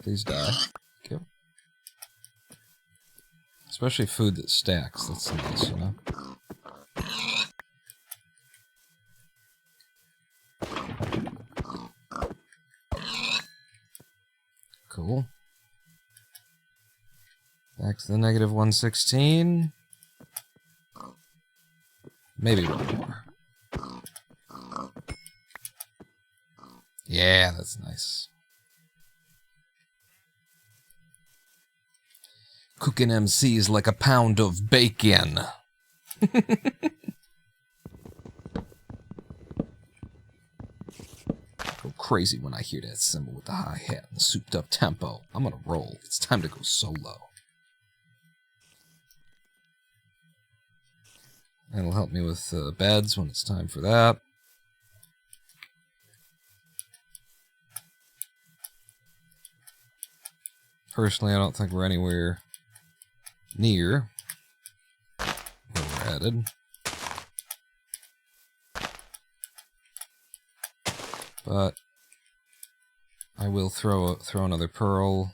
[SPEAKER 1] Please die. Thank you. Especially food that stacks. That's nice, you know? Cool. Back to the -116. Maybe one more. Yeah, that's nice. Cooking MCs like a pound of bacon. Go crazy when I hear that cymbal with the hi-hat and souped up tempo. I'm gonna roll. It's time to go solo. That'll help me with beds when it's time for that. Personally, I don't think we're anywhere near where we're headed. but I will throw another pearl,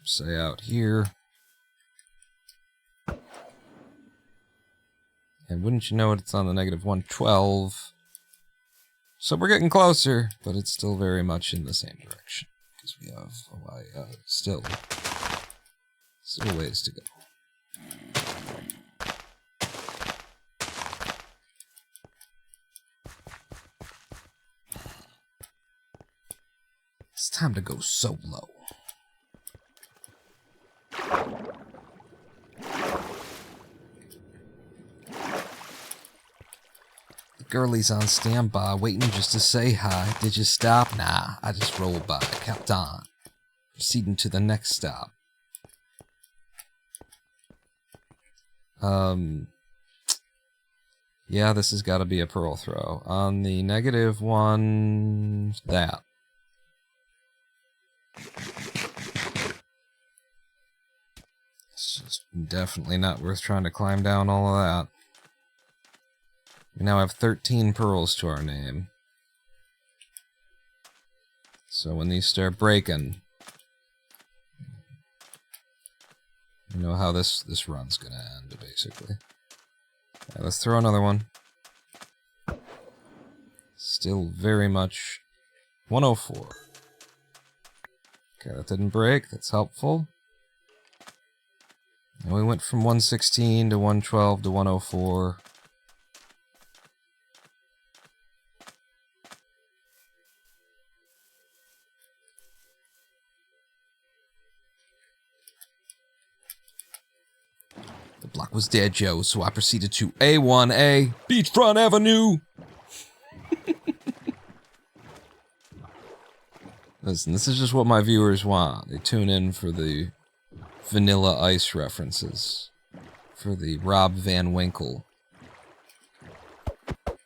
[SPEAKER 1] say out here. And wouldn't you know it, it's on the negative 112. So we're getting closer, but it's still very much in the same direction. Because we have still ways to go. It's time to go solo. The girlie's on standby, waiting just to say hi. Did you stop? Nah, I just rolled by, kept on. Proceeding to the next stop. Yeah, this has got to be a pearl throw. On the negative one, that. It's just definitely not worth trying to climb down all of that. We now have 13 pearls to our name. So when these start breaking, you know how this run's gonna end, basically. Yeah, let's throw another one. Still very much 104. Okay, that didn't break. That's helpful. And we went from 116 to 112 to 104. The block was dead, Joe, so I proceeded to A1A, Beachfront Avenue! Listen, this is just what my viewers want. They tune in for the Vanilla Ice references. For the Rob Van Winkle. Okay,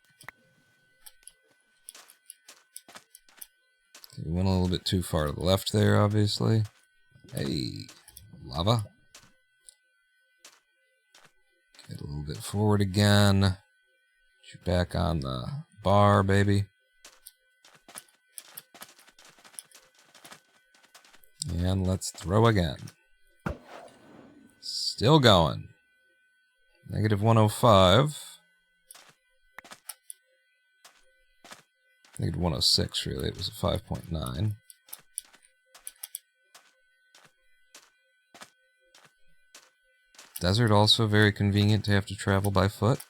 [SPEAKER 1] we went a little bit too far to the left there, obviously. Hey, lava. Get a little bit forward again. Get you back on the bar, baby. And let's throw again. Still going. Negative 105. Negative 106, really. It was a 5.9. Desert also very convenient to have to travel by foot.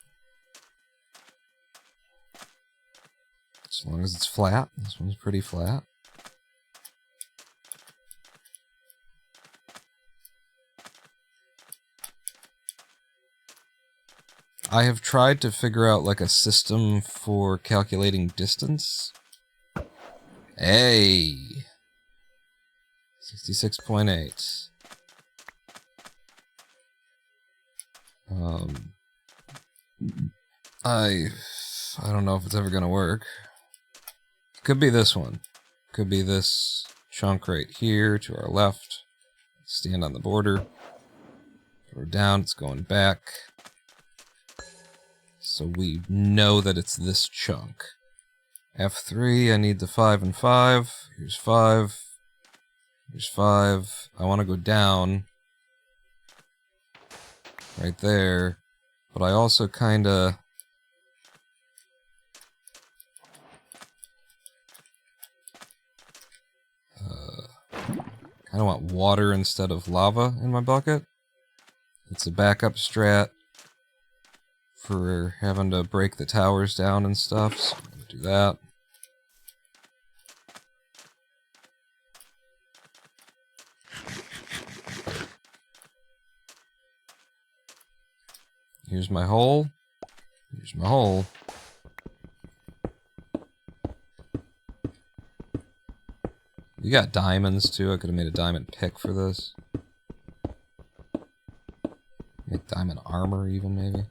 [SPEAKER 1] As long as it's flat. This one's pretty flat. I have tried to figure out like a system for calculating distance. Hey! 66.8. I don't know if it's ever gonna work. Could be this one. Could be this chunk right here to our left. Stand on the border. We're down, it's going back. So we know that it's this chunk. F3, I need the 5 and 5. Here's 5. Here's 5. I want to go down. Right there. But I also kinda... kinda want water instead of lava in my bucket. It's a backup strat for having to break the towers down and stuff, so I'm gonna do that. Here's my hole. Here's my hole. You got diamonds too. I could have made a diamond pick for this. Make diamond armor even, maybe.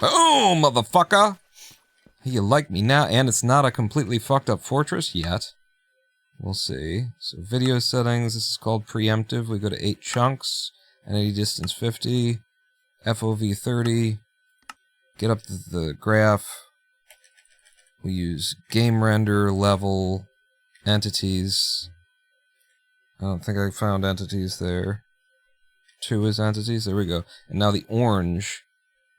[SPEAKER 1] Oh, motherfucker! Hey, you like me now, and it's not a completely fucked up fortress yet. We'll see. So video settings, this is called preemptive. We go to 8 chunks, entity distance 50, FOV 30, get up the graph. We use game render level entities. I don't think I found entities there. 2 is entities. There we go. And now the orange.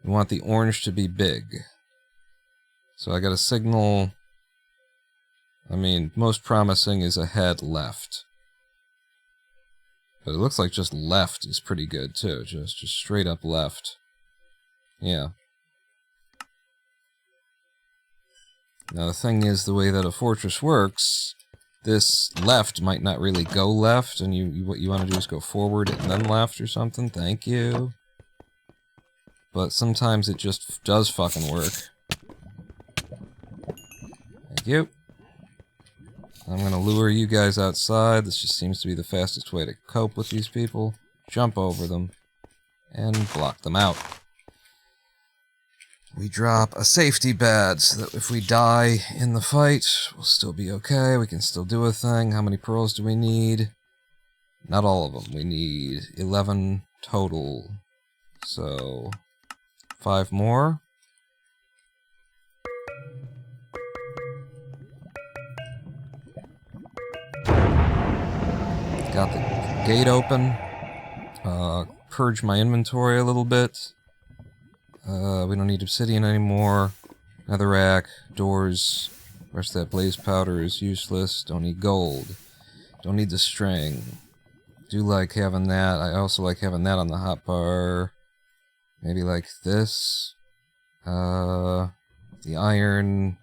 [SPEAKER 1] We want the orange to be big. So I got a signal. I mean, most promising is ahead left. But it looks like just left is pretty good too. Just straight up left. Yeah. Now the thing is, the way that a fortress works, this left might not really go left, and what you want to do is go forward and then left or something. Thank you. But sometimes it just does fucking work. Thank you. I'm gonna lure you guys outside. This just seems to be the fastest way to cope with these people. Jump over them and block them out. We drop a safety bed so that if we die in the fight, we'll still be okay. We can still do a thing. How many pearls do we need? Not all of them. We need 11 total. So, 5 more. Got the gate open. Purge my inventory a little bit. We don't need obsidian anymore. Netherrack, doors. Rest of that blaze powder is useless. Don't need gold. Don't need the string. Do like having that. I also like having that on the hotbar. Maybe like this. The iron.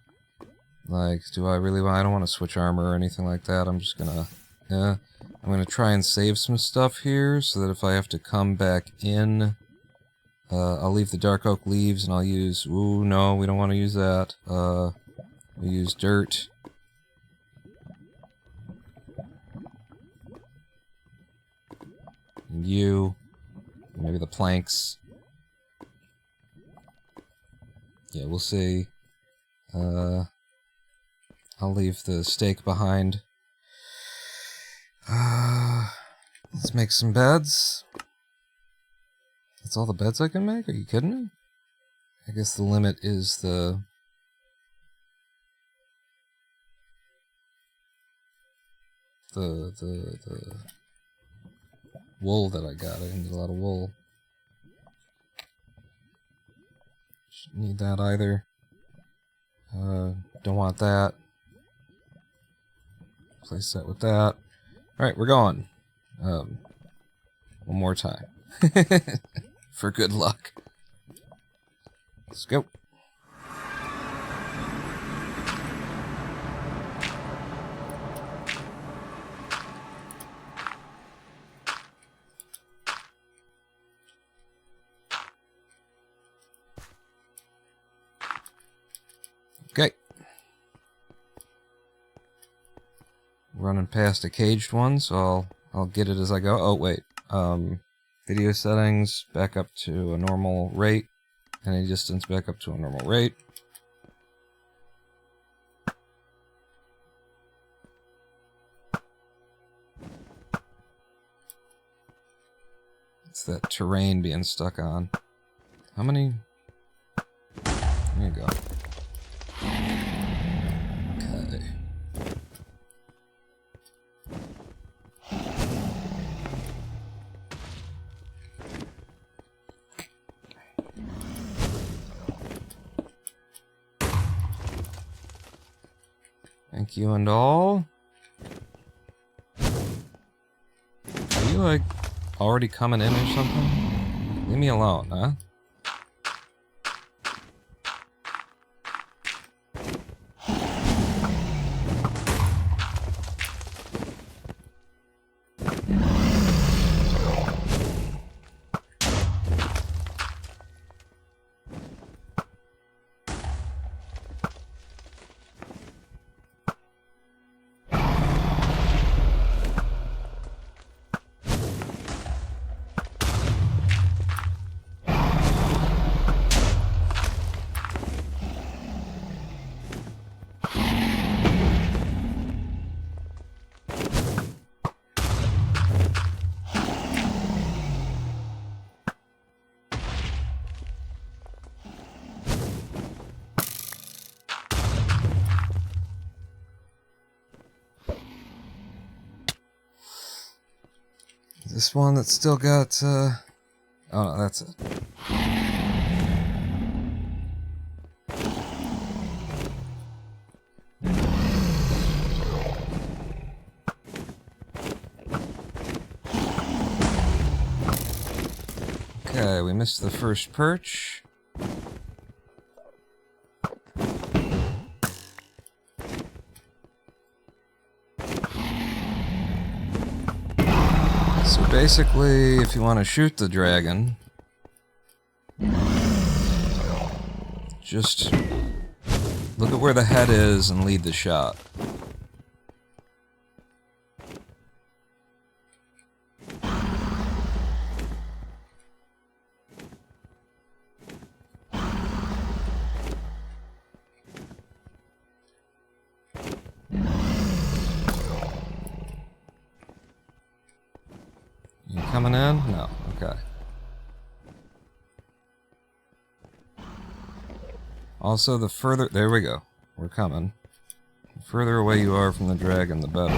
[SPEAKER 1] Like, do I really want... I don't want to switch armor or anything like that. I'm just gonna... I'm gonna try and save some stuff here, so that if I have to come back in... I'll leave the dark oak leaves, and I'll use... Ooh, no, we don't want to use that. We'll use dirt. And you. Maybe the planks. Yeah, we'll see. I'll leave the steak behind. Let's make some beds. That's all the beds I can make? Are you kidding me? I guess the limit is the... wool that I got. I need a lot of wool. Shouldn't need that either. Don't want that. Place that with that. Alright, we're going. One more time. For good luck. Let's go. Okay. Running past a caged one, so I'll get it as I go. Oh, wait. Video settings, back up to a normal rate. Any distance, back up to a normal rate. It's that terrain being stuck on. How many? There you go. Okay. Thank you and all. Are you like already coming in or something? Leave me alone, huh? This one that's still got, oh no, that's it. Okay, we missed the first perch. So basically, if you want to shoot the dragon, just look at where the head is and lead the shot. You coming in? No. Okay. Also, the further... There we go. We're coming. The further away you are from the dragon, the better.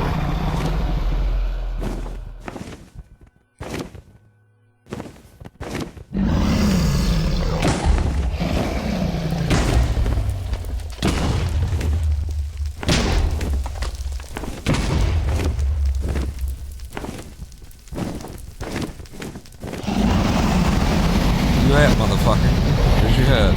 [SPEAKER 1] You at, motherfucker? Where's your head?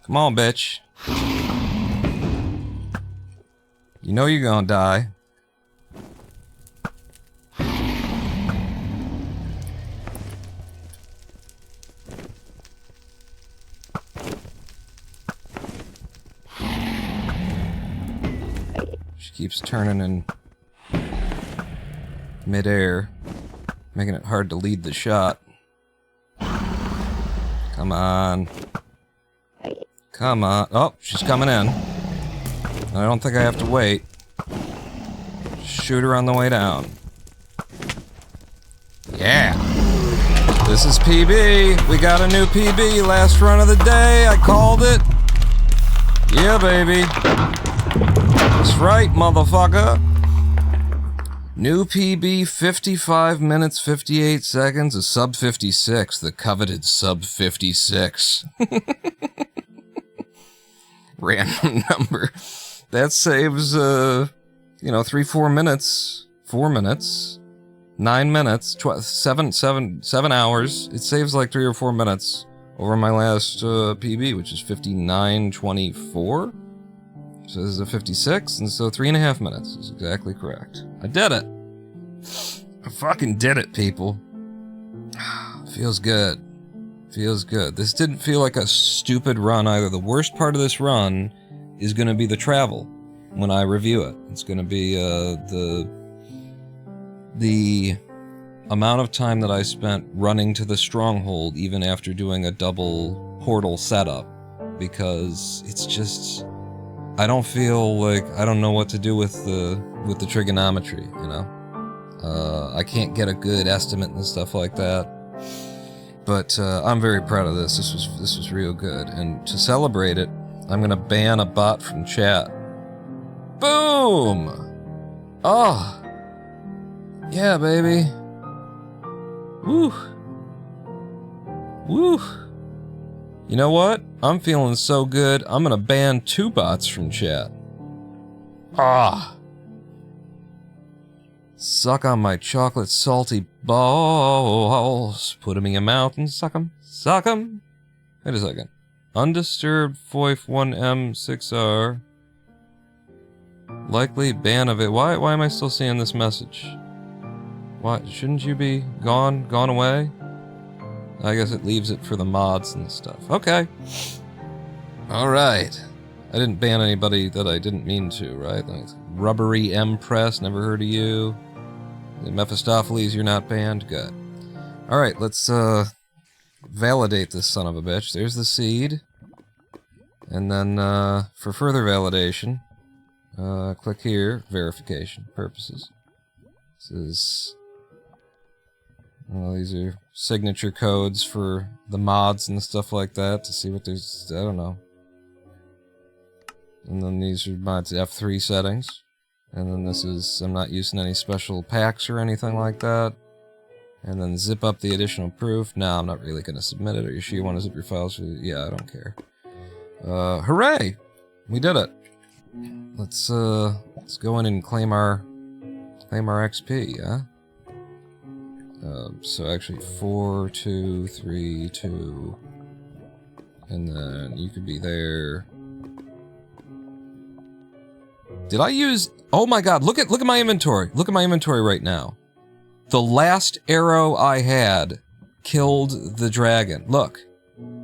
[SPEAKER 1] Come on, bitch. You know you're gonna die. She keeps turning in midair, making it hard to lead the shot. Come on. Come on. Oh, she's coming in. I don't think I have to wait. Shoot her on the way down. Yeah. This is PB. We got a new PB. Last run of the day. I called it. Yeah, baby. That's right, motherfucker. New PB, 55 minutes, 58 seconds. A sub 56. The coveted sub 56. Random number. That saves, 3-4 minutes. 4 minutes. 9 minutes. 7 hours. It saves like 3 or 4 minutes over my last PB, which is 59:24. So this is a 56, and so 3.5 minutes is exactly correct. I did it. I fucking did it, people. Feels good. Feels good. This didn't feel like a stupid run either. The worst part of this run is going to be the travel when I review it. It's going to be the amount of time that I spent running to the stronghold even after doing a double portal setup, because it's just, I don't feel like I don't know what to do with the trigonometry, you know. I can't get a good estimate and stuff like that. But I'm very proud of this. This was real good. And to celebrate it, I'm gonna ban a bot from chat. Boom! Oh! Yeah, baby. Woo! Woo! You know what? I'm feeling so good, I'm gonna ban 2 bots from chat. Ah! Suck on my chocolate salty balls. Put 'em in your mouth and suck 'em. Suck 'em. Wait a second. Undisturbed Foif 1M6R. Likely ban of it. Why am I still seeing this message? Why shouldn't you be gone away? I guess it leaves it for the mods and stuff. Okay. Alright. I didn't ban anybody that I didn't mean to, right? Like Rubbery M-Press, never heard of you. Mephistopheles, you're not banned? Good. Alright, let's validate this son of a bitch. There's the seed. And then, for further validation, Click here, verification purposes. This is... Well, these are signature codes for the mods and stuff like that to see what there's... I don't know. And then these are my F3 settings. And then this is... I'm not using any special packs or anything like that. And then zip up the additional proof. No, I'm not really going to submit it. Are you sure you want to zip your files? Yeah, I don't care. Hooray! We did it! Let's go in and claim our XP, yeah? So actually 4, 2, 3, 2, and then you could be there. Did I use... Oh my god, look at my inventory. Look at my inventory right now. The last arrow I had killed the dragon. Look.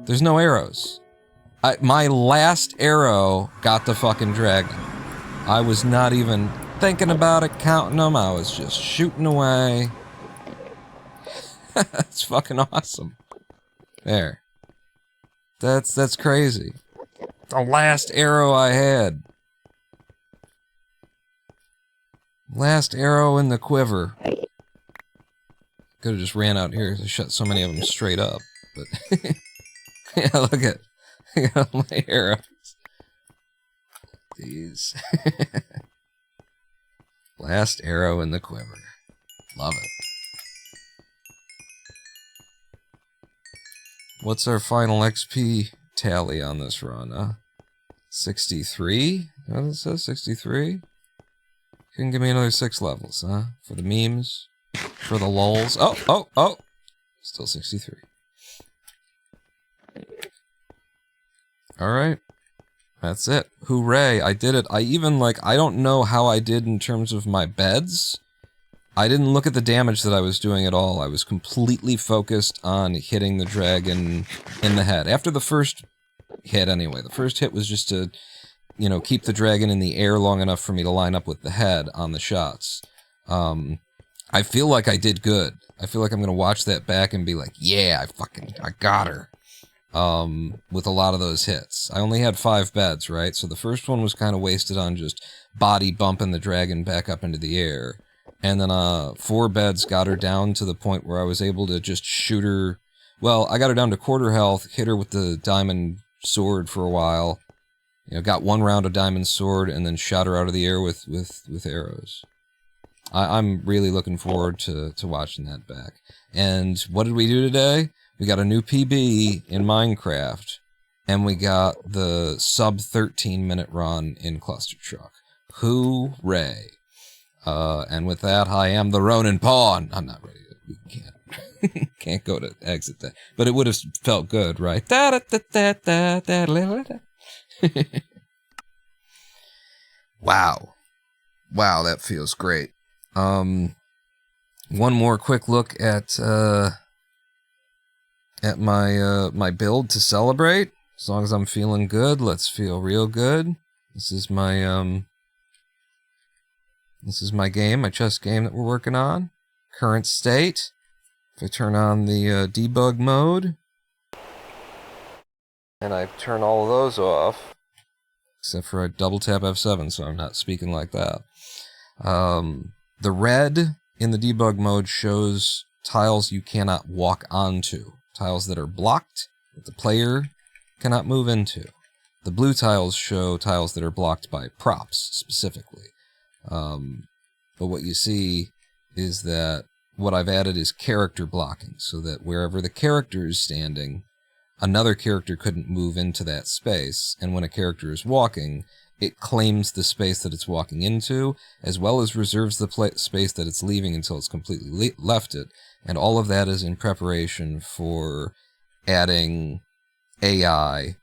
[SPEAKER 1] There's no arrows. My last arrow got the fucking dragon. I was not even thinking about it, counting them. I was just shooting away. That's fucking awesome. There. That's crazy. The last arrow I had. Last arrow in the quiver. Could have just ran out here to shut so many of them straight up, but yeah, look at all my arrows. These. Last arrow in the quiver. Love it. What's our final XP tally on this run, huh? 63? What it says? 63? Can give me another 6 levels, huh? For the memes. For the lulz. Oh! Still 63. Alright. That's it. Hooray, I did it. I even, I don't know how I did in terms of my beds. I didn't look at the damage that I was doing at all. I was completely focused on hitting the dragon in the head. After the first hit, anyway. The first hit was just to, keep the dragon in the air long enough for me to line up with the head on the shots. I feel like I did good. I feel like I'm gonna watch that back and be like, yeah, I got her. With a lot of those hits. I only had 5 beds, right? So the first one was kind of wasted on just body bumping the dragon back up into the air. And then 4 beds got her down to the point where I was able to just shoot her. Well, I got her down to quarter health, hit her with the diamond sword for a while. Got 1 round of diamond sword, and then shot her out of the air with arrows. I'm really looking forward to watching that back. And what did we do today? We got a new PB in Minecraft, and we got the sub-13 minute run in Clustertruck. Hooray! And with that, I am the Ronin Pawn. I'm not ready to... We can't go to exit that. But it would have felt good, right? Wow. Wow, that feels great. One more quick look at my build to celebrate. As long as I'm feeling good, let's feel real good. This is my game, my chess game that we're working on. Current state. If I turn on the debug mode, and I turn all of those off, except for I double tap F7, so I'm not speaking like that. The red in the debug mode shows tiles you cannot walk onto. Tiles that are blocked, that the player cannot move into. The blue tiles show tiles that are blocked by props, specifically. But what you see is that what I've added is character blocking, so that wherever the character is standing, another character couldn't move into that space, and when a character is walking, it claims the space that it's walking into, as well as reserves the space that it's leaving until it's completely left it, and all of that is in preparation for adding AI,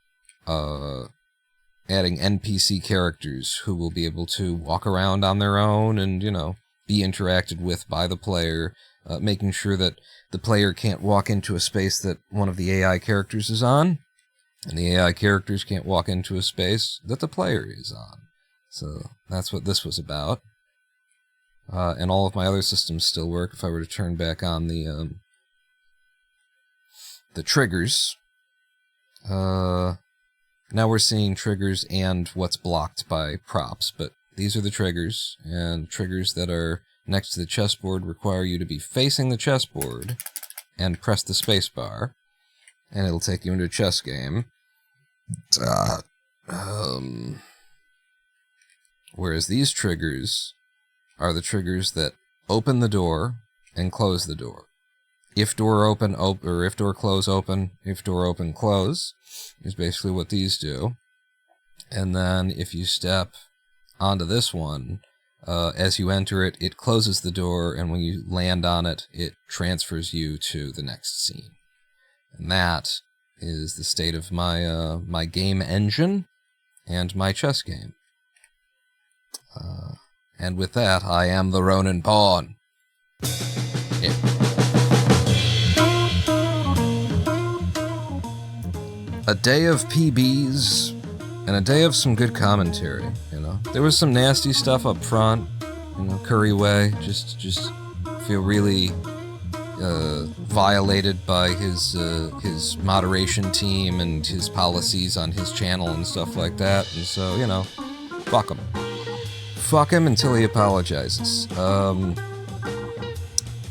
[SPEAKER 1] adding NPC characters who will be able to walk around on their own and, be interacted with by the player, making sure that the player can't walk into a space that one of the AI characters is on, and the AI characters can't walk into a space that the player is on. So that's what this was about. And all of my other systems still work. If I were to turn back on the triggers, now we're seeing triggers and what's blocked by props, but these are the triggers, and triggers that are next to the chessboard require you to be facing the chessboard and press the space bar, and it'll take you into a chess game. Whereas these triggers are the triggers that open the door and close the door. If door open, or if door close, open. If door open, close is basically what these do. And then if you step onto this one, as you enter it, it closes the door, and when you land on it, it transfers you to the next scene. And that is the state of my my game engine and my chess game. And with that, I am the Ronin Pawn. Yeah. A day of PBs and a day of some good commentary, you know. There was some nasty stuff up front, you know, Couriway just feel really violated by his moderation team and his policies on his channel and stuff like that, and so, you know, fuck him. Fuck him until he apologizes.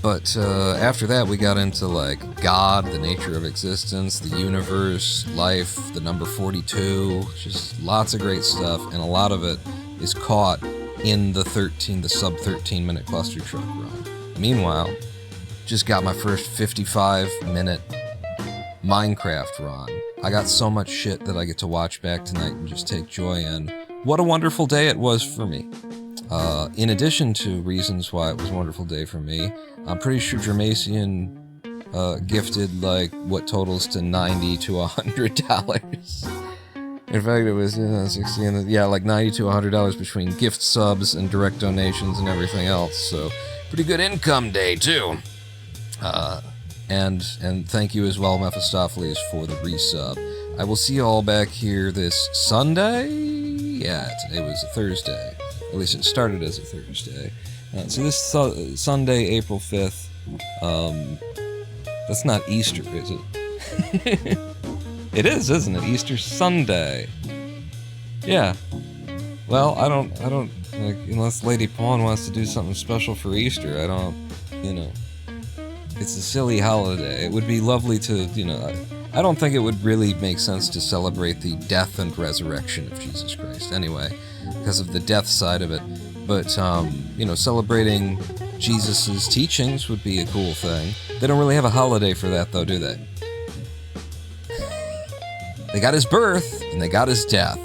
[SPEAKER 1] But after that, we got into, like, God, the nature of existence, the universe, life, the number 42, just lots of great stuff, and a lot of it is caught in the sub-13 minute Clustertruck run. Meanwhile, just got my first 55-minute Minecraft run. I got so much shit that I get to watch back tonight and just take joy in. What a wonderful day it was for me. In addition to reasons why it was a wonderful day for me, I'm pretty sure Jermasian gifted, like, what totals to $90 to $100. In fact, it was 60 and yeah, like $90 to $100 between gift subs and direct donations and everything else. So, pretty good income day too. And thank you as well, Mephistopheles, for the resub. I will see you all back here this Sunday. Yeah, today was a Thursday. At least it started as a Thursday. So this Sunday, April 5th. That's not Easter, is it? It is, isn't it? Easter Sunday. Yeah. Well, I don't, like, unless Lady Pawn wants to do something special for Easter, I don't, you know. It's a silly holiday. It would be lovely to, you know, I don't think it would really make sense to celebrate the death and resurrection of Jesus Christ, anyway, because of the death side of it. But, you know, celebrating Jesus' teachings would be a cool thing. They don't really have a holiday for that, though, do they? They got his birth, and they got his death.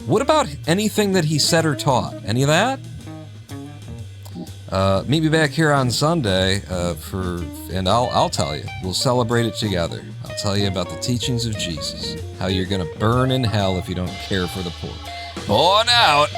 [SPEAKER 1] What about anything that he said or taught? Any of that? Meet me back here on Sunday, and I'll tell you. We'll celebrate it together. I'll tell you about the teachings of Jesus. How you're gonna burn in hell if you don't care for the poor. Born out!